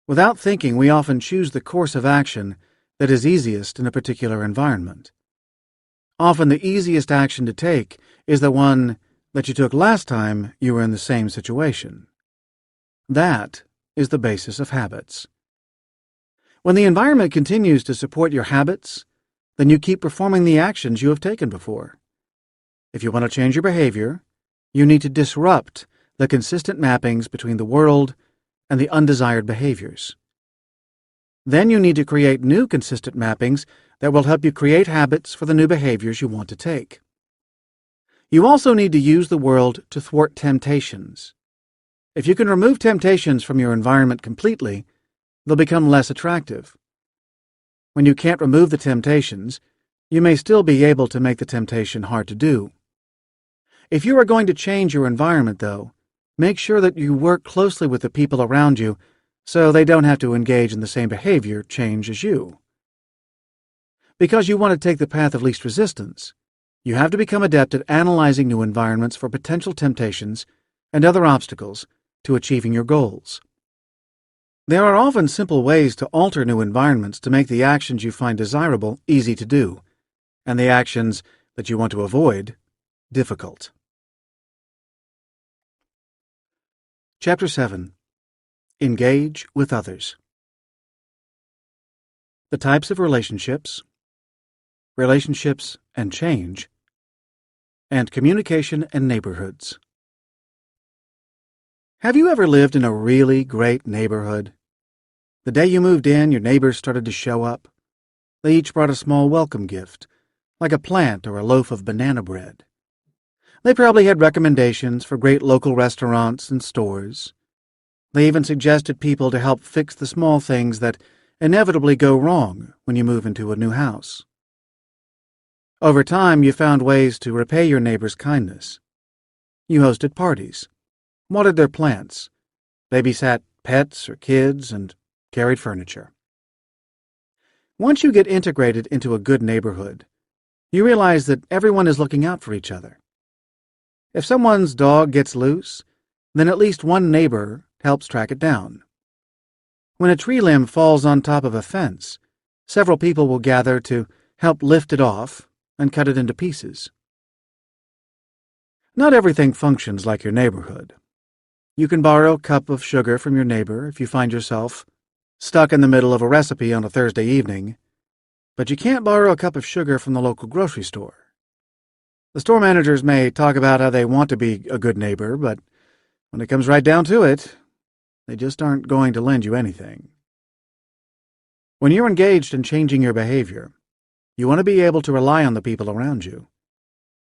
Without thinking, we often choose the course of action that is easiest in a particular environment. Often the easiest action to take is the one that you took last time you were in the same situation. That is the basis of habits. When the environment continues to support your habits, then you keep performing the actions you have taken before. If you want to change your behavior, you need to disrupt the consistent mappings between the world and the undesired behaviors. Then you need to create new consistent mappings that will help you create habits for the new behaviors you want to take. You also need to use the world to thwart temptations. If you can remove temptations from your environment completely, they'll become less attractive. When you can't remove the temptations, you may still be able to make the temptation hard to do. If you are going to change your environment, though, make sure that you work closely with the people around you so they don't have to engage in the same behavior change as you. Because you want to take the path of least resistance, you have to become adept at analyzing new environments for potential temptations and other obstacles to achieving your goals. There are often simple ways to alter new environments to make the actions you find desirable easy to do, and the actions that you want to avoid difficult. Chapter 7. Engage with others. The types of relationships and change, and communication and neighborhoods. Have you ever lived in a really great neighborhood? The day you moved in, your neighbors started to show up. They each brought a small welcome gift, like a plant or a loaf of banana bread. They probably had recommendations for great local restaurants and stores. They even suggested people to help fix the small things that inevitably go wrong when you move into a new house. Over time, you found ways to repay your neighbors' kindness. You hosted parties, watered their plants, babysat pets or kids, and carried furniture. Once you get integrated into a good neighborhood, you realize that everyone is looking out for each other. If someone's dog gets loose, then at least one neighbor helps track it down. When a tree limb falls on top of a fence, several people will gather to help lift it off and cut it into pieces. Not everything functions like your neighborhood. You can borrow a cup of sugar from your neighbor if you find yourself stuck in the middle of a recipe on a Thursday evening, but you can't borrow a cup of sugar from the local grocery store. The store managers may talk about how they want to be a good neighbor, but when it comes right down to it, they just aren't going to lend you anything. When you're engaged in changing your behavior, you want to be able to rely on the people around you,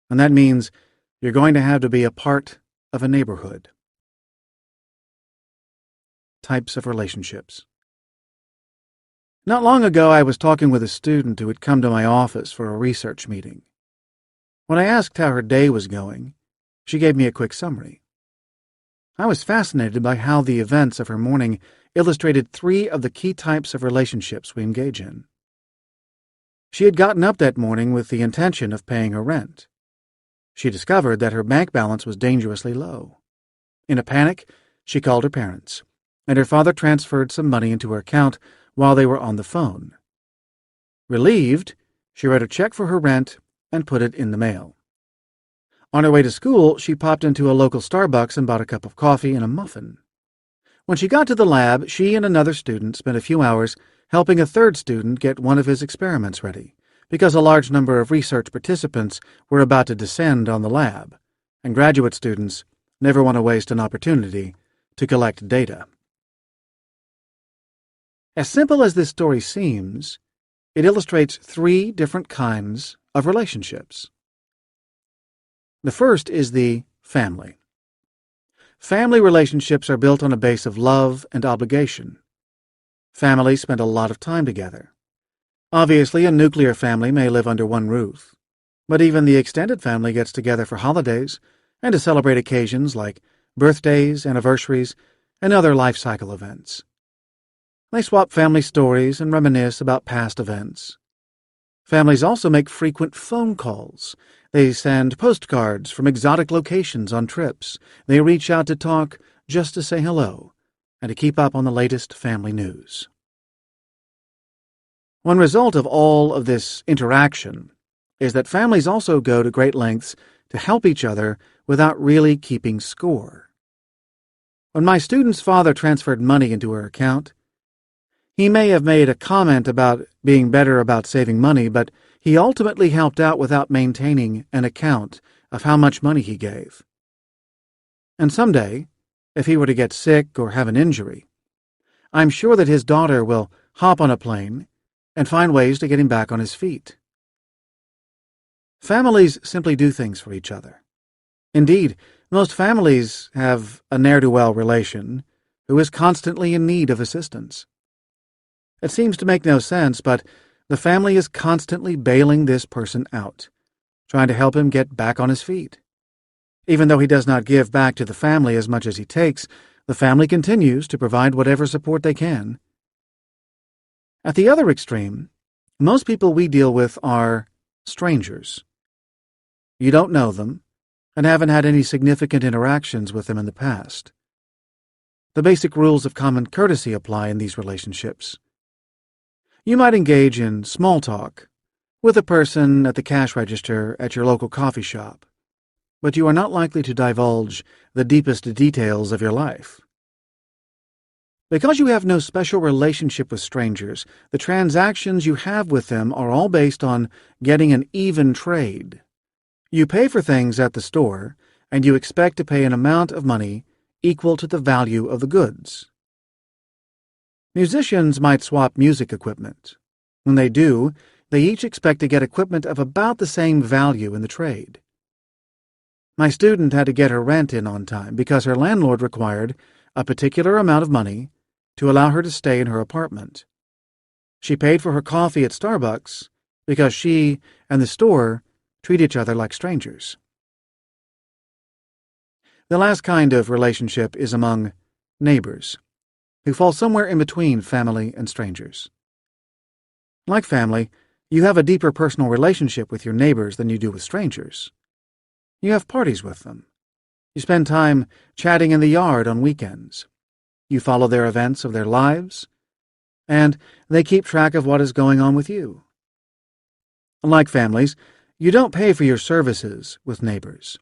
and that means you're going to have to be a part of a neighborhood. Types of relationships. Not long ago, I was talking with a student who had come to my office for a research meeting. When I asked how her day was going, she gave me a quick summary. I was fascinated by how the events of her morning illustrated 3 of the key types of relationships we engage in. She had gotten up that morning with the intention of paying her rent. She discovered that her bank balance was dangerously low. In a panic, she called her parents, and her father transferred some money into her account while they were on the phone. Relieved, she wrote a check for her rent and put it in the mail. On her way to school, she popped into a local Starbucks and bought a cup of coffee and a muffin. When she got to the lab, she and another student spent a few hours helping a third student get one of his experiments ready, because a large number of research participants were about to descend on the lab, and graduate students never want to waste an opportunity to collect data. As simple as this story seems, it illustrates 3 different kinds of relationships. The first is the family. Family relationships are built on a base of love and obligation. Families spend a lot of time together. Obviously, a nuclear family may live under one roof, but even the extended family gets together for holidays and to celebrate occasions like birthdays, anniversaries, and other life cycle events. They swap family stories and reminisce about past events. Families also make frequent phone calls. They send postcards from exotic locations on trips. They reach out to talk just to say hello and to keep up on the latest family news. One result of all of this interaction is that families also go to great lengths to help each other without really keeping score. When my student's father transferred money into her account, he may have made a comment about being better about saving money, but he ultimately helped out without maintaining an account of how much money he gave. And someday, if he were to get sick or have an injury, I'm sure that his daughter will hop on a plane and find ways to get him back on his feet. Families simply do things for each other. Indeed, most families have a ne'er-do-well relation who is constantly in need of assistance. It seems to make no sense, but the family is constantly bailing this person out, trying to help him get back on his feet. Even though he does not give back to the family as much as he takes, the family continues to provide whatever support they can. At the other extreme, Most people we deal with are strangers. You don't know them and haven't had any significant interactions with them in the past. The basic rules of common courtesy apply in these relationships. You might engage in small talk with a person at the cash register at your local coffee shop, but you are not likely to divulge the deepest details of your life. Because you have no special relationship with strangers, the transactions you have with them are all based on getting an even trade. You pay for things at the store, and you expect to pay an amount of money equal to the value of the goods. Musicians might swap music equipment. When they do, they each expect to get equipment of about the same value in the trade. My student had to get her rent in on time because her landlord required a particular amount of money to allow her to stay in her apartment. She paid for her coffee at Starbucks because she and the store treat each other like strangers. The last kind of relationship is among neighbors, who fall somewhere in between family and strangers. Like family, you have a deeper personal relationship with your neighbors than you do with strangers. You have parties with them. You spend time chatting in the yard on weekends. You follow their events of their lives, and they keep track of what is going on with you. Like families, you don't pay for your services with neighbors.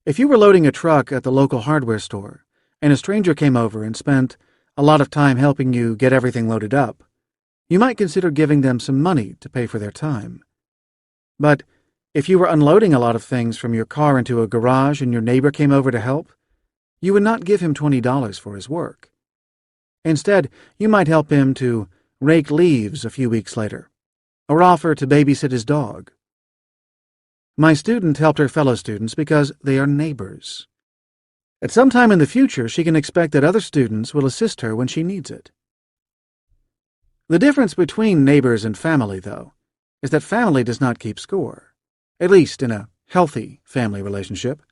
If you were loading a truck at the local hardware store, and a stranger came over and spent a lot of time helping you get everything loaded up, you might consider giving them some money to pay for their time. But if you were unloading a lot of things from your car into a garage and your neighbor came over to help, you would not give him $20 for his work. Instead, you might help him to rake leaves a few weeks later, or offer to babysit his dog. My student helped her fellow students because they are neighbors. At some time in the future, she can expect that other students will assist her when she needs it. The difference between neighbors and family, though, is that family does not keep score, at least in a healthy family relationship.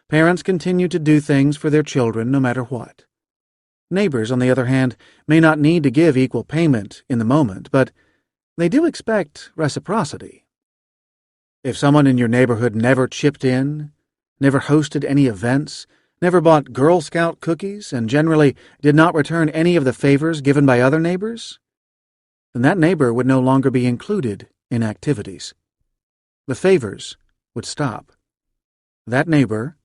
Parents continue to do things for their children no matter what. Neighbors, on the other hand, may not need to give equal payment in the moment, but they do expect reciprocity. If someone in your neighborhood never chipped in, never hosted any events, never bought Girl Scout cookies, and generally did not return any of the favors given by other neighbors, then that neighbor would no longer be included in activities. The favors would stop. That neighbor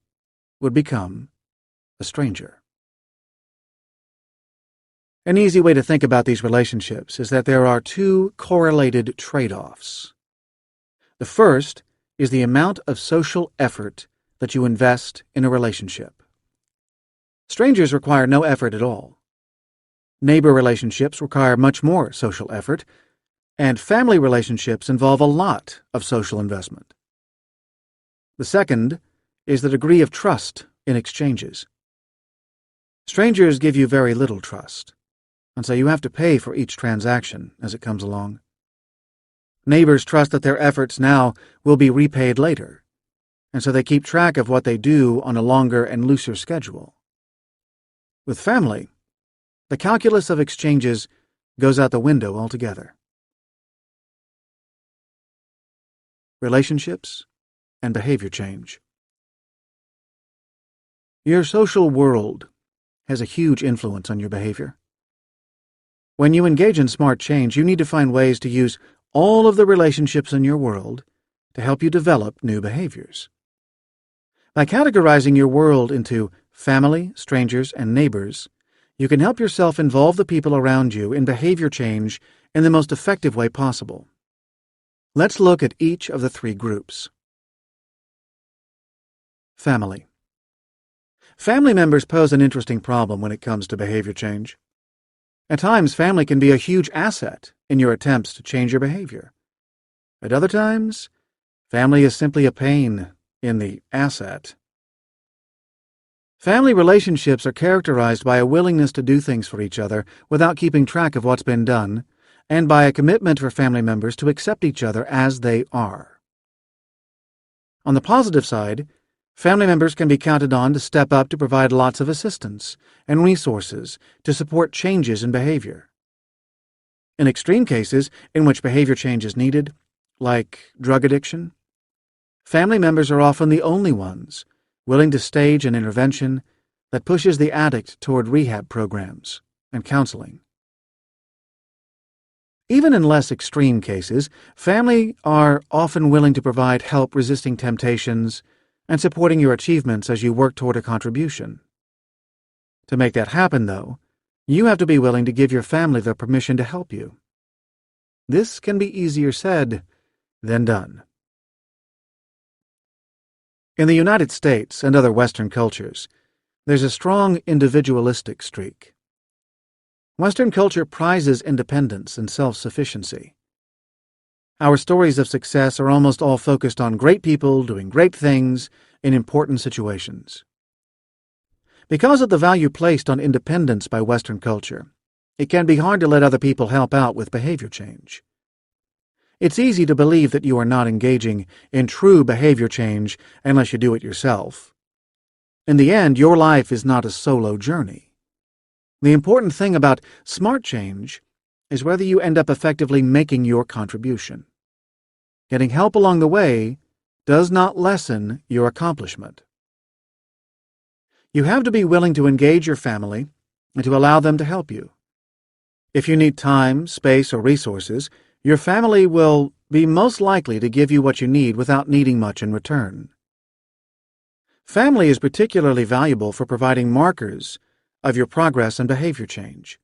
would become a stranger. An easy way to think about these relationships is that there are two correlated trade-offs. The first is the amount of social effort that you invest in a relationship. Strangers require no effort at all. Neighbor relationships require much more social effort, and family relationships involve a lot of social investment. The second is the degree of trust in exchanges. Strangers give you very little trust, and so you have to pay for each transaction as it comes along. Neighbors trust that their efforts now will be repaid later, and so they keep track of what they do on a longer and looser schedule. With family, the calculus of exchanges goes out the window altogether. Relationships and behavior change. Your social world has a huge influence on your behavior. When you engage in smart change, you need to find ways to use all of the relationships in your world to help you develop new behaviors. By categorizing your world into family, strangers, and neighbors, you can help yourself involve the people around you in behavior change in the most effective way possible. Let's look at each of the three groups. Family. Family members pose an interesting problem when it comes to behavior change. At times, family can be a huge asset in your attempts to change your behavior. At other times, family is simply a pain in the asset. Family relationships are characterized by a willingness to do things for each other without keeping track of what's been done, and by a commitment for family members to accept each other as they are. On the positive side, family members can be counted on to step up to provide lots of assistance and resources to support changes in behavior. In extreme cases in which behavior change is needed, like drug addiction, family members are often the only ones willing to stage an intervention that pushes the addict toward rehab programs and counseling. Even in less extreme cases, family are often willing to provide help resisting temptations and supporting your achievements as you work toward a contribution. To make that happen, though, you have to be willing to give your family the permission to help you. This can be easier said than done. In the United States and other Western cultures, there's a strong individualistic streak. Western culture prizes independence and self-sufficiency. Our stories of success are almost all focused on great people doing great things in important situations. Because of the value placed on independence by Western culture, it can be hard to let other people help out with behavior change. It's easy to believe that you are not engaging in true behavior change unless you do it yourself. In the end, your life is not a solo journey. The important thing about smart change is whether you end up effectively making your contribution. Getting help along the way does not lessen your accomplishment. You have to be willing to engage your family and to allow them to help you. If you need time, space, or resources, your family will be most likely to give you what you need without needing much in return. Family is particularly valuable for providing markers of your progress and behavior change.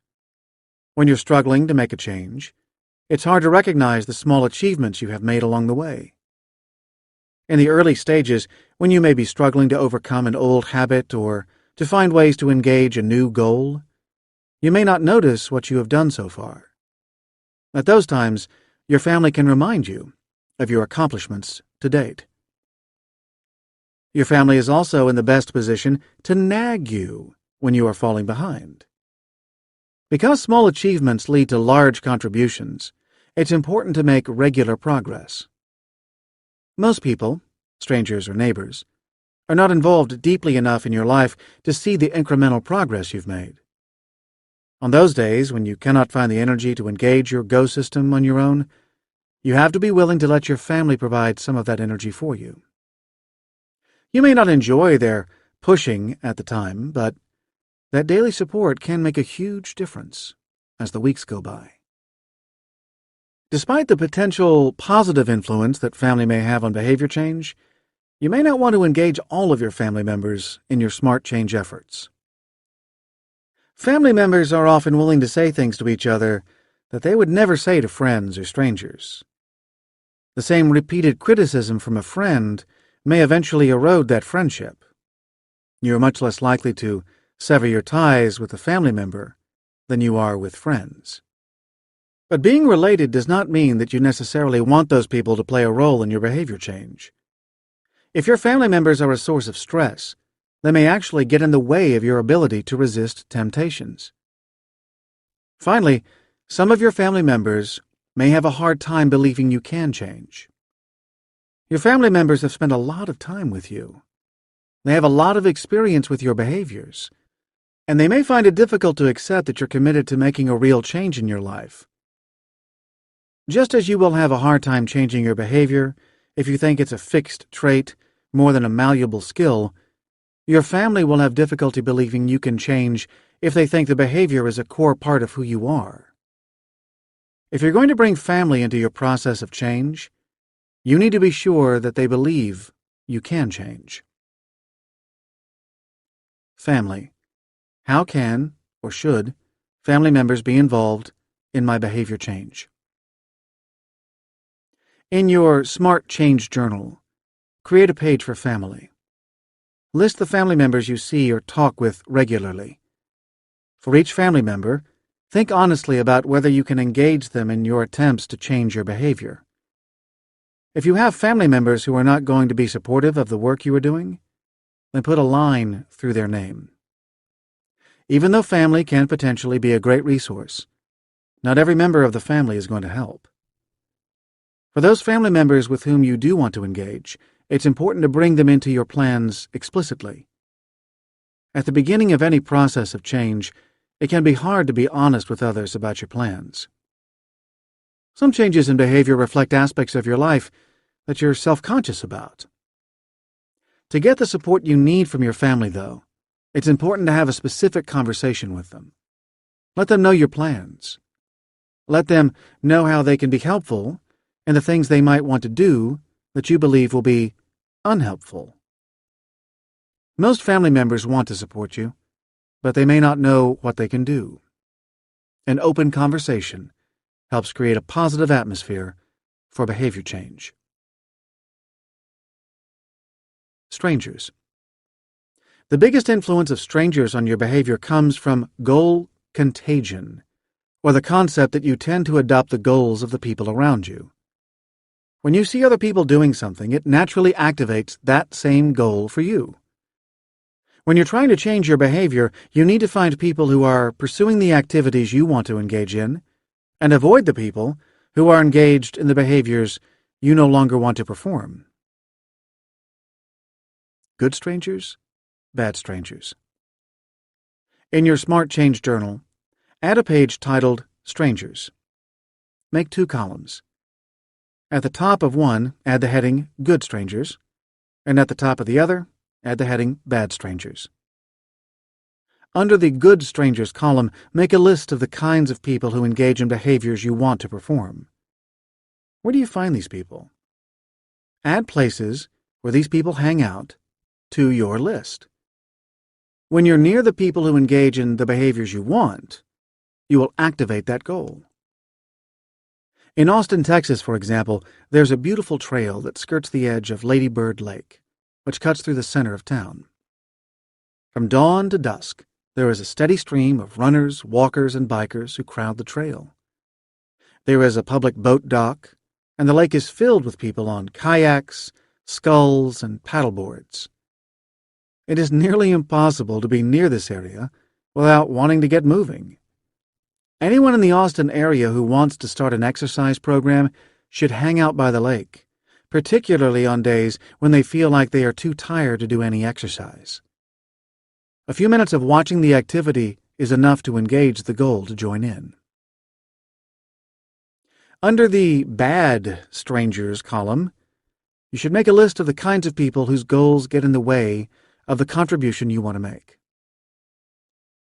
When you're struggling to make a change, it's hard to recognize the small achievements you have made along the way. In the early stages, when you may be struggling to overcome an old habit or to find ways to engage a new goal, you may not notice what you have done so far. At those times, your family can remind you of your accomplishments to date. Your family is also in the best position to nag you when you are falling behind. Because small achievements lead to large contributions, it's important to make regular progress. Most people, strangers or neighbors, are not involved deeply enough in your life to see the incremental progress you've made. On those days when you cannot find the energy to engage your go system on your own, you have to be willing to let your family provide some of that energy for you. You may not enjoy their pushing at the time, but that daily support can make a huge difference as the weeks go by. Despite the potential positive influence that family may have on behavior change, you may not want to engage all of your family members in your smart change efforts. Family members are often willing to say things to each other that they would never say to friends or strangers. The same repeated criticism from a friend may eventually erode that friendship. You are much less likely to sever your ties with a family member than you are with friends. But being related does not mean that you necessarily want those people to play a role in your behavior change. If your family members are a source of stress, they may actually get in the way of your ability to resist temptations. Finally, some of your family members may have a hard time believing you can change. Your family members have spent a lot of time with you. They have a lot of experience with your behaviors, and they may find it difficult to accept that you're committed to making a real change in your life. Just as you will have a hard time changing your behavior if you think it's a fixed trait more than a malleable skill, your family will have difficulty believing you can change if they think the behavior is a core part of who you are. If you're going to bring family into your process of change, you need to be sure that they believe you can change. Family. How can, or should, family members be involved in my behavior change? In your Smart Change Journal, create a page for family. List the family members you see or talk with regularly. For each family member, think honestly about whether you can engage them in your attempts to change your behavior. If you have family members who are not going to be supportive of the work you are doing, then put a line through their name. Even though family can potentially be a great resource, not every member of the family is going to help. For those family members with whom you do want to engage, it's important to bring them into your plans explicitly. At the beginning of any process of change, it can be hard to be honest with others about your plans. Some changes in behavior reflect aspects of your life that you're self-conscious about. To get the support you need from your family, though, it's important to have a specific conversation with them. Let them know your plans. Let them know how they can be helpful and the things they might want to do that you believe will be unhelpful. Most family members want to support you, but they may not know what they can do. An open conversation helps create a positive atmosphere for behavior change. Strangers. The biggest influence of strangers on your behavior comes from goal contagion, or the concept that you tend to adopt the goals of the people around you. When you see other people doing something, it naturally activates that same goal for you. When you're trying to change your behavior, you need to find people who are pursuing the activities you want to engage in, and avoid the people who are engaged in the behaviors you no longer want to perform. Good strangers, bad strangers. In your Smart Change Journal, add a page titled Strangers. Make 2 columns. At the top of one, add the heading Good Strangers, and at the top of the other, add the heading Bad Strangers. Under the Good Strangers column, make a list of the kinds of people who engage in behaviors you want to perform. Where do you find these people? Add places where these people hang out to your list. When you're near the people who engage in the behaviors you want, you will activate that goal. In Austin, Texas, for example, there's a beautiful trail that skirts the edge of Lady Bird Lake, which cuts through the center of town. From dawn to dusk, there is a steady stream of runners, walkers, and bikers who crowd the trail. There is a public boat dock, and the lake is filled with people on kayaks, sculls, and paddleboards. It is nearly impossible to be near this area without wanting to get moving. Anyone in the Austin area who wants to start an exercise program should hang out by the lake, particularly on days when they feel like they are too tired to do any exercise. A few minutes of watching the activity is enough to engage the goal to join in. Under the Bad Strangers column, you should make a list of the kinds of people whose goals get in the way of the contribution you want to make.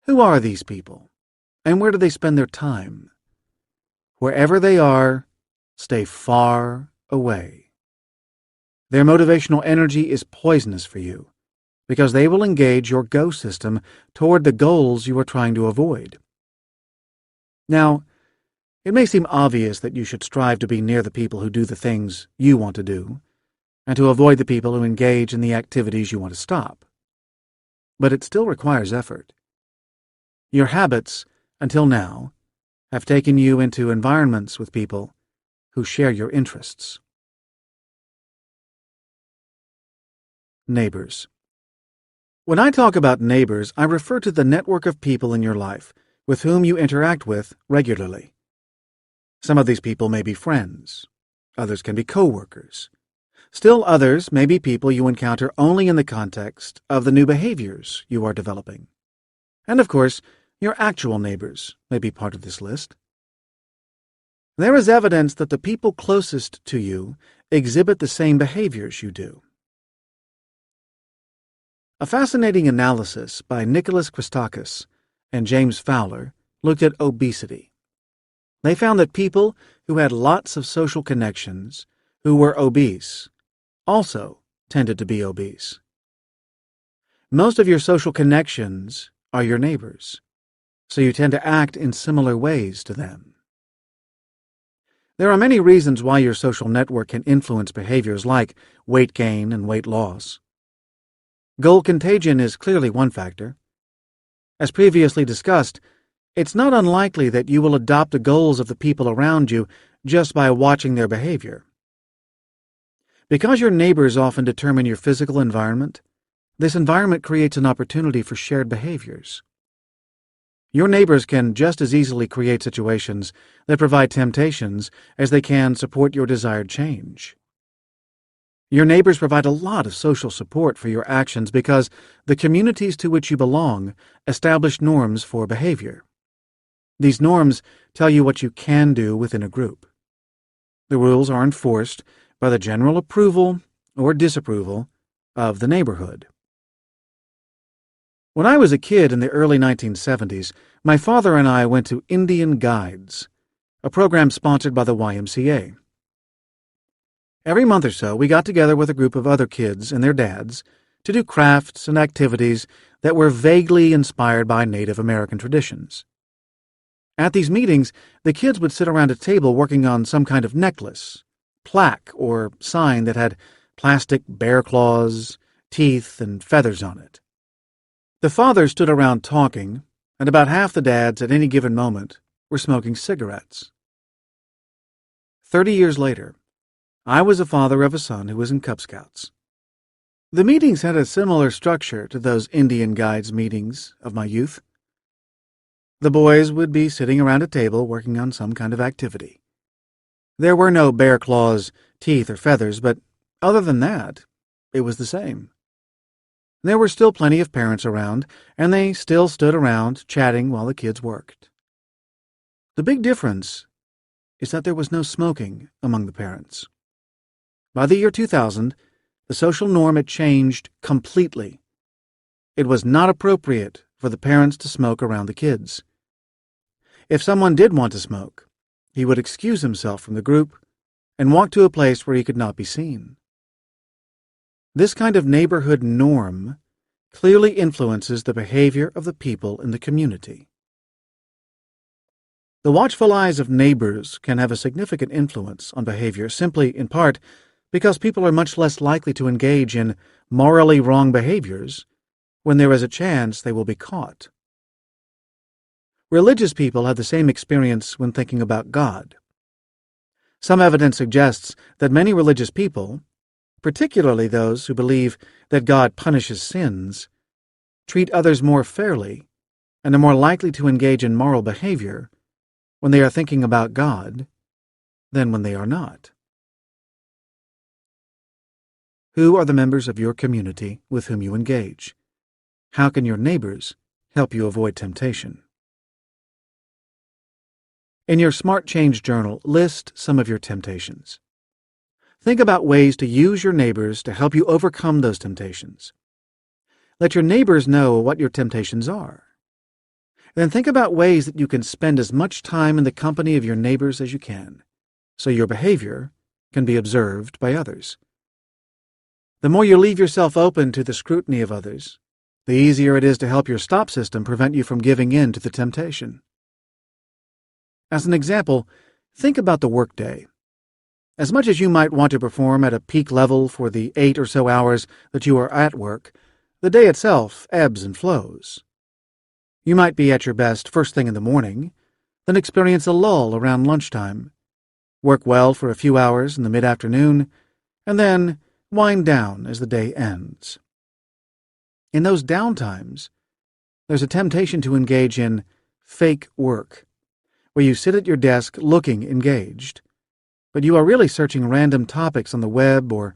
Who are these people? And where do they spend their time? Wherever they are, stay far away. Their motivational energy is poisonous for you, because they will engage your go system toward the goals you are trying to avoid. Now, it may seem obvious that you should strive to be near the people who do the things you want to do, and to avoid the people who engage in the activities you want to stop. But it still requires effort. Your habits, until now, have taken you into environments with people who share your interests. Neighbors. When I talk about neighbors, I refer to the network of people in your life with whom you interact with regularly. Some of these people may be friends. Others can be co-workers. Still others may be people you encounter only in the context of the new behaviors you are developing. And of course, your actual neighbors may be part of this list. There is evidence that the people closest to you exhibit the same behaviors you do. A fascinating analysis by Nicholas Christakis and James Fowler looked at obesity. They found that people who had lots of social connections, who were obese, also tended to be obese. Most of your social connections are your neighbors, so you tend to act in similar ways to them. There are many reasons why your social network can influence behaviors like weight gain and weight loss. Goal contagion is clearly one factor. As previously discussed, it's not unlikely that you will adopt the goals of the people around you just by watching their behavior. Because your neighbors often determine your physical environment, this environment creates an opportunity for shared behaviors. Your neighbors can just as easily create situations that provide temptations as they can support your desired change. Your neighbors provide a lot of social support for your actions because the communities to which you belong establish norms for behavior. These norms tell you what you can do within a group. The rules are enforced by the general approval or disapproval of the neighborhood. When I was a kid in the early 1970s, my father and I went to Indian Guides, a program sponsored by the YMCA. Every month or so, we got together with a group of other kids and their dads to do crafts and activities that were vaguely inspired by Native American traditions. At these meetings, the kids would sit around a table working on some kind of necklace, plaque, or sign that had plastic bear claws, teeth, and feathers on it. The fathers stood around talking, and about half the dads at any given moment were smoking cigarettes. 30 years later, I was a father of a son who was in Cub Scouts. The meetings had a similar structure to those Indian Guides meetings of my youth. The boys would be sitting around a table working on some kind of activity. There were no bear claws, teeth, or feathers, but other than that, it was the same. There were still plenty of parents around, and they still stood around chatting while the kids worked. The big difference is that there was no smoking among the parents. By the year 2000, the social norm had changed completely. It was not appropriate for the parents to smoke around the kids. If someone did want to smoke, he would excuse himself from the group and walk to a place where he could not be seen. This kind of neighborhood norm clearly influences the behavior of the people in the community. The watchful eyes of neighbors can have a significant influence on behavior simply, in part, because people are much less likely to engage in morally wrong behaviors when there is a chance they will be caught. Religious people have the same experience when thinking about God. Some evidence suggests that many religious people, particularly those who believe that God punishes sins, treat others more fairly and are more likely to engage in moral behavior when they are thinking about God than when they are not. Who are the members of your community with whom you engage? How can your neighbors help you avoid temptation? In your Smart Change journal, list some of your temptations. Think about ways to use your neighbors to help you overcome those temptations. Let your neighbors know what your temptations are. Then think about ways that you can spend as much time in the company of your neighbors as you can, so your behavior can be observed by others. The more you leave yourself open to the scrutiny of others, the easier it is to help your stop system prevent you from giving in to the temptation. As an example, think about the workday. As much as you might want to perform at a peak level for the 8 or so hours that you are at work, the day itself ebbs and flows. You might be at your best first thing in the morning, then experience a lull around lunchtime, work well for a few hours in the mid-afternoon, and then wind down as the day ends. In those downtimes, there's a temptation to engage in fake work, where you sit at your desk looking engaged, but you are really searching random topics on the web or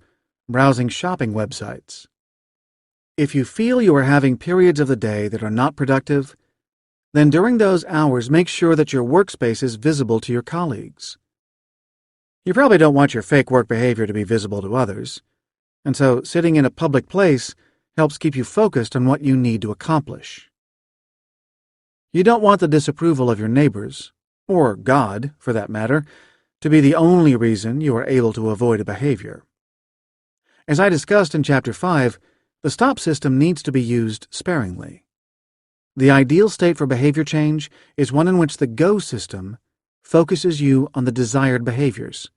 browsing shopping websites. If you feel you are having periods of the day that are not productive, then during those hours make sure that your workspace is visible to your colleagues. You probably don't want your fake work behavior to be visible to others, and so sitting in a public place helps keep you focused on what you need to accomplish. You don't want the disapproval of your neighbors, or God, for that matter, to be the only reason you are able to avoid a behavior. As I discussed in Chapter 5, the stop system needs to be used sparingly. The ideal state for behavior change is one in which the go system focuses you on the desired behaviors.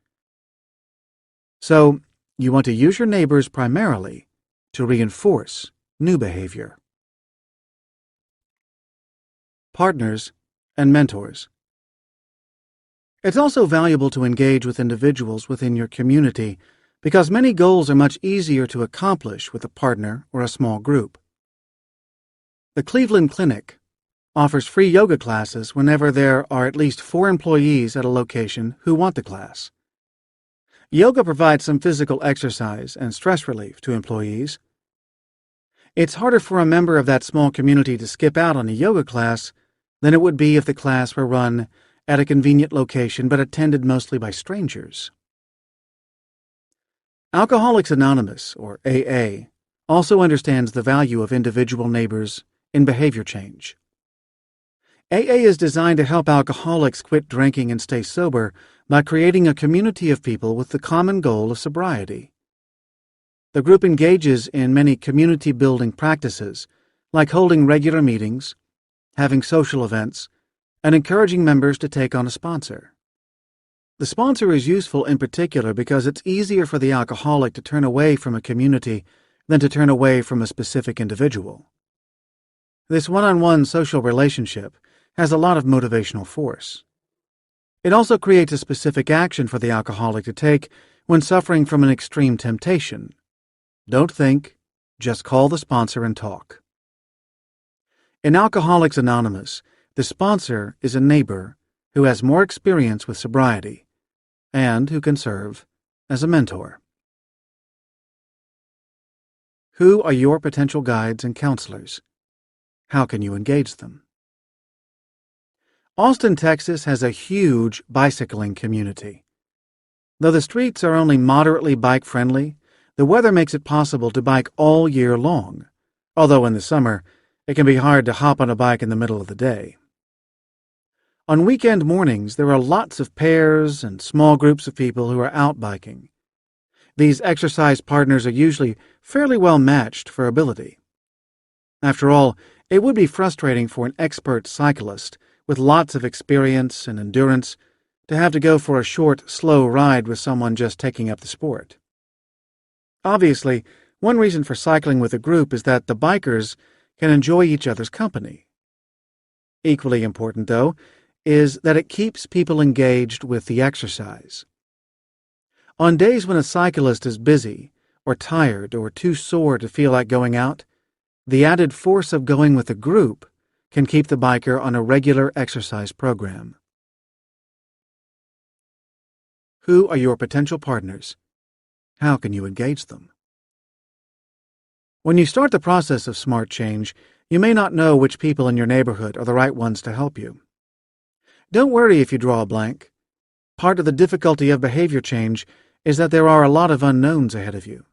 So, you want to use your neighbors primarily to reinforce new behavior. Partners and mentors. It's also valuable to engage with individuals within your community because many goals are much easier to accomplish with a partner or a small group. The Cleveland Clinic offers free yoga classes whenever there are at least 4 employees at a location who want the class. Yoga provides some physical exercise and stress relief to employees. It's harder for a member of that small community to skip out on a yoga class than it would be if the class were run at a convenient location but attended mostly by strangers. Alcoholics Anonymous, or AA, also understands the value of individual neighbors in behavior change. AA is designed to help alcoholics quit drinking and stay sober by creating a community of people with the common goal of sobriety. The group engages in many community-building practices, like holding regular meetings, having social events, and encouraging members to take on a sponsor. The sponsor is useful in particular because it's easier for the alcoholic to turn away from a community than to turn away from a specific individual. This one-on-one social relationship has a lot of motivational force. It also creates a specific action for the alcoholic to take when suffering from an extreme temptation. Don't think, just call the sponsor and talk. In Alcoholics Anonymous, the sponsor is a neighbor who has more experience with sobriety and who can serve as a mentor. Who are your potential guides and counselors? How can you engage them? Austin, Texas has a huge bicycling community. Though the streets are only moderately bike-friendly, the weather makes it possible to bike all year long, although in the summer it can be hard to hop on a bike in the middle of the day. On weekend mornings, there are lots of pairs and small groups of people who are out biking. These exercise partners are usually fairly well matched for ability. After all, it would be frustrating for an expert cyclist with lots of experience and endurance to have to go for a short, slow ride with someone just taking up the sport. Obviously, one reason for cycling with a group is that the bikers can enjoy each other's company. Equally important, though, is that it keeps people engaged with the exercise. On days when a cyclist is busy, or tired, or too sore to feel like going out, the added force of going with a group can keep the biker on a regular exercise program. Who are your potential partners? How can you engage them? When you start the process of smart change, you may not know which people in your neighborhood are the right ones to help you. Don't worry if you draw a blank. Part of the difficulty of behavior change is that there are a lot of unknowns ahead of you.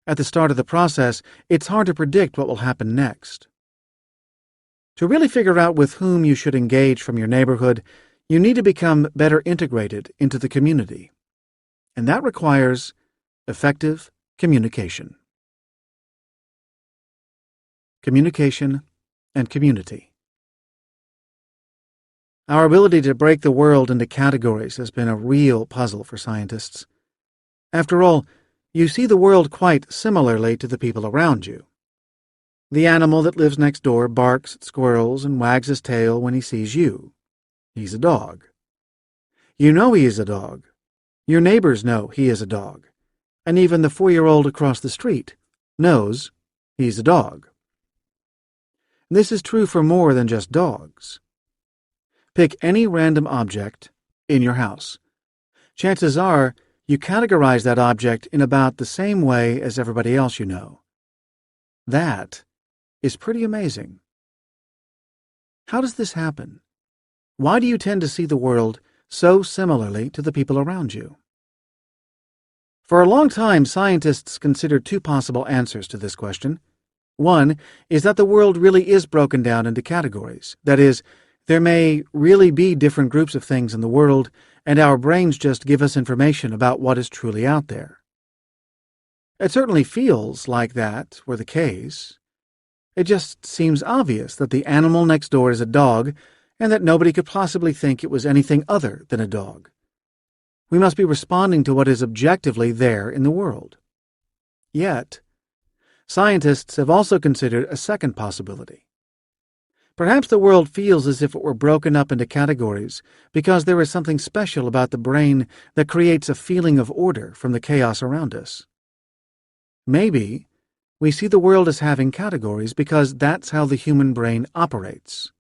At the start of the process, it's hard to predict what will happen next. To really figure out with whom you should engage from your neighborhood, you need to become better integrated into the community. And that requires effective communication. Communication and community. Our ability to break the world into categories has been a real puzzle for scientists. After all, you see the world quite similarly to the people around you. The animal that lives next door barks at squirrels and wags his tail when he sees you. He's a dog. You know he is a dog. Your neighbors know he is a dog. And even the 4-year-old across the street knows he's a dog. This is true for more than just dogs. Pick any random object in your house. Chances are you categorize that object in about the same way as everybody else you know. That is pretty amazing. How does this happen? Why do you tend to see the world so similarly to the people around you? For a long time, scientists considered two possible answers to this question. One is that the world really is broken down into categories. That is, there may really be different groups of things in the world, and our brains just give us information about what is truly out there. It certainly feels like that were the case. It just seems obvious that the animal next door is a dog, and that nobody could possibly think it was anything other than a dog. We must be responding to what is objectively there in the world. Yet, scientists have also considered a second possibility. Perhaps the world feels as if it were broken up into categories because there is something special about the brain that creates a feeling of order from the chaos around us. Maybe we see the world as having categories because that's how the human brain operates.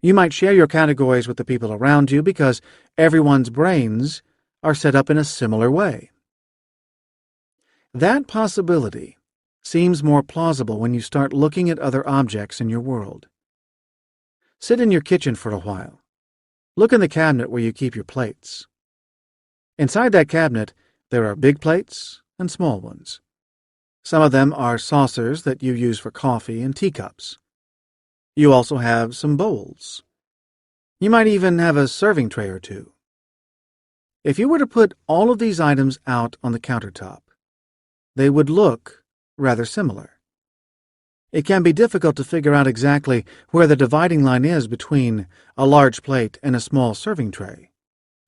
You might share your categories with the people around you because everyone's brains are set up in a similar way. That possibility seems more plausible when you start looking at other objects in your world. Sit in your kitchen for a while. Look in the cabinet where you keep your plates. Inside that cabinet, There are big plates and small ones. Some of them are saucers that you use for coffee and teacups. You also have some bowls. You might even have a serving tray or two. If you were to put all of these items out on the countertop, they would look rather similar. It can be difficult to figure out exactly where the dividing line is between a large plate and a small serving tray,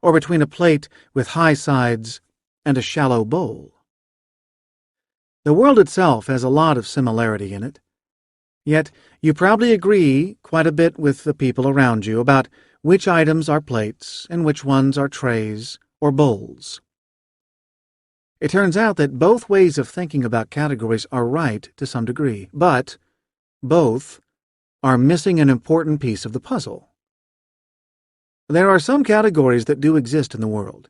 or between a plate with high sides and a shallow bowl. The world itself has a lot of similarity in it, yet you probably agree quite a bit with the people around you about which items are plates and which ones are trays or bowls. It turns out that both ways of thinking about categories are right to some degree, but both are missing an important piece of the puzzle. There are some categories that do exist in the world.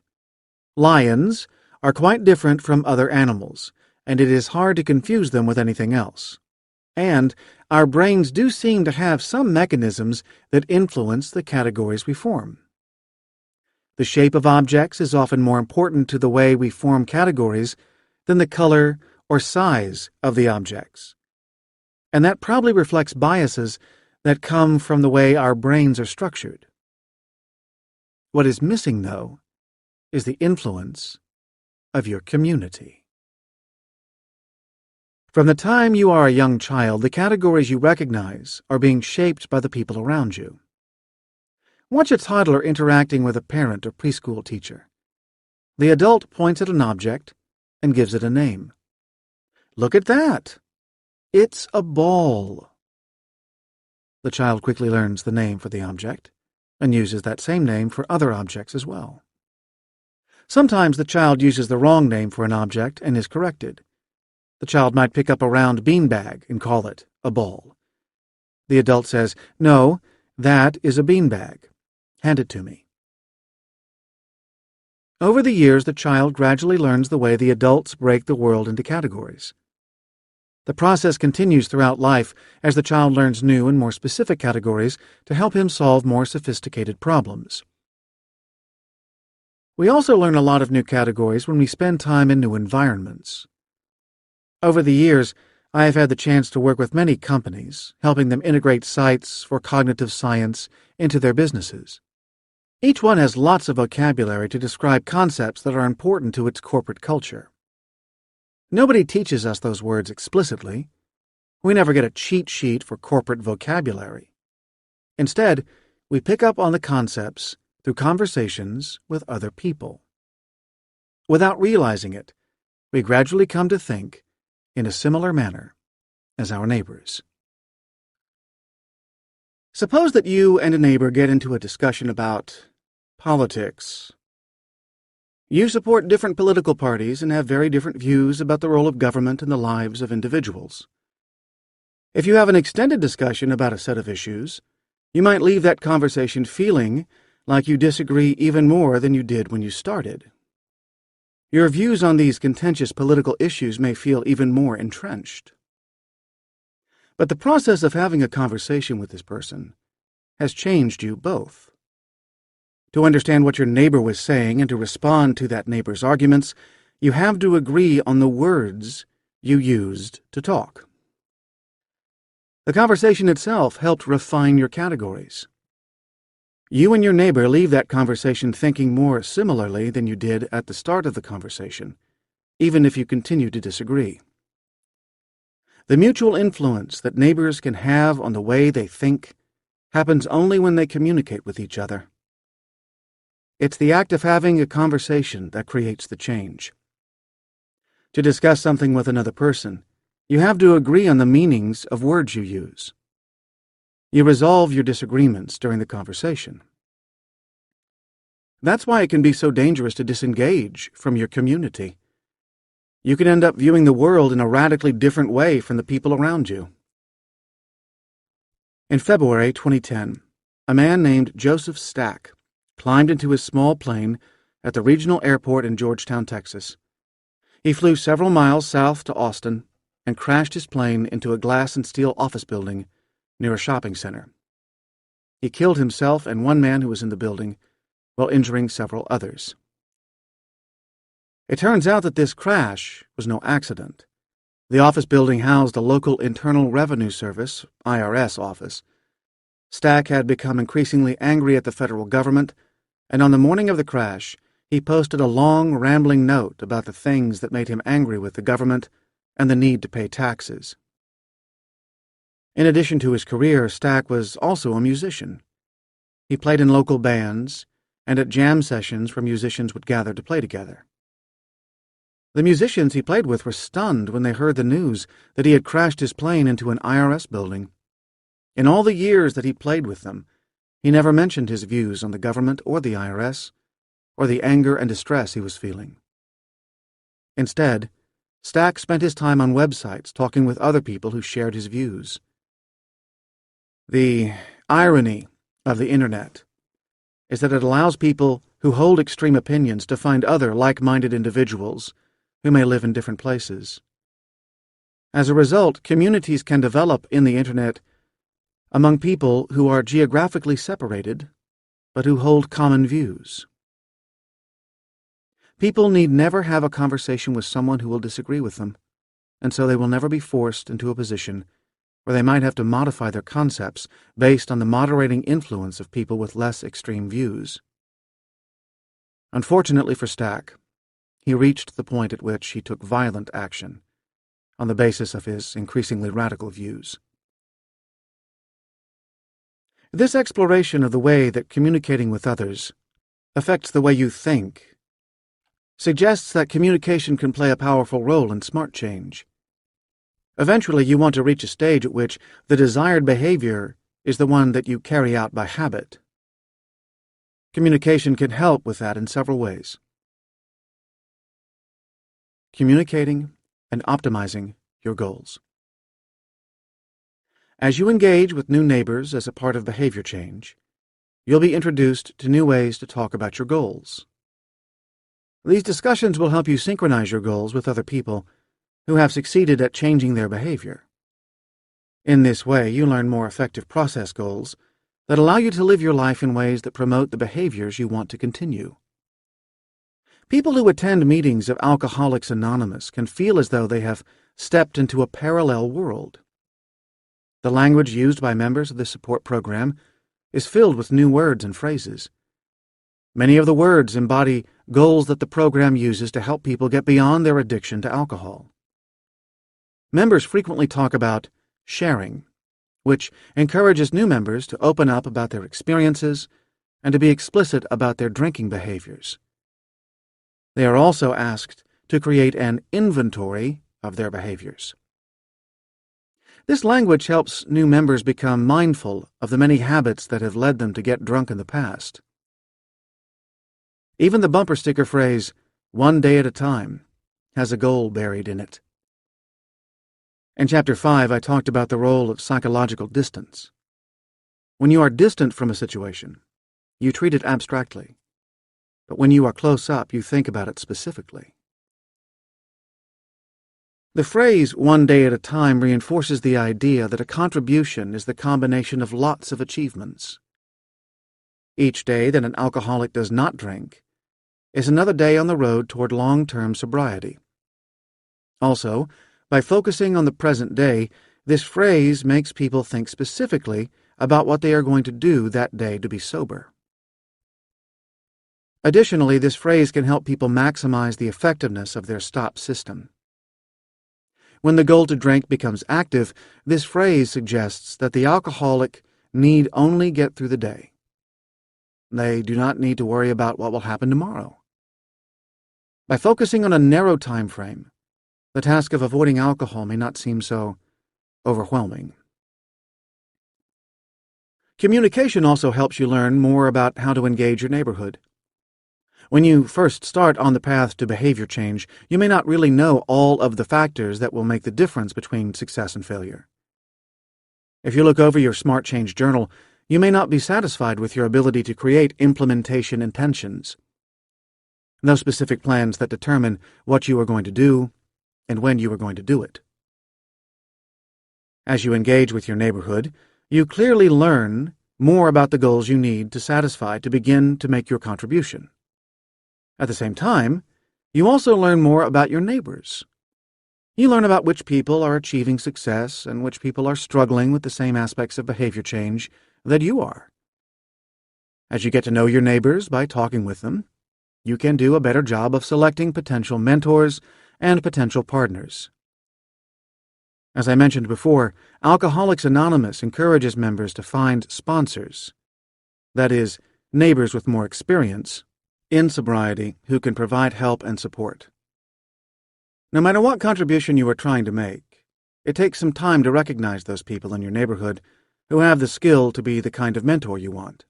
Lions are quite different from other animals, and it is hard to confuse them with anything else. And our brains do seem to have some mechanisms that influence the categories we form. The shape of objects is often more important to the way we form categories than the color or size of the objects. And that probably reflects biases that come from the way our brains are structured. What is missing, though, is the influence of your community. From the time you are a young child, the categories you recognize are being shaped by the people around you. Watch a toddler interacting with a parent or preschool teacher. The adult points at an object and gives it a name. Look at that! It's a ball. The child quickly learns the name for the object and uses that same name for other objects as well. Sometimes the child uses the wrong name for an object and is corrected. The child might pick up a round beanbag and call it a ball. The adult says, "No, that is a beanbag. Hand it to me." Over the years, the child gradually learns the way the adults break the world into categories. The process continues throughout life as the child learns new and more specific categories to help him solve more sophisticated problems. We also learn a lot of new categories when we spend time in new environments. Over the years, I have had the chance to work with many companies, helping them integrate sites for cognitive science into their businesses. Each one has lots of vocabulary to describe concepts that are important to its corporate culture. Nobody teaches us those words explicitly. We never get a cheat sheet for corporate vocabulary. Instead, we pick up on the concepts through conversations with other people. Without realizing it, we gradually come to think in a similar manner as our neighbors. Suppose that you and a neighbor get into a discussion about politics. You support different political parties and have very different views about the role of government in the lives of individuals. If you have an extended discussion about a set of issues, you might leave that conversation feeling like you disagree even more than you did when you started. Your views on these contentious political issues may feel even more entrenched. But the process of having a conversation with this person has changed you both. To understand what your neighbor was saying and to respond to that neighbor's arguments, you have to agree on the words you used to talk. The conversation itself helped refine your categories. You and your neighbor leave that conversation thinking more similarly than you did at the start of the conversation, even if you continue to disagree. The mutual influence that neighbors can have on the way they think happens only when they communicate with each other. It's the act of having a conversation that creates the change. To discuss something with another person, you have to agree on the meanings of words you use. You resolve your disagreements during the conversation. That's why it can be so dangerous to disengage from your community. You can end up viewing the world in a radically different way from the people around you. In February 2010, a man named Joseph Stack climbed into his small plane at the regional airport in Georgetown, Texas. He flew several miles south to Austin and crashed his plane into a glass and steel office building near a shopping center. He killed himself and one man who was in the building while injuring several others. It turns out that this crash was no accident. The office building housed a local Internal Revenue Service, IRS, office. Stack had become increasingly angry at the federal government, and on the morning of the crash, he posted a long, rambling note about the things that made him angry with the government and the need to pay taxes. In addition to his career, Stack was also a musician. He played in local bands and at jam sessions where musicians would gather to play together. The musicians he played with were stunned when they heard the news that he had crashed his plane into an IRS building. In all the years that he played with them, he never mentioned his views on the government or the IRS, or the anger and distress he was feeling. Instead, Stack spent his time on websites talking with other people who shared his views. The irony of the Internet is that it allows people who hold extreme opinions to find other like-minded individuals who may live in different places. As a result, communities can develop in the Internet among people who are geographically separated, but who hold common views. People need never have a conversation with someone who will disagree with them, and so they will never be forced into a position where they might have to modify their concepts based on the moderating influence of people with less extreme views. Unfortunately for Stack, he reached the point at which he took violent action on the basis of his increasingly radical views. This exploration of the way that communicating with others affects the way you think suggests that communication can play a powerful role in smart change. Eventually, you want to reach a stage at which the desired behavior is the one that you carry out by habit. Communication can help with that in several ways. Communicating and optimizing your goals. As you engage with new neighbors as a part of behavior change, you'll be introduced to new ways to talk about your goals. These discussions will help you synchronize your goals with other people who have succeeded at changing their behavior. In this way, you learn more effective process goals that allow you to live your life in ways that promote the behaviors you want to continue. People who attend meetings of Alcoholics Anonymous can feel as though they have stepped into a parallel world. The language used by members of the support program is filled with new words and phrases. Many of the words embody goals that the program uses to help people get beyond their addiction to alcohol. Members frequently talk about sharing, which encourages new members to open up about their experiences and to be explicit about their drinking behaviors. They are also asked to create an inventory of their behaviors. This language helps new members become mindful of the many habits that have led them to get drunk in the past. Even the bumper sticker phrase, "one day at a time," has a goal buried in it. In Chapter 5, I talked about the role of psychological distance. When you are distant from a situation, you treat it abstractly. But when you are close up, you think about it specifically. The phrase, "one day at a time," reinforces the idea that a contribution is the combination of lots of achievements. Each day that an alcoholic does not drink is another day on the road toward long-term sobriety. Also, by focusing on the present day, this phrase makes people think specifically about what they are going to do that day to be sober. Additionally, this phrase can help people maximize the effectiveness of their stop system. When the goal to drink becomes active, this phrase suggests that the alcoholic need only get through the day. They do not need to worry about what will happen tomorrow. By focusing on a narrow time frame, the task of avoiding alcohol may not seem so overwhelming. Communication also helps you learn more about how to engage your neighborhood. When you first start on the path to behavior change, you may not really know all of the factors that will make the difference between success and failure. If you look over your Smart Change journal, you may not be satisfied with your ability to create implementation intentions. Those specific plans that determine what you are going to do and when you are going to do it. As you engage with your neighborhood, you clearly learn more about the goals you need to satisfy to begin to make your contribution. At the same time, You also learn more about your neighbors. You learn about which people are achieving success and which people are struggling with the same aspects of behavior change that you are. As you get to know your neighbors by talking with them, you can do a better job of selecting potential mentors and potential partners. As I mentioned before, Alcoholics Anonymous encourages members to find sponsors, that is, neighbors with more experience, in sobriety who can provide help and support. No matter what contribution you are trying to make, it takes some time to recognize those people in your neighborhood who have the skill to be the kind of mentor you want.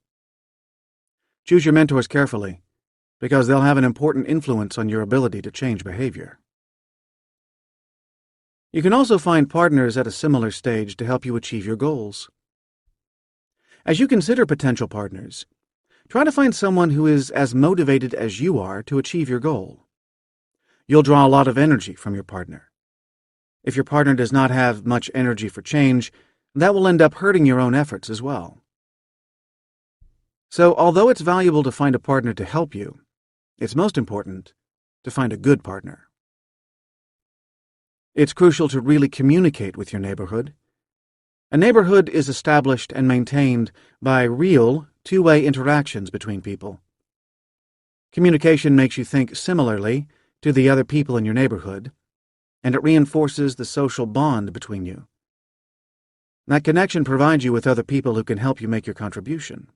Choose your mentors carefully, because they'll have an important influence on your ability to change behavior. You can also find partners at a similar stage to help you achieve your goals. As you consider potential partners, try to find someone who is as motivated as you are to achieve your goal. You'll draw a lot of energy from your partner. If your partner does not have much energy for change, that will end up hurting your own efforts as well. So, although it's valuable to find a partner to help you, it's most important to find a good partner. It's crucial to really communicate with your neighborhood. A neighborhood is established and maintained by real, two-way interactions between people. Communication makes you think similarly to the other people in your neighborhood, and it reinforces the social bond between you. That connection provides you with other people who can help you make your contribution.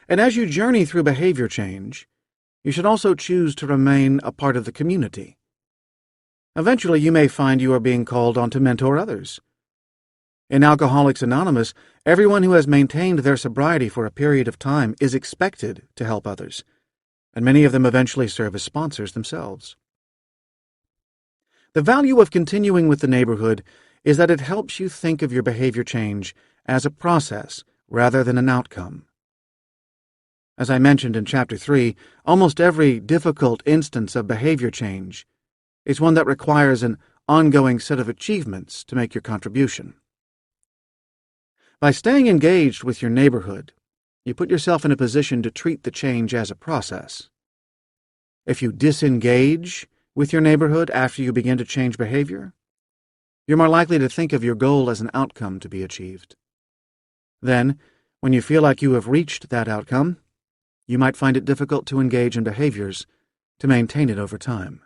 And as you journey through behavior change, you should also choose to remain a part of the community. Eventually, you may find you are being called on to mentor others. In Alcoholics Anonymous, everyone who has maintained their sobriety for a period of time is expected to help others, and many of them eventually serve as sponsors themselves. The value of continuing with the neighborhood is that it helps you think of your behavior change as a process rather than an outcome. As I mentioned in Chapter 3, almost every difficult instance of behavior change is one that requires an ongoing set of achievements to make your contribution. By staying engaged with your neighborhood, you put yourself in a position to treat the change as a process. If you disengage with your neighborhood after you begin to change behavior, you're more likely to think of your goal as an outcome to be achieved. Then, when you feel like you have reached that outcome, you might find it difficult to engage in behaviors to maintain it over time.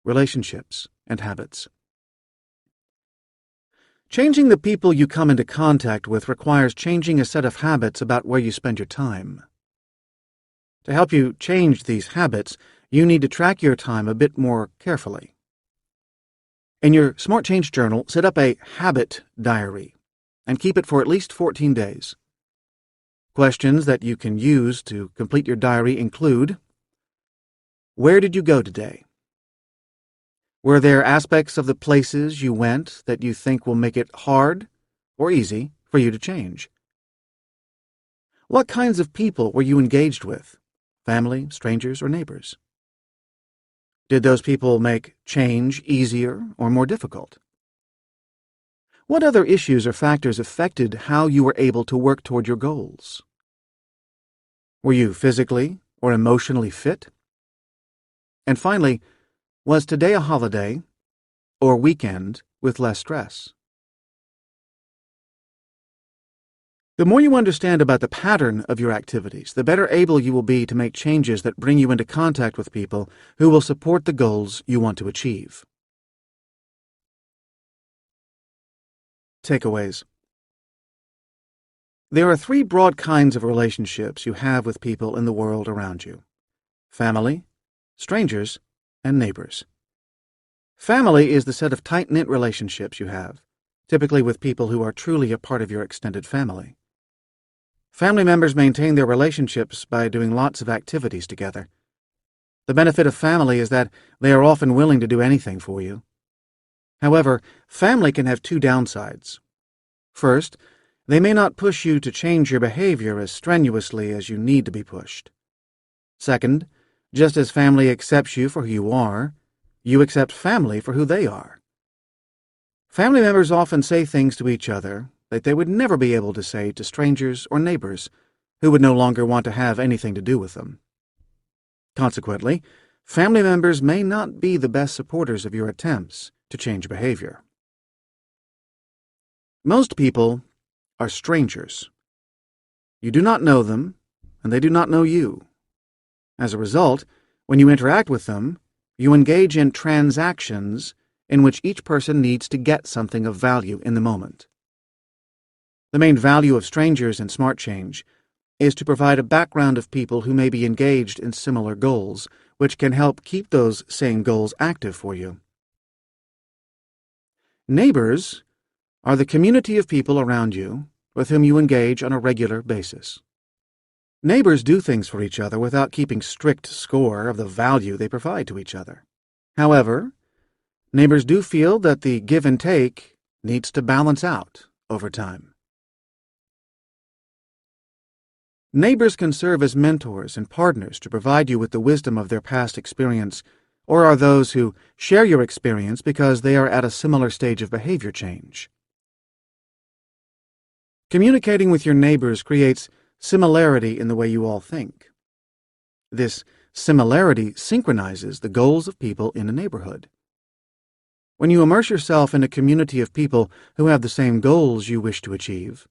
Relationships and habits. Changing the people you come into contact with requires changing a set of habits about where you spend your time. To help you change these habits, you need to track your time a bit more carefully. In your Smart Change Journal, set up a habit diary and keep it for at least 14 days. Questions that you can use to complete your diary include: where did you go today? Were there aspects of the places you went that you think will make it hard or easy for you to change? What kinds of people were you engaged with? Family, strangers, or neighbors? Did those people make change easier or more difficult? What other issues or factors affected how you were able to work toward your goals? Were you physically or emotionally fit? And finally, was today a holiday or weekend with less stress? The more you understand about the pattern of your activities, the better able you will be to make changes that bring you into contact with people who will support the goals you want to achieve. Takeaways. There are 3 broad kinds of relationships you have with people in the world around you: family, strangers, and neighbors. Family is the set of tight-knit relationships you have, typically with people who are truly a part of your extended family. Family members maintain their relationships by doing lots of activities together. The benefit of family is that they are often willing to do anything for you. However, family can have 2 downsides. First, they may not push you to change your behavior as strenuously as you need to be pushed. Second, just as family accepts you for who you are, you accept family for who they are. Family members often say things to each other that they would never be able to say to strangers or neighbors who would no longer want to have anything to do with them. Consequently, family members may not be the best supporters of your attempts to change behavior. Most people are strangers. You do not know them, and they do not know you. As a result, when you interact with them, you engage in transactions in which each person needs to get something of value in the moment. The main value of strangers in Smart Change is to provide a background of people who may be engaged in similar goals, which can help keep those same goals active for you. Neighbors are the community of people around you with whom you engage on a regular basis. Neighbors do things for each other without keeping strict score of the value they provide to each other. However, neighbors do feel that the give and take needs to balance out over time. Neighbors can serve as mentors and partners to provide you with the wisdom of their past experience, or are those who share your experience because they are at a similar stage of behavior change. Communicating with your neighbors creates similarity in the way you all think. This similarity synchronizes the goals of people in a neighborhood. When you immerse yourself in a community of people who have the same goals you wish to achieve,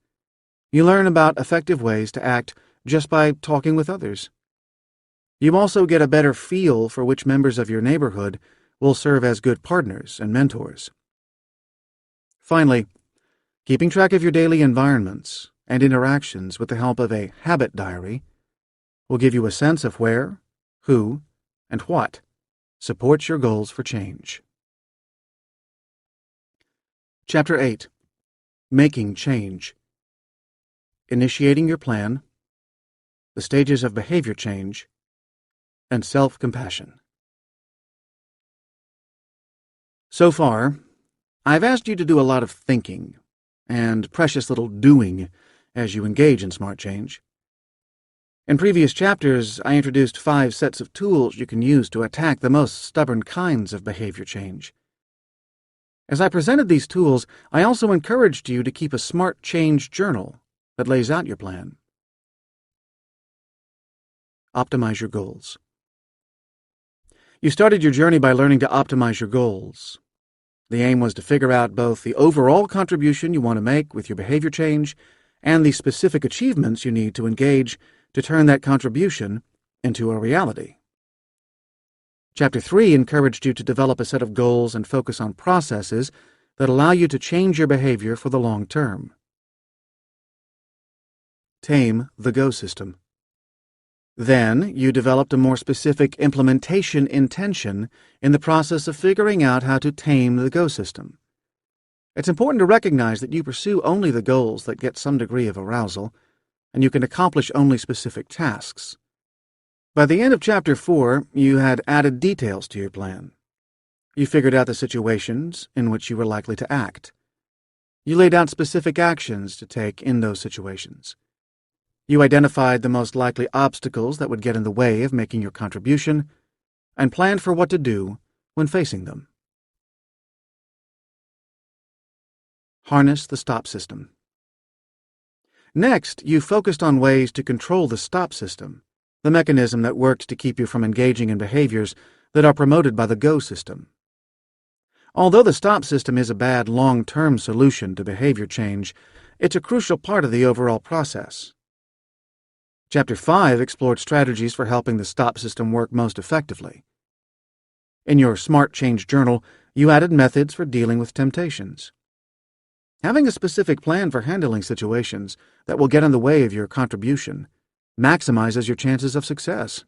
you learn about effective ways to act just by talking with others. You also get a better feel for which members of your neighborhood will serve as good partners and mentors. Finally, keeping track of your daily environments and interactions with the help of a habit diary will give you a sense of where, who, and what supports your goals for change. Chapter 8. Making Change. Initiating your plan, the stages of behavior change, and self-compassion. So far, I've asked you to do a lot of thinking and precious little doing as you engage in Smart Change. In previous chapters, I introduced 5 sets of tools you can use to attack the most stubborn kinds of behavior change. As I presented these tools, I also encouraged you to keep a Smart Change journal that lays out your plan. Optimize your goals. You started your journey by learning to optimize your goals. The aim was to figure out both the overall contribution you want to make with your behavior change and the specific achievements you need to engage to turn that contribution into a reality. Chapter 3 encouraged you to develop a set of goals and focus on processes that allow you to change your behavior for the long term. Tame the Go system. Then, you developed a more specific implementation intention in the process of figuring out how to tame the Go system. It's important to recognize that you pursue only the goals that get some degree of arousal, and you can accomplish only specific tasks. By the end of Chapter 4, you had added details to your plan. You figured out the situations in which you were likely to act. You laid out specific actions to take in those situations. You identified the most likely obstacles that would get in the way of making your contribution, and planned for what to do when facing them. Harness the stop system. Next, you focused on ways to control the stop system, the mechanism that worked to keep you from engaging in behaviors that are promoted by the Go system. Although the stop system is a bad long-term solution to behavior change, it's a crucial part of the overall process. Chapter 5 explored strategies for helping the stop system work most effectively. In your Smart Change journal, you added methods for dealing with temptations. Having a specific plan for handling situations that will get in the way of your contribution maximizes your chances of success.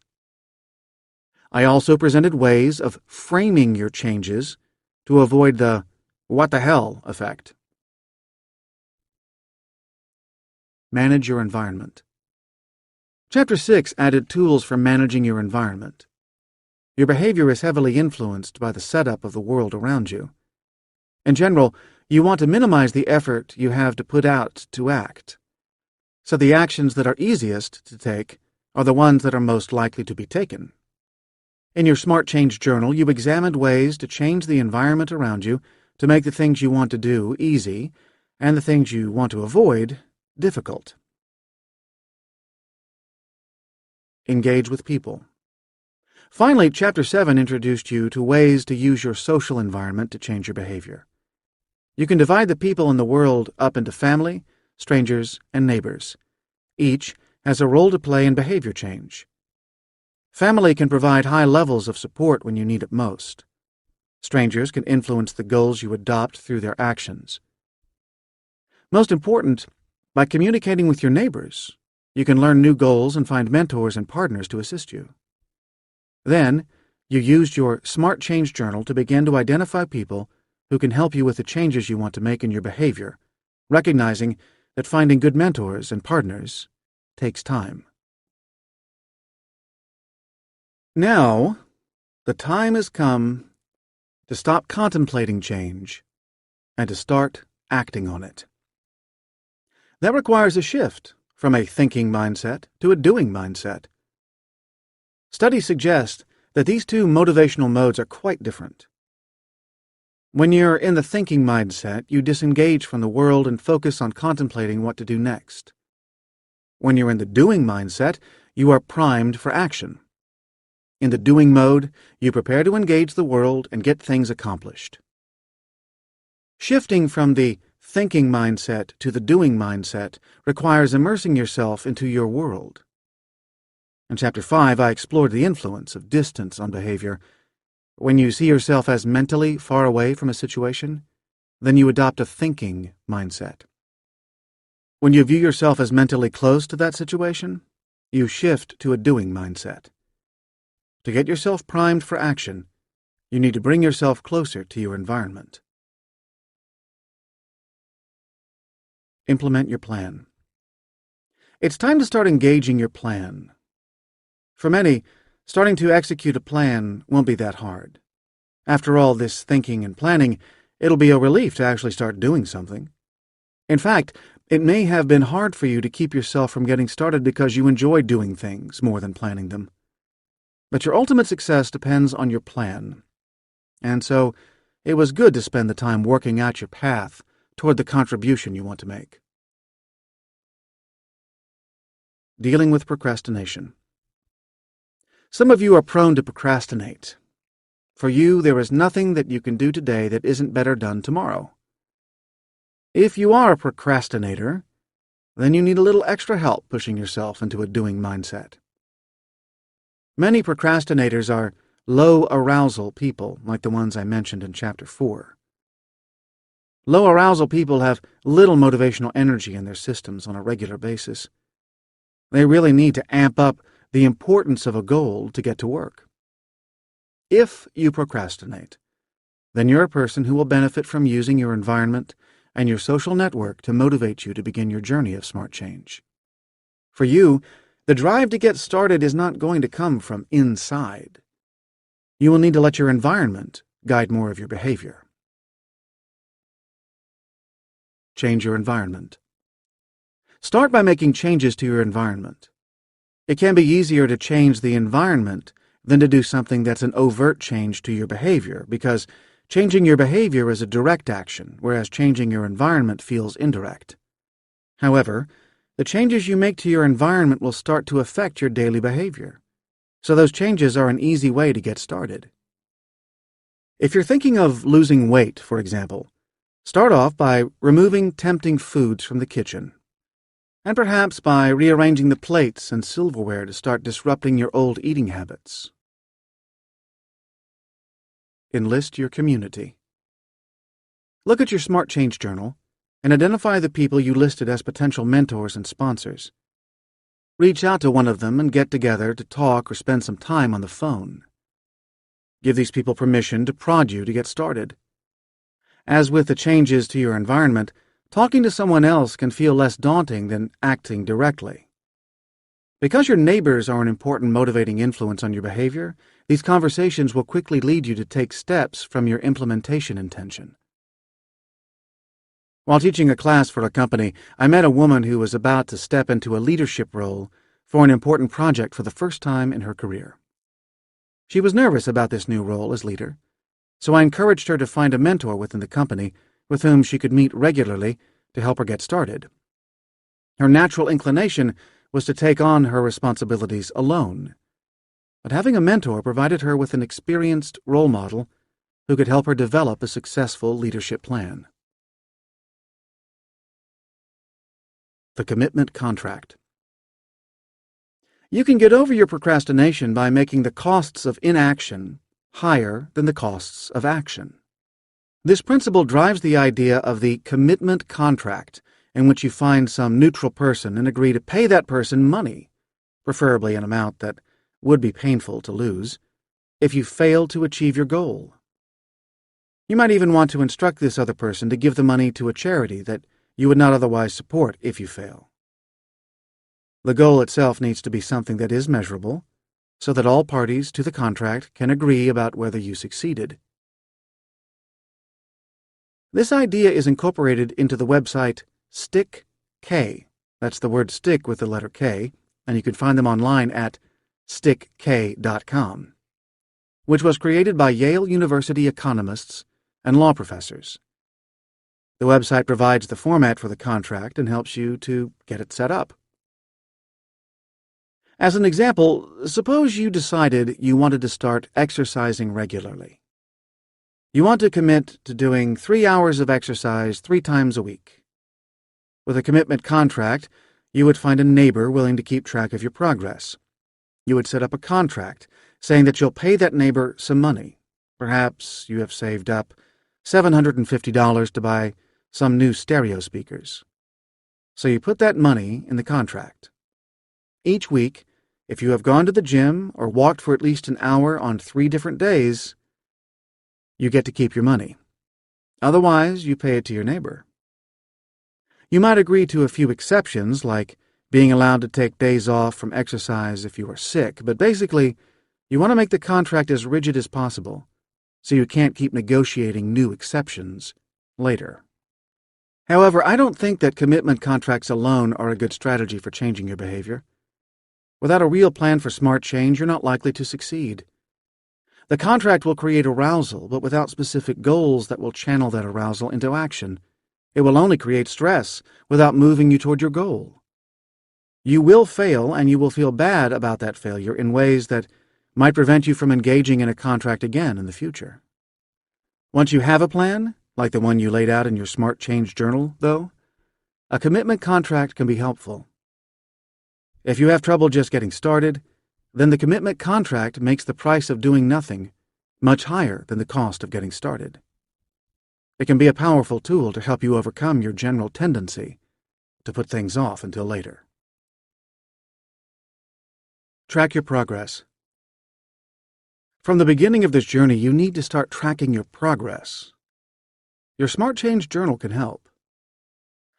I also presented ways of framing your changes to avoid the "what the hell" effect. Manage your environment. Chapter 6 added tools for managing your environment. Your behavior is heavily influenced by the setup of the world around you. In general, you want to minimize the effort you have to put out to act. So the actions that are easiest to take are the ones that are most likely to be taken. In your Smart Change journal, you examined ways to change the environment around you to make the things you want to do easy and the things you want to avoid difficult. engage with people. Finally, Chapter 7 introduced you to ways to use your social environment to change your behavior. You can divide the people in the world up into family, strangers, and neighbors. Each has a role to play in behavior change. Family can provide high levels of support when you need it most. Strangers can influence the goals you adopt through their actions. Most important, by communicating with your neighbors, you can learn new goals and find mentors and partners to assist you. Then, you used your Smart Change Journal to begin to identify people who can help you with the changes you want to make in your behavior, recognizing that finding good mentors and partners takes time. Now, the time has come to stop contemplating change and to start acting on it. That requires a shift from a thinking mindset to a doing mindset. Studies suggest that these two motivational modes are quite different. When you're in the thinking mindset, you disengage from the world and focus on contemplating what to do next. When you're in the doing mindset, you are primed for action. In the doing mode, you prepare to engage the world and get things accomplished. Shifting from the thinking mindset to the doing mindset requires immersing yourself into your world. In Chapter 5, I explored the influence of distance on behavior. When you see yourself as mentally far away from a situation, then you adopt a thinking mindset. When you view yourself as mentally close to that situation, you shift to a doing mindset. To get yourself primed for action, you need to bring yourself closer to your environment. Implement your plan. It's time to start engaging your plan. For many, starting to execute a plan won't be that hard. After all this thinking and planning, it'll be a relief to actually start doing something. In fact, it may have been hard for you to keep yourself from getting started because you enjoy doing things more than planning them. But your ultimate success depends on your plan. And so, it was good to spend the time working out your path toward the contribution you want to make. Dealing with procrastination. Some of you are prone to procrastinate. For you, there is nothing that you can do today that isn't better done tomorrow. If you are a procrastinator, then you need a little extra help pushing yourself into a doing mindset. Many procrastinators are low arousal people, like the ones I mentioned in Chapter 4. Low arousal people have little motivational energy in their systems on a regular basis. They really need to amp up the importance of a goal to get to work. If you procrastinate, then you're a person who will benefit from using your environment and your social network to motivate you to begin your journey of smart change. For you, the drive to get started is not going to come from inside. You will need to let your environment guide more of your behavior. Change your environment. Start by making changes to your environment. It can be easier to change the environment than to do something that's an overt change to your behavior, because changing your behavior is a direct action, whereas changing your environment feels indirect. However, the changes you make to your environment will start to affect your daily behavior, so those changes are an easy way to get started. If you're thinking of losing weight, for example, start off by removing tempting foods from the kitchen, and perhaps by rearranging the plates and silverware to start disrupting your old eating habits. Enlist your community. Look at your Smart Change Journal and identify the people you listed as potential mentors and sponsors. Reach out to one of them and get together to talk or spend some time on the phone. Give these people permission to prod you to get started. As with the changes to your environment, talking to someone else can feel less daunting than acting directly. Because your neighbors are an important motivating influence on your behavior, these conversations will quickly lead you to take steps from your implementation intention. While teaching a class for a company, I met a woman who was about to step into a leadership role for an important project for the first time in her career. She was nervous about this new role as leader, so I encouraged her to find a mentor within the company with whom she could meet regularly to help her get started. Her natural inclination was to take on her responsibilities alone. But having a mentor provided her with an experienced role model who could help her develop a successful leadership plan. The commitment contract. You can get over your procrastination by making the costs of inaction higher than the costs of action. This principle drives the idea of the commitment contract, in which you find some neutral person and agree to pay that person money, preferably an amount that would be painful to lose, if you fail to achieve your goal. You might even want to instruct this other person to give the money to a charity that you would not otherwise support if you fail. The goal itself needs to be something that is measurable, so that all parties to the contract can agree about whether you succeeded. This idea is incorporated into the website Stick K. That's the word stick with the letter K, and you can find them online at stickk.com, which was created by Yale University economists and law professors. The website provides the format for the contract and helps you to get it set up. As an example, suppose you decided you wanted to start exercising regularly. You want to commit to doing 3 hours of exercise 3 times a week. With a commitment contract, you would find a neighbor willing to keep track of your progress. You would set up a contract saying that you'll pay that neighbor some money. Perhaps you have saved up $750 to buy some new stereo speakers. So you put that money in the contract. Each week, if you have gone to the gym or walked for at least an hour on 3 different days, you get to keep your money. Otherwise, you pay it to your neighbor. You might agree to a few exceptions, like being allowed to take days off from exercise if you are sick, but basically, you want to make the contract as rigid as possible, so you can't keep negotiating new exceptions later. However, I don't think that commitment contracts alone are a good strategy for changing your behavior. Without a real plan for smart change, you're not likely to succeed. The contract will create arousal, but without specific goals that will channel that arousal into action. It will only create stress without moving you toward your goal. You will fail, and you will feel bad about that failure in ways that might prevent you from engaging in a contract again in the future. Once you have a plan, like the one you laid out in your Smart Change journal, though, a commitment contract can be helpful. If you have trouble just getting started, then the commitment contract makes the price of doing nothing much higher than the cost of getting started. It can be a powerful tool to help you overcome your general tendency to put things off until later. Track your progress. From the beginning of this journey, you need to start tracking your progress. Your Smart Change journal can help.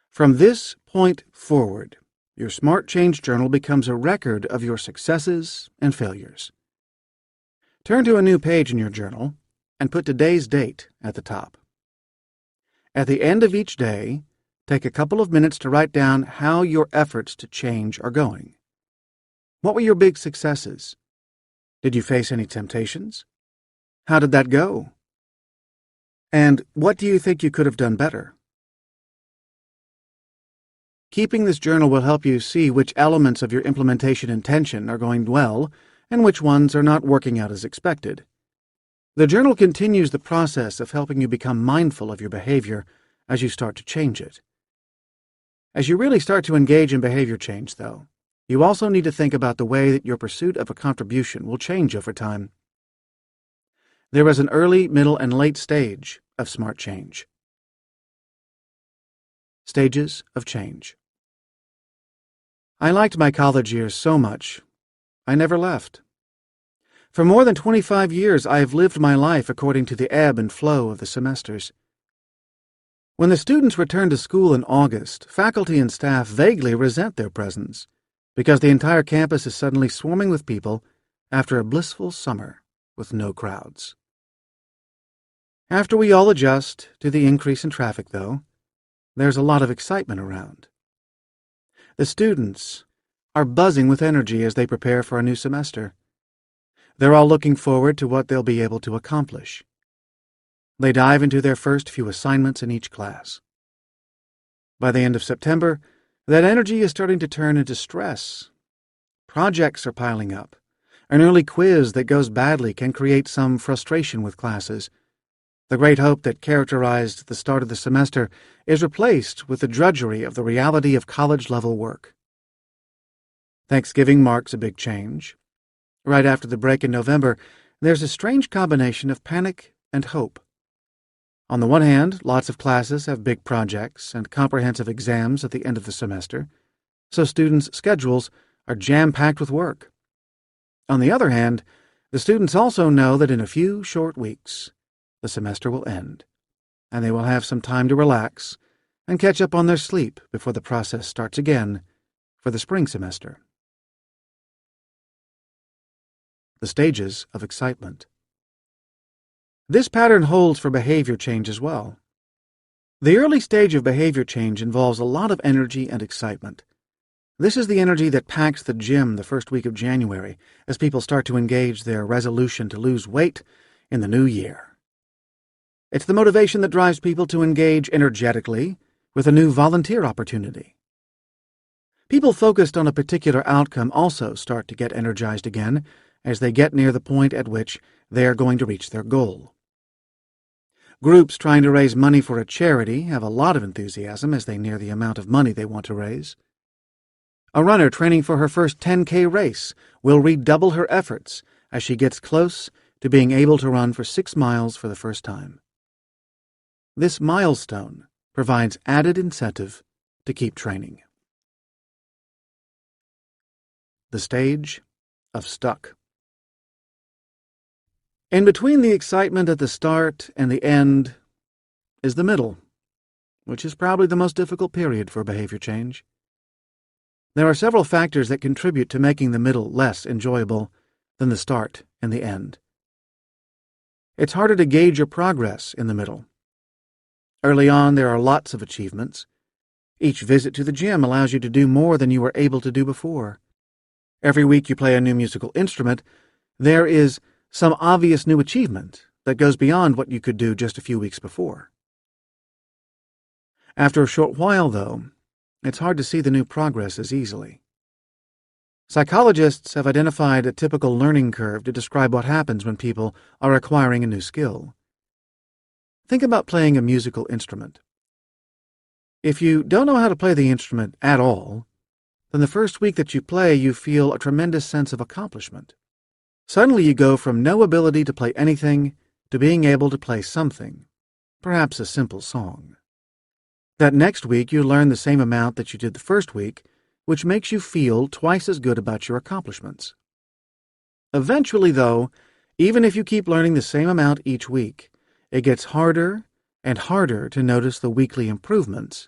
From this point forward, your Smart Change journal becomes a record of your successes and failures. Turn to a new page in your journal and put today's date at the top. At the end of each day, take a couple of minutes to write down how your efforts to change are going. What were your big successes? Did you face any temptations? How did that go? And what do you think you could have done better? Keeping this journal will help you see which elements of your implementation intention are going well and which ones are not working out as expected. The journal continues the process of helping you become mindful of your behavior as you start to change it. As you really start to engage in behavior change, though, you also need to think about the way that your pursuit of a contribution will change over time. There is an early, middle, and late stage of Smart Change. Stages of change. I liked my college years so much, I never left. For more than 25 years, I have lived my life according to the ebb and flow of the semesters. When the students return to school in August, faculty and staff vaguely resent their presence, because the entire campus is suddenly swarming with people after a blissful summer with no crowds. After we all adjust to the increase in traffic, though, there's a lot of excitement around. The students are buzzing with energy as they prepare for a new semester. They're all looking forward to what they'll be able to accomplish. They dive into their first few assignments in each class. By the end of September, That energy is starting to turn into stress. Projects are piling up. An early quiz that goes badly can create some frustration with classes. The great hope that characterized the start of the semester is replaced with the drudgery of the reality of college-level work. Thanksgiving marks a big change. Right after the break in November, there's a strange combination of panic and hope. On the one hand, lots of classes have big projects and comprehensive exams at the end of the semester, so students' schedules are jam-packed with work. On the other hand, the students also know that in a few short weeks, the semester will end, and they will have some time to relax and catch up on their sleep before the process starts again for the spring semester. The stages of excitement. This pattern holds for behavior change as well. The early stage of behavior change involves a lot of energy and excitement. This is the energy that packs the gym the first week of January as people start to engage their resolution to lose weight in the new year. It's the motivation that drives people to engage energetically with a new volunteer opportunity. People focused on a particular outcome also start to get energized again as they get near the point at which they are going to reach their goal. Groups trying to raise money for a charity have a lot of enthusiasm as they near the amount of money they want to raise. A runner training for her first 10K race will redouble her efforts as she gets close to being able to run for 6 miles for the first time. This milestone provides added incentive to keep training. The stage of stuck. In between the excitement at the start and the end is the middle, which is probably the most difficult period for behavior change. There are several factors that contribute to making the middle less enjoyable than the start and the end. It's harder to gauge your progress in the middle. Early on, there are lots of achievements. Each visit to the gym allows you to do more than you were able to do before. Every week you play a new musical instrument, there is some obvious new achievement that goes beyond what you could do just a few weeks before. After a short while, though, it's hard to see the new progress as easily. Psychologists have identified a typical learning curve to describe what happens when people are acquiring a new skill. Think about playing a musical instrument. If you don't know how to play the instrument at all, then the first week that you play, you feel a tremendous sense of accomplishment. Suddenly you go from no ability to play anything to being able to play something, perhaps a simple song. That next week you learn the same amount that you did the first week, which makes you feel twice as good about your accomplishments. Eventually, though, even if you keep learning the same amount each week, it gets harder and harder to notice the weekly improvements.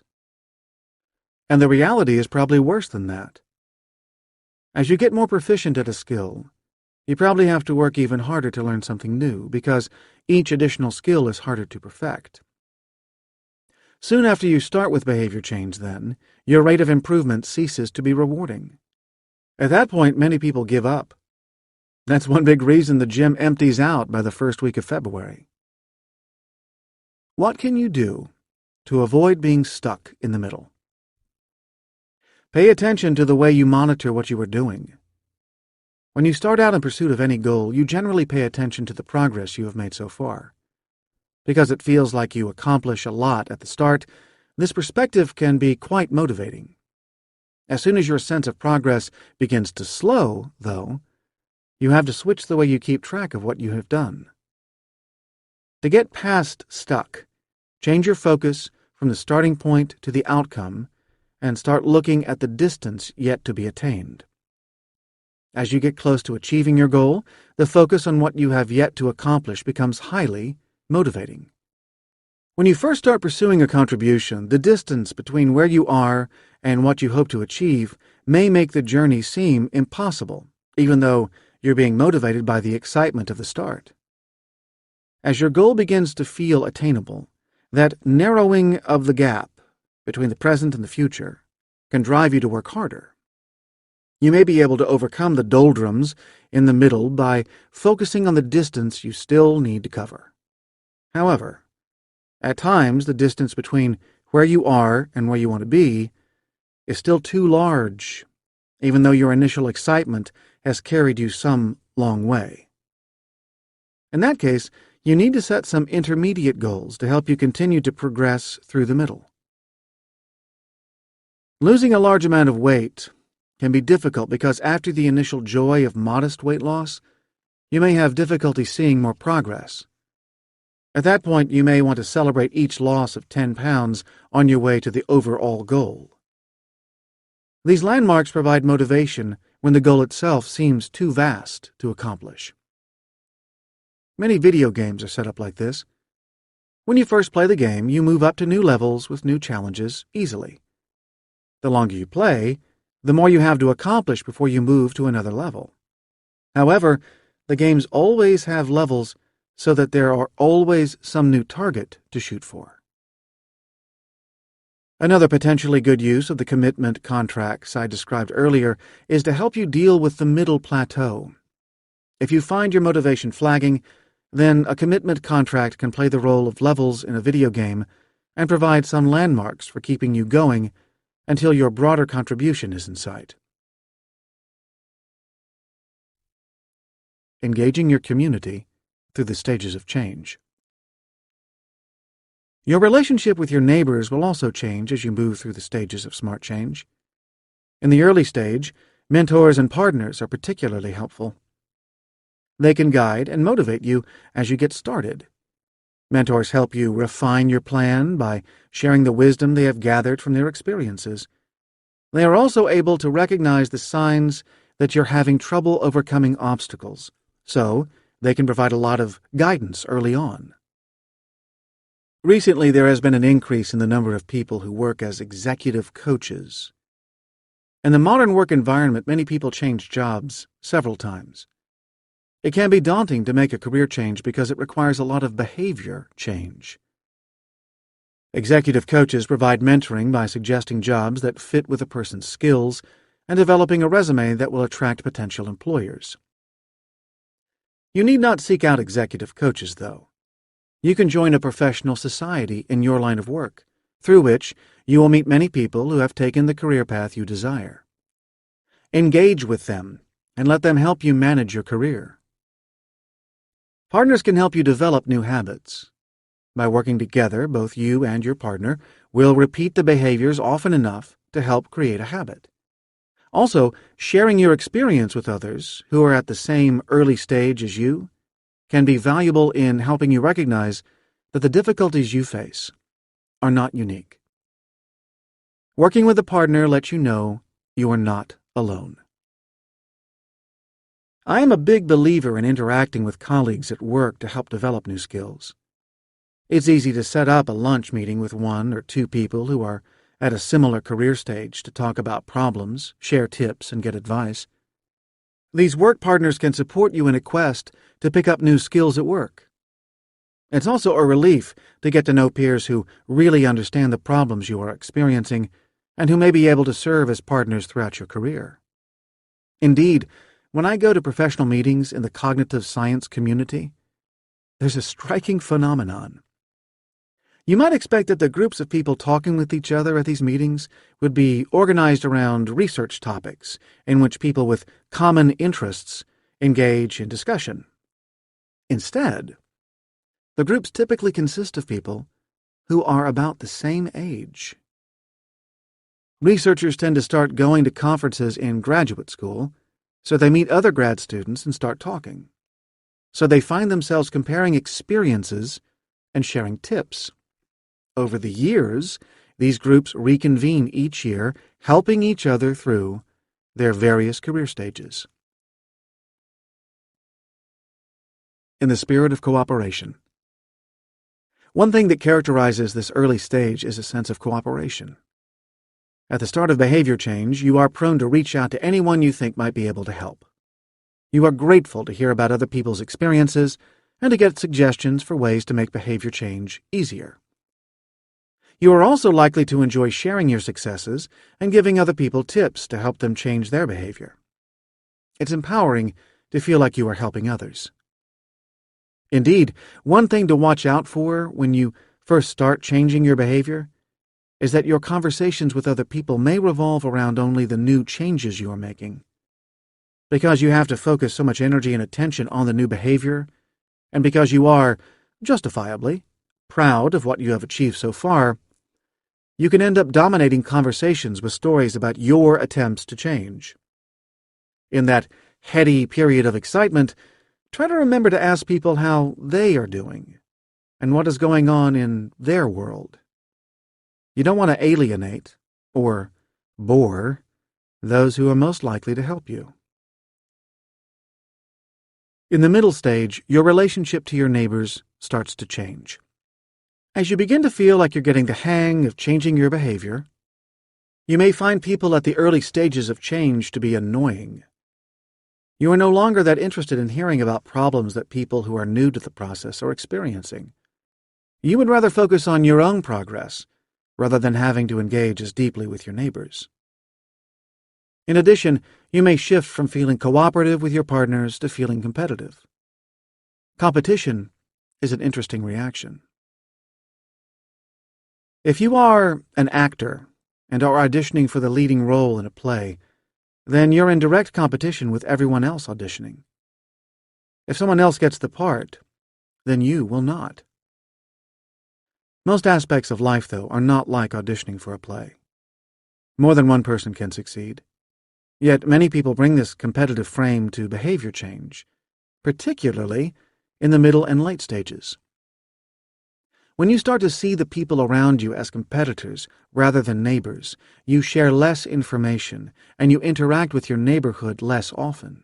And the reality is probably worse than that. As you get more proficient at a skill, you probably have to work even harder to learn something new, because each additional skill is harder to perfect. Soon after you start with behavior change, then, your rate of improvement ceases to be rewarding. At that point, many people give up. That's one big reason the gym empties out by the first week of February. What can you do to avoid being stuck in the middle? Pay attention to the way you monitor what you are doing. When you start out in pursuit of any goal, you generally pay attention to the progress you have made so far. Because it feels like you accomplish a lot at the start, this perspective can be quite motivating. As soon as your sense of progress begins to slow, though, you have to switch the way you keep track of what you have done. To get past stuck, change your focus from the starting point to the outcome and start looking at the distance yet to be attained. As you get close to achieving your goal, the focus on what you have yet to accomplish becomes highly motivating. When you first start pursuing a contribution, the distance between where you are and what you hope to achieve may make the journey seem impossible, even though you're being motivated by the excitement of the start. As your goal begins to feel attainable, that narrowing of the gap between the present and the future can drive you to work harder. You may be able to overcome the doldrums in the middle by focusing on the distance you still need to cover. However, at times the distance between where you are and where you want to be is still too large, even though your initial excitement has carried you some long way. In that case, you need to set some intermediate goals to help you continue to progress through the middle. Losing a large amount of weight can be difficult because after the initial joy of modest weight loss, you may have difficulty seeing more progress. At that point, you may want to celebrate each loss of 10 pounds on your way to the overall goal. These landmarks provide motivation when the goal itself seems too vast to accomplish. Many video games are set up like this. When you first play the game, you move up to new levels with new challenges easily. The longer you play, the more you have to accomplish before you move to another level. However, the games always have levels so that there are always some new target to shoot for. Another potentially good use of the commitment contracts I described earlier is to help you deal with the middle plateau. If you find your motivation flagging, then a commitment contract can play the role of levels in a video game and provide some landmarks for keeping you going until your broader contribution is in sight. Engaging your community through the stages of change. Your relationship with your neighbors will also change as you move through the stages of smart change. In the early stage, mentors and partners are particularly helpful. They can guide and motivate you as you get started. Mentors help you refine your plan by sharing the wisdom they have gathered from their experiences. They are also able to recognize the signs that you're having trouble overcoming obstacles, so they can provide a lot of guidance early on. Recently, there has been an increase in the number of people who work as executive coaches. In the modern work environment, many people change jobs several times. It can be daunting to make a career change because it requires a lot of behavior change. Executive coaches provide mentoring by suggesting jobs that fit with a person's skills and developing a resume that will attract potential employers. You need not seek out executive coaches, though. You can join a professional society in your line of work, through which you will meet many people who have taken the career path you desire. Engage with them and let them help you manage your career. Partners can help you develop new habits. By working together, both you and your partner will repeat the behaviors often enough to help create a habit. Also, sharing your experience with others who are at the same early stage as you can be valuable in helping you recognize that the difficulties you face are not unique. Working with a partner lets you know you are not alone. I am a big believer in interacting with colleagues at work to help develop new skills. It's easy to set up a lunch meeting with one or two people who are at a similar career stage to talk about problems, share tips, and get advice. These work partners can support you in a quest to pick up new skills at work. It's also a relief to get to know peers who really understand the problems you are experiencing and who may be able to serve as partners throughout your career. Indeed, when I go to professional meetings in the cognitive science community, there's a striking phenomenon. You might expect that the groups of people talking with each other at these meetings would be organized around research topics in which people with common interests engage in discussion. Instead, the groups typically consist of people who are about the same age. Researchers tend to start going to conferences in graduate school, so they meet other grad students and start talking. So they find themselves comparing experiences and sharing tips. Over the years, these groups reconvene each year, helping each other through their various career stages. In the spirit of cooperation. One thing that characterizes this early stage is a sense of cooperation. At the start of behavior change, you are prone to reach out to anyone you think might be able to help. You are grateful to hear about other people's experiences and to get suggestions for ways to make behavior change easier. You are also likely to enjoy sharing your successes and giving other people tips to help them change their behavior. It's empowering to feel like you are helping others. Indeed, one thing to watch out for when you first start changing your behavior is that your conversations with other people may revolve around only the new changes you are making. Because you have to focus so much energy and attention on the new behavior, and because you are, justifiably, proud of what you have achieved so far, you can end up dominating conversations with stories about your attempts to change. In that heady period of excitement, try to remember to ask people how they are doing and what is going on in their world. You don't want to alienate or bore those who are most likely to help you. In the middle stage, your relationship to your neighbors starts to change. As you begin to feel like you're getting the hang of changing your behavior, you may find people at the early stages of change to be annoying. You are no longer that interested in hearing about problems that people who are new to the process are experiencing. You would rather focus on your own progress rather than having to engage as deeply with your neighbors. In addition, you may shift from feeling cooperative with your partners to feeling competitive. Competition is an interesting reaction. If you are an actor and are auditioning for the leading role in a play, then you're in direct competition with everyone else auditioning. If someone else gets the part, then you will not. Most aspects of life, though, are not like auditioning for a play. More than one person can succeed. Yet many people bring this competitive frame to behavior change, particularly in the middle and late stages. When you start to see the people around you as competitors rather than neighbors, you share less information and you interact with your neighborhood less often.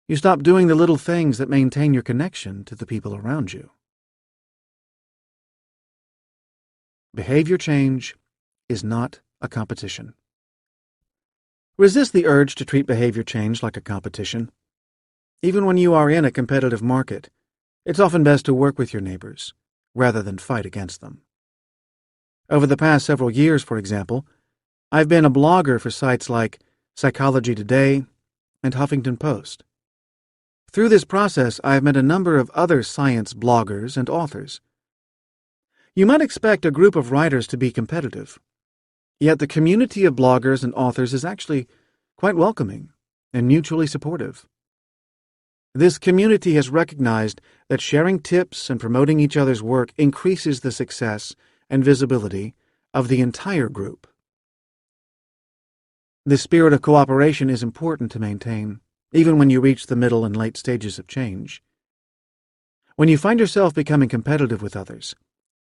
You stop doing the little things that maintain your connection to the people around you. Behavior change is not a competition. Resist the urge to treat behavior change like a competition. Even when you are in a competitive market, it's often best to work with your neighbors rather than fight against them. Over the past several years, for example, I've been a blogger for sites like Psychology Today and Huffington Post. Through this process, I've met a number of other science bloggers and authors. You might expect a group of writers to be competitive. Yet the community of bloggers and authors is actually quite welcoming and mutually supportive. This community has recognized that sharing tips and promoting each other's work increases the success and visibility of the entire group. This spirit of cooperation is important to maintain, even when you reach the middle and late stages of change. When you find yourself becoming competitive with others,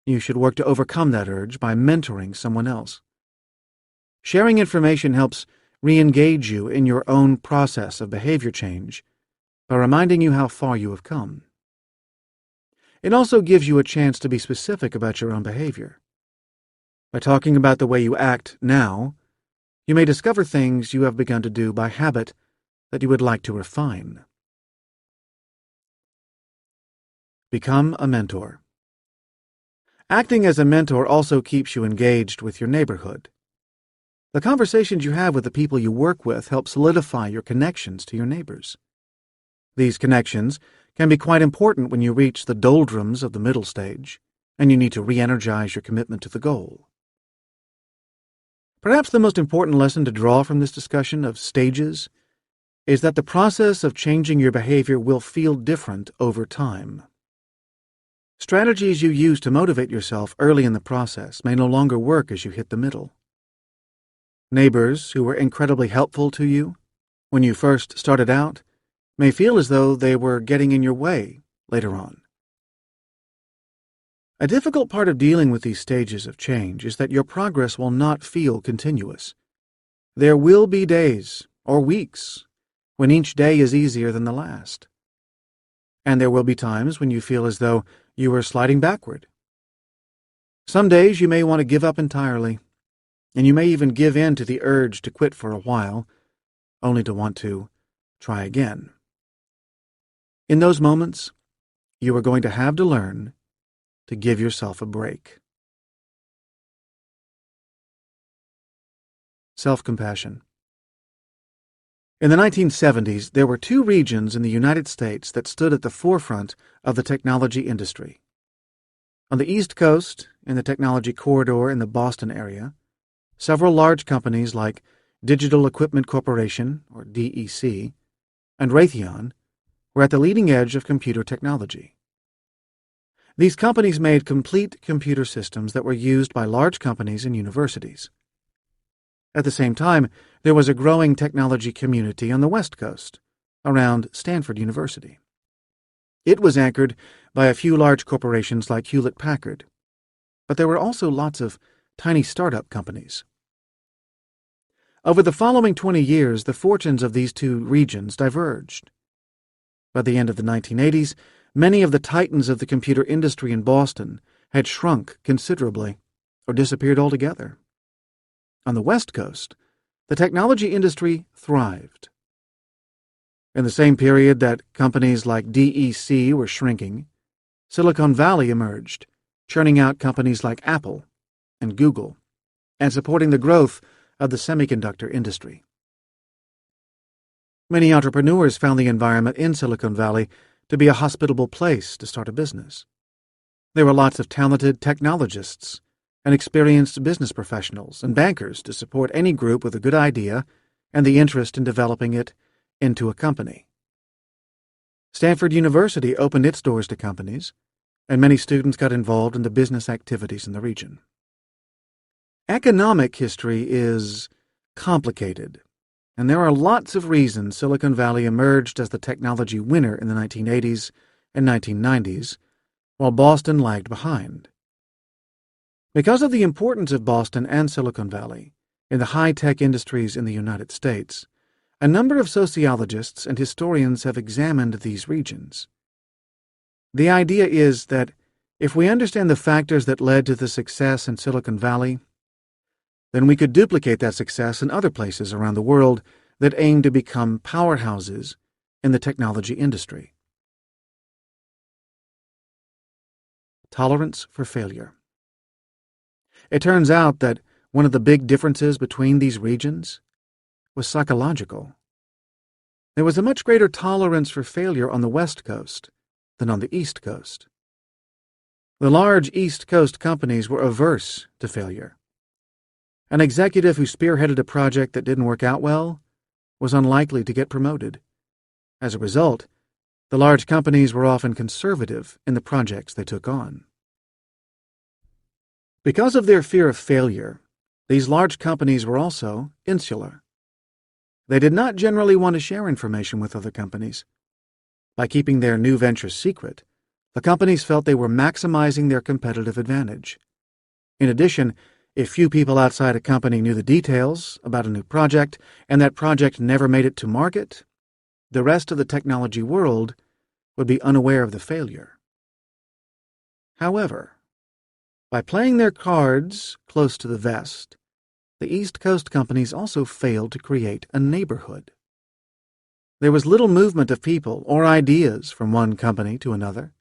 you should work to overcome that urge by mentoring someone else. Sharing information helps re-engage you in your own process of behavior change by reminding you how far you have come. It also gives you a chance to be specific about your own behavior. By talking about the way you act now, you may discover things you have begun to do by habit that you would like to refine. Become a mentor. Acting as a mentor also keeps you engaged with your neighborhood. The conversations you have with the people you work with help solidify your connections to your neighbors. These connections can be quite important when you reach the doldrums of the middle stage, and you need to re-energize your commitment to the goal. Perhaps the most important lesson to draw from this discussion of stages is that the process of changing your behavior will feel different over time. Strategies you use to motivate yourself early in the process may no longer work as you hit the middle. Neighbors who were incredibly helpful to you when you first started out may feel as though they were getting in your way later on. A difficult part of dealing with these stages of change is that your progress will not feel continuous. There will be days or weeks when each day is easier than the last. And there will be times when you feel as though you are sliding backward. Some days you may want to give up entirely, and you may even give in to the urge to quit for a while, only to want to try again. In those moments, you are going to have to learn to give yourself a break. Self-compassion. In the 1970s, there were two regions in the United States that stood at the forefront of the technology industry: On the East Coast, in the technology corridor in the Boston area, several large companies like Digital Equipment Corporation, or DEC, and Raytheon were at the leading edge of computer technology. These companies made complete computer systems that were used by large companies and universities. At the same time, there was a growing technology community on the West Coast, around Stanford University. It was anchored by a few large corporations like Hewlett-Packard, but there were also lots of tiny startup companies. Over the following 20 years, the fortunes of these two regions diverged. By the end of the 1980s, many of the titans of the computer industry in Boston had shrunk considerably or disappeared altogether. On the West Coast, the technology industry thrived. In the same period that companies like DEC were shrinking, Silicon Valley emerged, churning out companies like Apple and Google, and supporting the growth of the semiconductor industry. Many entrepreneurs found the environment in Silicon Valley to be a hospitable place to start a business. There were lots of talented technologists and experienced business professionals and bankers to support any group with a good idea and the interest in developing it into a company. Stanford University opened its doors to companies, and many students got involved in the business activities in the region. Economic history is complicated, and there are lots of reasons Silicon Valley emerged as the technology winner in the 1980s and 1990s, while Boston lagged behind. Because of the importance of Boston and Silicon Valley in the high-tech industries in the United States, a number of sociologists and historians have examined these regions. The idea is that if we understand the factors that led to the success in Silicon Valley, then we could duplicate that success in other places around the world that aim to become powerhouses in the technology industry. Tolerance for failure. It turns out that one of the big differences between these regions was psychological. There was a much greater tolerance for failure on the West Coast than on the East Coast. The large East Coast companies were averse to failure. An executive who spearheaded a project that didn't work out well was unlikely to get promoted. As a result, the large companies were often conservative in the projects they took on. Because of their fear of failure, these large companies were also insular. They did not generally want to share information with other companies. By keeping their new ventures secret, the companies felt they were maximizing their competitive advantage. In addition, if few people outside a company knew the details about a new project and that project never made it to market, the rest of the technology world would be unaware of the failure. However, by playing their cards close to the vest, the East Coast companies also failed to create a neighborhood. There was little movement of people or ideas from one company to another.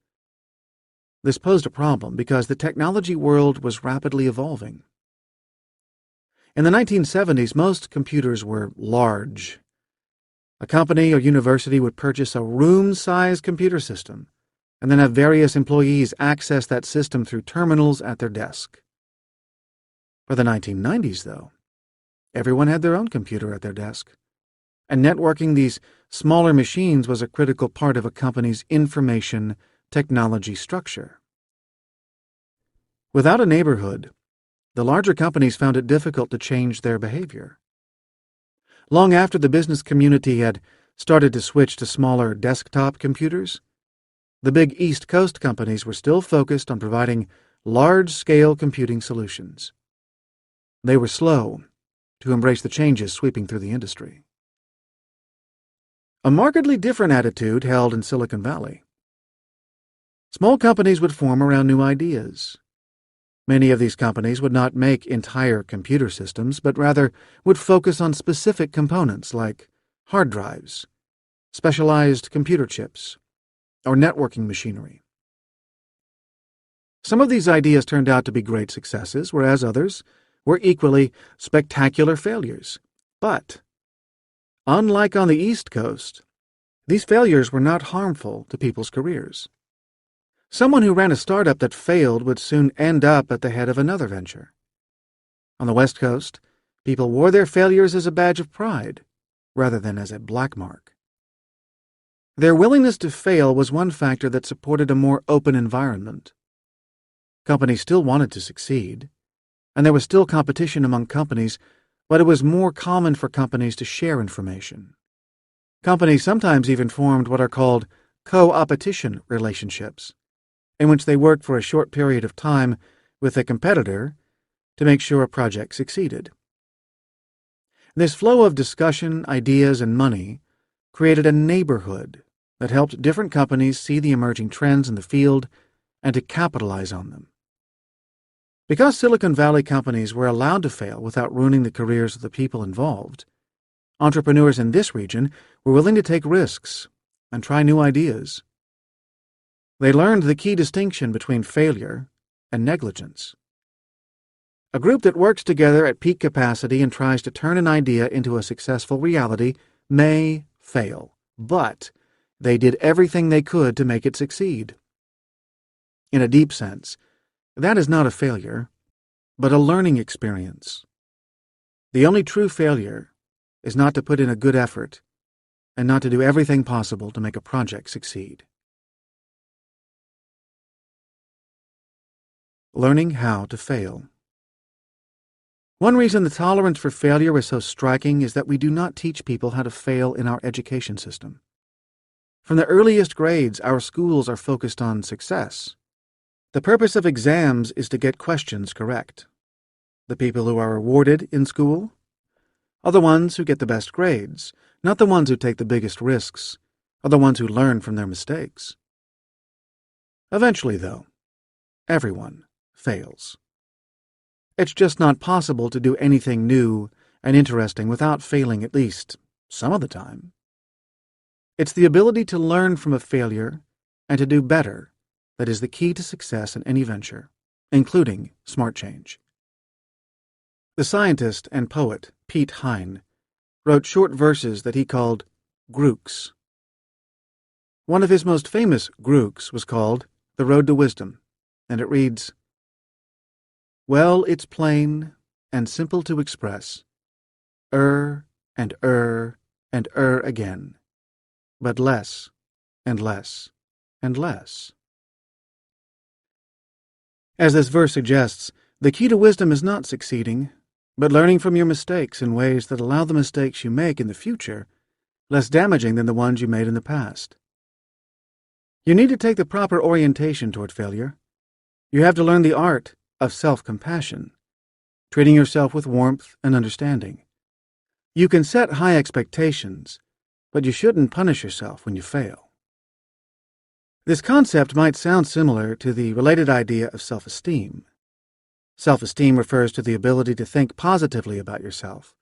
This posed a problem because the technology world was rapidly evolving. In the 1970s, most computers were large. A company or university would purchase a room-sized computer system and then have various employees access that system through terminals at their desk. For the 1990s, though, everyone had their own computer at their desk, and networking these smaller machines was a critical part of a company's information technology structure. Without a neighborhood, the larger companies found it difficult to change their behavior. Long after the business community had started to switch to smaller desktop computers, the big East Coast companies were still focused on providing large-scale computing solutions. They were slow to embrace the changes sweeping through the industry. A markedly different attitude held in Silicon Valley. Small companies would form around new ideas. Many of these companies would not make entire computer systems, but rather would focus on specific components like hard drives, specialized computer chips, or networking machinery. Some of these ideas turned out to be great successes, whereas others were equally spectacular failures. But, unlike on the East Coast, these failures were not harmful to people's careers. Someone who ran a startup that failed would soon end up at the head of another venture. On the West Coast, people wore their failures as a badge of pride, rather than as a black mark. Their willingness to fail was one factor that supported a more open environment. Companies still wanted to succeed, and there was still competition among companies, but it was more common for companies to share information. Companies sometimes even formed what are called co-opetition relationships, in which they worked for a short period of time with a competitor to make sure a project succeeded. This flow of discussion, ideas, and money created a neighborhood that helped different companies see the emerging trends in the field and to capitalize on them. Because Silicon Valley companies were allowed to fail without ruining the careers of the people involved, entrepreneurs in this region were willing to take risks and try new ideas. They learned the key distinction between failure and negligence. A group that works together at peak capacity and tries to turn an idea into a successful reality may fail, but they did everything they could to make it succeed. In a deep sense, that is not a failure, but a learning experience. The only true failure is not to put in a good effort and not to do everything possible to make a project succeed. Learning how to fail. One reason the tolerance for failure is so striking is that we do not teach people how to fail in our education system. From the earliest grades, our schools are focused on success. The purpose of exams is to get questions correct. The people who are rewarded in school are the ones who get the best grades, not the ones who take the biggest risks, or the ones who learn from their mistakes. Eventually, though, everyone fails. It's just not possible to do anything new and interesting without failing at least some of the time. It's the ability to learn from a failure and to do better that is the key to success in any venture, including smart change. The scientist and poet Pete Hine wrote short verses that he called Grooks. One of his most famous Grooks was called The Road to Wisdom, and it reads, "Well, it's plain and simple to express, and again, but less and less and less." As this verse suggests, the key to wisdom is not succeeding, but learning from your mistakes in ways that allow the mistakes you make in the future less damaging than the ones you made in the past. You need to take the proper orientation toward failure. You have to learn the art of self-compassion, treating yourself with warmth and understanding. You can set high expectations, but you shouldn't punish yourself when you fail. This concept might sound similar to the related idea of self-esteem. Self-esteem refers to the ability to think positively about yourself.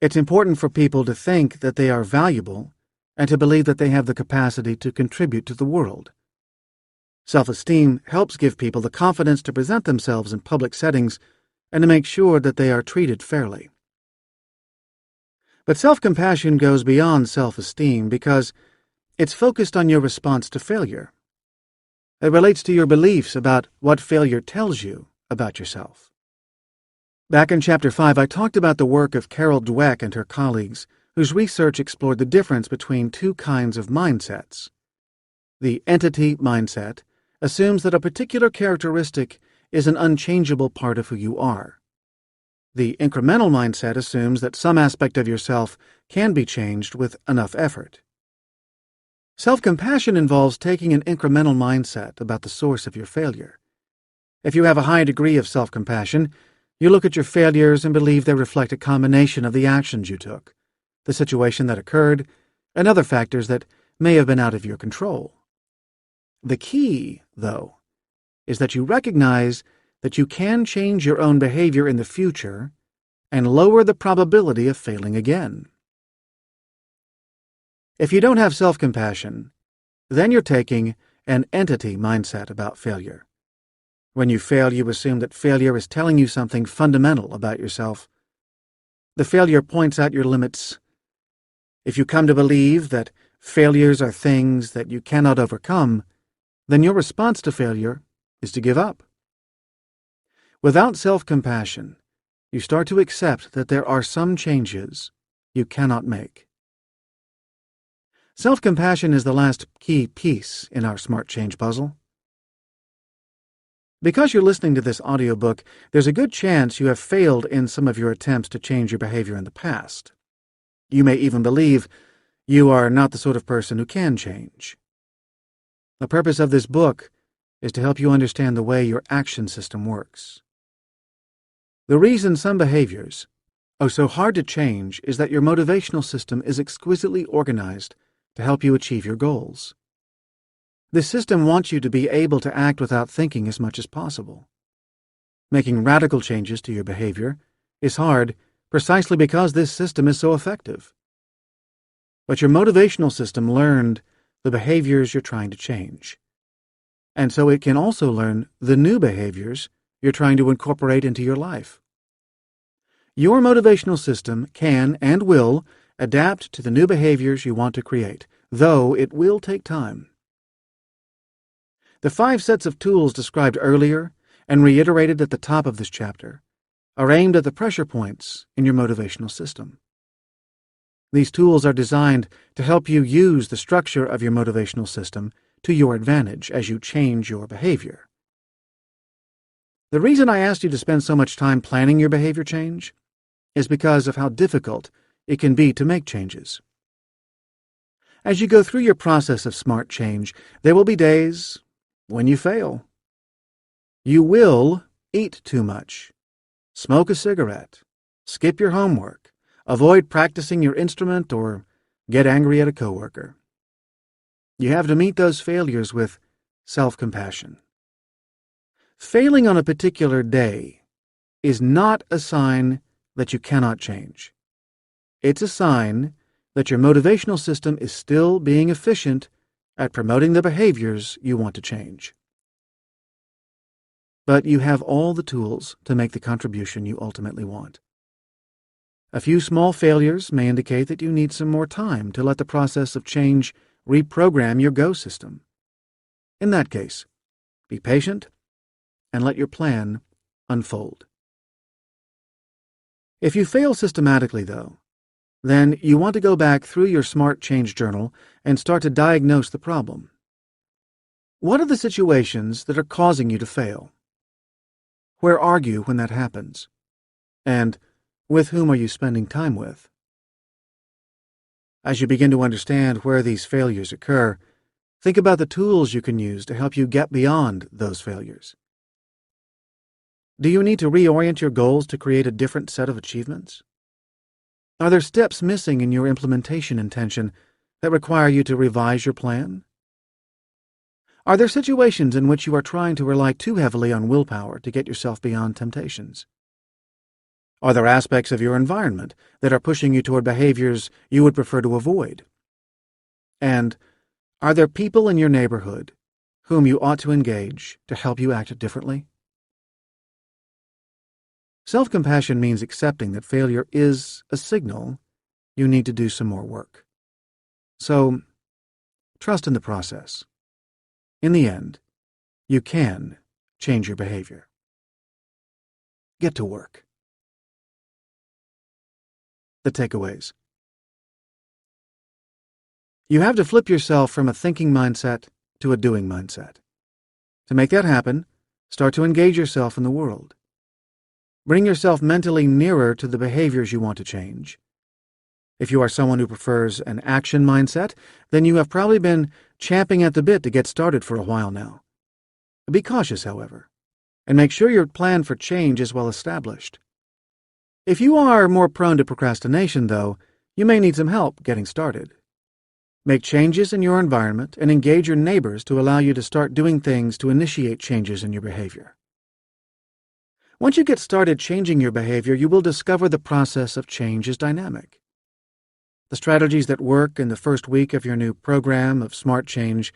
It's important for people to think that they are valuable and to believe that they have the capacity to contribute to the world. Self-esteem helps give people the confidence to present themselves in public settings and to make sure that they are treated fairly. But self-compassion goes beyond self-esteem because it's focused on your response to failure. It relates to your beliefs about what failure tells you about yourself. Back in Chapter 5, I talked about the work of Carol Dweck and her colleagues, whose research explored the difference between two kinds of mindsets. The entity mindset assumes that a particular characteristic is an unchangeable part of who you are. The incremental mindset assumes that some aspect of yourself can be changed with enough effort. Self-compassion involves taking an incremental mindset about the source of your failure. If you have a high degree of self-compassion, you look at your failures and believe they reflect a combination of the actions you took, the situation that occurred, and other factors that may have been out of your control. The key, though, is that you recognize that you can change your own behavior in the future and lower the probability of failing again. If you don't have self-compassion, then you're taking an entity mindset about failure. When you fail, you assume that failure is telling you something fundamental about yourself. The failure points out your limits. If you come to believe that failures are things that you cannot overcome, then your response to failure is to give up. Without self-compassion, you start to accept that there are some changes you cannot make. Self-compassion is the last key piece in our smart change puzzle. Because you're listening to this audiobook, there's a good chance you have failed in some of your attempts to change your behavior in the past. You may even believe you are not the sort of person who can change. The purpose of this book is to help you understand the way your action system works. The reason some behaviors are so hard to change is that your motivational system is exquisitely organized to help you achieve your goals. This system wants you to be able to act without thinking as much as possible. Making radical changes to your behavior is hard precisely because this system is so effective. But your motivational system learned the behaviors you're trying to change. And so it can also learn the new behaviors you're trying to incorporate into your life. Your motivational system can and will adapt to the new behaviors you want to create, though it will take time. The 5 sets of tools described earlier and reiterated at the top of this chapter are aimed at the pressure points in your motivational system. These tools are designed to help you use the structure of your motivational system to your advantage as you change your behavior. The reason I asked you to spend so much time planning your behavior change is because of how difficult it can be to make changes. As you go through your process of smart change, there will be days when you fail. You will eat too much, smoke a cigarette, skip your homework, avoid practicing your instrument, or get angry at a coworker. You have to meet those failures with self-compassion. Failing on a particular day is not a sign that you cannot change. It's a sign that your motivational system is still being efficient at promoting the behaviors you want to change. But you have all the tools to make the contribution you ultimately want. A few small failures may indicate that you need some more time to let the process of change reprogram your go system. In that case, be patient and let your plan unfold. If you fail systematically, though, then you want to go back through your Smart Change Journal and start to diagnose the problem. What are the situations that are causing you to fail? Where are you when that happens? And with whom are you spending time with? As you begin to understand where these failures occur, think about the tools you can use to help you get beyond those failures. Do you need to reorient your goals to create a different set of achievements? Are there steps missing in your implementation intention that require you to revise your plan? Are there situations in which you are trying to rely too heavily on willpower to get yourself beyond temptations? Are there aspects of your environment that are pushing you toward behaviors you would prefer to avoid? And are there people in your neighborhood whom you ought to engage to help you act differently? Self-compassion means accepting that failure is a signal you need to do some more work. So, trust in the process. In the end, you can change your behavior. Get to work. The takeaways. You have to flip yourself from a thinking mindset to a doing mindset. To make that happen, start to engage yourself in the world. Bring yourself mentally nearer to the behaviors you want to change. If you are someone who prefers an action mindset, then you have probably been champing at the bit to get started for a while now. Be cautious, however, and make sure your plan for change is well established. If you are more prone to procrastination, though, you may need some help getting started. Make changes in your environment and engage your neighbors to allow you to start doing things to initiate changes in your behavior. Once you get started changing your behavior, you will discover the process of change is dynamic. The strategies that work in the first week of your new program of smart change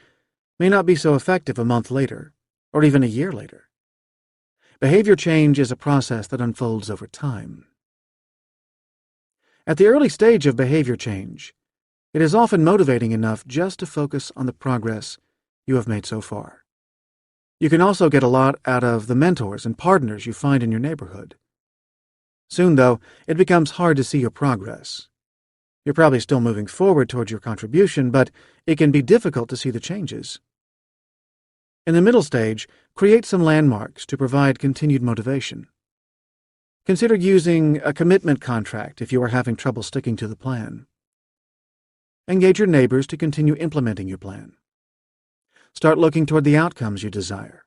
may not be so effective a month later, or even a year later. Behavior change is a process that unfolds over time. At the early stage of behavior change, it is often motivating enough just to focus on the progress you have made so far. You can also get a lot out of the mentors and partners you find in your neighborhood. Soon, though, it becomes hard to see your progress. You're probably still moving forward towards your contribution, but it can be difficult to see the changes. In the middle stage, create some landmarks to provide continued motivation. Consider using a commitment contract if you are having trouble sticking to the plan. Engage your neighbors to continue implementing your plan. Start looking toward the outcomes you desire.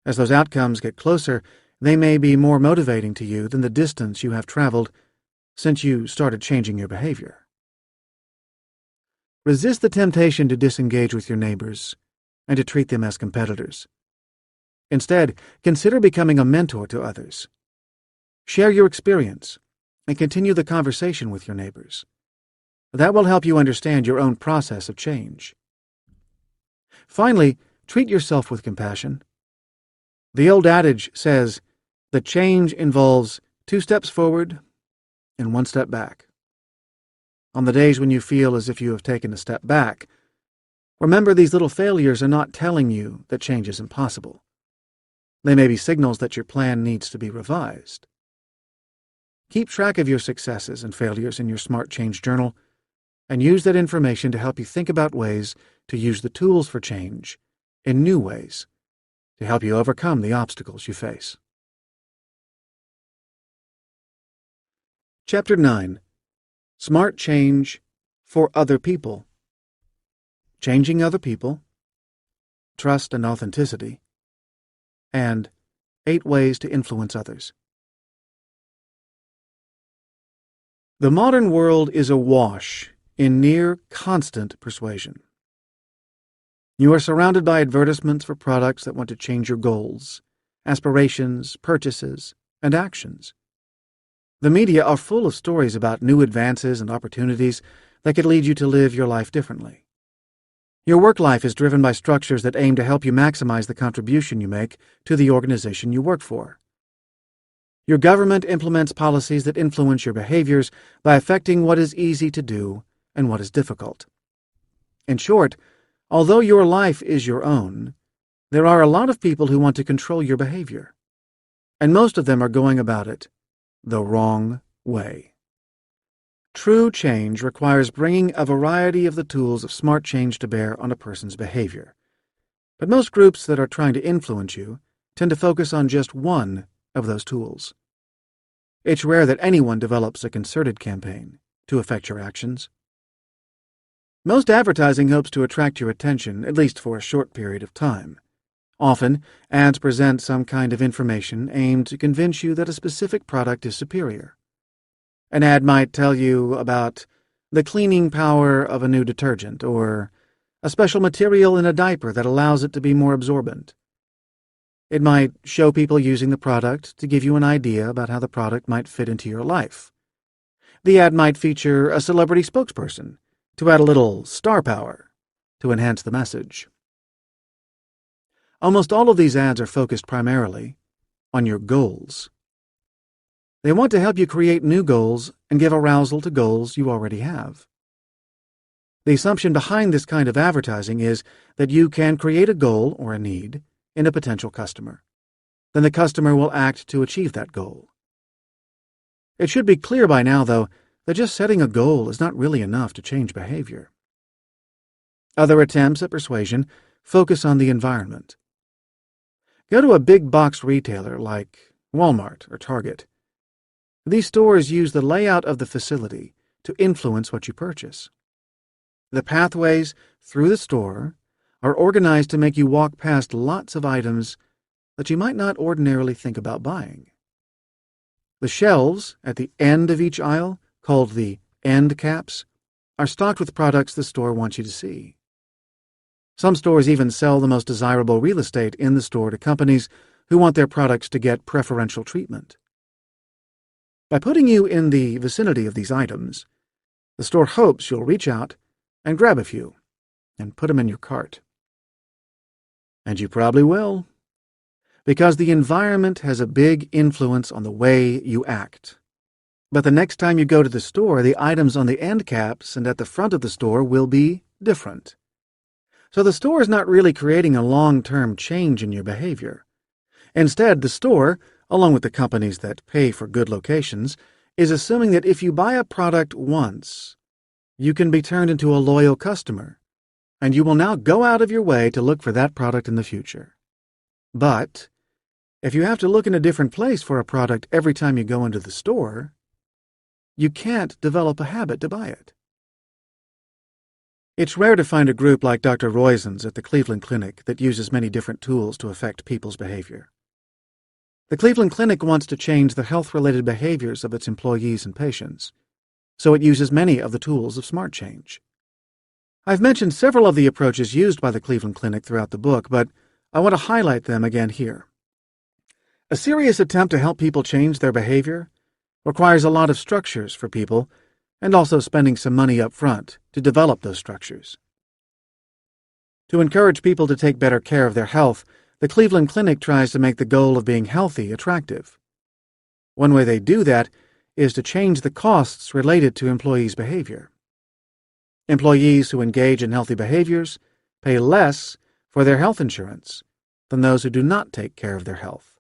As those outcomes get closer, they may be more motivating to you than the distance you have traveled since you started changing your behavior. Resist the temptation to disengage with your neighbors and to treat them as competitors. Instead, consider becoming a mentor to others. Share your experience and continue the conversation with your neighbors. That will help you understand your own process of change. Finally, treat yourself with compassion. The old adage says that change involves 2 steps forward and 1 step back. On the days when you feel as if you have taken a step back, remember these little failures are not telling you that change is impossible. They may be signals that your plan needs to be revised. Keep track of your successes and failures in your Smart Change Journal, and use that information to help you think about ways to use the tools for change in new ways to help you overcome the obstacles you face. Chapter 9. Smart Change for Other People. Changing Other People, Trust and Authenticity, and 8 Ways to Influence Others. The modern world is awash in near constant persuasion. You are surrounded by advertisements for products that want to change your goals, aspirations, purchases, and actions. The media are full of stories about new advances and opportunities that could lead you to live your life differently. Your work life is driven by structures that aim to help you maximize the contribution you make to the organization you work for. Your government implements policies that influence your behaviors by affecting what is easy to do and what is difficult. In short, although your life is your own, there are a lot of people who want to control your behavior, and most of them are going about it the wrong way. True change requires bringing a variety of the tools of smart change to bear on a person's behavior. But most groups that are trying to influence you tend to focus on just one of those tools. It's rare that anyone develops a concerted campaign to affect your actions. Most advertising hopes to attract your attention, at least for a short period of time. Often, ads present some kind of information aimed to convince you that a specific product is superior. An ad might tell you about the cleaning power of a new detergent or a special material in a diaper that allows it to be more absorbent. It might show people using the product to give you an idea about how the product might fit into your life. The ad might feature a celebrity spokesperson to add a little star power to enhance the message. Almost all of these ads are focused primarily on your goals. They want to help you create new goals and give arousal to goals you already have. The assumption behind this kind of advertising is that you can create a goal or a need in a potential customer. Then the customer will act to achieve that goal. It should be clear by now, though, that just setting a goal is not really enough to change behavior. Other attempts at persuasion focus on the environment. Go to a big box retailer like Walmart or Target. These stores use the layout of the facility to influence what you purchase. The pathways through the store are organized to make you walk past lots of items that you might not ordinarily think about buying. The shelves at the end of each aisle, called the end caps, are stocked with products the store wants you to see. Some stores even sell the most desirable real estate in the store to companies who want their products to get preferential treatment. By putting you in the vicinity of these items, the store hopes you'll reach out and grab a few and put them in your cart. And you probably will, because the environment has a big influence on the way you act. But the next time you go to the store, the items on the end caps and at the front of the store will be different. So the store is not really creating a long-term change in your behavior. Instead, the store, along with the companies that pay for good locations, is assuming that if you buy a product once, you can be turned into a loyal customer, and you will now go out of your way to look for that product in the future. But if you have to look in a different place for a product every time you go into the store, you can't develop a habit to buy it. It's rare to find a group like Dr. Roizen's at the Cleveland Clinic that uses many different tools to affect people's behavior. The Cleveland Clinic wants to change the health-related behaviors of its employees and patients, so it uses many of the tools of Smart Change. I've mentioned several of the approaches used by the Cleveland Clinic throughout the book, but I want to highlight them again here. A serious attempt to help people change their behavior requires a lot of structures for people, and also spending some money up front to develop those structures. To encourage people to take better care of their health, the Cleveland Clinic tries to make the goal of being healthy attractive. One way they do that is to change the costs related to employees' behavior. Employees who engage in healthy behaviors pay less for their health insurance than those who do not take care of their health.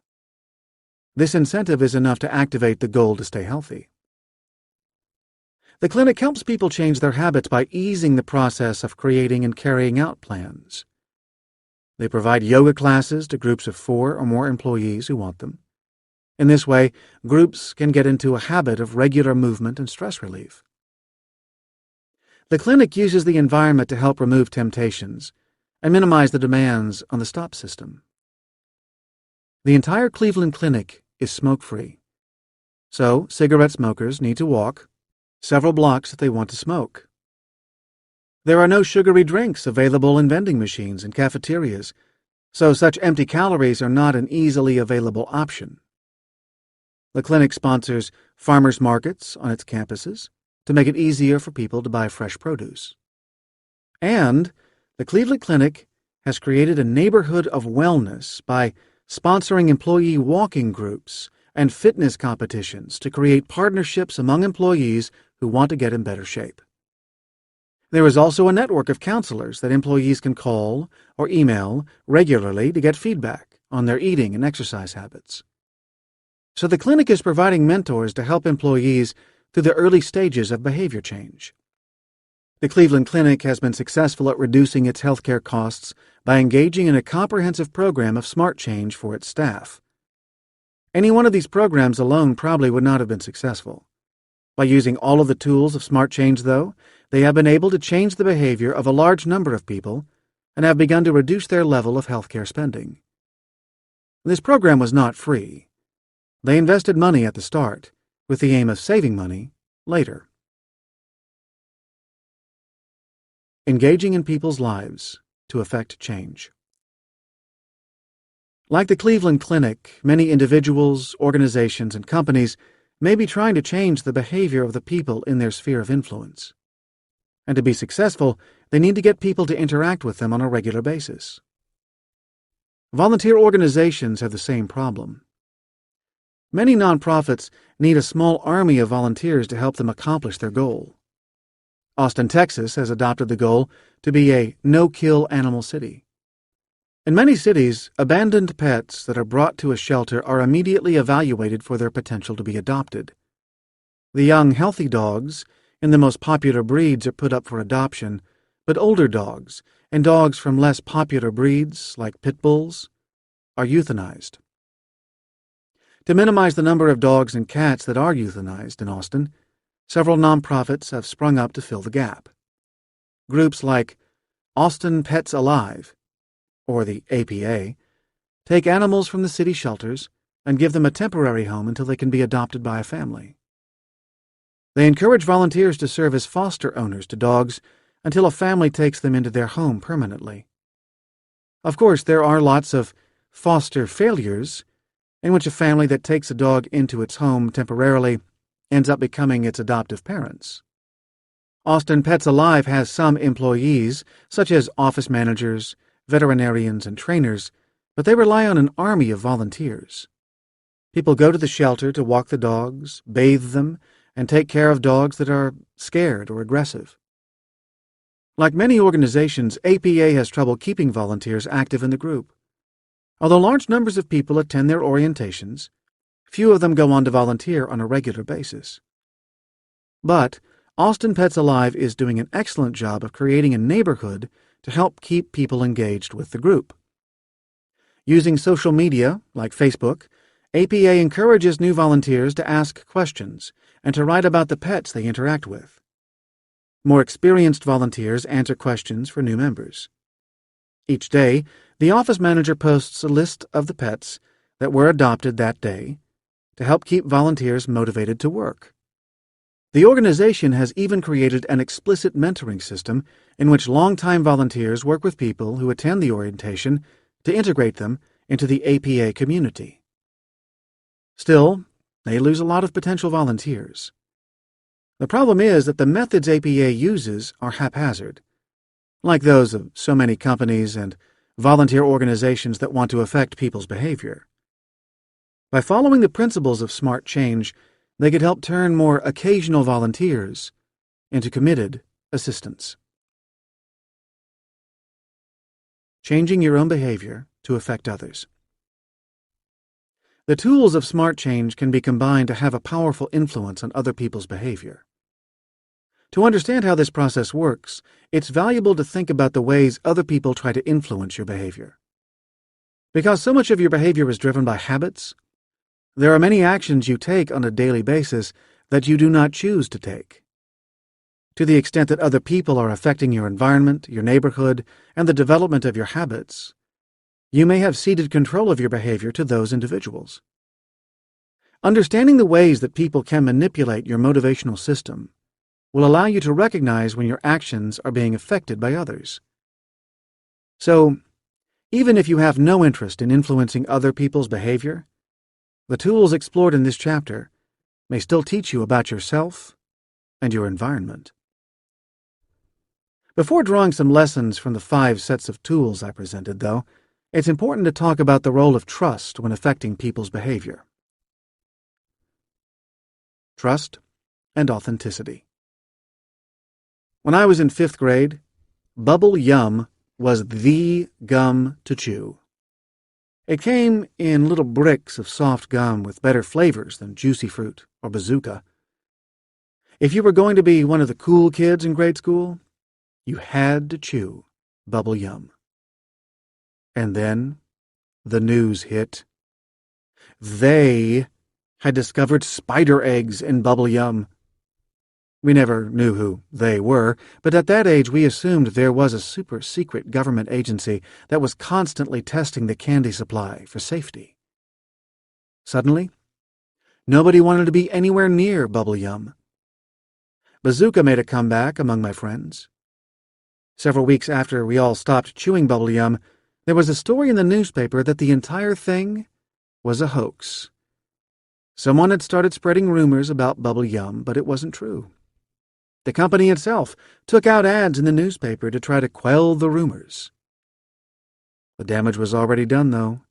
This incentive is enough to activate the goal to stay healthy. The clinic helps people change their habits by easing the process of creating and carrying out plans. They provide yoga classes to groups of 4 or more employees who want them. In this way, groups can get into a habit of regular movement and stress relief. The clinic uses the environment to help remove temptations and minimize the demands on the stop system. The entire Cleveland Clinic is smoke-free, so cigarette smokers need to walk several blocks if they want to smoke. There are no sugary drinks available in vending machines and cafeterias, so such empty calories are not an easily available option. The clinic sponsors farmers markets on its campuses to make it easier for people to buy fresh produce. And the Cleveland Clinic has created a neighborhood of wellness by sponsoring employee walking groups and fitness competitions to create partnerships among employees who want to get in better shape. There is also a network of counselors that employees can call or email regularly to get feedback on their eating and exercise habits. So the clinic is providing mentors to help employees through the early stages of behavior change. The Cleveland Clinic has been successful at reducing its healthcare costs by engaging in a comprehensive program of Smart Change for its staff. Any one of these programs alone probably would not have been successful. By using all of the tools of Smart Change, though, they have been able to change the behavior of a large number of people and have begun to reduce their level of healthcare spending. This program was not free. They invested money at the start, with the aim of saving money later. Engaging in people's lives to affect change. Like the Cleveland Clinic, many individuals, organizations, and companies may be trying to change the behavior of the people in their sphere of influence. And to be successful, they need to get people to interact with them on a regular basis. Volunteer organizations have the same problem. Many nonprofits need a small army of volunteers to help them accomplish their goal. Austin, Texas has adopted the goal to be a no-kill animal city. In many cities, abandoned pets that are brought to a shelter are immediately evaluated for their potential to be adopted. The young, healthy dogs in the most popular breeds are put up for adoption, but older dogs and dogs from less popular breeds, like pit bulls, are euthanized. To minimize the number of dogs and cats that are euthanized in Austin, several nonprofits have sprung up to fill the gap. Groups like Austin Pets Alive, or the APA, take animals from the city shelters and give them a temporary home until they can be adopted by a family. They encourage volunteers to serve as foster owners to dogs until a family takes them into their home permanently. Of course, there are lots of foster failures in which a family that takes a dog into its home temporarily ends up becoming its adoptive parents. Austin Pets Alive has some employees, such as office managers, veterinarians, and trainers, but they rely on an army of volunteers. People go to the shelter to walk the dogs, bathe them, and take care of dogs that are scared or aggressive. Like many organizations, APA has trouble keeping volunteers active in the group. Although large numbers of people attend their orientations, few of them go on to volunteer on a regular basis. But Austin Pets Alive is doing an excellent job of creating a neighborhood to help keep people engaged with the group. Using social media, like Facebook, APA encourages new volunteers to ask questions and to write about the pets they interact with. More experienced volunteers answer questions for new members. Each day, the office manager posts a list of the pets that were adopted that day to help keep volunteers motivated to work. The organization has even created an explicit mentoring system in which longtime volunteers work with people who attend the orientation to integrate them into the APA community. Still, they lose a lot of potential volunteers. The problem is that the methods APA uses are haphazard, like those of so many companies and volunteer organizations that want to affect people's behavior. By following the principles of smart change, they could help turn more occasional volunteers into committed assistants. Changing your own behavior to affect others. The tools of smart change can be combined to have a powerful influence on other people's behavior. To understand how this process works, it's valuable to think about the ways other people try to influence your behavior. Because so much of your behavior is driven by habits, there are many actions you take on a daily basis that you do not choose to take. To the extent that other people are affecting your environment, your neighborhood, and the development of your habits, you may have ceded control of your behavior to those individuals. Understanding the ways that people can manipulate your motivational system will allow you to recognize when your actions are being affected by others. So, even if you have no interest in influencing other people's behavior, the tools explored in this chapter may still teach you about yourself and your environment. Before drawing some lessons from the 5 sets of tools I presented, though, it's important to talk about the role of trust when affecting people's behavior. Trust and authenticity. When I was in 5th grade, Bubble Yum was the gum to chew. It came in little bricks of soft gum with better flavors than Juicy Fruit or Bazooka. If you were going to be one of the cool kids in grade school, you had to chew Bubble Yum. And then the news hit. They had discovered spider eggs in Bubble Yum. We never knew who they were, but at that age we assumed there was a super-secret government agency that was constantly testing the candy supply for safety. Suddenly, nobody wanted to be anywhere near Bubble Yum. Bazooka made a comeback among my friends. Several weeks after we all stopped chewing Bubble Yum, there was a story in the newspaper that the entire thing was a hoax. Someone had started spreading rumors about Bubble Yum, but it wasn't true. The company itself took out ads in the newspaper to try to quell the rumors. The damage was already done, though.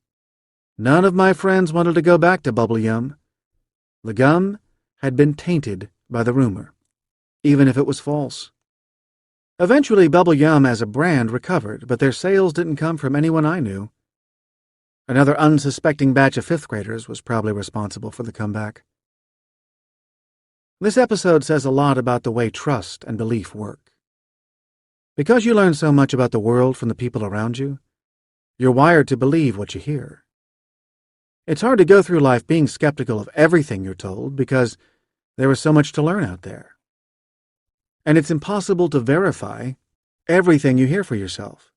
None of my friends wanted to go back to Bubble Yum. The gum had been tainted by the rumor, even if it was false. Eventually, Bubble Yum as a brand recovered, but their sales didn't come from anyone I knew. Another unsuspecting batch of 5th graders was probably responsible for the comeback. This episode says a lot about the way trust and belief work. Because you learn so much about the world from the people around you, you're wired to believe what you hear. It's hard to go through life being skeptical of everything you're told because there is so much to learn out there. And it's impossible to verify everything you hear for yourself.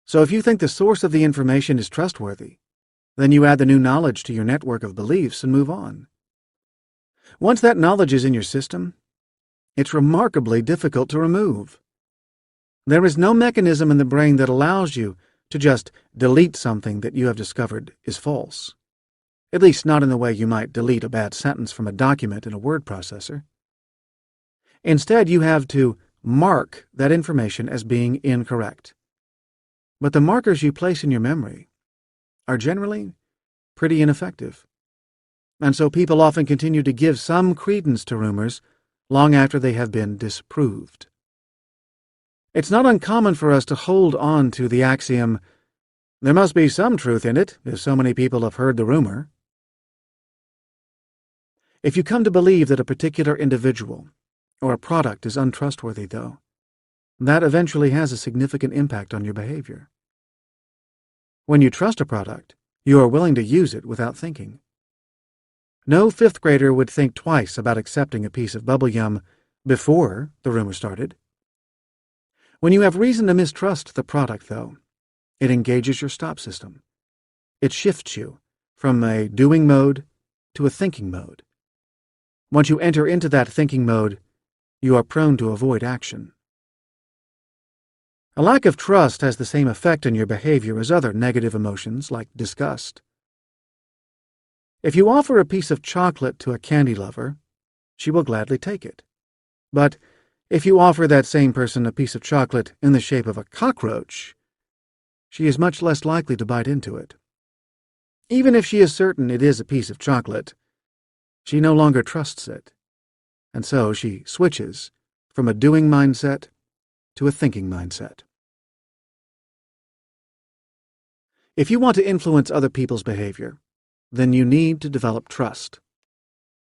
So if you think the source of the information is trustworthy, then you add the new knowledge to your network of beliefs and move on. Once that knowledge is in your system, it's remarkably difficult to remove. There is no mechanism in the brain that allows you to just delete something that you have discovered is false. At least not in the way you might delete a bad sentence from a document in a word processor. Instead, you have to mark that information as being incorrect. But the markers you place in your memory are generally pretty ineffective. And so people often continue to give some credence to rumors long after they have been disproved. It's not uncommon for us to hold on to the axiom, "There must be some truth in it, if so many people have heard the rumor." If you come to believe that a particular individual or a product is untrustworthy, though, that eventually has a significant impact on your behavior. When you trust a product, you are willing to use it without thinking. No fifth grader would think twice about accepting a piece of bubble gum before the rumor started. When you have reason to mistrust the product, though, it engages your stop system. It shifts you from a doing mode to a thinking mode. Once you enter into that thinking mode, you are prone to avoid action. A lack of trust has the same effect on your behavior as other negative emotions like disgust. If you offer a piece of chocolate to a candy lover, she will gladly take it. But if you offer that same person a piece of chocolate in the shape of a cockroach, she is much less likely to bite into it. Even if she is certain it is a piece of chocolate, she no longer trusts it, and so she switches from a doing mindset to a thinking mindset. If you want to influence other people's behavior, then you need to develop trust.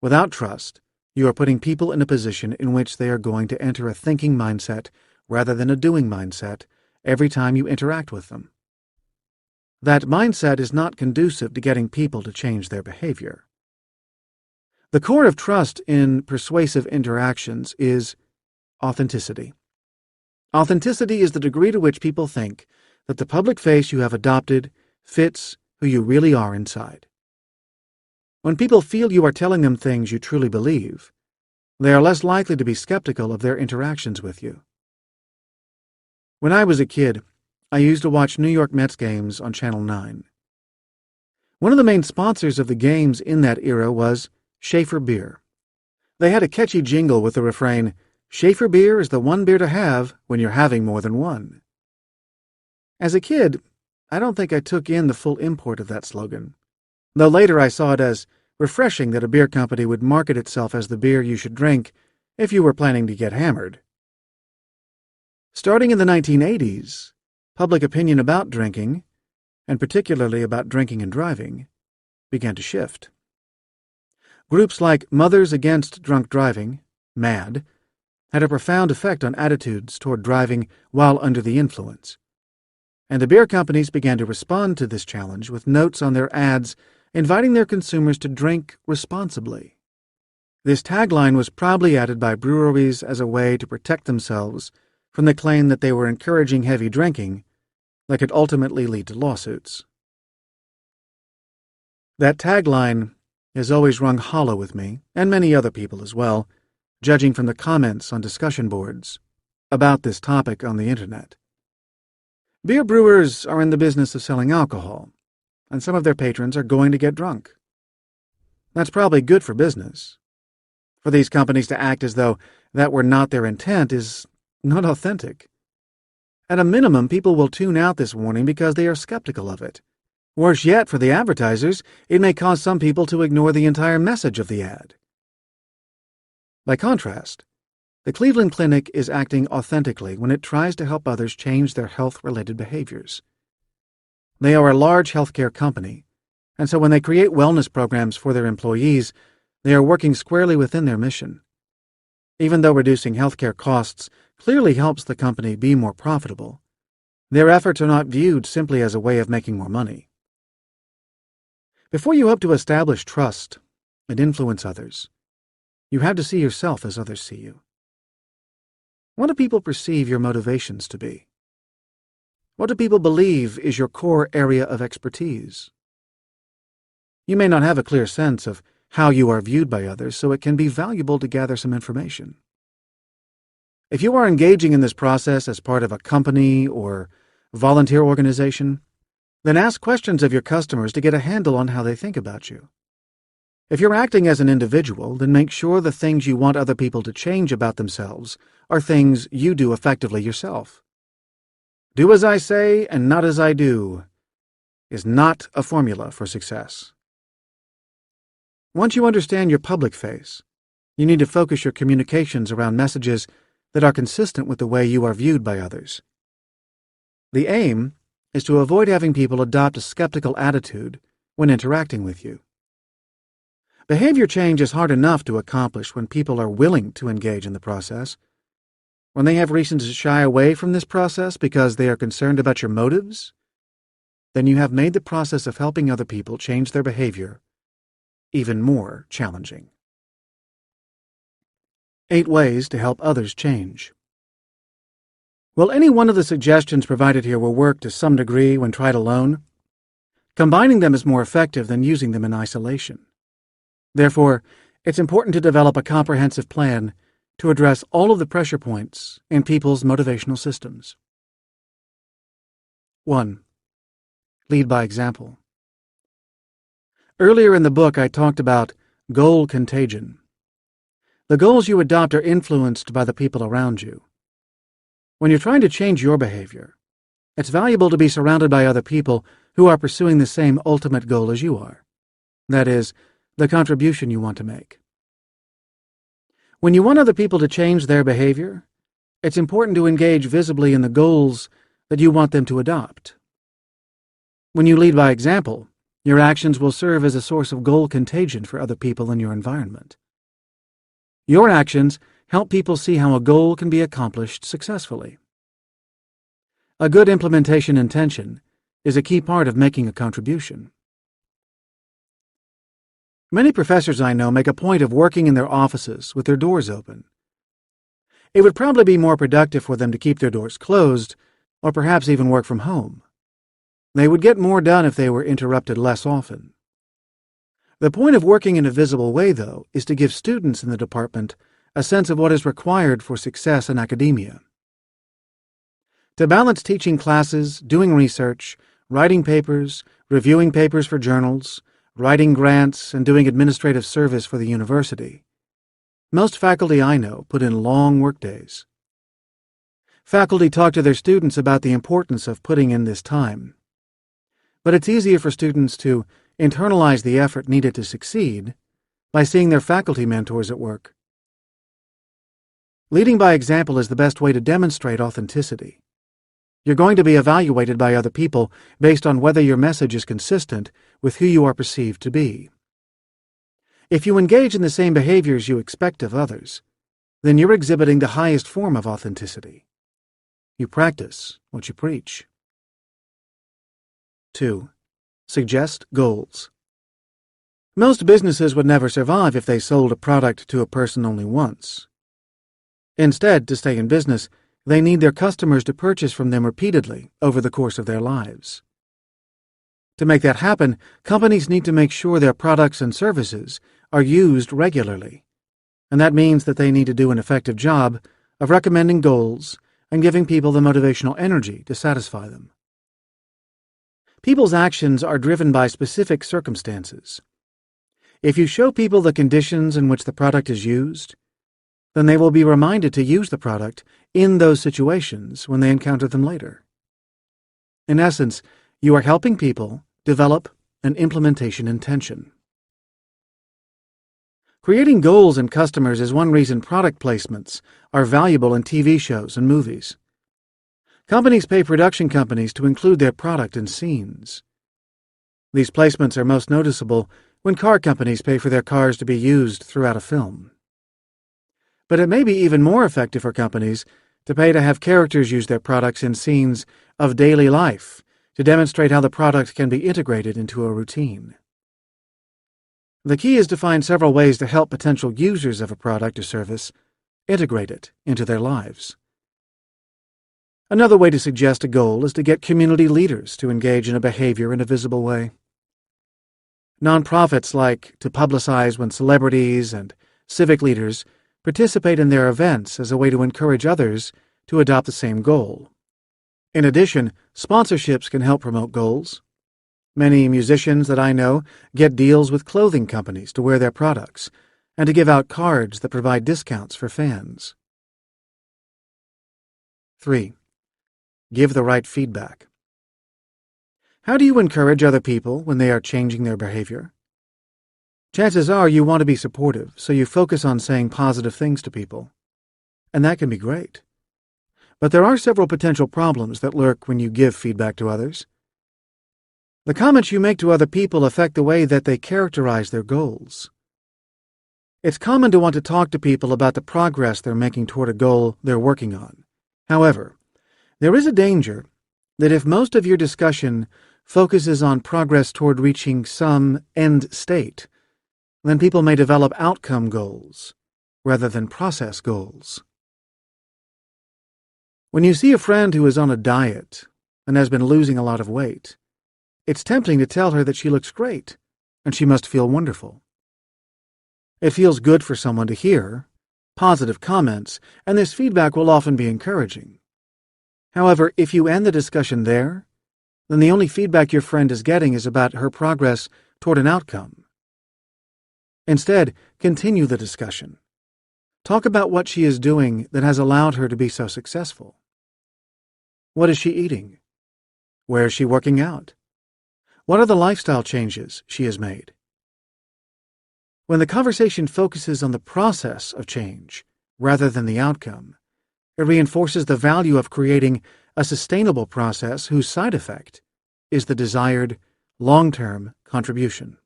Without trust, you are putting people in a position in which they are going to enter a thinking mindset rather than a doing mindset every time you interact with them. That mindset is not conducive to getting people to change their behavior. The core of trust in persuasive interactions is authenticity. Authenticity is the degree to which people think that the public face you have adopted fits who you really are inside. When people feel you are telling them things you truly believe, they are less likely to be skeptical of their interactions with you. When I was a kid, I used to watch New York Mets games on Channel 9. One of the main sponsors of the games in that era was Schaefer Beer. They had a catchy jingle with the refrain, "Schaefer Beer is the one beer to have when you're having more than one." As a kid, I don't think I took in the full import of that slogan, though later I saw it as refreshing that a beer company would market itself as the beer you should drink if you were planning to get hammered. Starting in the 1980s, public opinion about drinking, and particularly about drinking and driving, began to shift. Groups like Mothers Against Drunk Driving, MAD, had a profound effect on attitudes toward driving while under the influence, and the beer companies began to respond to this challenge with notes on their ads inviting their consumers to drink responsibly. This tagline was proudly added by breweries as a way to protect themselves from the claim that they were encouraging heavy drinking that could ultimately lead to lawsuits. That tagline has always rung hollow with me, and many other people as well, judging from the comments on discussion boards about this topic on the internet. Beer brewers are in the business of selling alcohol, and some of their patrons are going to get drunk. That's probably good for business. For these companies to act as though that were not their intent is not authentic. At a minimum, people will tune out this warning because they are skeptical of it. Worse yet, for the advertisers, it may cause some people to ignore the entire message of the ad. By contrast, the Cleveland Clinic is acting authentically when it tries to help others change their health-related behaviors. They are a large healthcare company, and so when they create wellness programs for their employees, they are working squarely within their mission. Even though reducing healthcare costs clearly helps the company be more profitable, their efforts are not viewed simply as a way of making more money. Before you hope to establish trust and influence others, you have to see yourself as others see you. What do people perceive your motivations to be? What do people believe is your core area of expertise? You may not have a clear sense of how you are viewed by others, so it can be valuable to gather some information. If you are engaging in this process as part of a company or volunteer organization, then ask questions of your customers to get a handle on how they think about you. If you're acting as an individual, then make sure the things you want other people to change about themselves are things you do effectively yourself. Do as I say and not as I do is not a formula for success. Once you understand your public face, you need to focus your communications around messages that are consistent with the way you are viewed by others. The aim is to avoid having people adopt a skeptical attitude when interacting with you. Behavior change is hard enough to accomplish when people are willing to engage in the process. When they have reasons to shy away from this process because they are concerned about your motives, then you have made the process of helping other people change their behavior even more challenging. 8 ways to help others change. While any one of the suggestions provided here will work to some degree when tried alone, combining them is more effective than using them in isolation. Therefore, it's important to develop a comprehensive plan to address all of the pressure points in people's motivational systems. 1. Lead by example. Earlier in the book, I talked about goal contagion. The goals you adopt are influenced by the people around you. When you're trying to change your behavior, it's valuable to be surrounded by other people who are pursuing the same ultimate goal as you are. That is, the contribution you want to make. When you want other people to change their behavior, it's important to engage visibly in the goals that you want them to adopt. When you lead by example, your actions will serve as a source of goal contagion for other people in your environment. Your actions help people see how a goal can be accomplished successfully. A good implementation intention is a key part of making a contribution. Many professors I know make a point of working in their offices with their doors open. It would probably be more productive for them to keep their doors closed, or perhaps even work from home. They would get more done if they were interrupted less often. The point of working in a visible way, though, is to give students in the department a sense of what is required for success in academia. To balance teaching classes, doing research, writing papers, reviewing papers for journals, writing grants, and doing administrative service for the university, most faculty I know put in long workdays. Faculty talk to their students about the importance of putting in this time. But it's easier for students to internalize the effort needed to succeed by seeing their faculty mentors at work. Leading by example is the best way to demonstrate authenticity. You're going to be evaluated by other people based on whether your message is consistent with who you are perceived to be. If you engage in the same behaviors you expect of others, then you're exhibiting the highest form of authenticity. You practice what you preach. 2. Suggest goals. Most businesses would never survive if they sold a product to a person only once. Instead, to stay in business, they need their customers to purchase from them repeatedly over the course of their lives. To make that happen, companies need to make sure their products and services are used regularly, and that means that they need to do an effective job of recommending goals and giving people the motivational energy to satisfy them. People's actions are driven by specific circumstances. If you show people the conditions in which the product is used, then they will be reminded to use the product in those situations when they encounter them later. In essence, you are helping people develop an implementation intention. Creating goals in customers is one reason product placements are valuable in TV shows and movies. Companies pay production companies to include their product in scenes. These placements are most noticeable when car companies pay for their cars to be used throughout a film. But it may be even more effective for companies to pay to have characters use their products in scenes of daily life to demonstrate how the product can be integrated into a routine. The key is to find several ways to help potential users of a product or service integrate it into their lives. Another way to suggest a goal is to get community leaders to engage in a behavior in a visible way. Nonprofits like to publicize when celebrities and civic leaders participate in their events as a way to encourage others to adopt the same goal. In addition, sponsorships can help promote goals. Many musicians that I know get deals with clothing companies to wear their products and to give out cards that provide discounts for fans. 3. Give the right feedback. How do you encourage other people when they are changing their behavior? Chances are you want to be supportive, so you focus on saying positive things to people. and that can be great. But there are several potential problems that lurk when you give feedback to others. The comments you make to other people affect the way that they characterize their goals. It's common to want to talk to people about the progress they're making toward a goal they're working on. However, there is a danger that if most of your discussion focuses on progress toward reaching some end state, then people may develop outcome goals rather than process goals. When you see a friend who is on a diet and has been losing a lot of weight, it's tempting to tell her that she looks great and she must feel wonderful. It feels good for someone to hear positive comments, and this feedback will often be encouraging. However, if you end the discussion there, then the only feedback your friend is getting is about her progress toward an outcome. Instead, continue the discussion. Talk about what she is doing that has allowed her to be so successful. What is she eating? Where is she working out? What are the lifestyle changes she has made? When the conversation focuses on the process of change rather than the outcome, it reinforces the value of creating a sustainable process whose side effect is the desired long-term contribution.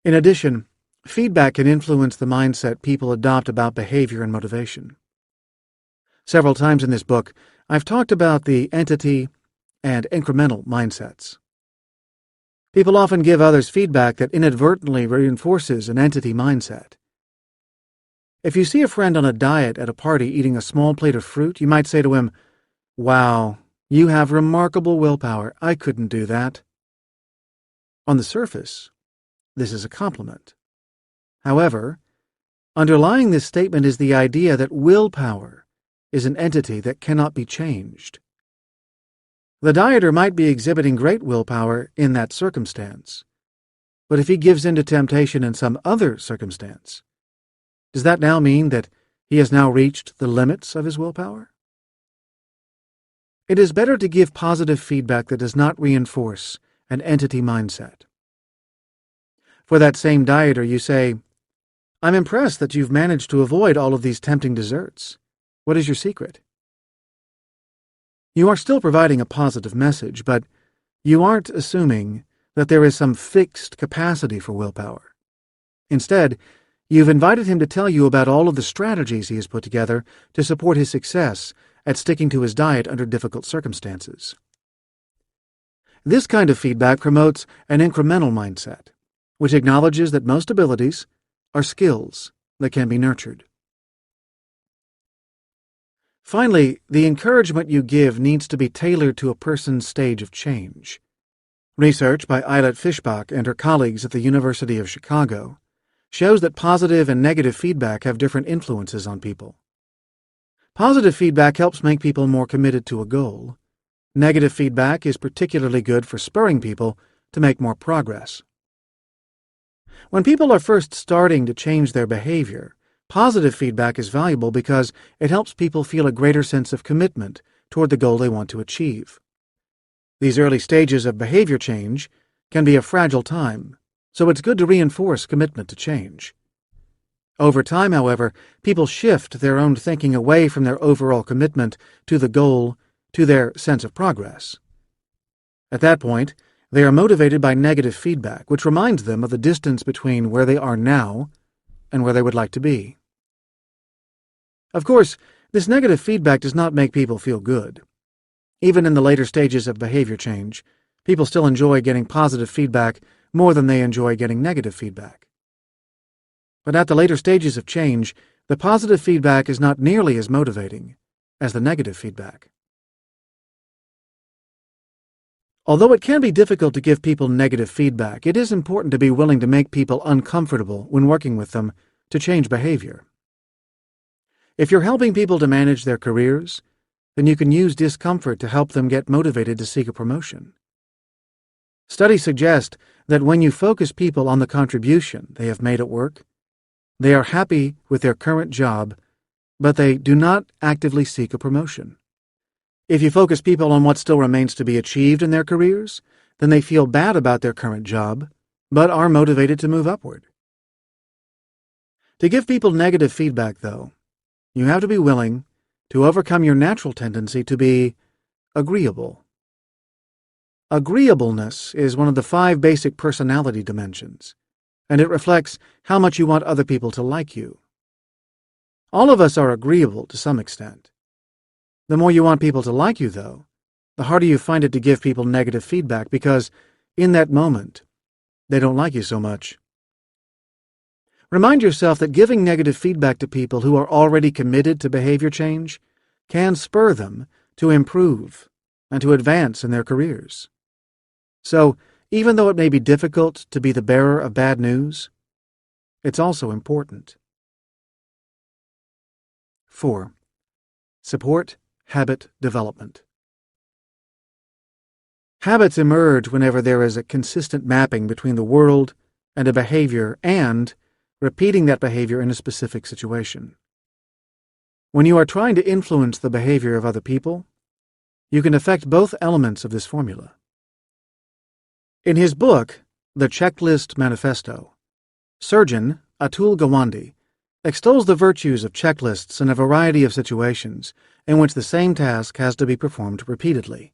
In addition, feedback can influence the mindset people adopt about behavior and motivation. Several times in this book, I've talked about the entity and incremental mindsets. People often give others feedback that inadvertently reinforces an entity mindset. If you see a friend on a diet at a party eating a small plate of fruit, you might say to him, "Wow, you have remarkable willpower. I couldn't do that." On the surface, this is a compliment. However, underlying this statement is the idea that willpower is an entity that cannot be changed. The dieter might be exhibiting great willpower in that circumstance, but if he gives in to temptation in some other circumstance, does that now mean that he has now reached the limits of his willpower? It is better to give positive feedback that does not reinforce an entity mindset. For that same dieter, you say, "I'm impressed that you've managed to avoid all of these tempting desserts. What is your secret?" You are still providing a positive message, but you aren't assuming that there is some fixed capacity for willpower. Instead, you've invited him to tell you about all of the strategies he has put together to support his success at sticking to his diet under difficult circumstances. This kind of feedback promotes an incremental mindset, which acknowledges that most abilities are skills that can be nurtured. Finally, the encouragement you give needs to be tailored to a person's stage of change. Research by Eilert Fishbach and her colleagues at the University of Chicago shows that positive and negative feedback have different influences on people. Positive feedback helps make people more committed to a goal. Negative feedback is particularly good for spurring people to make more progress. When people are first starting to change their behavior, positive feedback is valuable because it helps people feel a greater sense of commitment toward the goal they want to achieve. These early stages of behavior change can be a fragile time, so it's good to reinforce commitment to change. Over time, however, people shift their own thinking away from their overall commitment to the goal to their sense of progress. At that point, they are motivated by negative feedback, which reminds them of the distance between where they are now and where they would like to be. Of course, this negative feedback does not make people feel good. Even in the later stages of behavior change, people still enjoy getting positive feedback more than they enjoy getting negative feedback. But at the later stages of change, the positive feedback is not nearly as motivating as the negative feedback. Although it can be difficult to give people negative feedback, it is important to be willing to make people uncomfortable when working with them to change behavior. If you're helping people to manage their careers, then you can use discomfort to help them get motivated to seek a promotion. Studies suggest that when you focus people on the contribution they have made at work, they are happy with their current job, but they do not actively seek a promotion. If you focus people on what still remains to be achieved in their careers, then they feel bad about their current job, but are motivated to move upward. To give people negative feedback, though, you have to be willing to overcome your natural tendency to be agreeable. Agreeableness is one of the 5 basic personality dimensions, and it reflects how much you want other people to like you. All of us are agreeable to some extent. The more you want people to like you, though, the harder you find it to give people negative feedback because, in that moment, they don't like you so much. Remind yourself that giving negative feedback to people who are already committed to behavior change can spur them to improve and to advance in their careers. So, even though it may be difficult to be the bearer of bad news, it's also important. 4. Support habit development. Habits emerge whenever there is a consistent mapping between the world and a behavior and repeating that behavior in a specific situation. When you are trying to influence the behavior of other people, you can affect both elements of this formula. In his book, The Checklist Manifesto, surgeon Atul Gawande extols the virtues of checklists in a variety of situations in which the same task has to be performed repeatedly.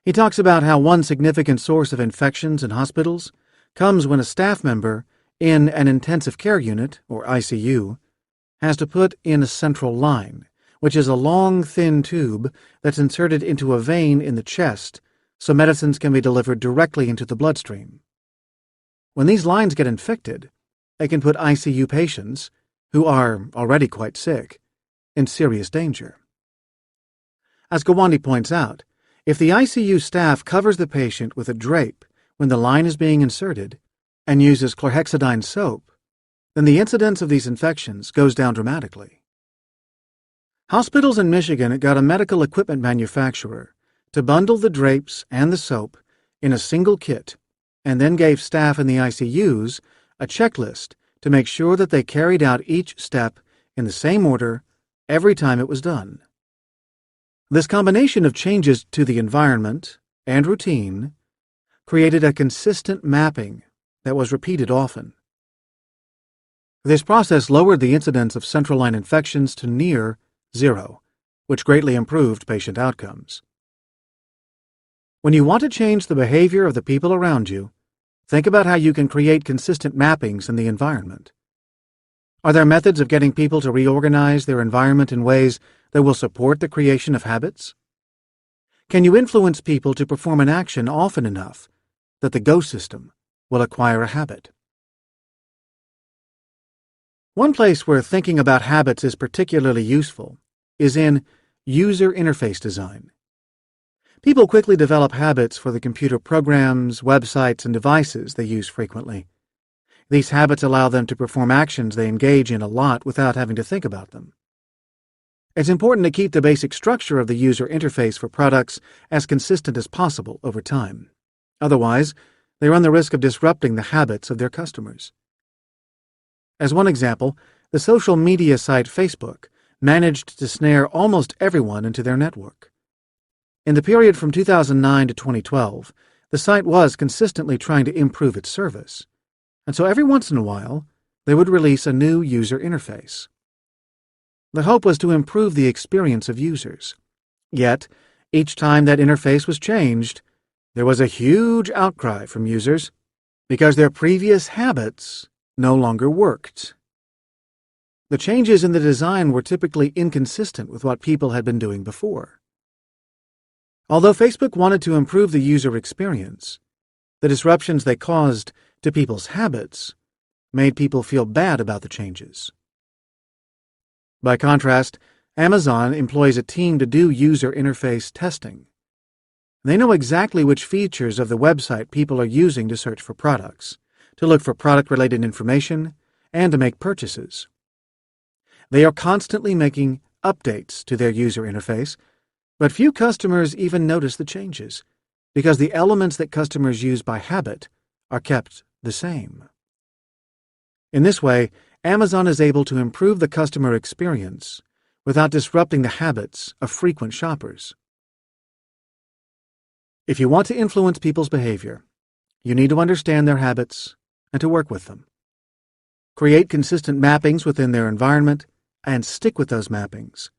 He talks about how one significant source of infections in hospitals comes when a staff member in an intensive care unit, or ICU, has to put in a central line, which is a long, thin tube that's inserted into a vein in the chest so medicines can be delivered directly into the bloodstream. When these lines get infected, they can put ICU patients, who are already quite sick, in serious danger. As Gawande points out, if the ICU staff covers the patient with a drape when the line is being inserted and uses chlorhexidine soap, then the incidence of these infections goes down dramatically. Hospitals in Michigan got a medical equipment manufacturer to bundle the drapes and the soap in a single kit and then gave staff in the ICUs a checklist to make sure that they carried out each step in the same order every time it was done. This combination of changes to the environment and routine created a consistent mapping that was repeated often. This process lowered the incidence of central line infections to near zero, which greatly improved patient outcomes. When you want to change the behavior of the people around you, think about how you can create consistent mappings in the environment. Are there methods of getting people to reorganize their environment in ways that will support the creation of habits? Can you influence people to perform an action often enough that the go system will acquire a habit? One place where thinking about habits is particularly useful is in user interface design. People quickly develop habits for the computer programs, websites, and devices they use frequently. These habits allow them to perform actions they engage in a lot without having to think about them. It's important to keep the basic structure of the user interface for products as consistent as possible over time. Otherwise, they run the risk of disrupting the habits of their customers. As one example, the social media site Facebook managed to snare almost everyone into their network. In the period from 2009 to 2012, the site was consistently trying to improve its service, and so every once in a while, they would release a new user interface. The hope was to improve the experience of users. Yet, each time that interface was changed, there was a huge outcry from users because their previous habits no longer worked. The changes in the design were typically inconsistent with what people had been doing before. Although Facebook wanted to improve the user experience, the disruptions they caused to people's habits made people feel bad about the changes. By contrast, Amazon employs a team to do user interface testing. They know exactly which features of the website people are using to search for products, to look for product-related information, and to make purchases. They are constantly making updates to their user interface, but few customers even notice the changes, because the elements that customers use by habit are kept the same. In this way, Amazon is able to improve the customer experience without disrupting the habits of frequent shoppers. If you want to influence people's behavior, you need to understand their habits and to work with them. create consistent mappings within their environment, and stick with those mappings.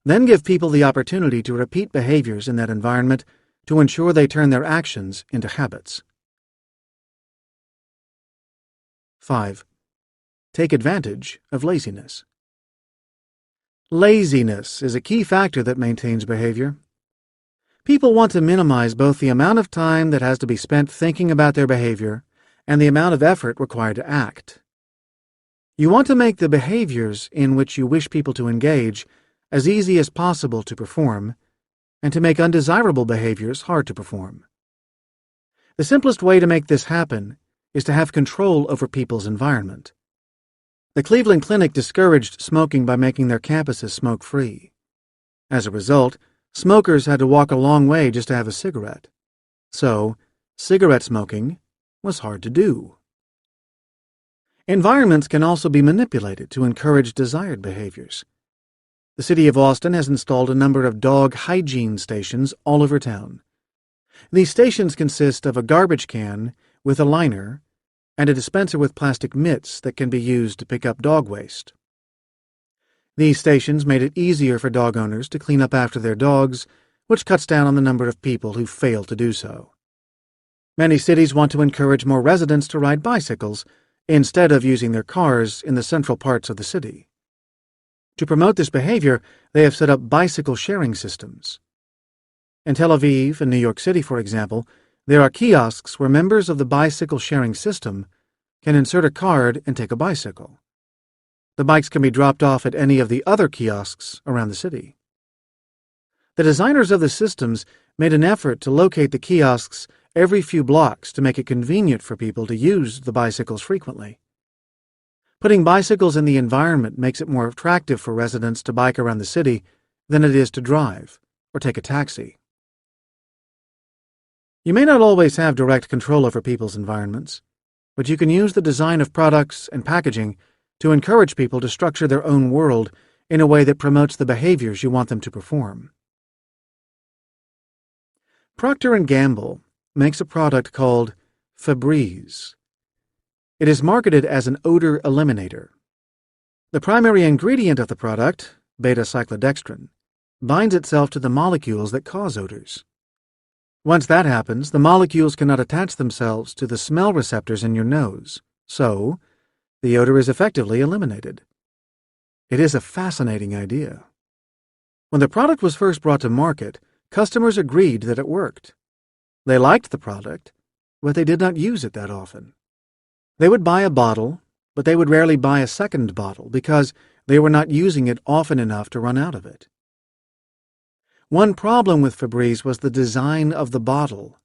Then give people the opportunity to repeat behaviors in that environment to ensure they turn their actions into habits. 5. Take advantage of laziness. Laziness is a key factor that maintains behavior. People want to minimize both the amount of time that has to be spent thinking about their behavior and the amount of effort required to act. You want to make the behaviors in which you wish people to engage as easy as possible to perform, and to make undesirable behaviors hard to perform. The simplest way to make this happen is to have control over people's environment. The Cleveland Clinic discouraged smoking by making their campuses smoke-free. As a result, smokers had to walk a long way just to have a cigarette. So, cigarette smoking was hard to do. Environments can also be manipulated to encourage desired behaviors. The city of Austin has installed a number of dog hygiene stations all over town. These stations consist of a garbage can with a liner and a dispenser with plastic mitts that can be used to pick up dog waste. These stations made it easier for dog owners to clean up after their dogs, which cuts down on the number of people who fail to do so. Many cities want to encourage more residents to ride bicycles instead of using their cars in the central parts of the city. To promote this behavior, they have set up bicycle sharing systems. In Tel Aviv and New York City, for example, there are kiosks where members of the bicycle sharing system can insert a card and take a bicycle. The bikes can be dropped off at any of the other kiosks around the city. The designers of the systems made an effort to locate the kiosks every few blocks to make it convenient for people to use the bicycles frequently. Putting bicycles in the environment makes it more attractive for residents to bike around the city than it is to drive or take a taxi. You may not always have direct control over people's environments, but you can use the design of products and packaging to encourage people to structure their own world in a way that promotes the behaviors you want them to perform. Procter & Gamble makes a product called Febreze. It is marketed as an odor eliminator. The primary ingredient of the product, beta-cyclodextrin, binds itself to the molecules that cause odors. Once that happens, the molecules cannot attach themselves to the smell receptors in your nose, so the odor is effectively eliminated. It is a fascinating idea. When the product was first brought to market, customers agreed that it worked. They liked the product, but they did not use it that often. They would buy a bottle, but they would rarely buy a second bottle because they were not using it often enough to run out of it. One problem with Febreze was the design of the bottle.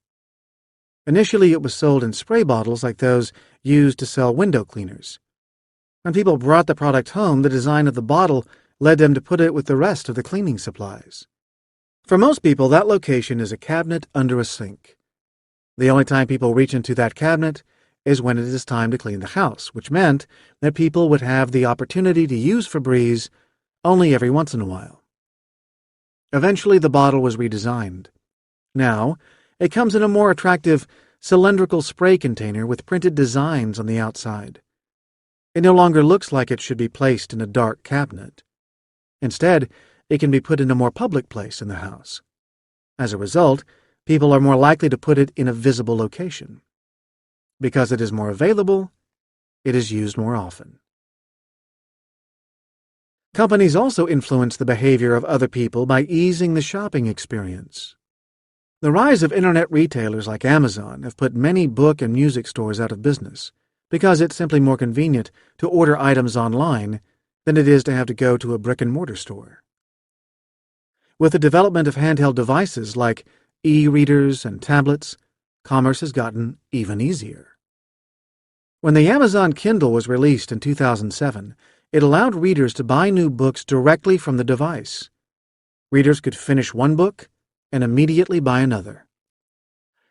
Initially, it was sold in spray bottles like those used to sell window cleaners. When people brought the product home, the design of the bottle led them to put it with the rest of the cleaning supplies. For most people, that location is a cabinet under a sink. The only time people reach into that cabinet is when it is time to clean the house, which meant that people would have the opportunity to use Febreze only every once in a while. Eventually, the bottle was redesigned. Now, it comes in a more attractive cylindrical spray container with printed designs on the outside. It no longer looks like it should be placed in a dark cabinet. Instead, it can be put in a more public place in the house. As a result, people are more likely to put it in a visible location. Because it is more available, it is used more often. Companies also influence the behavior of other people by easing the shopping experience. The rise of internet retailers like Amazon have put many book and music stores out of business because it's simply more convenient to order items online than it is to have to go to a brick-and-mortar store. With the development of handheld devices like e-readers and tablets, commerce has gotten even easier. When the Amazon Kindle was released in 2007, it allowed readers to buy new books directly from the device. Readers could finish one book and immediately buy another.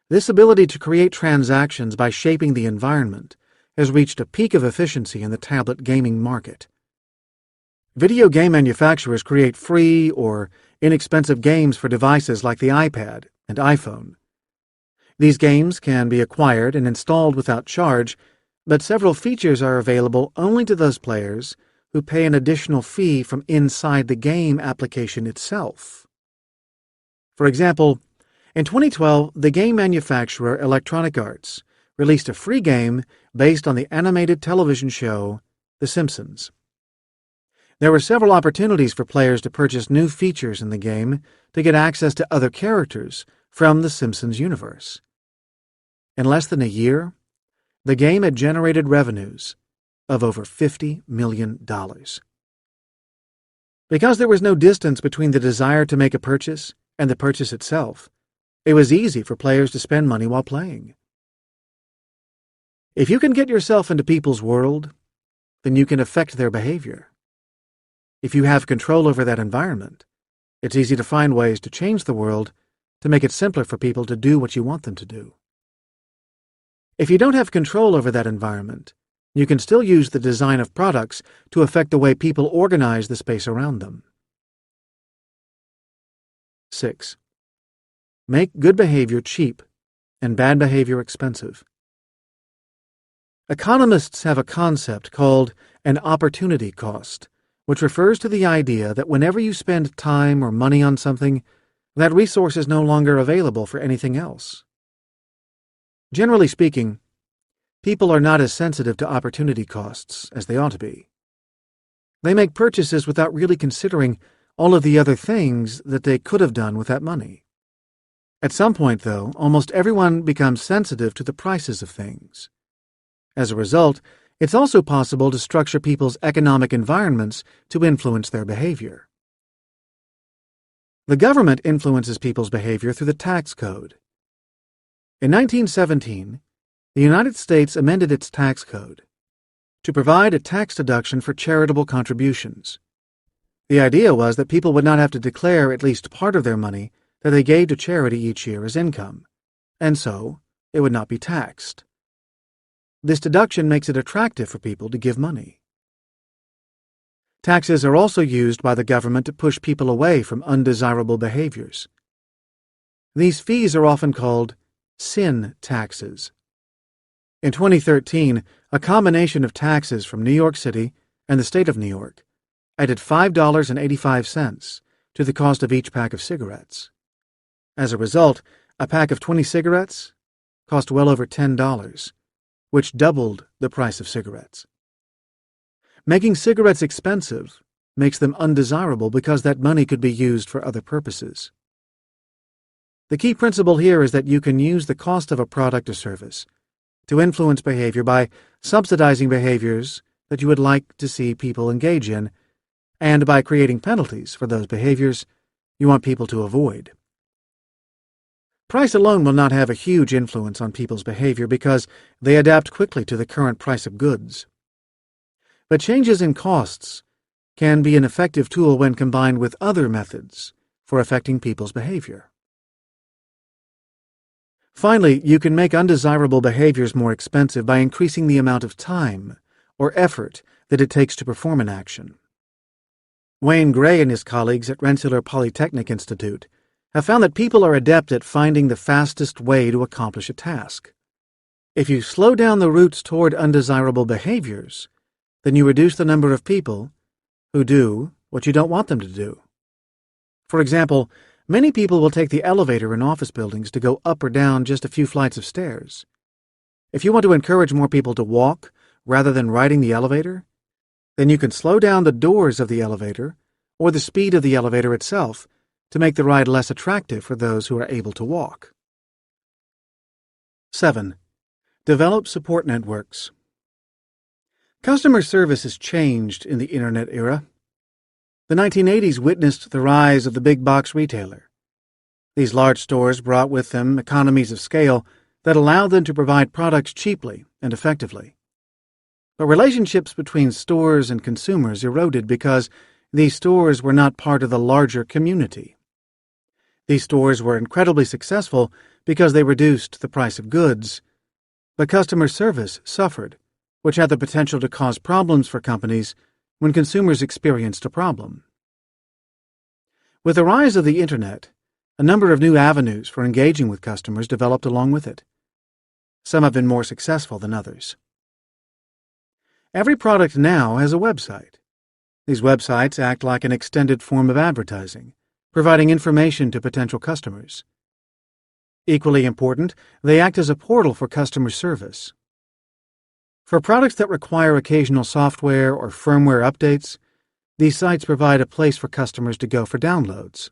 This ability to create transactions by shaping the environment has reached a peak of efficiency in the tablet gaming market. Video game manufacturers create free or inexpensive games for devices like the iPad and iPhone. These games can be acquired and installed without charge, but several features are available only to those players who pay an additional fee from inside the game application itself. For example, in 2012, the game manufacturer Electronic Arts released a free game based on the animated television show The Simpsons. There were several opportunities for players to purchase new features in the game to get access to other characters from the Simpsons universe. In less than a year, the game had generated revenues of over $50 million. Because there was no distance between the desire to make a purchase and the purchase itself, it was easy for players to spend money while playing. If you can get yourself into people's world, then you can affect their behavior. If you have control over that environment, it's easy to find ways to change the world to make it simpler for people to do what you want them to do. If you don't have control over that environment, you can still use the design of products to affect the way people organize the space around them. 6. Make good behavior cheap and bad behavior expensive. Economists have a concept called an opportunity cost, which refers to the idea that whenever you spend time or money on something, that resource is no longer available for anything else. Generally speaking, people are not as sensitive to opportunity costs as they ought to be. They make purchases without really considering all of the other things that they could have done with that money. At some point, though, almost everyone becomes sensitive to the prices of things. As a result, it's also possible to structure people's economic environments to influence their behavior. The government influences people's behavior through the tax code. In 1917, the United States amended its tax code to provide a tax deduction for charitable contributions. The idea was that people would not have to declare at least part of their money that they gave to charity each year as income, and so it would not be taxed. This deduction makes it attractive for people to give money. Taxes are also used by the government to push people away from undesirable behaviors. These fees are often called sin taxes. In 2013, a combination of taxes from New York City and the state of New York added $5.85 to the cost of each pack of cigarettes. As a result, a pack of 20 cigarettes cost well over $10, which doubled the price of cigarettes. Making cigarettes expensive makes them undesirable because that money could be used for other purposes. The key principle here is that you can use the cost of a product or service to influence behavior by subsidizing behaviors that you would like to see people engage in, and by creating penalties for those behaviors you want people to avoid. Price alone will not have a huge influence on people's behavior because they adapt quickly to the current price of goods. But changes in costs can be an effective tool when combined with other methods for affecting people's behavior. Finally, you can make undesirable behaviors more expensive by increasing the amount of time or effort that it takes to perform an action. Wayne Gray and his colleagues at Rensselaer Polytechnic Institute have found that people are adept at finding the fastest way to accomplish a task. If you slow down the routes toward undesirable behaviors, then you reduce the number of people who do what you don't want them to do. For example, many people will take the elevator in office buildings to go up or down just a few flights of stairs. If you want to encourage more people to walk rather than riding the elevator, then you can slow down the doors of the elevator or the speed of the elevator itself to make the ride less attractive for those who are able to walk. 7. Develop support networks. Customer service has changed in the Internet era. The 1980s witnessed the rise of the big box retailer. These large stores brought with them economies of scale that allowed them to provide products cheaply and effectively. But relationships between stores and consumers eroded because these stores were not part of the larger community. These stores were incredibly successful because they reduced the price of goods, but customer service suffered, which had the potential to cause problems for companies when consumers experienced a problem. With the rise of the Internet, a number of new avenues for engaging with customers developed along with it. Some have been more successful than others. Every product now has a website. These websites act like an extended form of advertising, providing information to potential customers. Equally important, they act as a portal for customer service. For products that require occasional software or firmware updates, these sites provide a place for customers to go for downloads.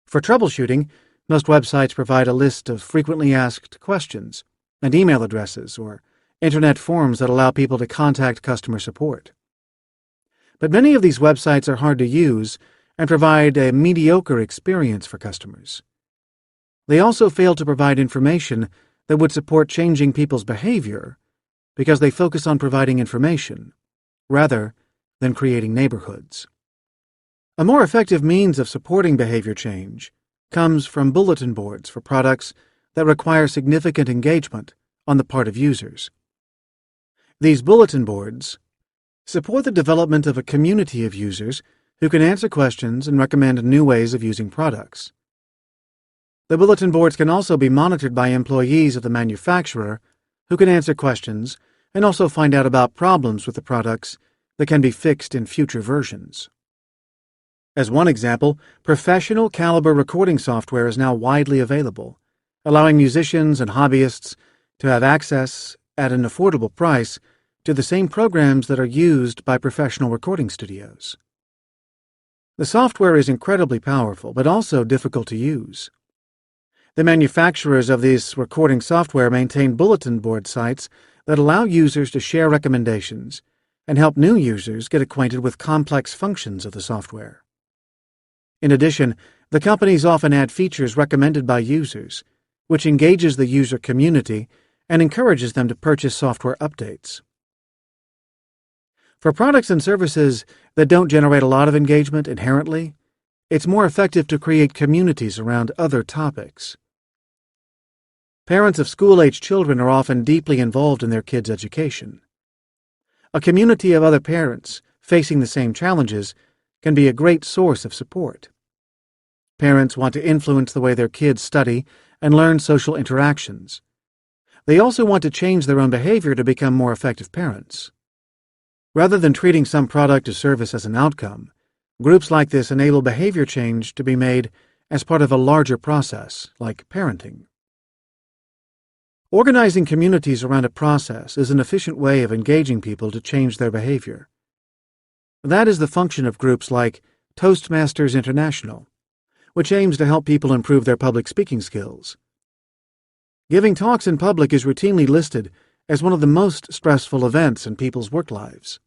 For troubleshooting, most websites provide a list of frequently asked questions and email addresses or internet forums that allow people to contact customer support. But many of these websites are hard to use and provide a mediocre experience for customers. They also fail to provide information that would support changing people's behavior because they focus on providing information rather than creating neighborhoods. A more effective means of supporting behavior change comes from bulletin boards for products that require significant engagement on the part of users. These bulletin boards support the development of a community of users who can answer questions and recommend new ways of using products. The bulletin boards can also be monitored by employees of the manufacturer who can answer questions and also find out about problems with the products that can be fixed in future versions. As one example, professional caliber recording software is now widely available, allowing musicians and hobbyists to have access at an affordable price to the same programs that are used by professional recording studios. The software is incredibly powerful, but also difficult to use. The manufacturers of this recording software maintain bulletin board sites that allow users to share recommendations and help new users get acquainted with complex functions of the software. In addition, the companies often add features recommended by users, which engages the user community and encourages them to purchase software updates. For products and services that don't generate a lot of engagement inherently, it's more effective to create communities around other topics. Parents of school-age children are often deeply involved in their kids' education. A community of other parents facing the same challenges can be a great source of support. Parents want to influence the way their kids study and learn social interactions. They also want to change their own behavior to become more effective parents. Rather than treating some product or service as an outcome, groups like this enable behavior change to be made as part of a larger process, like parenting. Organizing communities around a process is an efficient way of engaging people to change their behavior. That is the function of groups like Toastmasters International, which aims to help people improve their public speaking skills. Giving talks in public is routinely listed as one of the most stressful events in people's work lives.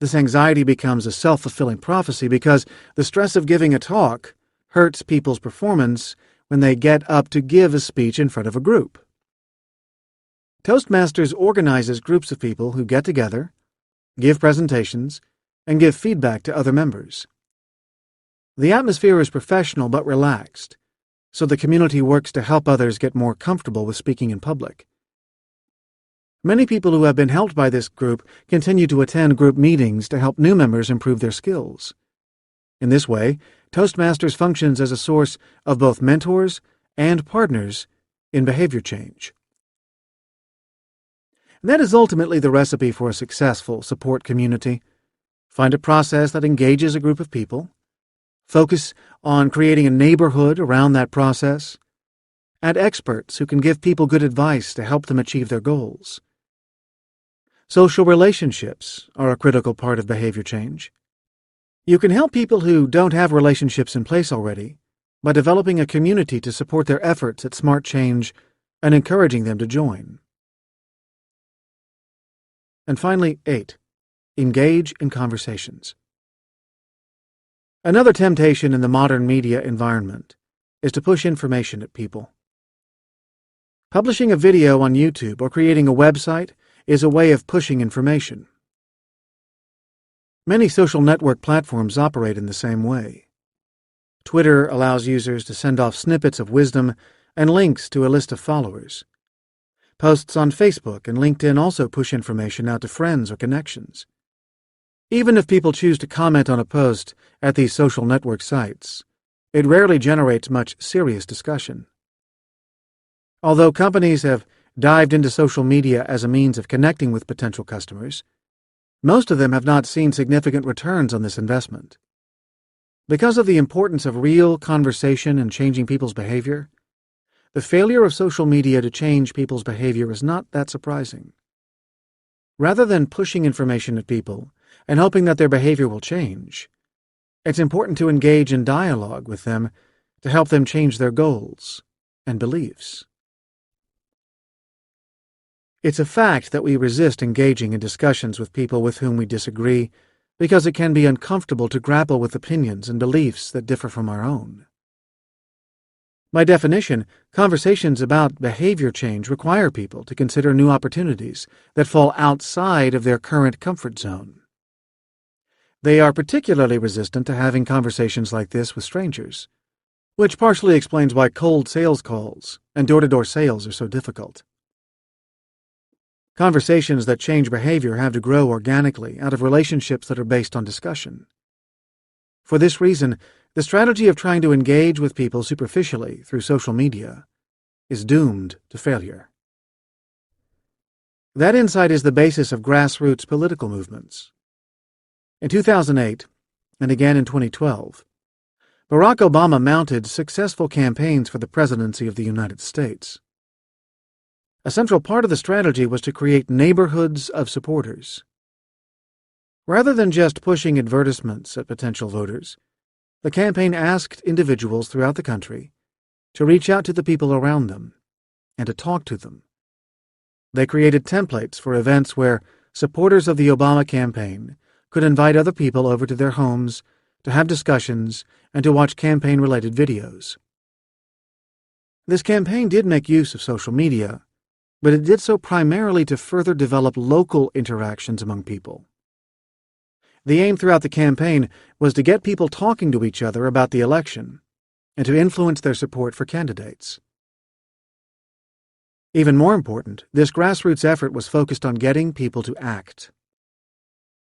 This anxiety becomes a self-fulfilling prophecy because the stress of giving a talk hurts people's performance when they get up to give a speech in front of a group. Toastmasters organizes groups of people who get together, give presentations, and give feedback to other members. The atmosphere is professional but relaxed, so the community works to help others get more comfortable with speaking in public. Many people who have been helped by this group continue to attend group meetings to help new members improve their skills. In this way, Toastmasters functions as a source of both mentors and partners in behavior change. That is ultimately the recipe for a successful support community. Find a process that engages a group of people. Focus on creating a neighborhood around that process. Add experts who can give people good advice to help them achieve their goals. Social relationships are a critical part of behavior change. You can help people who don't have relationships in place already by developing a community to support their efforts at smart change and encouraging them to join. And finally, 8. Engage in conversations. Another temptation in the modern media environment is to push information at people. Publishing a video on YouTube or creating a website is a way of pushing information. Many social network platforms operate in the same way. Twitter allows users to send off snippets of wisdom and links to a list of followers. Posts on Facebook and LinkedIn also push information out to friends or connections. Even if people choose to comment on a post at these social network sites, it rarely generates much serious discussion. Although companies have dived into social media as a means of connecting with potential customers, most of them have not seen significant returns on this investment. Because of the importance of real conversation in changing people's behavior, the failure of social media to change people's behavior is not that surprising. Rather than pushing information at people and hoping that their behavior will change, it's important to engage in dialogue with them to help them change their goals and beliefs. It's a fact that we resist engaging in discussions with people with whom we disagree because it can be uncomfortable to grapple with opinions and beliefs that differ from our own. By definition, conversations about behavior change require people to consider new opportunities that fall outside of their current comfort zone. They are particularly resistant to having conversations like this with strangers, which partially explains why cold sales calls and door-to-door sales are so difficult. Conversations that change behavior have to grow organically out of relationships that are based on discussion. For this reason, the strategy of trying to engage with people superficially through social media is doomed to failure. That insight is the basis of grassroots political movements. In 2008, and again in 2012, Barack Obama mounted successful campaigns for the presidency of the United States. A central part of the strategy was to create neighborhoods of supporters. Rather than just pushing advertisements at potential voters, the campaign asked individuals throughout the country to reach out to the people around them and to talk to them. They created templates for events where supporters of the Obama campaign could invite other people over to their homes to have discussions and to watch campaign-related videos. This campaign did make use of social media, but it did so primarily to further develop local interactions among people. The aim throughout the campaign was to get people talking to each other about the election and to influence their support for candidates. Even more important, this grassroots effort was focused on getting people to act.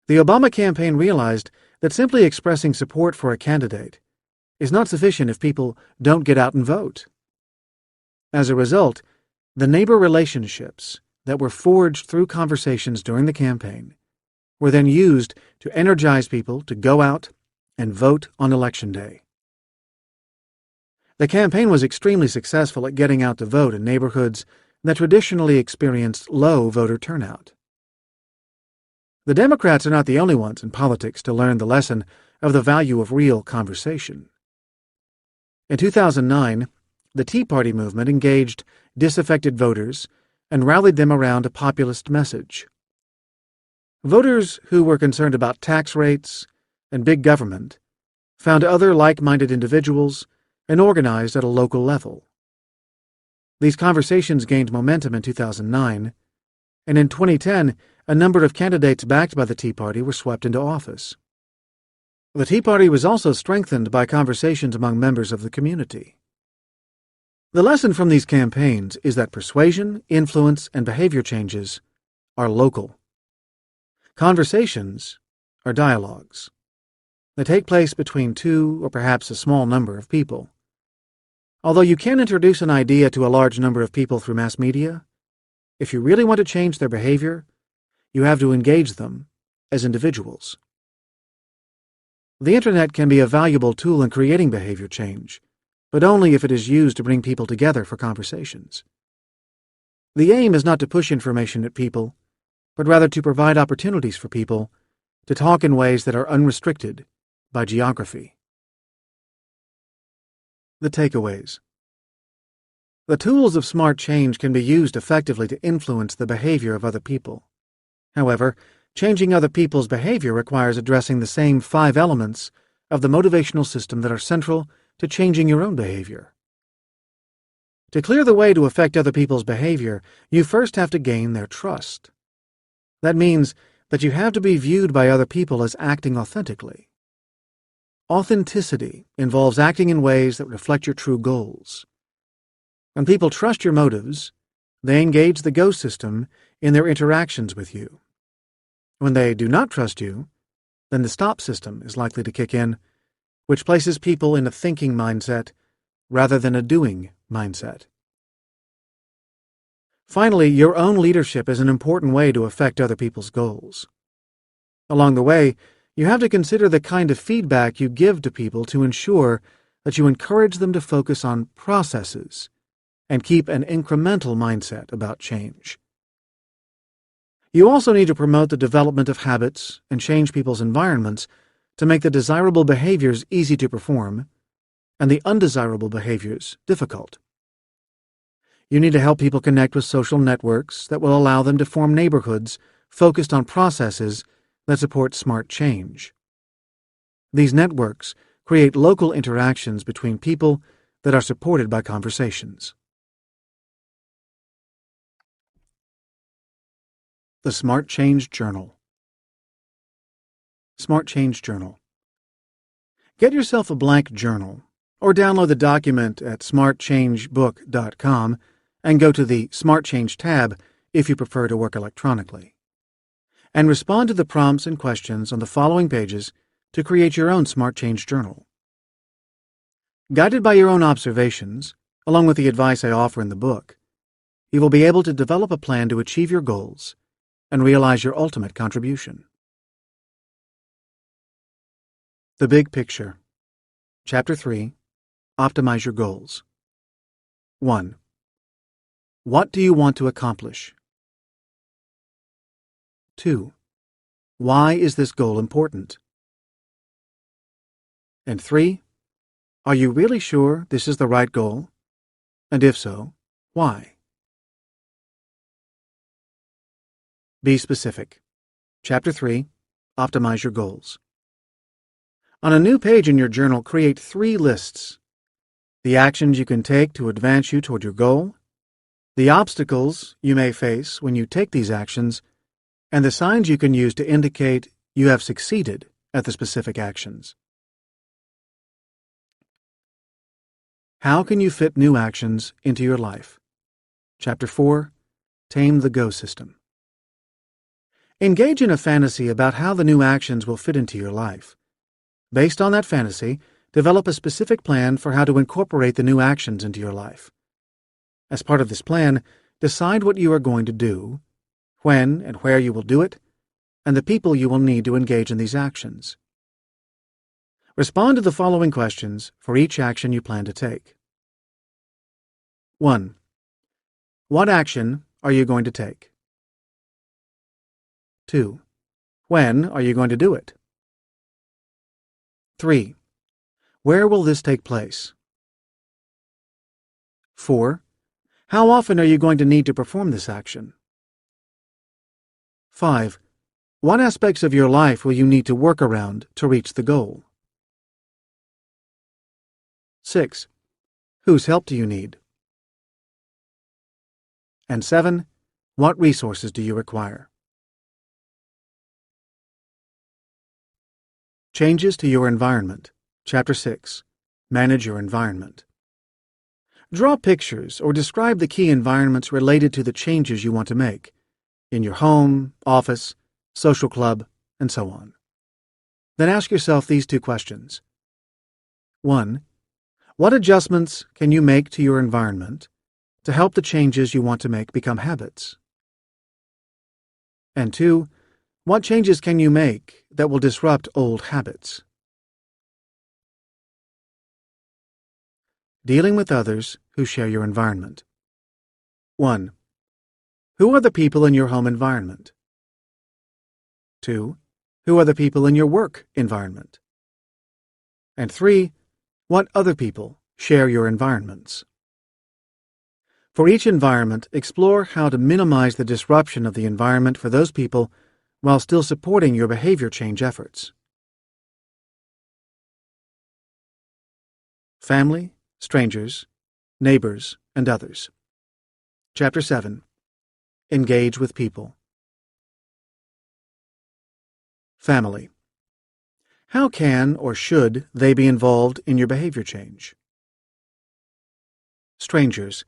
The Obama campaign realized that simply expressing support for a candidate is not sufficient if people don't get out and vote. As a result, the neighbor relationships that were forged through conversations during the campaign were then used to energize people to go out and vote on Election Day. The campaign was extremely successful at getting out to vote in neighborhoods that traditionally experienced low voter turnout. The Democrats are not the only ones in politics to learn the lesson of the value of real conversation. In 2009, the Tea Party movement engaged disaffected voters and rallied them around a populist message. Voters who were concerned about tax rates and big government found other like-minded individuals and organized at a local level. These conversations gained momentum in 2009, and in 2010, a number of candidates backed by the Tea Party were swept into office. The Tea Party was also strengthened by conversations among members of the community. The lesson from these campaigns is that persuasion, influence, and behavior changes are local. Conversations are dialogues. They take place between two or perhaps a small number of people. Although you can introduce an idea to a large number of people through mass media, if you really want to change their behavior, you have to engage them as individuals. The Internet can be a valuable tool in creating behavior change, but only if it is used to bring people together for conversations. The aim is not to push information at people, but rather to provide opportunities for people to talk in ways that are unrestricted by geography. The takeaways. The tools of smart change can be used effectively to influence the behavior of other people. However, changing other people's behavior requires addressing the same 5 elements of the motivational system that are central to changing your own behavior. To clear the way to affect other people's behavior, you first have to gain their trust. That means that you have to be viewed by other people as acting authentically. Authenticity involves acting in ways that reflect your true goals. When people trust your motives, they engage the go system in their interactions with you. When they do not trust you, then the stop system is likely to kick in, which places people in a thinking mindset rather than a doing mindset. Finally, your own leadership is an important way to affect other people's goals. Along the way, you have to consider the kind of feedback you give to people to ensure that you encourage them to focus on processes and keep an incremental mindset about change. You also need to promote the development of habits and change people's environments to make the desirable behaviors easy to perform and the undesirable behaviors difficult. You need to help people connect with social networks that will allow them to form neighborhoods focused on processes that support smart change. These networks create local interactions between people that are supported by conversations. The Smart Change Journal. Smart Change Journal. Get yourself a blank journal, or download the document at smartchangebook.com and go to the Smart Change tab if you prefer to work electronically. And respond to the prompts and questions on the following pages to create your own Smart Change Journal. Guided by your own observations, along with the advice I offer in the book, you will be able to develop a plan to achieve your goals and realize your ultimate contribution. The Big Picture. Chapter 3. Optimize Your Goals. 1. What do you want to accomplish? 2. Why is this goal important? And 3. Are you really sure this is the right goal? And if so, why? Be specific. Chapter 3. Optimize Your Goals. On a new page in your journal, create 3 lists: the actions you can take to advance you toward your goal, the obstacles you may face when you take these actions, and the signs you can use to indicate you have succeeded at the specific actions. How can you fit new actions into your life? Chapter 4. Tame the Go System. Engage in a fantasy about how the new actions will fit into your life. Based on that fantasy, develop a specific plan for how to incorporate the new actions into your life. As part of this plan, decide what you are going to do, when and where you will do it, and the people you will need to engage in these actions. Respond to the following questions for each action you plan to take. 1. What action are you going to take? 2. When are you going to do it? 3. Where will this take place? 4. How often are you going to need to perform this action? 5. What aspects of your life will you need to work around to reach the goal? 6. Whose help do you need? And 7. What resources do you require? Changes to your environment. Chapter 6. Manage your environment. Draw pictures or describe the key environments related to the changes you want to make in your home, office, social club, and so on. Then ask yourself these 2 questions. 1. What adjustments can you make to your environment to help the changes you want to make become habits? And 2. What changes can you make that will disrupt old habits? Dealing with others who share your environment. 1. Who are the people in your home environment? 2. Who are the people in your work environment? And 3. What other people share your environments? For each environment, explore how to minimize the disruption of the environment for those people while still supporting your behavior change efforts. Family, strangers, neighbors, and others. Chapter 7. Engage with people. Family. How can or should they be involved in your behavior change? Strangers.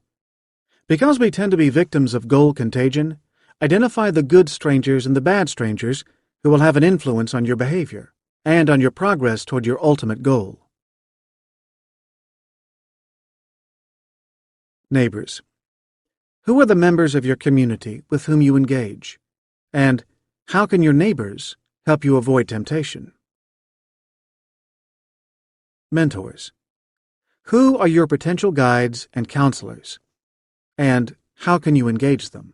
Because we tend to be victims of goal contagion, identify the good strangers and the bad strangers who will have an influence on your behavior and on your progress toward your ultimate goal. Neighbors. Who are the members of your community with whom you engage? And how can your neighbors help you avoid temptation? Mentors. Who are your potential guides and counselors? And how can you engage them?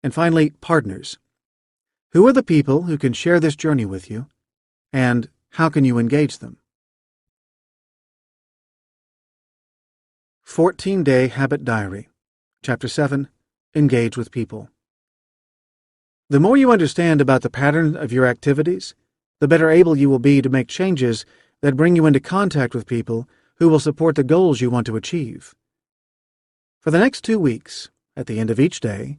And finally, partners. Who are the people who can share this journey with you? And how can you engage them? 14-Day Habit Diary. Chapter 7. Engage with People. The more you understand about the pattern of your activities, the better able you will be to make changes that bring you into contact with people who will support the goals you want to achieve. For the next 2 weeks, at the end of each day,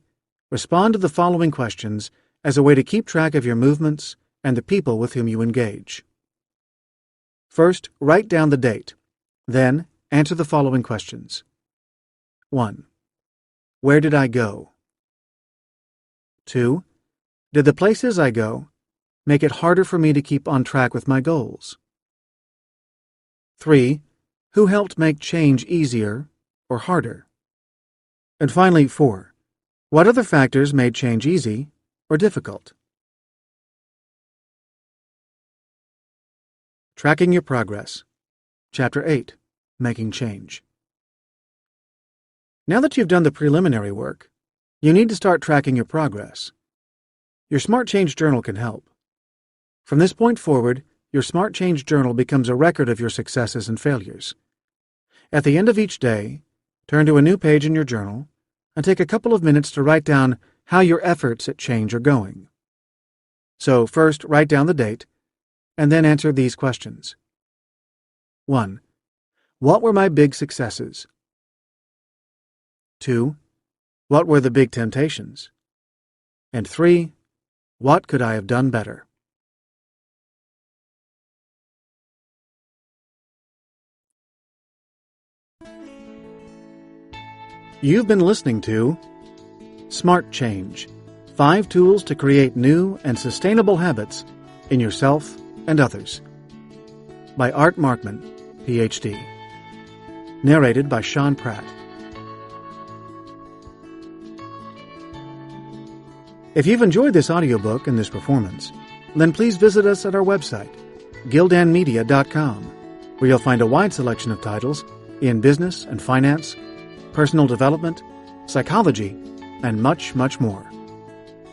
respond to the following questions as a way to keep track of your movements and the people with whom you engage. First, write down the date. Then, answer the following questions. 1. Where did I go? 2. Did the places I go make it harder for me to keep on track with my goals? 3. Who helped make change easier or harder? And finally, 4. What other factors made change easy or difficult? Tracking your progress. Chapter 8. Making change. Now that you've done the preliminary work, you need to start tracking your progress. Your Smart Change Journal can help. From this point forward, your Smart Change Journal becomes a record of your successes and failures. At the end of each day, turn to a new page in your journal and take a couple of minutes to write down how your efforts at change are going. So first, write down the date, and then answer these questions. 1. What were my big successes? 2. What were the big temptations? And 3. What could I have done better? You've been listening to Smart Change: 5 Tools to Create New and Sustainable Habits in Yourself and Others, by Art Markman, Ph.D. Narrated by Sean Pratt. If you've enjoyed this audiobook and this performance, then please visit us at our website, gildanmedia.com, where you'll find a wide selection of titles in business and finance, personal development, psychology, and much, much more.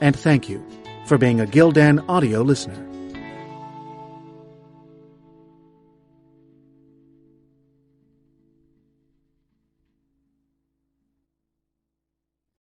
And thank you for being a Gildan audio listener.